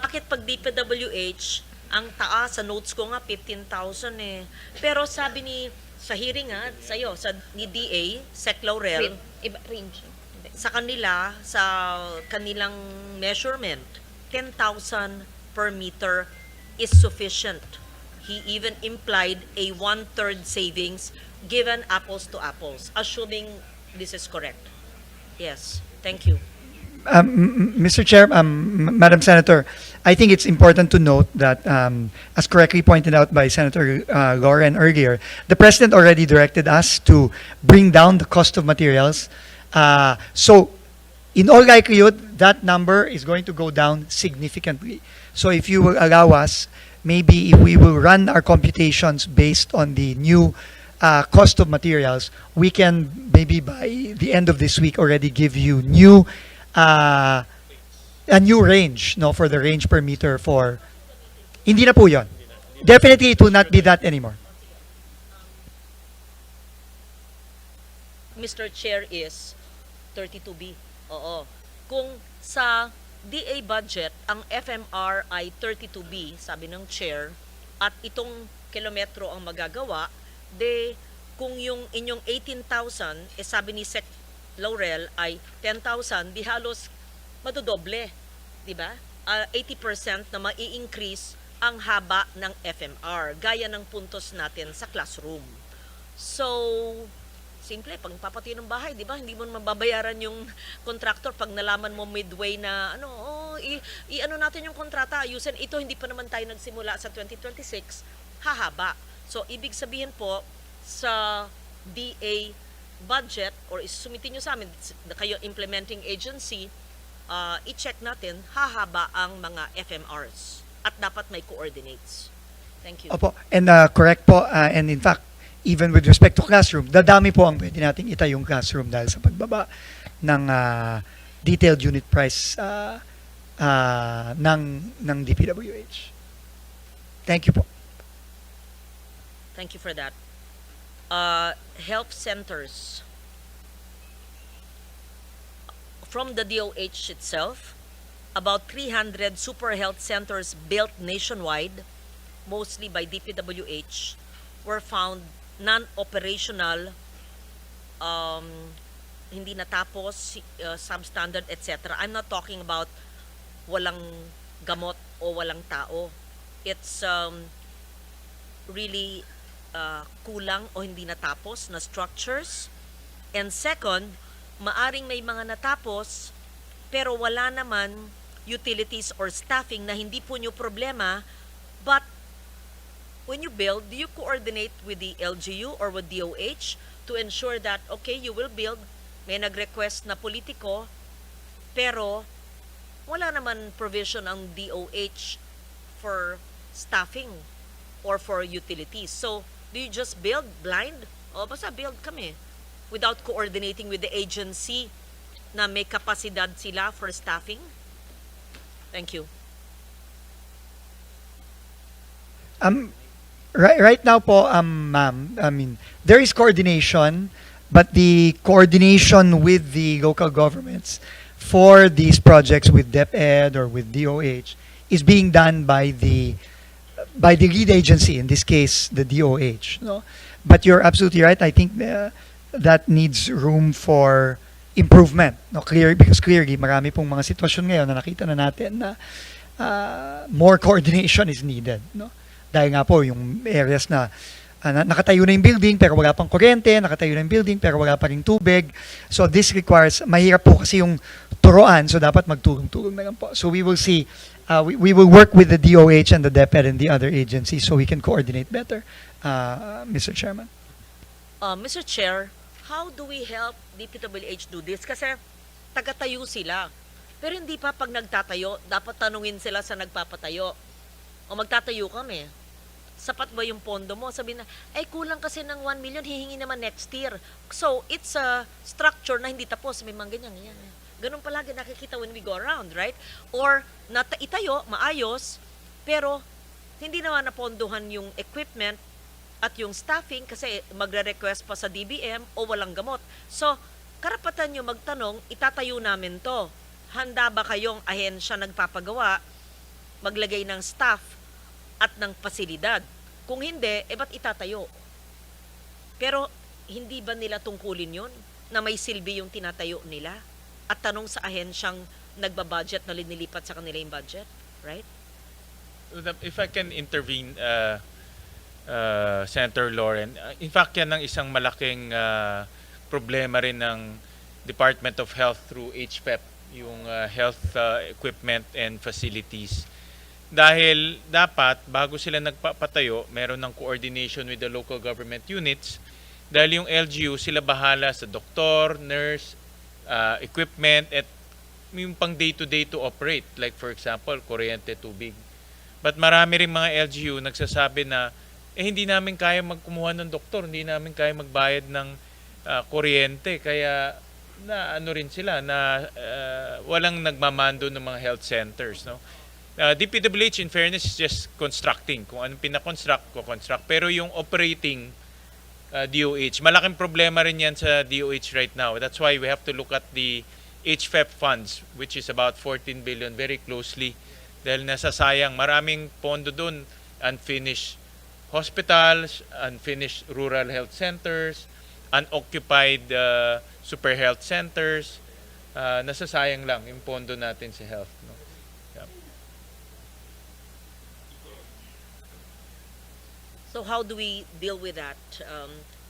Bakit pag DPWH, ang taas sa notes ko nga 15,000 eh. Pero sabi ni sa hearing nga sa'yo, ni DA, Sec Laurel, Iba, ranging. sa kanila, sa kanilang measurement, 10,000 per meter is sufficient. He even implied a 1/3 savings given apples to apples, assuming this is correct. Yes, thank you. Mr. Chair, Madam Senator, I think it's important to note that, as correctly pointed out by Senator Lauren earlier, the President already directed us to bring down the cost of materials. So, in all likelihood, that number is going to go down significantly. So, if you will allow us, maybe if we will run our computations based on the new cost of materials, we can maybe by the end of this week already give you a new range, no, for the range per meter for, hindi na po yun. Definitely, it will not be that anymore. Mr. Chair is 32B. Oo. Kung sa DA budget, ang FMR ay 32B, sabi ng Chair, at itong kilometro ang magagawa, de kung yung inyong 18,000, sabi ni Sec Laurel ay 10,000, di halos madodoble, di ba? 80% na mai-increase ang haba ng FMR, gaya ng puntos natin sa classroom. So, simple, pag papatuyo ng bahay, di ba? Hindi mo mababayaran yung contractor pag nalaman mo midway na, i-ano natin yung kontrata, ayusin. Ito, hindi pa naman tayo nagsimula sa 2026, hahaba. So, ibig sabihin po, sa DA budget or isumitin nyo sa amin, kayo implementing agency, i-check natin, hahaba ang mga FMRs at dapat may coordinates. Thank you. Opo, and correct po, and in fact, even with respect to classroom, dadami po ang pwede nating itayong classroom dahil sa pagbaba ng detailed unit price ng DPWH. Thank you po. Thank you for that. Health centers. From the DOH itself, about 300 super health centers built nationwide, mostly by DPWH, were found non-operational, hindi natapos, substandard, etc. I'm not talking about walang gamot o walang tao. It's really kulang o hindi natapos na structures. And second, maaring may mga natapos pero wala naman utilities or staffing na hindi po nyo problema, but when you build, do you coordinate with the LGU or with DOH to ensure that, okay, you will build, may nag-request na politiko, pero wala naman provision ang DOH for staffing or for utilities. So, do you just build blind? O basta build kami without coordinating with the agency na may kapasidad sila for staffing? Thank you. Right now po, ma'am, I mean, there is coordination, but the coordination with the local governments for these projects with DepEd or with DOH is being done by the lead agency, in this case, the DOH. No? But you're absolutely right. I think that needs room for improvement. No? Because clearly, marami pong mga sitwasyon ngayon na nakita na natin na more coordination is needed. No? Dahil nga po, yung areas na nakatayo na yung building pero wala pang kuryente, nakatayo na yung building pero wala pa ring tubig. So this requires, mahirap po kasi yung turuan, so dapat magtulong-tulong na lang po. So we will see, we will work with the DOH and the DepEd and the other agencies so we can coordinate better, Mr. Chairman. Mr. Chair, how do we help DPWH do this? Kasi tagatayo sila. Pero hindi pa pag nagtatayo, dapat tanungin sila sa nagpapatayo. O magtatayo kami. Sapat ba yung pondo mo? Sabi na, ay kulang kasi ng 1 million, hihingi naman next year. So, it's a structure na hindi tapos. May mga ganyan. Ganun palagi nakikita when we go around, right? Or, itayo, maayos, pero hindi naman napondohan yung equipment at yung staffing kasi magre-request pa sa DBM o walang gamot. So, karapatan nyo magtanong, itatayo namin to. Handa ba kayong ahensya nagpapagawa, maglagay ng staff at ng pasilidad? Kung hindi, ba't itatayo? Pero hindi ba nila tungkulin yun na may silbi yung tinatayo nila? At tanong sa ahensyang nagbabudget na linilipat sa kanila yung budget, right? If I can intervene, Senator Lauren, in fact yan ang isang malaking problema rin ng Department of Health through HPEP, yung health equipment and facilities. Dahil dapat, bago sila nagpapatayo, meron ng coordination with the local government units. Dahil yung LGU, sila bahala sa doktor, nurse, equipment, at yung pang day-to-day to operate. Like for example, kuryente, tubig. But marami rin mga LGU nagsasabi na, hindi namin kaya magkumuha ng doktor, hindi namin kaya magbayad ng kuryente. Kaya na ano rin sila, na walang nagmamando ng mga health centers. No? DPWH, in fairness, is just constructing. Kung anong pinakonstruct, kukonstruct. Pero yung operating DOH, malaking problema rin yan sa DOH right now. That's why we have to look at the HFEP funds, which is about 14 billion, very closely. Dahil nasasayang, maraming pondo dun, unfinished hospitals, unfinished rural health centers, unoccupied super health centers. Nasasayang lang yung pondo natin sa health. No? So how do we deal with that?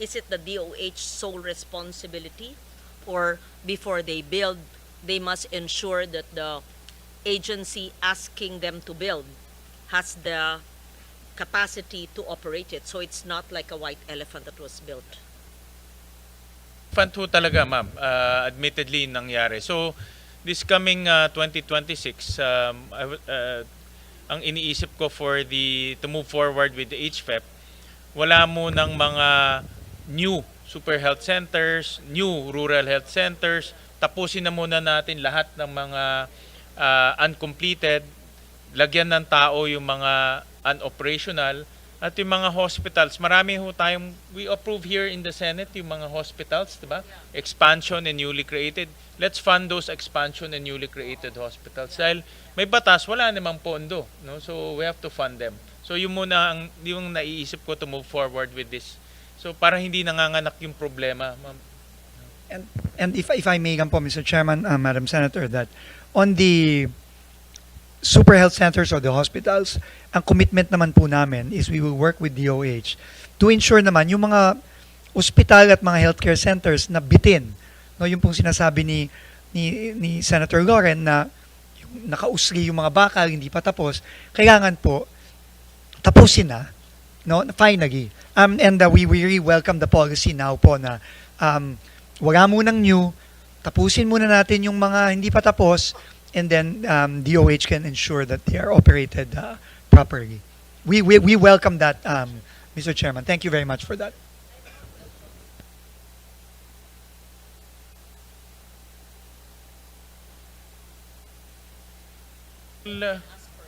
Is it the DOH sole responsibility? Or before they build, they must ensure that the agency asking them to build has the capacity to operate it, so it's not like a white elephant that was built? Elephant ho talaga, ma'am. Admittedly, nangyari. So, this coming 2026, ang iniisip ko to move forward with the HFEP, wala mo ng mga new super health centers, new rural health centers. Tapusin na muna natin lahat ng mga uncompleted. Lagyan ng tao yung mga unoperational. At yung mga hospitals, marami ho tayong, we approve here in the Senate yung mga hospitals, diba? Expansion and newly created. Let's fund those expansion and newly created hospitals. Dahil may batas, wala namang pondo. No? So we have to fund them. So yung muna yung naiisip ko to move forward with this. So para hindi nanganganak yung problema, ma'am. And if I may lang po, Mr. Chairman, Madam Senator, that on the super health centers or the hospitals, ang commitment naman po namin is we will work with DOH to ensure naman yung mga ospital at mga healthcare centers na bitin, no, yung pong sinasabi ni Senator Loren na yung nakausli yung mga bakal, hindi pa tapos, kailangan po tapusin na, no, finally. We really welcome the policy now po na wala munang new, tapusin muna natin yung mga hindi pa tapos, and then DOH can ensure that they are operated properly. We welcome that, Mr. Chairman. Thank you very much for that.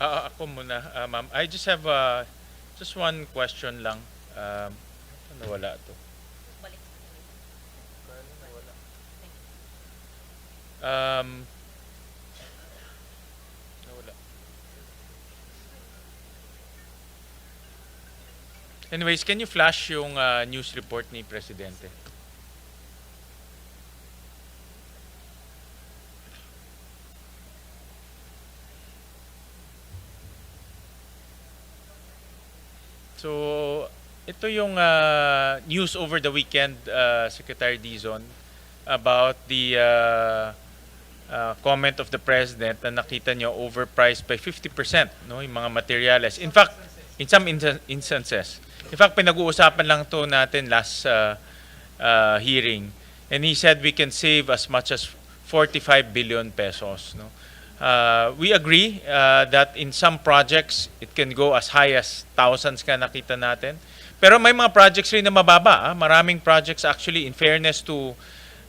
Ako muna, ma'am. I just have just one question lang. Nawala to. Nawala. Anyways, can you flash yung news report ni Presidente? So, ito yung news over the weekend, Secretary Dizon, about the comment of the President na nakita nyo overpriced by 50%, no, yung mga materials. In fact, in some instances, in fact, pinag-uusapan lang to natin last hearing, and he said we can save as much as 45 billion pesos, no. We agree that in some projects, it can go as high as thousands ka nakita natin. Pero may mga projects rin na mababa. Maraming projects actually, in fairness to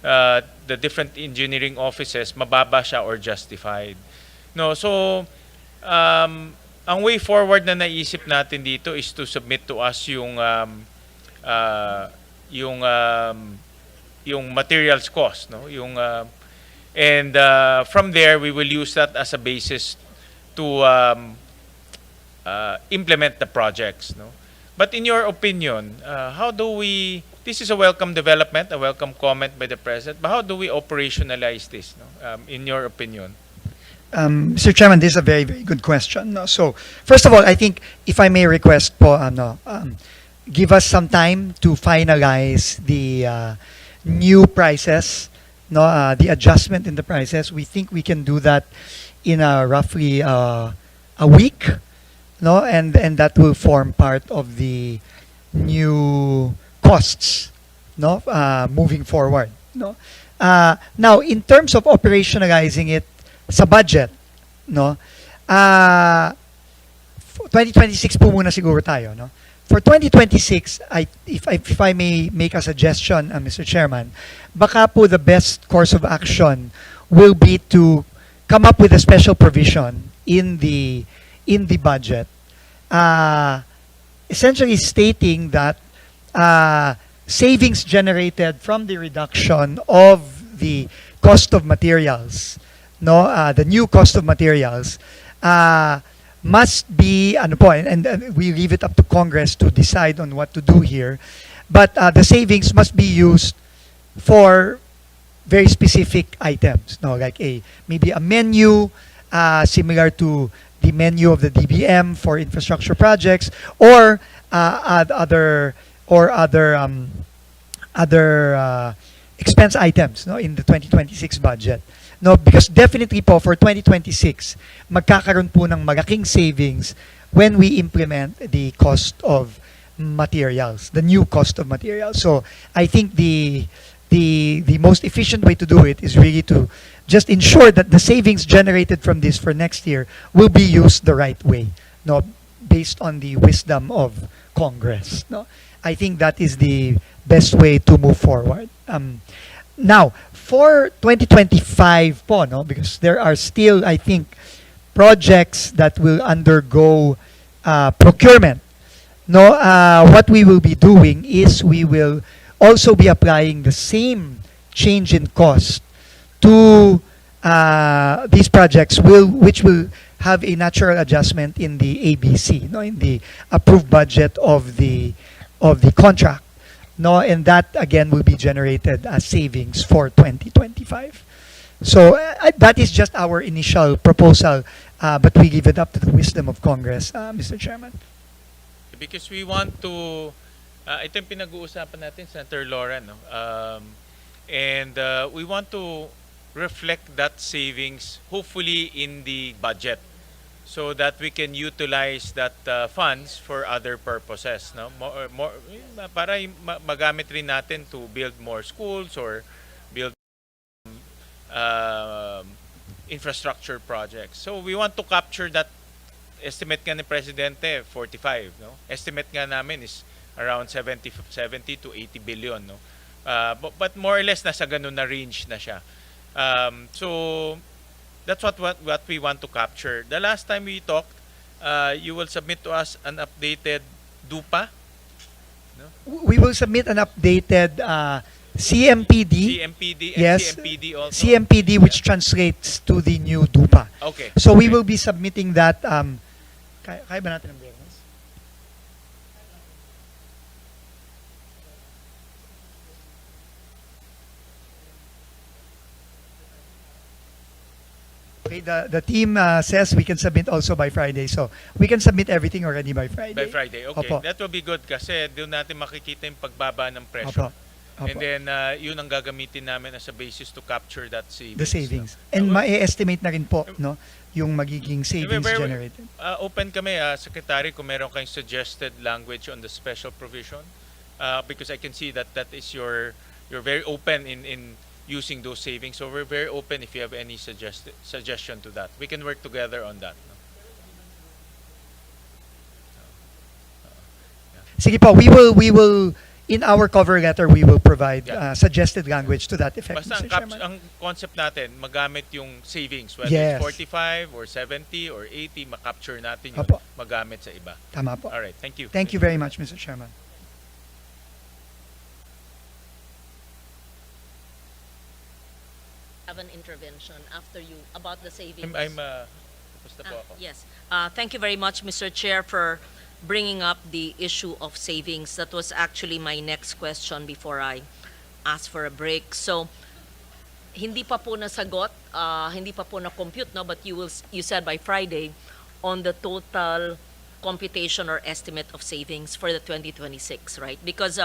the different engineering offices, mababa siya or justified. No, so, ang way forward na naisip natin dito is to submit to us yung materials cost, no? And from there, we will use that as a basis to implement the projects. No? But in your opinion, how do we, this is a welcome development, a welcome comment by the President, but how do we operationalize this, no? In your opinion? Mr. Chairman, this is a very, very good question. No? So, first of all, I think, if I may request po, give us some time to finalize the new prices, no, the adjustment in the prices. We think we can do that in roughly a week, no, and that will form part of the new costs, no, moving forward, no. Now, in terms of operationalizing it sa budget, no, 2026 po muna siguro tayo, no. For 2026, if I may make a suggestion, Mr. Chairman, baka po the best course of action will be to come up with a special provision in the budget, essentially stating that savings generated from the reduction of the cost of materials, no, the new cost of materials, must be, and we leave it up to Congress to decide on what to do here, but the savings must be used for very specific items, no, like maybe a menu similar to the menu of the DBM for infrastructure projects, or other expense items, no, in the 2026 budget. No, because definitely po for 2026, magkakaroon po ng malaking savings when we implement the cost of materials, the new cost of materials. So I think the most efficient way to do it is really to just ensure that the savings generated from this for next year will be used the right way, no, based on the wisdom of Congress. No, I think that is the best way to move forward. Now, for 2025 po, no, because there are still, I think, projects that will undergo procurement. No, what we will be doing is we will also be applying the same change in cost to these projects, which will have a natural adjustment in the ABC, no, in the approved budget of the contract. No, and that again will be generated as savings for 2025. So that is just our initial proposal, but we leave it up to the wisdom of Congress, Mr. Chairman. Because we want to, ito yung pinag-uusapan natin, Senator Lauren, no? And we want to reflect that savings hopefully in the budget so that we can utilize that funds for other purposes, no? Para magamit rin natin to build more schools or build infrastructure projects. So we want to capture that. Estimate nga ni Presidente 45, no? Estimate nga namin is around 70 to 80 billion, no? But more or less nasa ganun na range na siya. So that's what we want to capture. The last time we talked, you will submit to us an updated DUPA. No? We will submit an updated CMPD. CMPD and Yes, CMPD also. CMPD, which translates to the new DUPA. Okay. So we Okay. will be submitting that. Kaya ba natin ang Biyernes? Okay, the team says we can submit also by Friday. So we can submit everything already by Friday. By Friday, okay. Opo. That will be good kasi doon natin makikita yung pagbaba ng presyo. Opo. Opo. And then yun ang gagamitin namin as a basis to capture that savings. The savings. No? And ma-estimate na rin po, no, yung magiging savings We're generated. open kami, Secretary, kung meron kayong suggested language on the special provision. Because I can see that is you're very open in using those savings. So we're very open if you have any suggestion to that. We can work together on that. No? Sige po, we will in our cover letter we will provide Yeah. suggested language to that effect, Basta Mr. Chairman. ang concept natin, magamit yung savings, whether Yes. it's 45 or 70 or 80, makapture natin yun, Opo. magamit sa iba. Tama po. Alright, thank you. Thank you very much, Mr. Chairman. Have an intervention after you about the savings. Tapos na po ako. Yes. Thank you very much, Mr. Chair, for bringing up the issue of savings. That was actually my next question before I asked for a break. So, hindi pa po nasagot, hindi pa po na-compute, no? But you said by Friday on the total computation or estimate of savings for the 2026, right? Because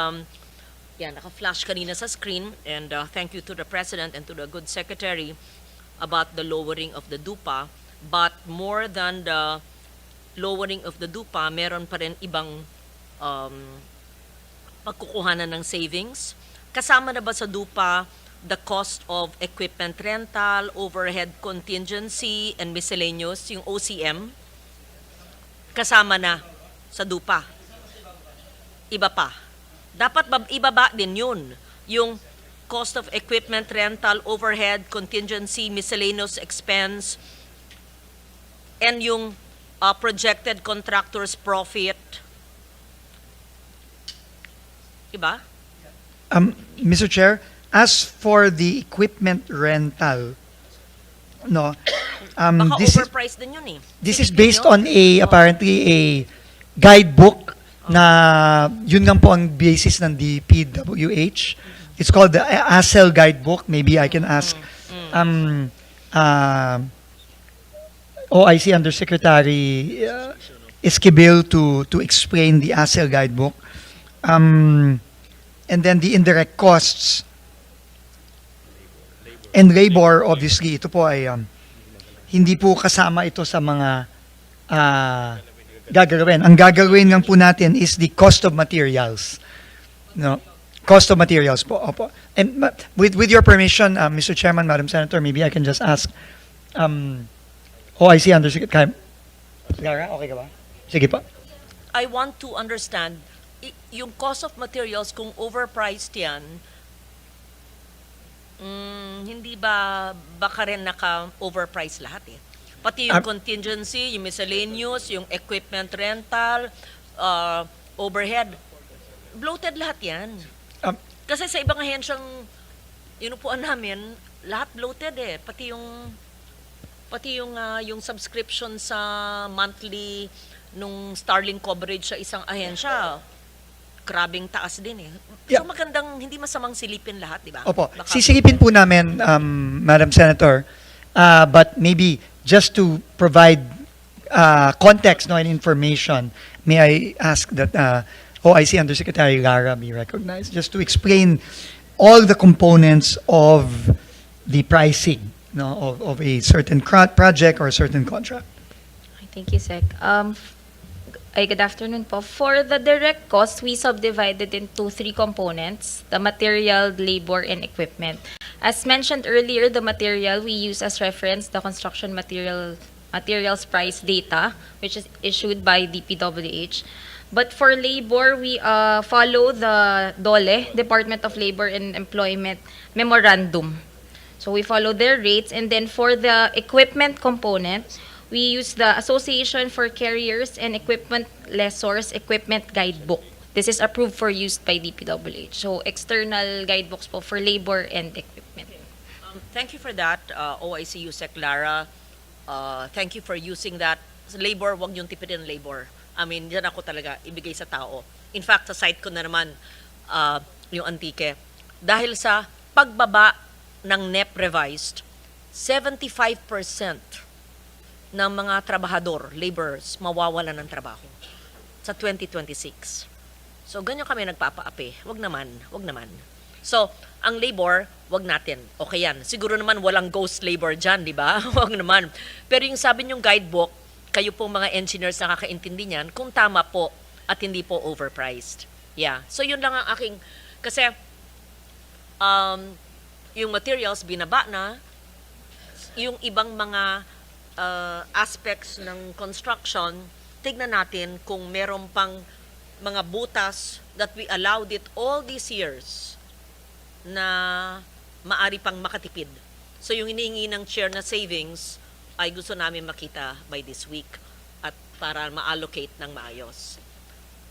yeah, naka-flash kanina sa screen, and thank you to the President and to the good Secretary about the lowering of the DUPA. But more than the lowering of the DUPA, meron pa rin ibang pagkukuhanan ng savings. Kasama na ba sa DUPA the cost of equipment rental, overhead contingency, and miscellaneous, yung OCM? Kasama na sa DUPA. Iba pa. Dapat ibaba din yun. Yung cost of equipment rental, overhead contingency, miscellaneous expense, and yung projected contractor's profit. Iba? Mr. Chair, as for the equipment rental, no, Baka this overpriced din yun eh. is Silipin based nyo? on apparently a guidebook na yun lang po ang basis ng DPWH. It's called the ASEL guidebook. Maybe I can ask OIC Undersecretary Esquivel to explain the ASEL guidebook. And then the indirect costs and labor, obviously, ito po ay hindi po kasama ito sa mga gagawin. Ang gagawin lang po natin is the cost of materials. No? Cost of materials po. Opo. And with your permission, Mr. Chairman, Madam Senator, maybe I can just ask OIC Undersecretary. Lara, okay ka ba? Sige po. I want to understand, yung cost of materials, kung overpriced yan, hindi ba baka rin naka-overprice lahat eh? Pati yung contingency, yung miscellaneous, yung equipment rental, overhead, bloated lahat yan. Kasi sa ibang ahensyang inupuan namin, lahat bloated eh. Pati yung subscription sa monthly nung Starlink coverage sa isang ahensya, grabing taas din eh. Yeah. So magandang, hindi masamang silipin lahat, di ba? Opo. Baka- Sisilipin po namin, Madam Senator, but maybe just to provide context and information, may I ask that OIC Undersecretary Lara be recognized, just to explain all the components of the pricing of a certain project or a certain contract. Thank you, Sec. Good afternoon po. For the direct cost, we subdivided into 3 components: the material, labor, and equipment. As mentioned earlier, the material we use as reference the construction materials price data, which is issued by DPWH. But for labor, we follow the DOLE, Department of Labor and Employment Memorandum. So we follow their rates. And then for the equipment component, we use the Association for Carriers and Equipment Lessors Equipment Guidebook. This is approved for use by DPWH. So external guidebooks po for labor and equipment. Thank you for that, OIC USEC Lara. Thank you for using that. Labor, wag niyong tipitin labor. I mean, yan ako talaga ibigay sa tao. In fact, sa site ko na naman, yung Antique. Dahil sa pagbaba ng NEP revised, 75% ng mga trabahador, laborers, mawawalan ng trabaho sa 2026. So, ganyan kami nagpapaapi. Wag naman, wag naman. So, ang labor, wag natin. Okay yan. Siguro naman walang ghost labor dyan, di ba? Wag naman. Pero yung sabi niyong guidebook, kayo pong mga engineers nakakaintindi niyan, kung tama po at hindi po overpriced. Yeah. So, yun lang ang aking, kasi, yung materials binaba na, yung ibang mga aspects ng construction, tignan natin kung meron pang mga butas that we allowed it all these years na maari pang makatipid. So yung hinihingi ng chair na savings ay gusto namin makita by this week at para ma-allocate ng maayos.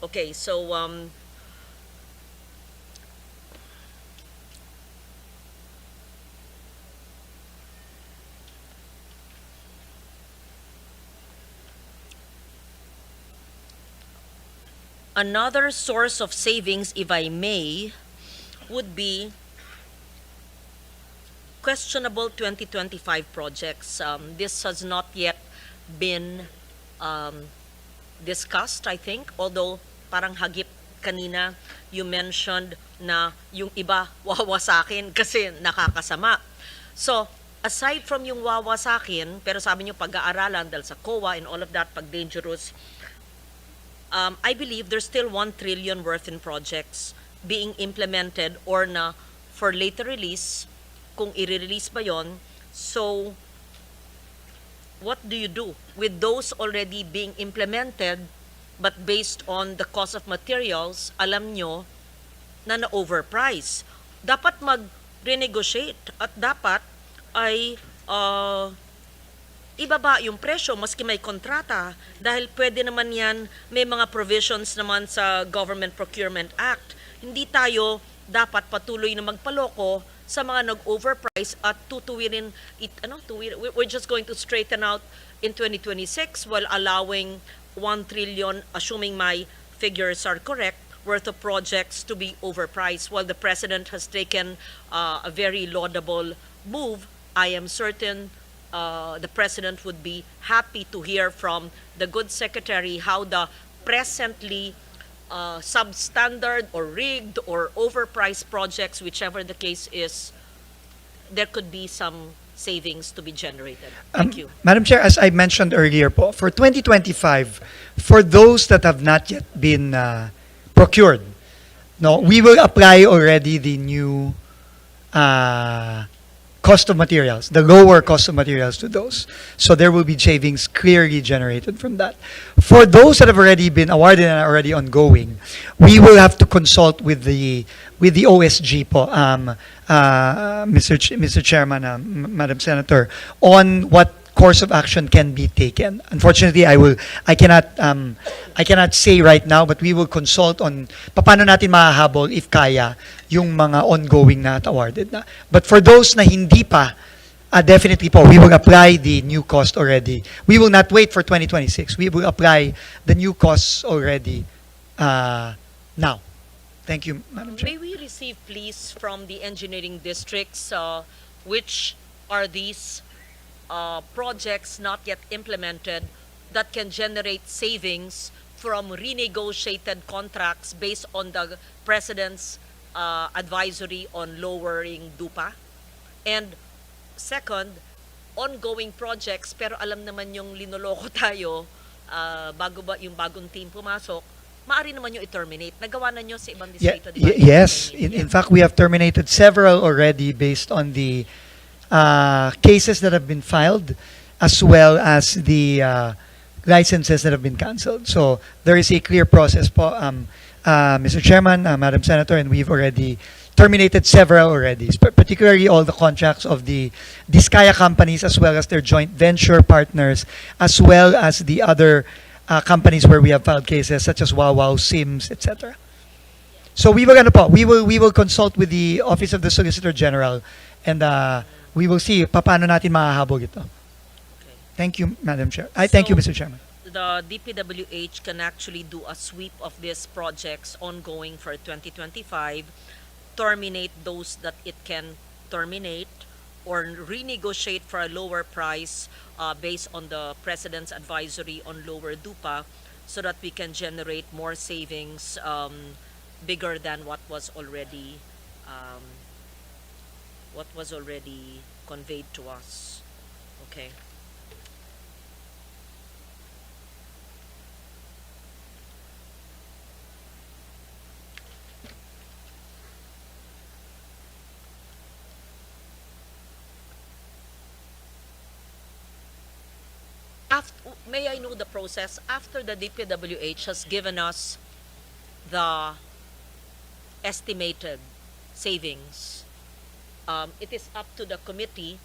Okay, so another source of savings, if I may, would be questionable 2025 projects. This has not yet been discussed, I think, although parang hagip kanina you mentioned na yung iba wawasakin kasi nakakasama. So, aside from yung wawasakin, pero sabi niyo pag-aaralan dahil sa COA and all of that, pag dangerous, I believe there's still 1 trillion worth in projects being implemented or na for later release, kung i-release ba yon. So, what do you do with those already being implemented but based on the cost of materials, alam nyo na na-overprice? Dapat mag-renegotiate at dapat ay ibaba yung presyo maski may kontrata dahil pwede naman yan, may mga provisions naman sa Government Procurement Act. Hindi tayo dapat patuloy na magpaloko sa mga nag-overprice at tutuwirin we're just going to straighten out in 2026 while allowing 1 trillion, assuming my figures are correct, worth of projects to be overpriced while the President has taken a very laudable move. I am certain the President would be happy to hear from the good Secretary how the presently substandard or rigged or overpriced projects, whichever the case is, there could be some savings to be generated. Thank you. Madam Chair, as I mentioned earlier po, for 2025, for those that have not yet been procured, we will apply already the new cost of materials, the lower cost of materials to those. So there will be savings clearly generated from that. For those that have already been awarded and are already ongoing, we will have to consult with the OSG po, Mr. Chairman, Madam Senator, on what course of action can be taken. Unfortunately, I cannot say right now, but we will consult on paano natin mahahabol if kaya yung mga ongoing na at awarded na. But for those na hindi pa, definitely po, we will apply the new cost already. We will not wait for 2026. We will apply the new costs already now. Thank you, Madam Chair. May we receive, please, from the engineering districts, which are these projects not yet implemented that can generate savings from renegotiated contracts based on the President's advisory on lowering DUPA? And second, ongoing projects, pero alam naman yung linoloko tayo bago ba yung bagong team pumasok, maaari naman yung i-terminate. Nagawa na nyo sa ibang distrito, di ba? Yes. In fact, we have terminated several already based on the cases that have been filed, as well as the licenses that have been canceled. So there is a clear process po, Mr. Chairman, Madam Senator, and we've already terminated several already, particularly all the contracts of the Diskaya companies, as well as their joint venture partners, as well as the other companies where we have filed cases, such as Wow, Sims, etc. So we will consult with the Office of the Solicitor General, and we will see paano natin mahahabog ito. Thank you, Madam Chair. Thank you, Mr. Chairman. The DPWH can actually do a sweep of these projects ongoing for 2025, terminate those that it can terminate, or renegotiate for a lower price based on the President's advisory on lower DUPA, so that we can generate more savings bigger than what was already conveyed to us. Okay. May I know the process after the DPWH has given us the estimated savings? It is up to the committee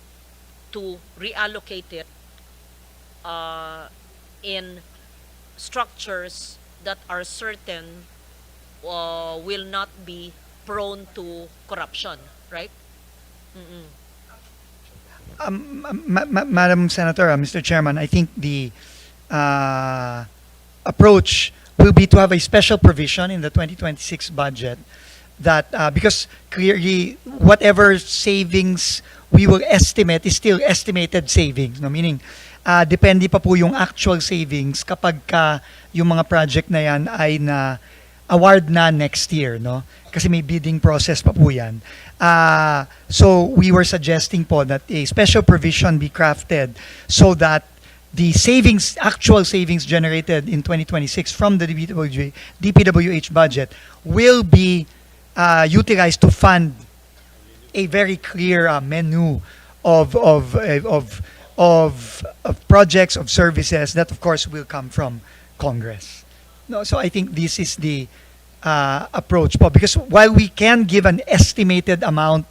to reallocate it in structures that are certain will not be prone to corruption, right? Madam Senator, Mr. Chairman, I think the approach will be to have a special provision in the 2026 budget that because clearly whatever savings we will estimate is still estimated savings, no? Meaning depende pa po yung actual savings kapag yung mga project na yan ay na award na next year, no? Kasi may bidding process pa po yan. So we were suggesting po that a special provision be crafted so that the savings, actual savings generated in 2026 from the DPWH budget will be utilized to fund a very clear menu of projects, of services that of course will come from Congress. No, so I think this is the approach po, because while we can give an estimated amount,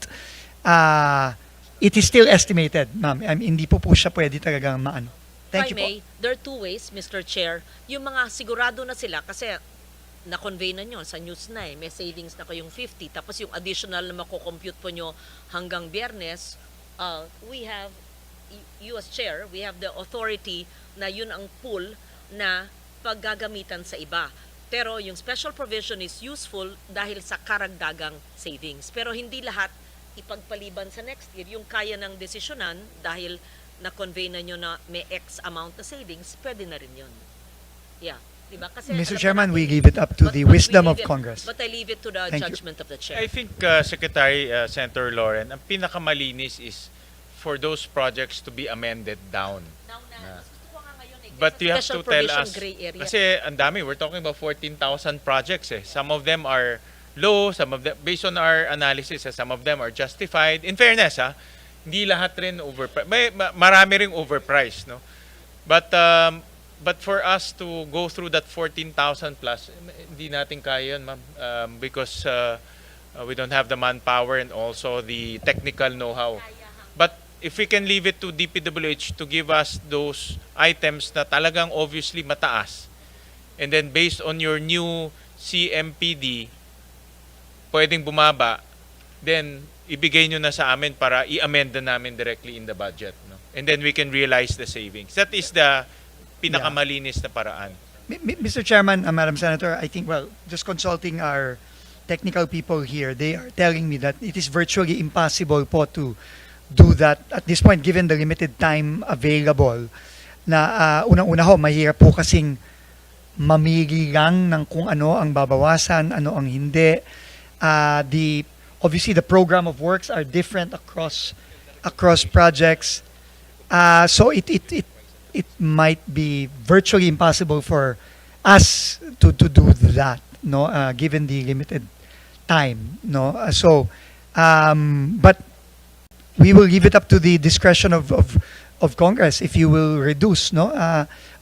it is still estimated, ma'am. Hindi po siya pwede talagang maano. Thank you po. There are two ways, Mr. Chair. Yung mga sigurado na sila, kasi na-convey na nyo sa news na may savings na kayong 50, tapos yung additional na mako-compute po nyo hanggang Biyernes, we have, you as Chair, we have the authority na yun ang pool na paggagamitan sa iba. Pero yung special provision is useful dahil sa karagdagang savings. Pero hindi lahat ipagpaliban sa next year. Yung kaya ng desisyonan dahil na-convey na nyo na may X amount na savings, pwede na rin yun. Yeah. Diba? Kasi Mr. Chairman, we leave it up to the wisdom of Congress. But I leave it to the judgment of the Chair. I think, Secretary Senator Lauren, ang pinakamalinis is for those projects to be amended down. But you have to tell us, kasi ang dami, we're talking about 14,000 projects. Some of them are low, some of them, based on our analysis, some of them are justified. In fairness, hindi lahat rin overpriced. Marami ring overpriced, no? But for us to go through that 14,000 plus, hindi natin kaya yun, ma'am, because we don't have the manpower and also the technical know-how. But if we can leave it to DPWH to give us those items na talagang obviously mataas, and then based on your new CMPD, pwedeng bumaba, then ibigay nyo na sa amin para i-amend na namin directly in the budget. No? And then we can realize the savings. That is the pinakamalinis na paraan. Mr. Chairman, Madam Senator, I think, well, just consulting our technical people here, they are telling me that it is virtually impossible po to do that at this point given the limited time available. Na unang-una ho, mahirap po kasing mamili lang ng kung ano ang babawasan, ano ang hindi. Obviously the program of works are different across projects. So it might be virtually impossible for us to do that, no, given the limited time, no. But we will leave it up to the discretion of Congress if you will reduce, no,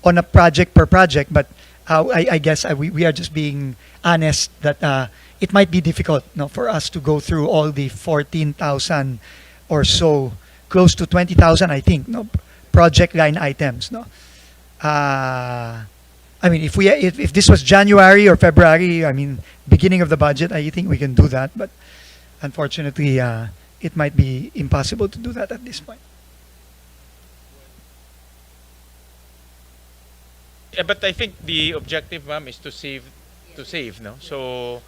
on a project per project. But I guess we are just being honest that it might be difficult, no, for us to go through all the 14,000 or so, close to 20,000, I think, no, project line items, no. I mean, if this was January or February, I mean, beginning of the budget, I think we can do that. But unfortunately, it might be impossible to do that at this point. Yeah, but I think the objective, ma'am, is to save, no? So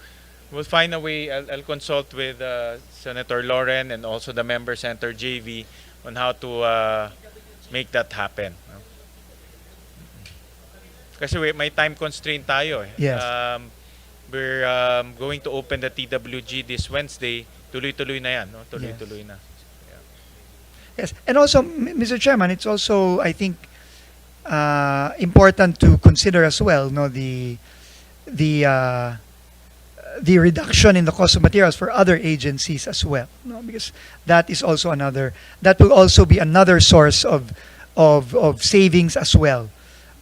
we'll find a way. I'll consult with Senator Loren and also the member Senator JV on how to make that happen. No? Kasi may time constraint tayo. Yes. We're going to open the TWG this Wednesday. Tuloy-tuloy na yan, no? Tuloy-tuloy na. Yes, and also, Mr. Chairman, it's also, I think, important to consider as well, no, the reduction in the cost of materials for other agencies as well, no, because that will also be another source of savings as well,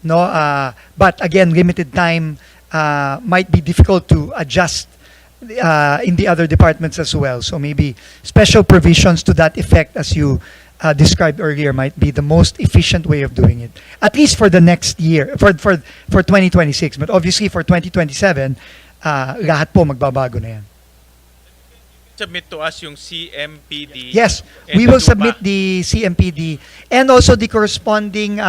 no. But again, limited time might be difficult to adjust in the other departments as well. So maybe special provisions to that effect, as you described earlier, might be the most efficient way of doing it, at least for the next year, for 2026. But obviously for 2027, lahat po magbabago na yan. Submit to us yung CMPD. Yes, and we will the submit the CMPD and also the corresponding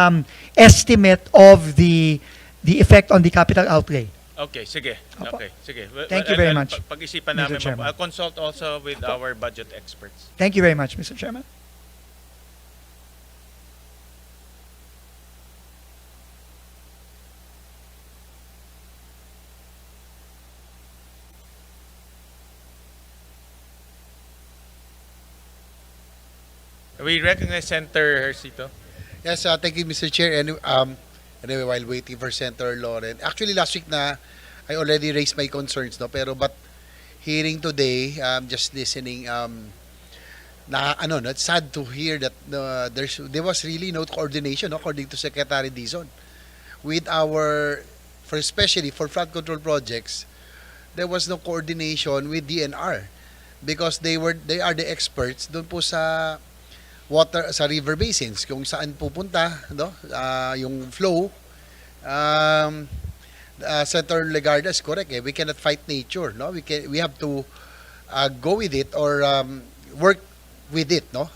estimate of the effect on the capital outlay. Okay, sige. Opo. Okay, sige. Thank you very much, Pag-isipan Mr. namin. Chairman. I'll consult also with our budget experts. Thank you very much, Mr. Chairman. We recognize Senator Hercito. Yes, thank you, Mr. Chair. Anyway, while waiting for Senator Loren, actually last week na I already raised my concerns, no. But hearing today, just listening, it's sad to hear that there was really no coordination, no, according to Secretary Dizon, with especially for flood control projects. There was no coordination with DNR because they are the experts doon po sa water, sa river basins, kung saan pupunta, no, yung flow. Senator Legarda is correct. We cannot fight nature, no. We have to go with it or work with it, no.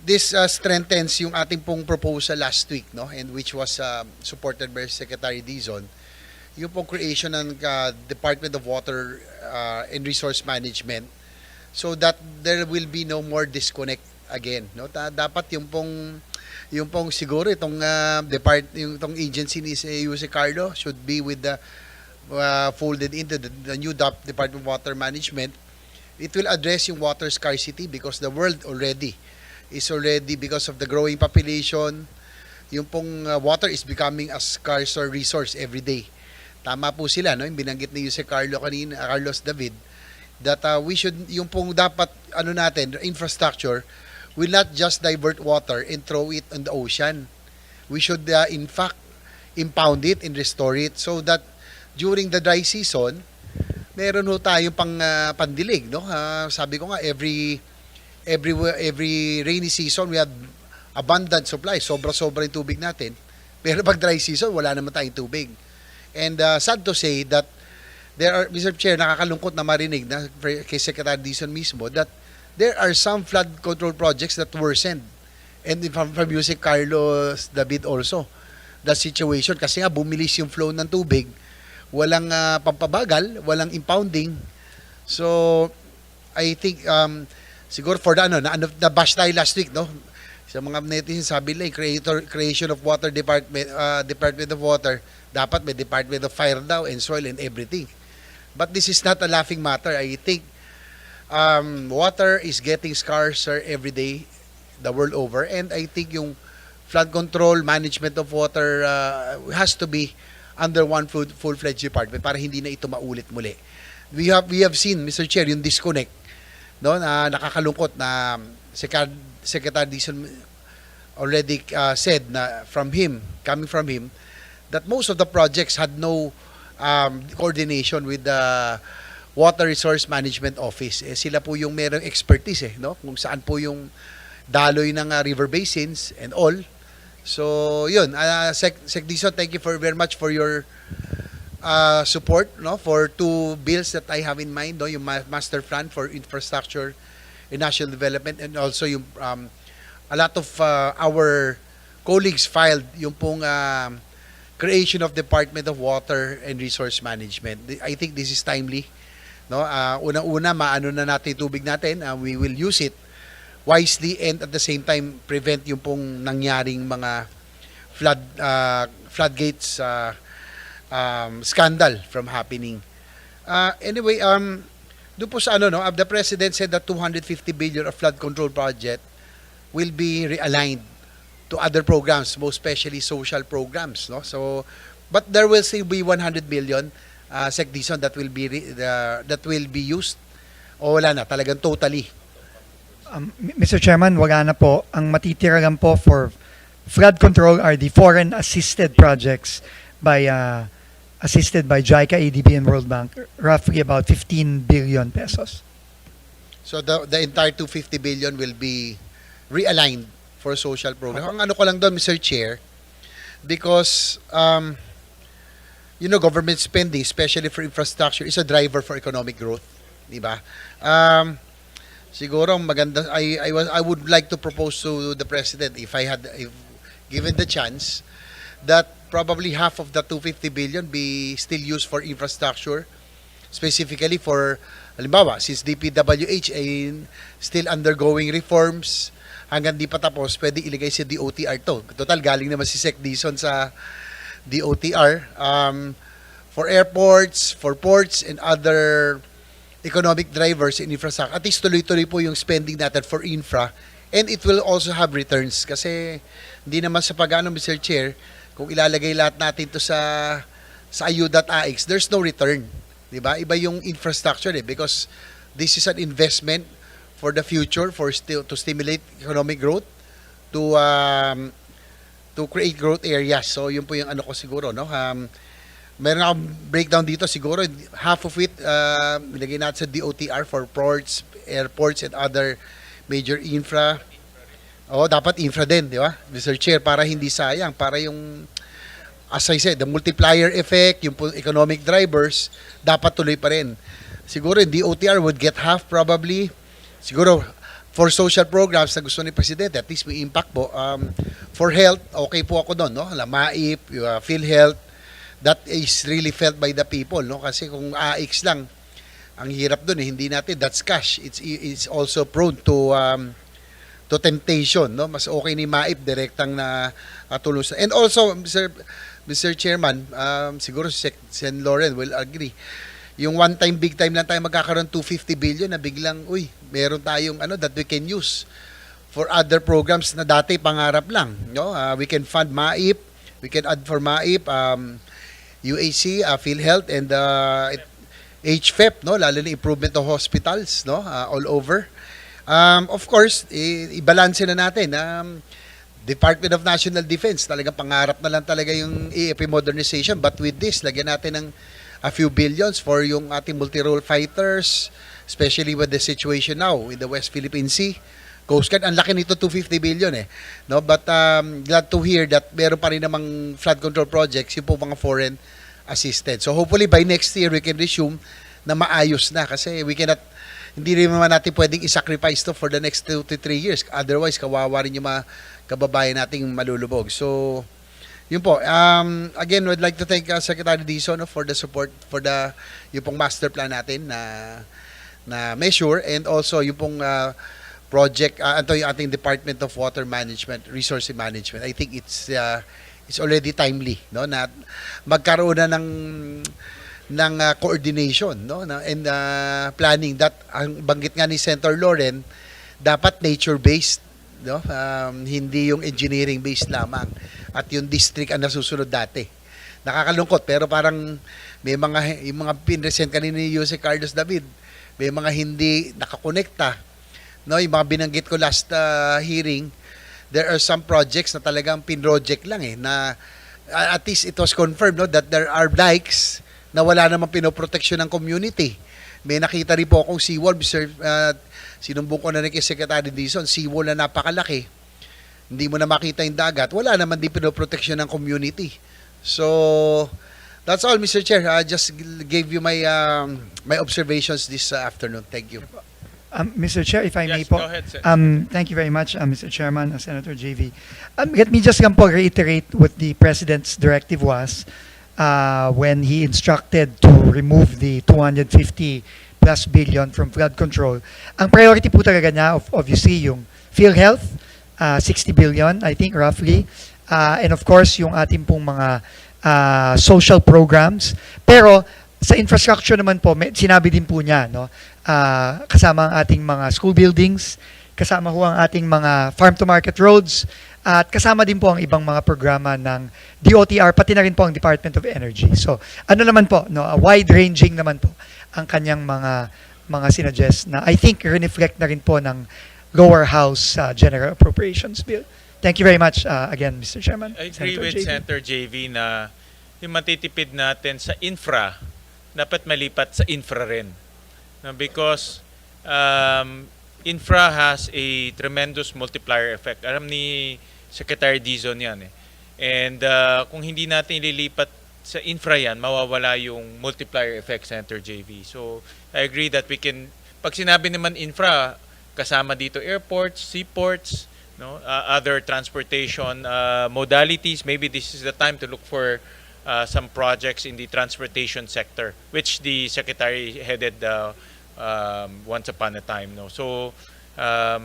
This strengthens yung ating pong proposal last week, no, and which was supported by Secretary Dizon, yung pong creation ng Department of Water and Resource Management, so that there will be no more disconnect again, no. Dapat yung pong siguro itong itong agency ni Jose Carlo should be with the folded into the new Department of Water Management. It will address yung water scarcity because the world is already because of the growing population, yung pong water is becoming a scarcer resource every day. Tama po sila, no, yung binanggit ni Jose Carlos David, that we should, yung pong dapat natin, infrastructure will not just divert water and throw it on the ocean. We should in fact impound it and restore it so that during the dry season meron ho tayong pandilig, no. Sabi ko nga, every rainy season we have abundant supply, sobra-sobra yung tubig natin, pero pag dry season wala naman tayong tubig. And sad to say that there are, Mr. Chair, nakakalungkot na marinig na kay Secretary Dizon mismo that there are some flood control projects that worsened. And from Jose Carlos David also, the situation, kasi nga bumilis yung flow ng tubig, walang pampabagal, walang impounding. So I think siguro for the na-bash tayo last week, no? Sa mga netizens, sabi nila, creation of water department, Department of Water, dapat may Department of Fire daw and Soil and everything. But this is not a laughing matter. I think water is getting scarcer every day the world over, and I think yung flood control, management of water has to be under one full-fledged department para hindi na ito maulit muli. We have seen, Mr. Chair, yung disconnect, no, na nakakalungkot na Secretary Dizon already said na coming from him, that most of the projects had no coordination with the Water Resource Management Office. Sila po yung merong expertise, no? Kung saan po yung daloy ng river basins and all. So, yun. Sec Dizon, thank you very much for your support, no, for two bills that I have in mind, no, yung master plan for infrastructure and national development, and also yung a lot of our colleagues filed yung pong creation of Department of Water and Resource Management. I think this is timely, no. Unang-una, maano na natin tubig natin, we will use it wisely and at the same time prevent yung pong nangyaring mga floodgates scandal from happening. Anyway, doon po sa the President said that 250 billion of flood control project will be realigned to other programs, most especially social programs, no? So, but there will still be 100 billion, Sec Dizon, that will be used, o wala na, talagang totally. Mr. Chairman, wala na po. Ang matitira lang po for flood control are the foreign assisted projects assisted by JICA, ADB, and World Bank, roughly about 15 billion pesos. So the entire 250 billion will be realigned for social program. Ang ano ko lang doon, Mr. Chair, because government spending, especially for infrastructure, is a driver for economic growth, di ba? Siguro maganda, I would like to propose to the President, if given the chance, that probably half of the 250 billion be still used for infrastructure, specifically for, halimbawa, since DPWH ay still undergoing reforms, hanggang di pa tapos, pwede ilagay sa DOTR to. Total, galing naman si Sec Dizon sa DOTR. For airports, for ports, and other economic drivers in infrastructure, at least tuloy-tuloy po yung spending natin for infra, and it will also have returns. Kasi hindi naman sa pag-ano, Mr. Chair, kung ilalagay lahat natin to sa IU.AX, there's no return. Diba? Iba yung infrastructure because this is an investment for the future, to stimulate economic growth, to create growth areas. So yun po yung ano ko siguro, no? Meron akong breakdown dito, siguro half of it ilagay natin sa DOTR for ports, airports, and other major infra. Dapat infra din, di ba? Mr. Chair, para hindi sayang, para yung, as I said, the multiplier effect, yung economic drivers, dapat tuloy pa rin. Siguro yung DOTR would get half probably. Siguro, for social programs na gusto ni Presidente, at least may impact po. For health, okay po ako doon, no? MAIP, PhilHealth, that is really felt by the people, no? Kasi kung AX lang, ang hirap doon, hindi natin, that's cash. It's also prone to temptation, no? Mas okay ni MAIP direktang na tulong. And also, Mr. Chairman, siguro si Sen. Loren will agree. Yung one time, big time lang tayo magkakaroon 250 billion na biglang, meron tayong that we can use for other programs na dati pangarap lang, no? We can fund MAIP, we can add for MAIP, UAC, PhilHealth, and HFEP, no? Lalo na improvement of hospitals, no? All over. Of course, i-balance na natin. Department of National Defense, talagang pangarap na lang talaga yung AFP modernization. But with this, lagyan natin ng a few billions for yung ating multi-role fighters, especially with the situation now in the West Philippine Sea. Coast Guard, ang laki nito, 250 billion no? But glad to hear that meron pa rin namang flood control projects, yung po mga foreign assisted. So hopefully by next year, we can resume na maayos na kasi hindi rin naman natin pwedeng i-sacrifice to for the next 2 to 3 years. Otherwise, kawawa rin yung mga kababayan nating malulubog. So, yun po. Again, we'd like to thank Secretary Dizon for the support for yung pong master plan natin na measure, and also yung pong project, ito yung ating Department of Water Management, Resource Management. I think it's already timely, no, na magkaroon na ng coordination, no, and planning that ang banggit nga ni Senator Loren, dapat nature-based, no, hindi yung engineering-based lamang, at yung district ang nasusunod dati. Nakakalungkot, pero parang may yung mga pinresent kanina ni Jose Carlos David, may mga hindi nakakonekta, no, yung mga binanggit ko last hearing. There are some projects na talagang pinroject lang na at least it was confirmed, no, that there are dikes na wala namang pinoproteksyon ng community. May nakita rin po akong seawall, sinumbong ko na rin kay Secretary Dizon, seawall na napakalaki. Hindi mo na makita yung dagat, wala naman din pinoproteksyon ng community. So, that's all, Mr. Chair. I just gave you my my observations this afternoon. Thank you. Mr. Chair, if I may Yes, po. go ahead, sir. Thank you very much, Mr. Chairman, Senator JV. Let me just po reiterate what the President's directive was when he instructed to remove the 250 plus billion from flood control. Ang priority po talaga niya, obviously, yung PhilHealth, 60 billion, I think, roughly. And of course, yung ating pong mga social programs. Pero sa infrastructure naman po, sinabi din po niya, no, kasama ang ating mga school buildings, kasama ho ang ating mga farm-to-market roads, at kasama din po ang ibang mga programa ng DOTR, pati na rin po ang Department of Energy. So, ano naman po, no, wide-ranging naman po ang kanyang mga sinuggest na I think reflect na rin po ng lower house General Appropriations Bill. Thank you very much again, Mr. Chairman. I agree Senator with JV. Senator JV na yung matitipid natin sa infra, dapat malipat sa infra rin. Because infra has a tremendous multiplier effect. Alam ni Secretary Dizon yan . And kung hindi natin ililipat sa infra yan, mawawala yung multiplier effect, Senator JV. So, I agree that we can, pag sinabi naman infra, kasama dito airports, seaports, no, other transportation modalities. Maybe this is the time to look for some projects in the transportation sector, which the Secretary headed once upon a time. No? So,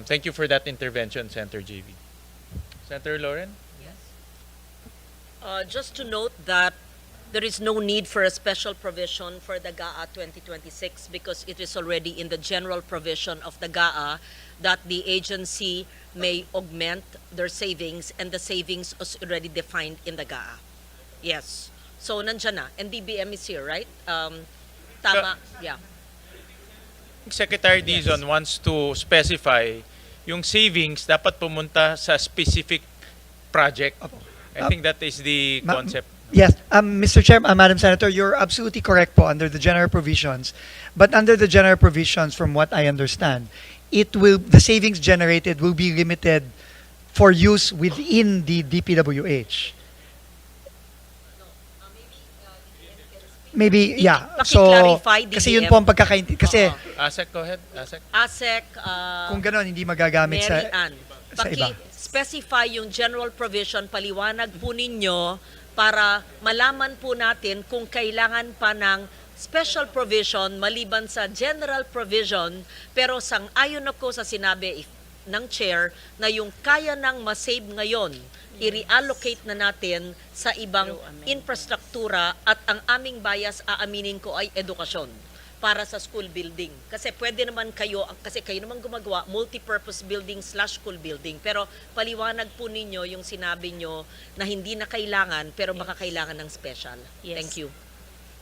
thank you for that intervention, Senator JV. Senator Lauren? Just to note that there is no need for a special provision for the GAA 2026 because it is already in the general provision of the GAA that the agency may augment their savings, and the savings is already defined in the GAA. Yes. So, nandyan na. And DBM is here, right? Tama. Yeah. Secretary Dizon wants to specify yung savings dapat pumunta sa specific project. I think that is the concept. Yes, Mr. Chair, Madam Senator, you're absolutely correct po under the general provisions. But under the general provisions, from what I understand, the savings generated will be limited for use within the DPWH. Maybe, yeah. So, Paki-clarify, kasi yun DBM. po ang pagkakaintindi. Kasi ASEC, go ahead. ASEC. ASEC, kung gano'n, hindi magagamit Mary Ann, sa iba. specify yung general provision, paliwanag po ninyo para malaman po natin kung kailangan pa ng special provision maliban sa general provision, pero sang-ayon ako sa sinabi ng chair na yung kaya nang masave ngayon, i-reallocate na natin sa ibang infrastruktura, at ang aming bias, aaminin ko, ay edukasyon para sa school building. Kasi pwede naman kayo, kasi kayo naman gumagawa, multi-purpose building / school building. Pero paliwanag po ninyo yung sinabi nyo na hindi na kailangan, pero baka kailangan ng special. Yes. Thank you.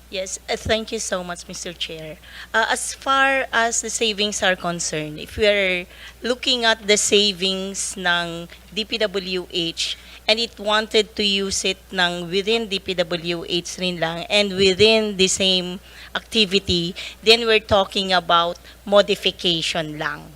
Yes, thank you so much, Mr. Chair. As far as the savings are concerned, if we are looking at the savings ng DPWH and it wanted to use it ng within DPWH rin lang and within the same activity, then we're talking about modification lang.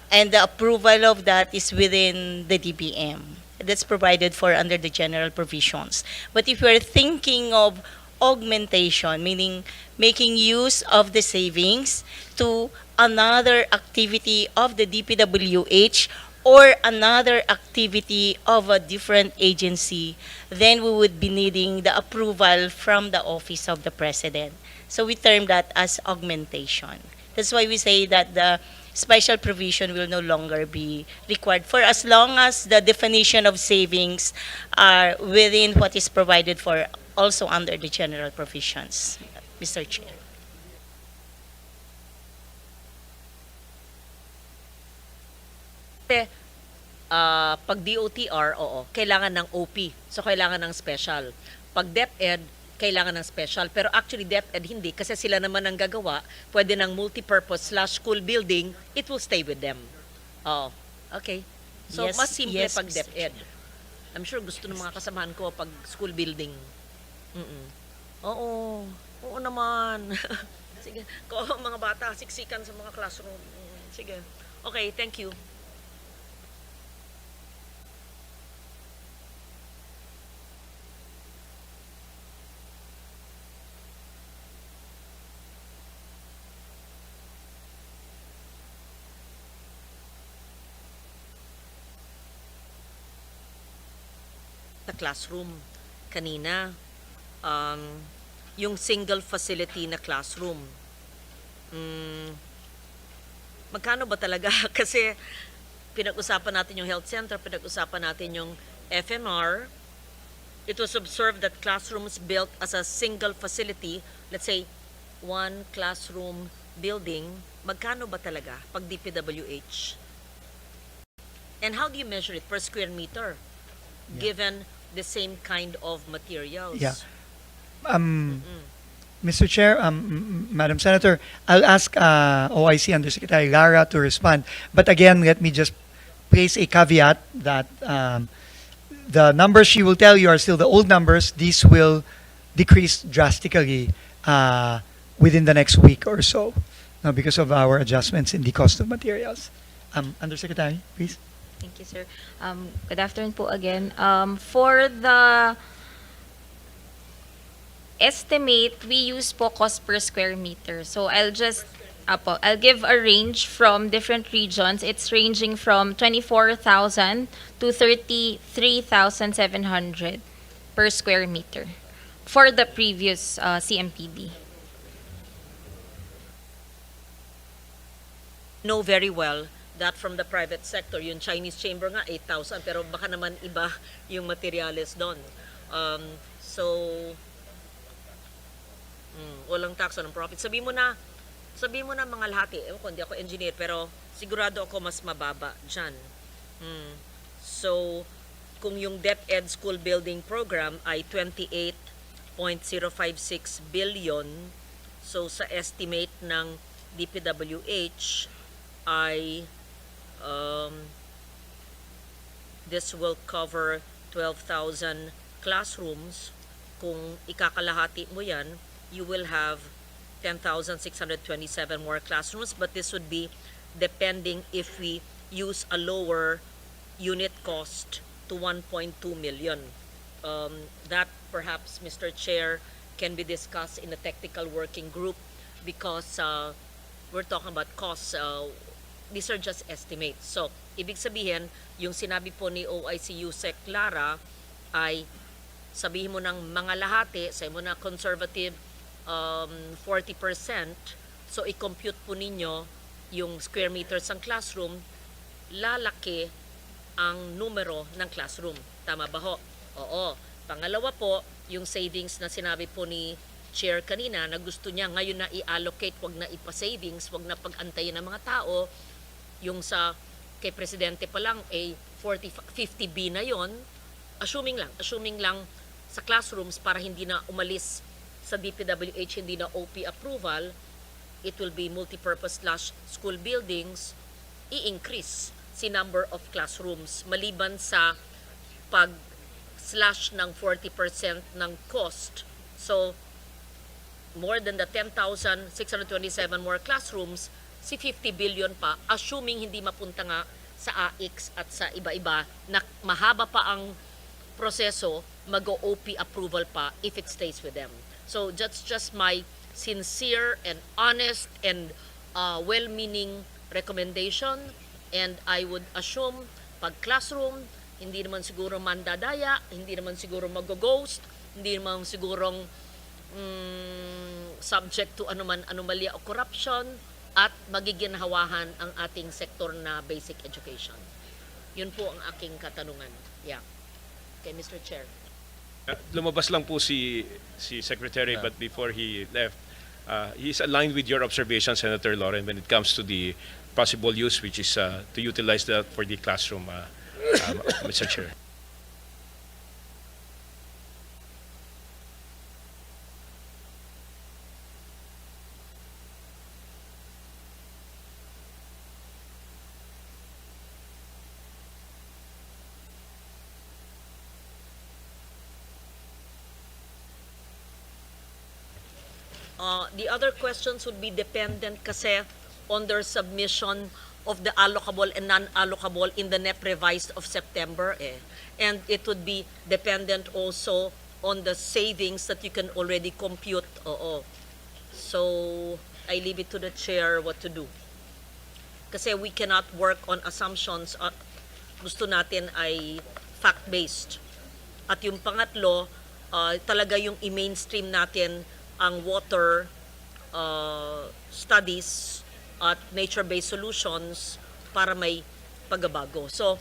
And the approval of that is within the DBM. That's provided for under the general provisions. But if we're thinking of augmentation, meaning making use of the savings to another activity of the DPWH or another activity of a different agency, then we would be needing the approval from the Office of the President. So we term that as augmentation. That's why we say that the special provision will no longer be required for as long as the definition of savings are within what is provided for also under the general provisions, Mr. Chair. Pag DOTR, oo, kailangan ng OP. So, kailangan ng special. Pag DepEd, kailangan ng special. Pero actually, DepEd hindi kasi sila naman ang gagawa. Pwede ng multipurpose/school building, it will stay with them. Oo. Okay. So, Yes, mas simple yes, pag Mr. DepEd. I'm sure gusto ng mga kasamahan ko pag school building. Oo. Oo naman. Sige. Ko mga bata, siksikan sa mga classroom. Sige. Okay, thank you. Sa classroom kanina, yung single facility na classroom, magkano ba talaga? Kasi pinag-usapan natin yung health center, pinag-usapan natin yung FMR. It was observed that classrooms built as a single facility, let's say one classroom building, magkano ba talaga pag DPWH? And how do you measure it per square meter? Given the same kind of materials. Yeah. Mr. Chair, Madam Senator, I'll ask OIC Undersecretary Lara to respond. But again, let me just place a caveat that the numbers she will tell you are still the old numbers. These will decrease drastically within the next week or so, because of our adjustments in the cost of materials. Undersecretary, please. Thank you, sir. Good afternoon po again. For the estimate, we use po cost per square meter. So I'll give a range from different regions. It's ranging from 24,000 to 33,700 per square meter for the previous CMPD. Know very well that from the private sector, yung Chinese chamber nga 8,000, pero baka naman iba yung materials doon. Walang tax on profit. Sabi mo na mga lahati. Ewan ko, hindi ako engineer, pero sigurado ako mas mababa dyan. So, kung yung DepEd School Building Program ay 28.056 billion, so sa estimate ng DPWH ay this will cover 12,000 classrooms. Kung ikakalahati mo yan, you will have 10,627 more classrooms, but this would be depending if we use a lower unit cost to 1.2 million. That perhaps, Mr. Chair, can be discussed in a technical working group because we're talking about costs. These are just estimates. So, ibig sabihin, yung sinabi po ni OIC Yusek Lara ay sabihin mo ng mga lahati, sabihin mo na conservative 40%, so i-compute po ninyo yung square meters ng classroom, lalaki ang numero ng classroom. Tama ba ho? Oo. Pangalawa po, yung savings na sinabi po ni Chair kanina na gusto niya ngayon na i-allocate, wag na ipa-savings, wag na pag-antayin ng mga tao. Yung sa kay Presidente pa lang, 50B na yon. Assuming lang sa classrooms para hindi na umalis sa DPWH, hindi na OP approval, it will be multipurpose/school buildings, i-increase si number of classrooms maliban sa pag-slash ng 40% ng cost. So, more than the 10,627 more classrooms, si 50 billion pa, assuming hindi mapunta nga sa AIX at sa iba-iba, na mahaba pa ang proseso, mag-OP approval pa if it stays with them. So that's just my sincere and honest and well-meaning recommendation, and I would assume pag classroom, hindi naman siguro mandadaya, hindi naman siguro mag-ghost, hindi naman sigurong subject to anomalya o corruption. at magiginhawahan ang ating sektor na basic education? Yun po ang aking katanungan. Yeah. Okay, Mr. Chair. Lumabas lang po si Secretary, but before he left, he's aligned with your observation, Senator Lauren, when it comes to the possible use, which is to utilize that for the classroom, Mr. Chair. The other questions would be dependent kasi on their submission of the allocable and non-allocable in the NEP revised of September. And it would be dependent also on the savings that you can already compute. So I leave it to the chair what to do. Kasi we cannot work on assumptions. Gusto natin ay fact-based. At yung pangatlo, talaga yung i-mainstream natin ang water studies at nature-based solutions para may pagbabago. So,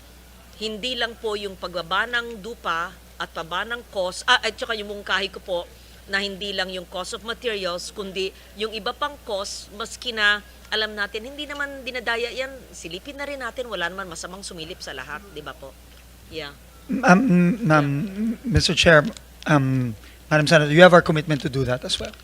hindi lang po yung pagbaba ng dupa at pababa ng cost, at saka yung mungkahi ko po na hindi lang yung cost of materials, kundi yung iba pang cost, maski na alam natin, hindi naman dinadaya yan, silipin na rin natin, wala naman masamang sumilip sa lahat, di ba po? Yeah. Mr. Chair, Madam Senator, you have our commitment to do that as well.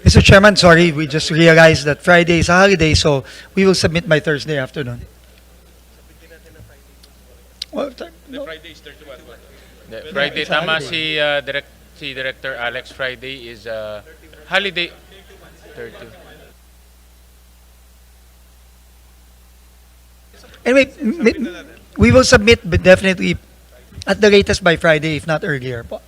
Mr. Chairman, sorry, we just realized that Friday is a holiday, so we will submit by Thursday afternoon. Well, The Friday is 31. Friday, it's a tama holiday. si Director Alex, Friday is holiday. 30. Anyway, we will submit, but definitely at the latest by Friday, if not earlier po.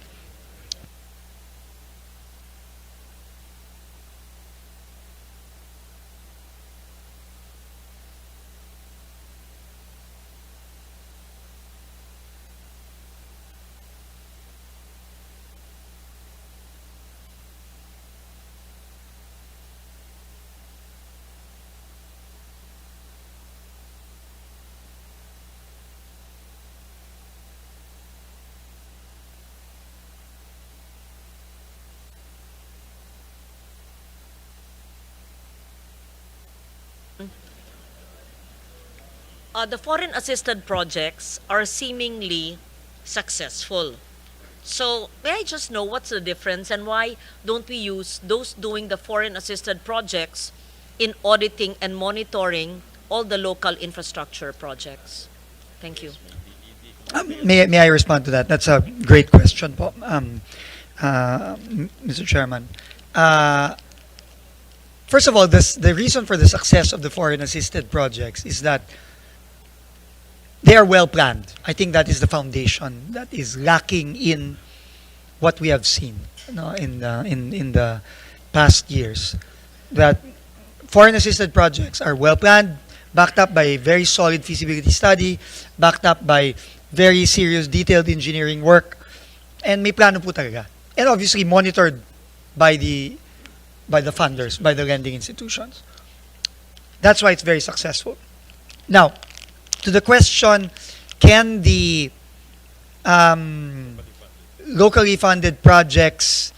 The foreign assisted projects are seemingly successful. So, may I just know what's the difference and why don't we use those doing the foreign assisted projects in auditing and monitoring all the local infrastructure projects? Thank you. May I respond to that? That's a great question po, Mr. Chairman. First of all, the reason for the success of the foreign assisted projects is that they are well planned. I think that is the foundation that is lacking in what we have seen, in the past years. That foreign assisted projects are well planned, backed up by a very solid feasibility study, backed up by very serious detailed engineering work, and may plano po talaga. And obviously monitored by the funders, by the lending institutions. That's why it's very successful. Now, to the question, can the locally funded projects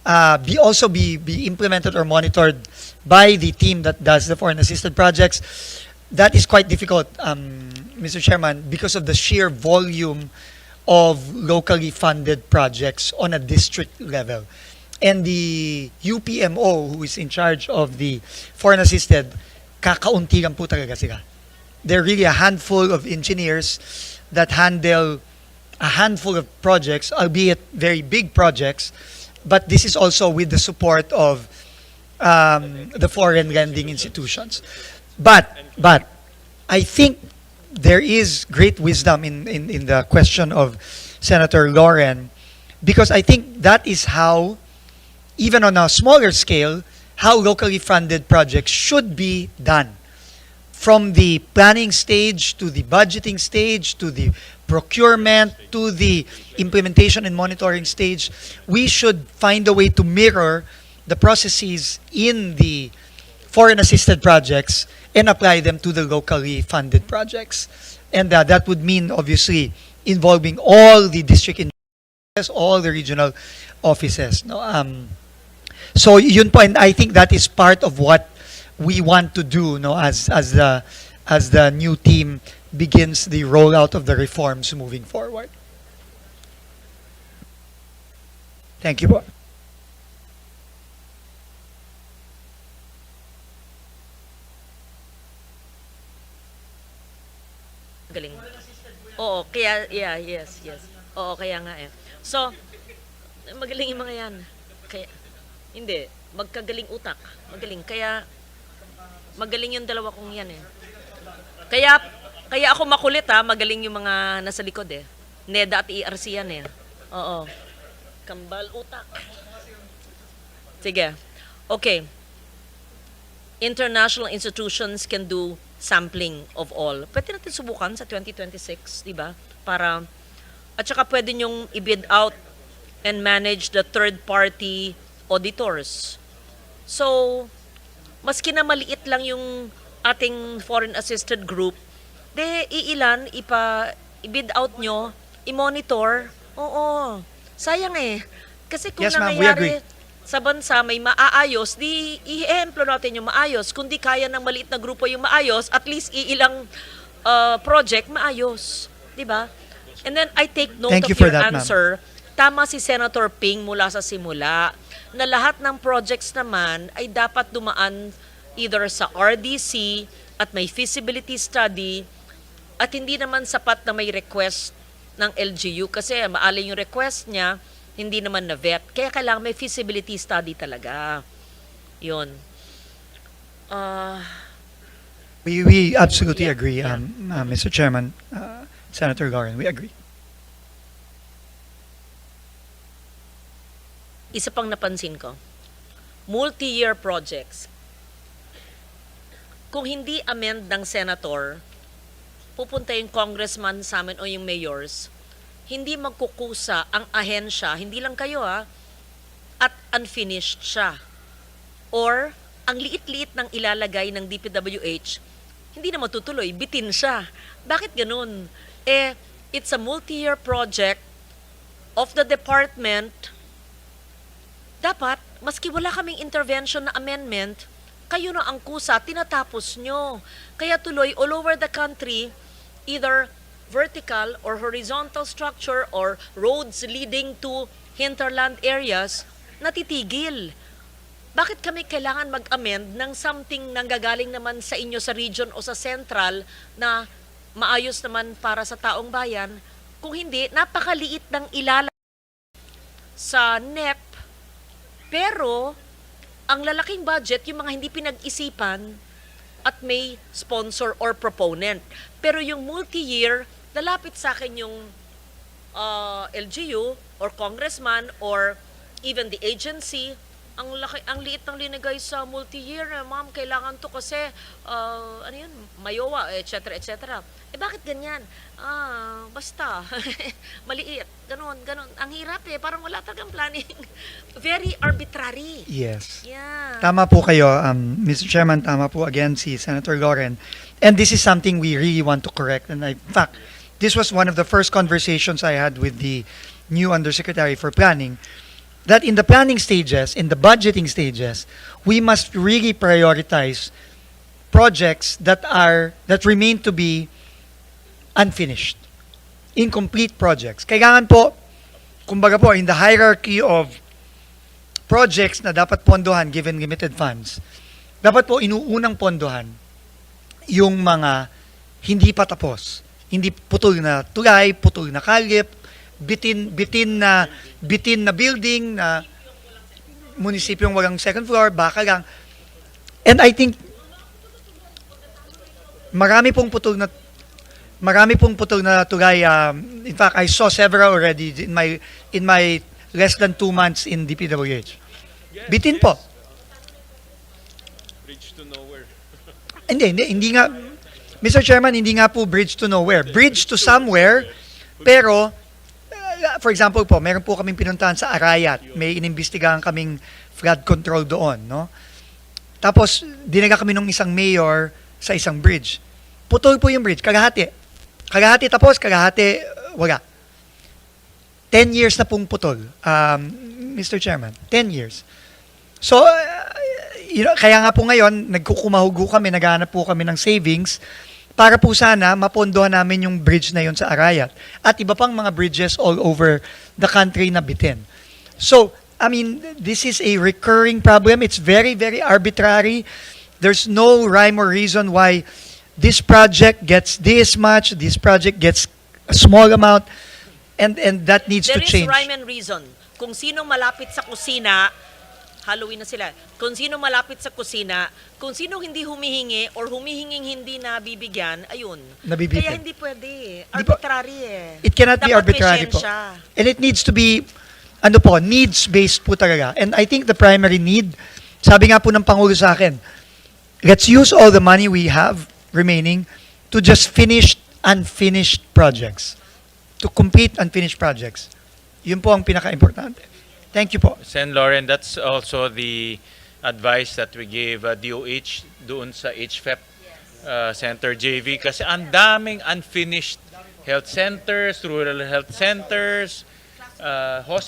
also be implemented or monitored by the team that does the foreign assisted projects? That is quite difficult, Mr. Chairman, because of the sheer volume of locally funded projects on a district level. And the UPMO, who is in charge of the foreign assisted, kakaunti lang po talaga sila. There are really a handful of engineers that handle a handful of projects, albeit very big projects, but this is also with the support of the foreign lending institutions. But I think there is great wisdom in the question of Senator Lauren, because I think that is how, even on a smaller scale, how locally funded projects should be done. From the planning stage to the budgeting stage to the procurement to the implementation and monitoring stage, we should find a way to mirror the processes in the foreign assisted projects and apply them to the locally funded projects. And that would mean obviously involving all the district engineers, all the regional offices. No? So yun po, and I think that is part of what we want to do, no, as the new team begins the rollout of the reforms moving forward. Thank you po. Galing. Oo, kaya, yeah, yes. Oo, kaya nga eh. So, magaling yung mga yan. Kaya, hindi, magkagaling utak. Magaling. Kaya, magaling yung dalawa kong yan eh. Kaya ako makulit ha, magaling yung mga nasa likod eh. NEDA at ERC yan eh. Oo. Kambal utak. Sige. Okay. International institutions can do sampling of all. Pwede natin subukan sa 2026, di ba? Para, at saka pwede nyong i-bid out and manage the third-party auditors. So, maski na maliit lang yung ating foreign assisted group, iilan, i-bid out nyo, i-monitor. Oo. Sayang eh. Kasi kung Yes, ma'am, we agree. nangyayari sa bansa may maaayos, di i-emplo natin yung maayos. Kung di kaya ng maliit na grupo yung maayos, at least iilang project maayos. Di ba? And then I take note Thank of you for your that, ma'am. answer. Tama si Senator Ping mula sa simula na lahat ng projects naman ay dapat dumaan either sa RDC at may feasibility study at hindi naman sapat na may request ng LGU kasi maaling yung request niya, hindi naman na-vet. Kaya kailangan may feasibility study talaga. Yun. We absolutely agree, Mr. Chairman, Senator Lauren, we agree. Isa pang napansin ko, multi-year projects. Kung hindi amend ng senator, pupunta yung congressman sa amin o yung mayors, hindi magkukusa ang ahensya, hindi lang kayo at unfinished siya. Or, ang liit-liit ng ilalagay ng DPWH, hindi na matutuloy, bitin siya. Bakit ganun? It's a multi-year project of the department. Dapat, maski wala kaming intervention na amendment, kayo na ang kusa, tinatapos nyo. Kaya tuloy, all over the country, either vertical or horizontal structure or roads leading to hinterland areas, natitigil. Bakit kami kailangan mag-amend ng something nanggagaling naman sa inyo sa region o sa central na maayos naman para sa taong bayan? Kung hindi, napakaliit ng ilalagay sa NEP, pero ang lalaking budget, yung mga hindi pinag-isipan at may sponsor or proponent. Pero yung multi-year, lalapit sa akin yung LGU or congressman or even the agency, ang liit ng linagay sa multi-year, ma'am, kailangan to kasi, mayowa, etc. Bakit ganyan? Basta, maliit, ganon. Ang hirap parang wala talagang planning. Very arbitrary. Yes. Yeah. Tama po kayo, Mr. Chairman, tama po again si Senator Lauren. And this is something we really want to correct. And in fact, this was one of the first conversations I had with the new Undersecretary for Planning, that in the planning stages, in the budgeting stages, we must really prioritize projects that remain to be unfinished, incomplete projects. Kailangan po, kumbaga po, in the hierarchy of projects na dapat pondohan given limited funds, dapat po inuunang pondohan yung mga hindi pa tapos. Hindi putol na tulay, putol na kalye, bitin na building na munisipyong walang second floor, baka lang. And I think marami pong putol na Marami pong putol na tulay. In fact, I saw several already in my less than 2 months in DPWH. Bitin po. Bridge to nowhere. Hindi nga, Mr. Chairman, hindi nga po bridge to nowhere. Bridge to somewhere, pero, for example po, meron po kaming pinuntahan sa Arayat. May inimbestigahan kaming flood control doon, no? Tapos, dinaga kami nung isang mayor sa isang bridge. Putol po yung bridge, kalahati. Kalahati tapos, kalahati wala. 10 years na pong putol, Mr. Chairman. 10 years. So, kaya nga po ngayon, nagkukumahugo kami, naghahanap po kami ng savings para po sana mapondohan namin yung bridge na yun sa Arayat. At iba pang mga bridges all over the country na bitin. So, I mean, this is a recurring problem. It's very, very arbitrary. There's no rhyme or reason why this project gets this much, this project gets a small amount, and that needs to change. There is rhyme and reason. Kung sino malapit sa kusina, Halloween na sila. Kung sino malapit sa kusina, kung sino hindi humihingi or humihinging hindi nabibigyan, ayun. Nabibitin. Kaya hindi pwede. Arbitrary eh. It cannot be Dapat arbitrary may po. siyensya. And it needs to be, needs-based po talaga. And I think the primary need, sabi nga po ng Pangulo sa akin, let's use all the money we have remaining to just finish unfinished projects. To complete unfinished projects. Yun po ang pinaka-importante. Thank you po. Sen. Lauren, that's also the advice that we gave DOH doon sa HFEP Center JV kasi ang daming unfinished health centers, rural health centers,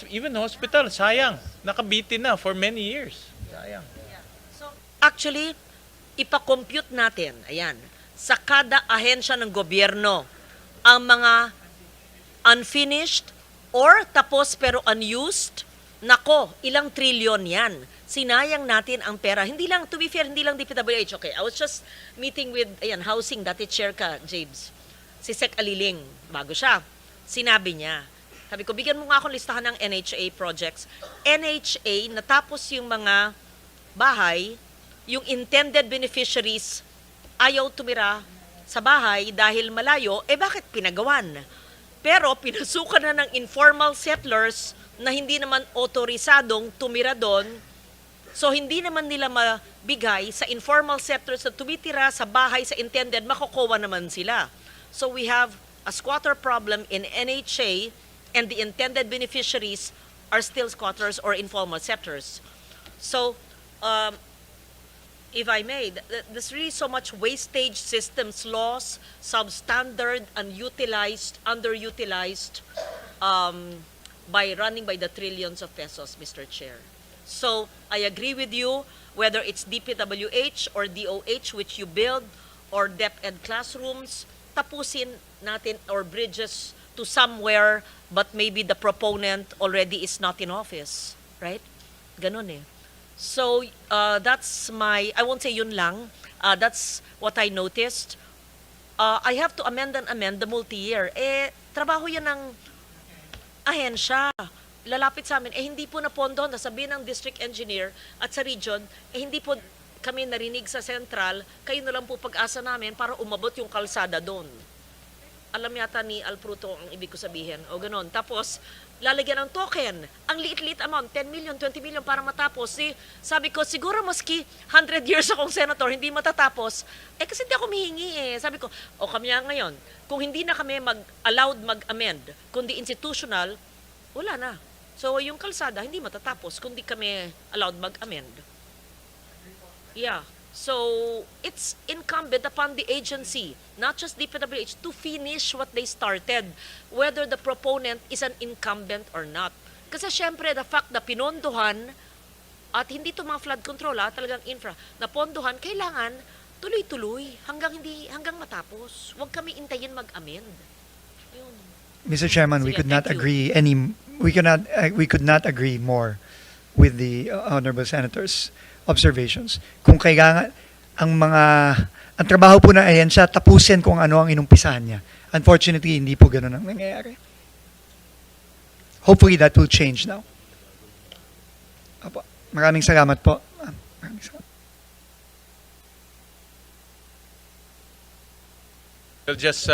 even hospital, sayang. Nakabitin na for many years. Sayang. So, actually, ipa-compute natin, ayan, sa kada ahensya ng gobyerno, ang mga unfinished or tapos pero unused, nako, ilang trilyon yan. Sinayang natin ang pera. Hindi lang, to be fair, hindi lang DPWH. Okay, I was just meeting with, housing, dati chair ka, James. Si Sec Aliling, bago siya. Sinabi niya, sabi ko, bigyan mo nga akong listahan ng NHA projects. NHA, natapos yung mga bahay, yung intended beneficiaries, ayaw tumira sa bahay dahil malayo, bakit pinagawan? Pero pinasukan na ng informal settlers na hindi naman otorisadong tumira doon. So hindi naman nila mabigay sa informal settlers na tumitira sa bahay sa intended, makukuha naman sila. So we have a squatter problem in NHA and the intended beneficiaries are still squatters or informal settlers. So, if I may, there's really so much wastage, systems loss, substandard, unutilized, underutilized, by running by the trillions of pesos, Mr. Chair. So, I agree with you, whether it's DPWH or DOH, which you build, or DepEd classrooms, tapusin natin, or bridges to somewhere, but maybe the proponent already is not in office, right? Ganon eh. So, that's my, I won't say yun lang, that's what I noticed. I have to amend the multi-year. Trabaho yan ng ahensya. Lalapit sa amin, hindi po na pondo, nasabihin ng district engineer at sa region, hindi po kami narinig sa central, kayo na lang po pag-asa namin para umabot yung kalsada doon. Alam yata ni Alpruto ang ibig ko sabihin. O ganon. Tapos, lalagyan ng token. Ang liit-liit amount, 10 million, 20 million para matapos. Sabi ko, siguro maski 100 years akong senator, hindi matatapos. Kasi hindi ako mihingi eh. Sabi ko, kami ngayon, kung hindi na kami allowed mag-amend, kundi institutional, wala na. So, yung kalsada, hindi matatapos, kundi kami allowed mag-amend. Yeah. So, it's incumbent upon the agency, not just DPWH, to finish what they started, whether the proponent is an incumbent or not. Kasi syempre, the fact na pinondohan, at hindi ito mga flood control, talagang infra, na pondohan, kailangan tuloy-tuloy hanggang matapos. Huwag kami intayin mag-amend. Yun. Mr. Chairman, we Sige, could not thank you. agree we could not agree more with the honorable senator's observations. Kung kailangan ang trabaho po ng ahensya, tapusin kung ano ang inumpisahan niya. Unfortunately, hindi po ganoon ang nangyayari. Hopefully that will change now. Apo. Maraming salamat po. Maraming salamat. Well, just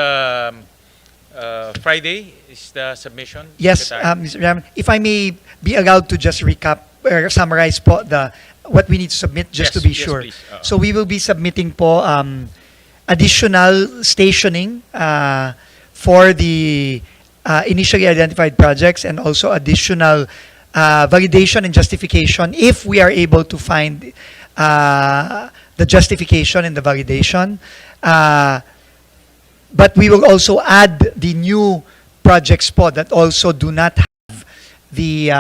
Friday is the submission. Yes, Secretary? Mr. Chairman, if I may be allowed to just recap or summarize po what we need to submit just Yes, to be yes, sure. please. So we will be submitting po additional stationing for the initially identified projects, and also additional validation and justification if we are able to find the justification and the validation. But we will also add the new projects po that also do not have the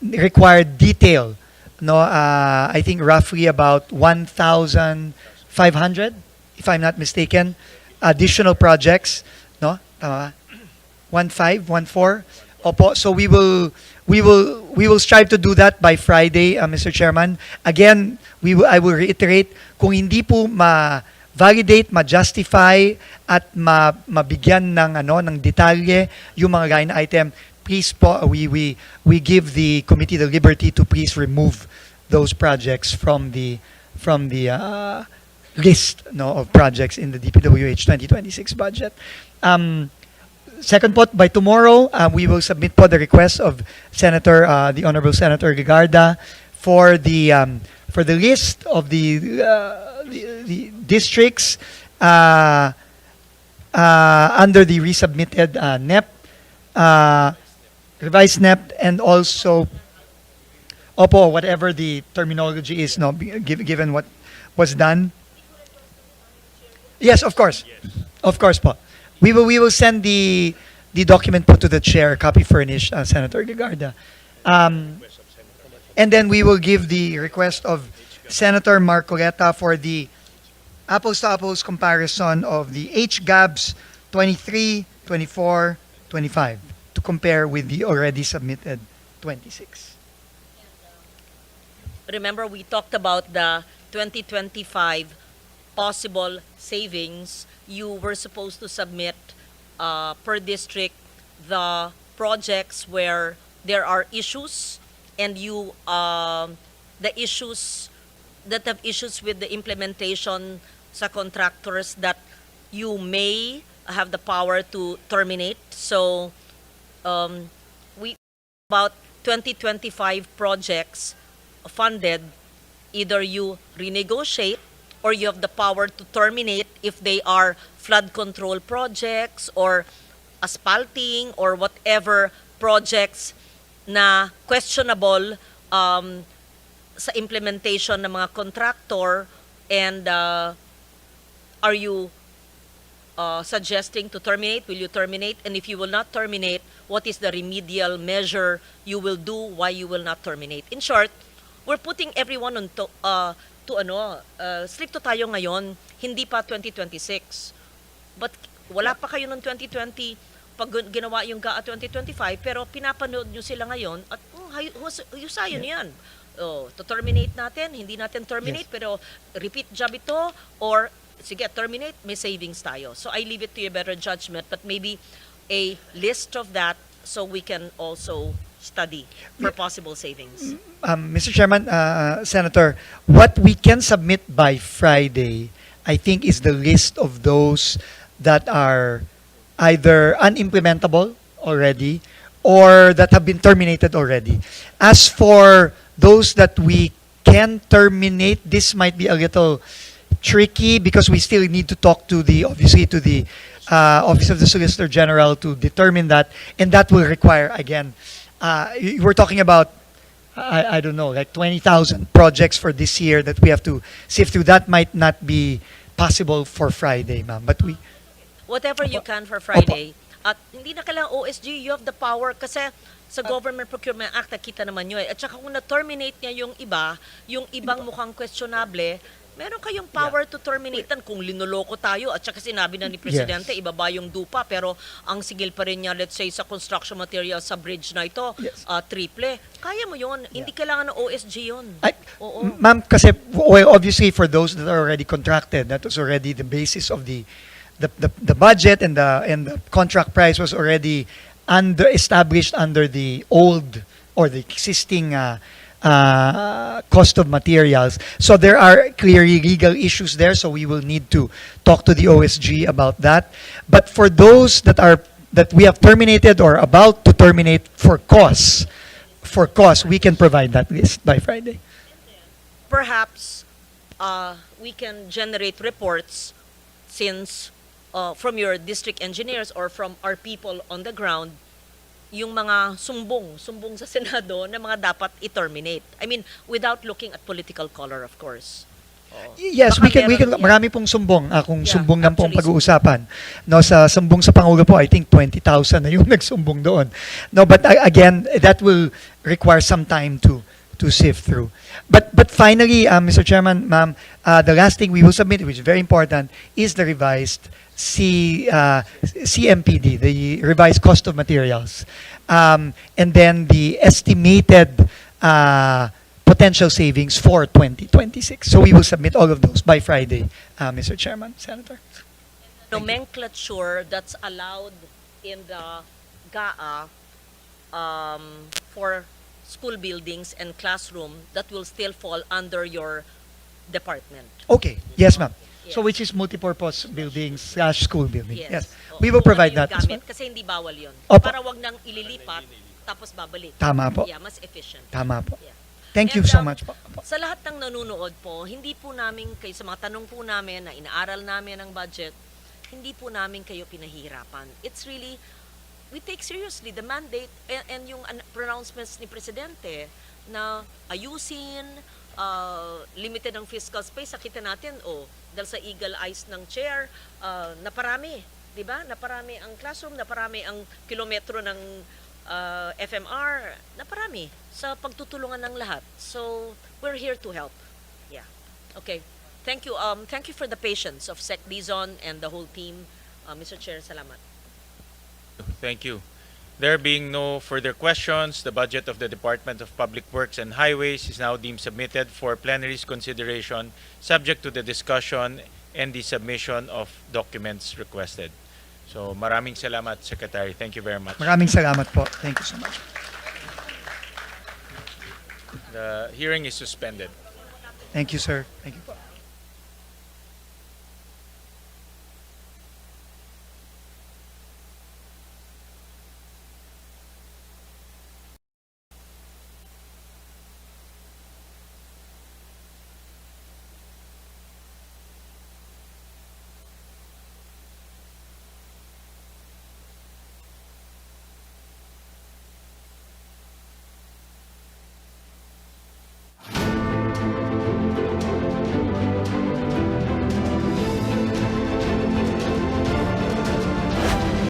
required detail. No, I think roughly about 1,500, if I'm not mistaken, additional projects. No, tama ba? 1,514. Opo. So we will strive to do that by Friday, Mr. Chairman. Again, I will reiterate, kung hindi po ma-validate, ma-justify at mabigyan ng detalye yung mga line item, please po, we give the committee the liberty to please remove those projects from the list of projects in the DPWH 2026 budget. Second po, by tomorrow, we will submit po the request of the Honorable Senator Ligarda for the list of the districts under the resubmitted NEP, revised NEP, and also whatever the terminology is, given what was done. Yes, of course. Of course po. We will send the document po to the chair, copy furnished, Senator Ligarda. And then we will give the request of Senator Marcoleta for the apples-to-apples comparison of the HGABs 23, 24, 25 to compare with the already submitted 26. Remember, we talked about the 2025 possible savings. You were supposed to submit per district the projects where there are issues, and the issues that have issues with the implementation sa contractors that you may have the power to terminate. So we about 2025 projects funded, either you renegotiate or you have the power to terminate if they are flood control projects or asphalting or whatever projects na questionable sa implementation ng mga contractor. And are you suggesting to terminate? Will you terminate? And if you will not terminate, what is the remedial measure you will do why you will not terminate? In short, we're putting everyone on slip to tayo ngayon, hindi pa 2026. But wala pa kayo ng 2020 pag ginawa yung GAA 2025, pero pinapanood nyo sila ngayon at husayon yan. To terminate natin, hindi natin terminate, Yes. pero repeat job ito, or sige, terminate, may savings tayo. So I leave it to your better judgment, but maybe a list of that so we can also study for possible savings. Mr. Chairman, Senator, what we can submit by Friday, I think, is the list of those that are either unimplementable already or that have been terminated already. As for those that we can terminate, this might be a little tricky because we still need to talk to the Office of the Solicitor General to determine that, and that will require, again, we're talking about, I don't know, like 20,000 projects for this year that we have to sift through. That might not be possible for Friday, ma'am. But Whatever you can for Friday. At hindi na kailangan OSG, you have the power kasi sa Government Procurement Act, nakita naman nyo eh. At saka kung na-terminate niya yung ibang mukhang questionable, meron kayong power to terminate kung linoloko tayo at saka sinabi na ni Presidente, ibaba yung dupa, pero ang sigil pa rin niya, let's say, sa construction material sa bridge na ito, triple. Kaya mo yun. Hindi kailangan ng OSG yun. Oo. Ma'am, kasi obviously for those that are already contracted, that was already the basis of the budget, and the contract price was already established under the old or the existing cost of materials. So there are clearly legal issues there, so we will need to talk to the OSG about that. But for those that we have terminated or about to terminate for costs, we can provide that list by Friday. Perhaps we can generate reports since from your district engineers or from our people on the ground, yung mga sumbong sa Senado na mga dapat i-terminate. I mean, without looking at political color, of course. Yes, Baka we can meron, yeah. marami pong sumbong. Kung Yeah, sumbong na pong actually, pag-uusapan. No, sa sumbong sa Pangulo po, I think 20,000 na yung nagsumbong doon. No, but again, that will require some time to sift through. But finally, Mr. Chairman, ma'am, the last thing we will submit, which is very important, is the revised CMPD, the revised cost of materials, and then the estimated potential savings for 2026. So we will submit all of those by Friday, Mr. Chairman, Senator. Nomenclature that's allowed in the GAA for school buildings and classroom that will still fall under your department. Okay, yes, ma'am. So Yes. which is multipurpose buildings / school building. Yes. Oo, We will kung provide ano yung that as well. gamit, kasi hindi bawal yun. Opo. Para wag nang ililipat, tapos babalik. Tama po. Yeah, mas efficient. Tama po. Yeah. Thank you And, so much po. Sa lahat ng nanonood po, hindi po namin kayo, sa mga tanong po namin na inaaral namin ang budget, hindi po namin kayo pinahihirapan. It's really, we take seriously the mandate and yung pronouncements ni Presidente na ayusin, limited ang fiscal space. Sakita natin, dahil sa eagle eyes ng chair, naparami, di ba? Naparami ang classroom, naparami ang kilometro ng FMR, naparami sa pagtutulungan ng lahat. So, we're here to help. Yeah. Okay. Thank you. Thank you for the patience of Sec Dizon and the whole team. Mr. Chair, salamat. Thank you. There being no further questions, the budget of the Department of Public Works and Highways is now deemed submitted for plenary's consideration, subject to the discussion and the submission of documents requested. So maraming salamat, Secretary. Thank you very much. Maraming salamat po. Thank you so much. The hearing is suspended. Thank you, sir. Thank you po.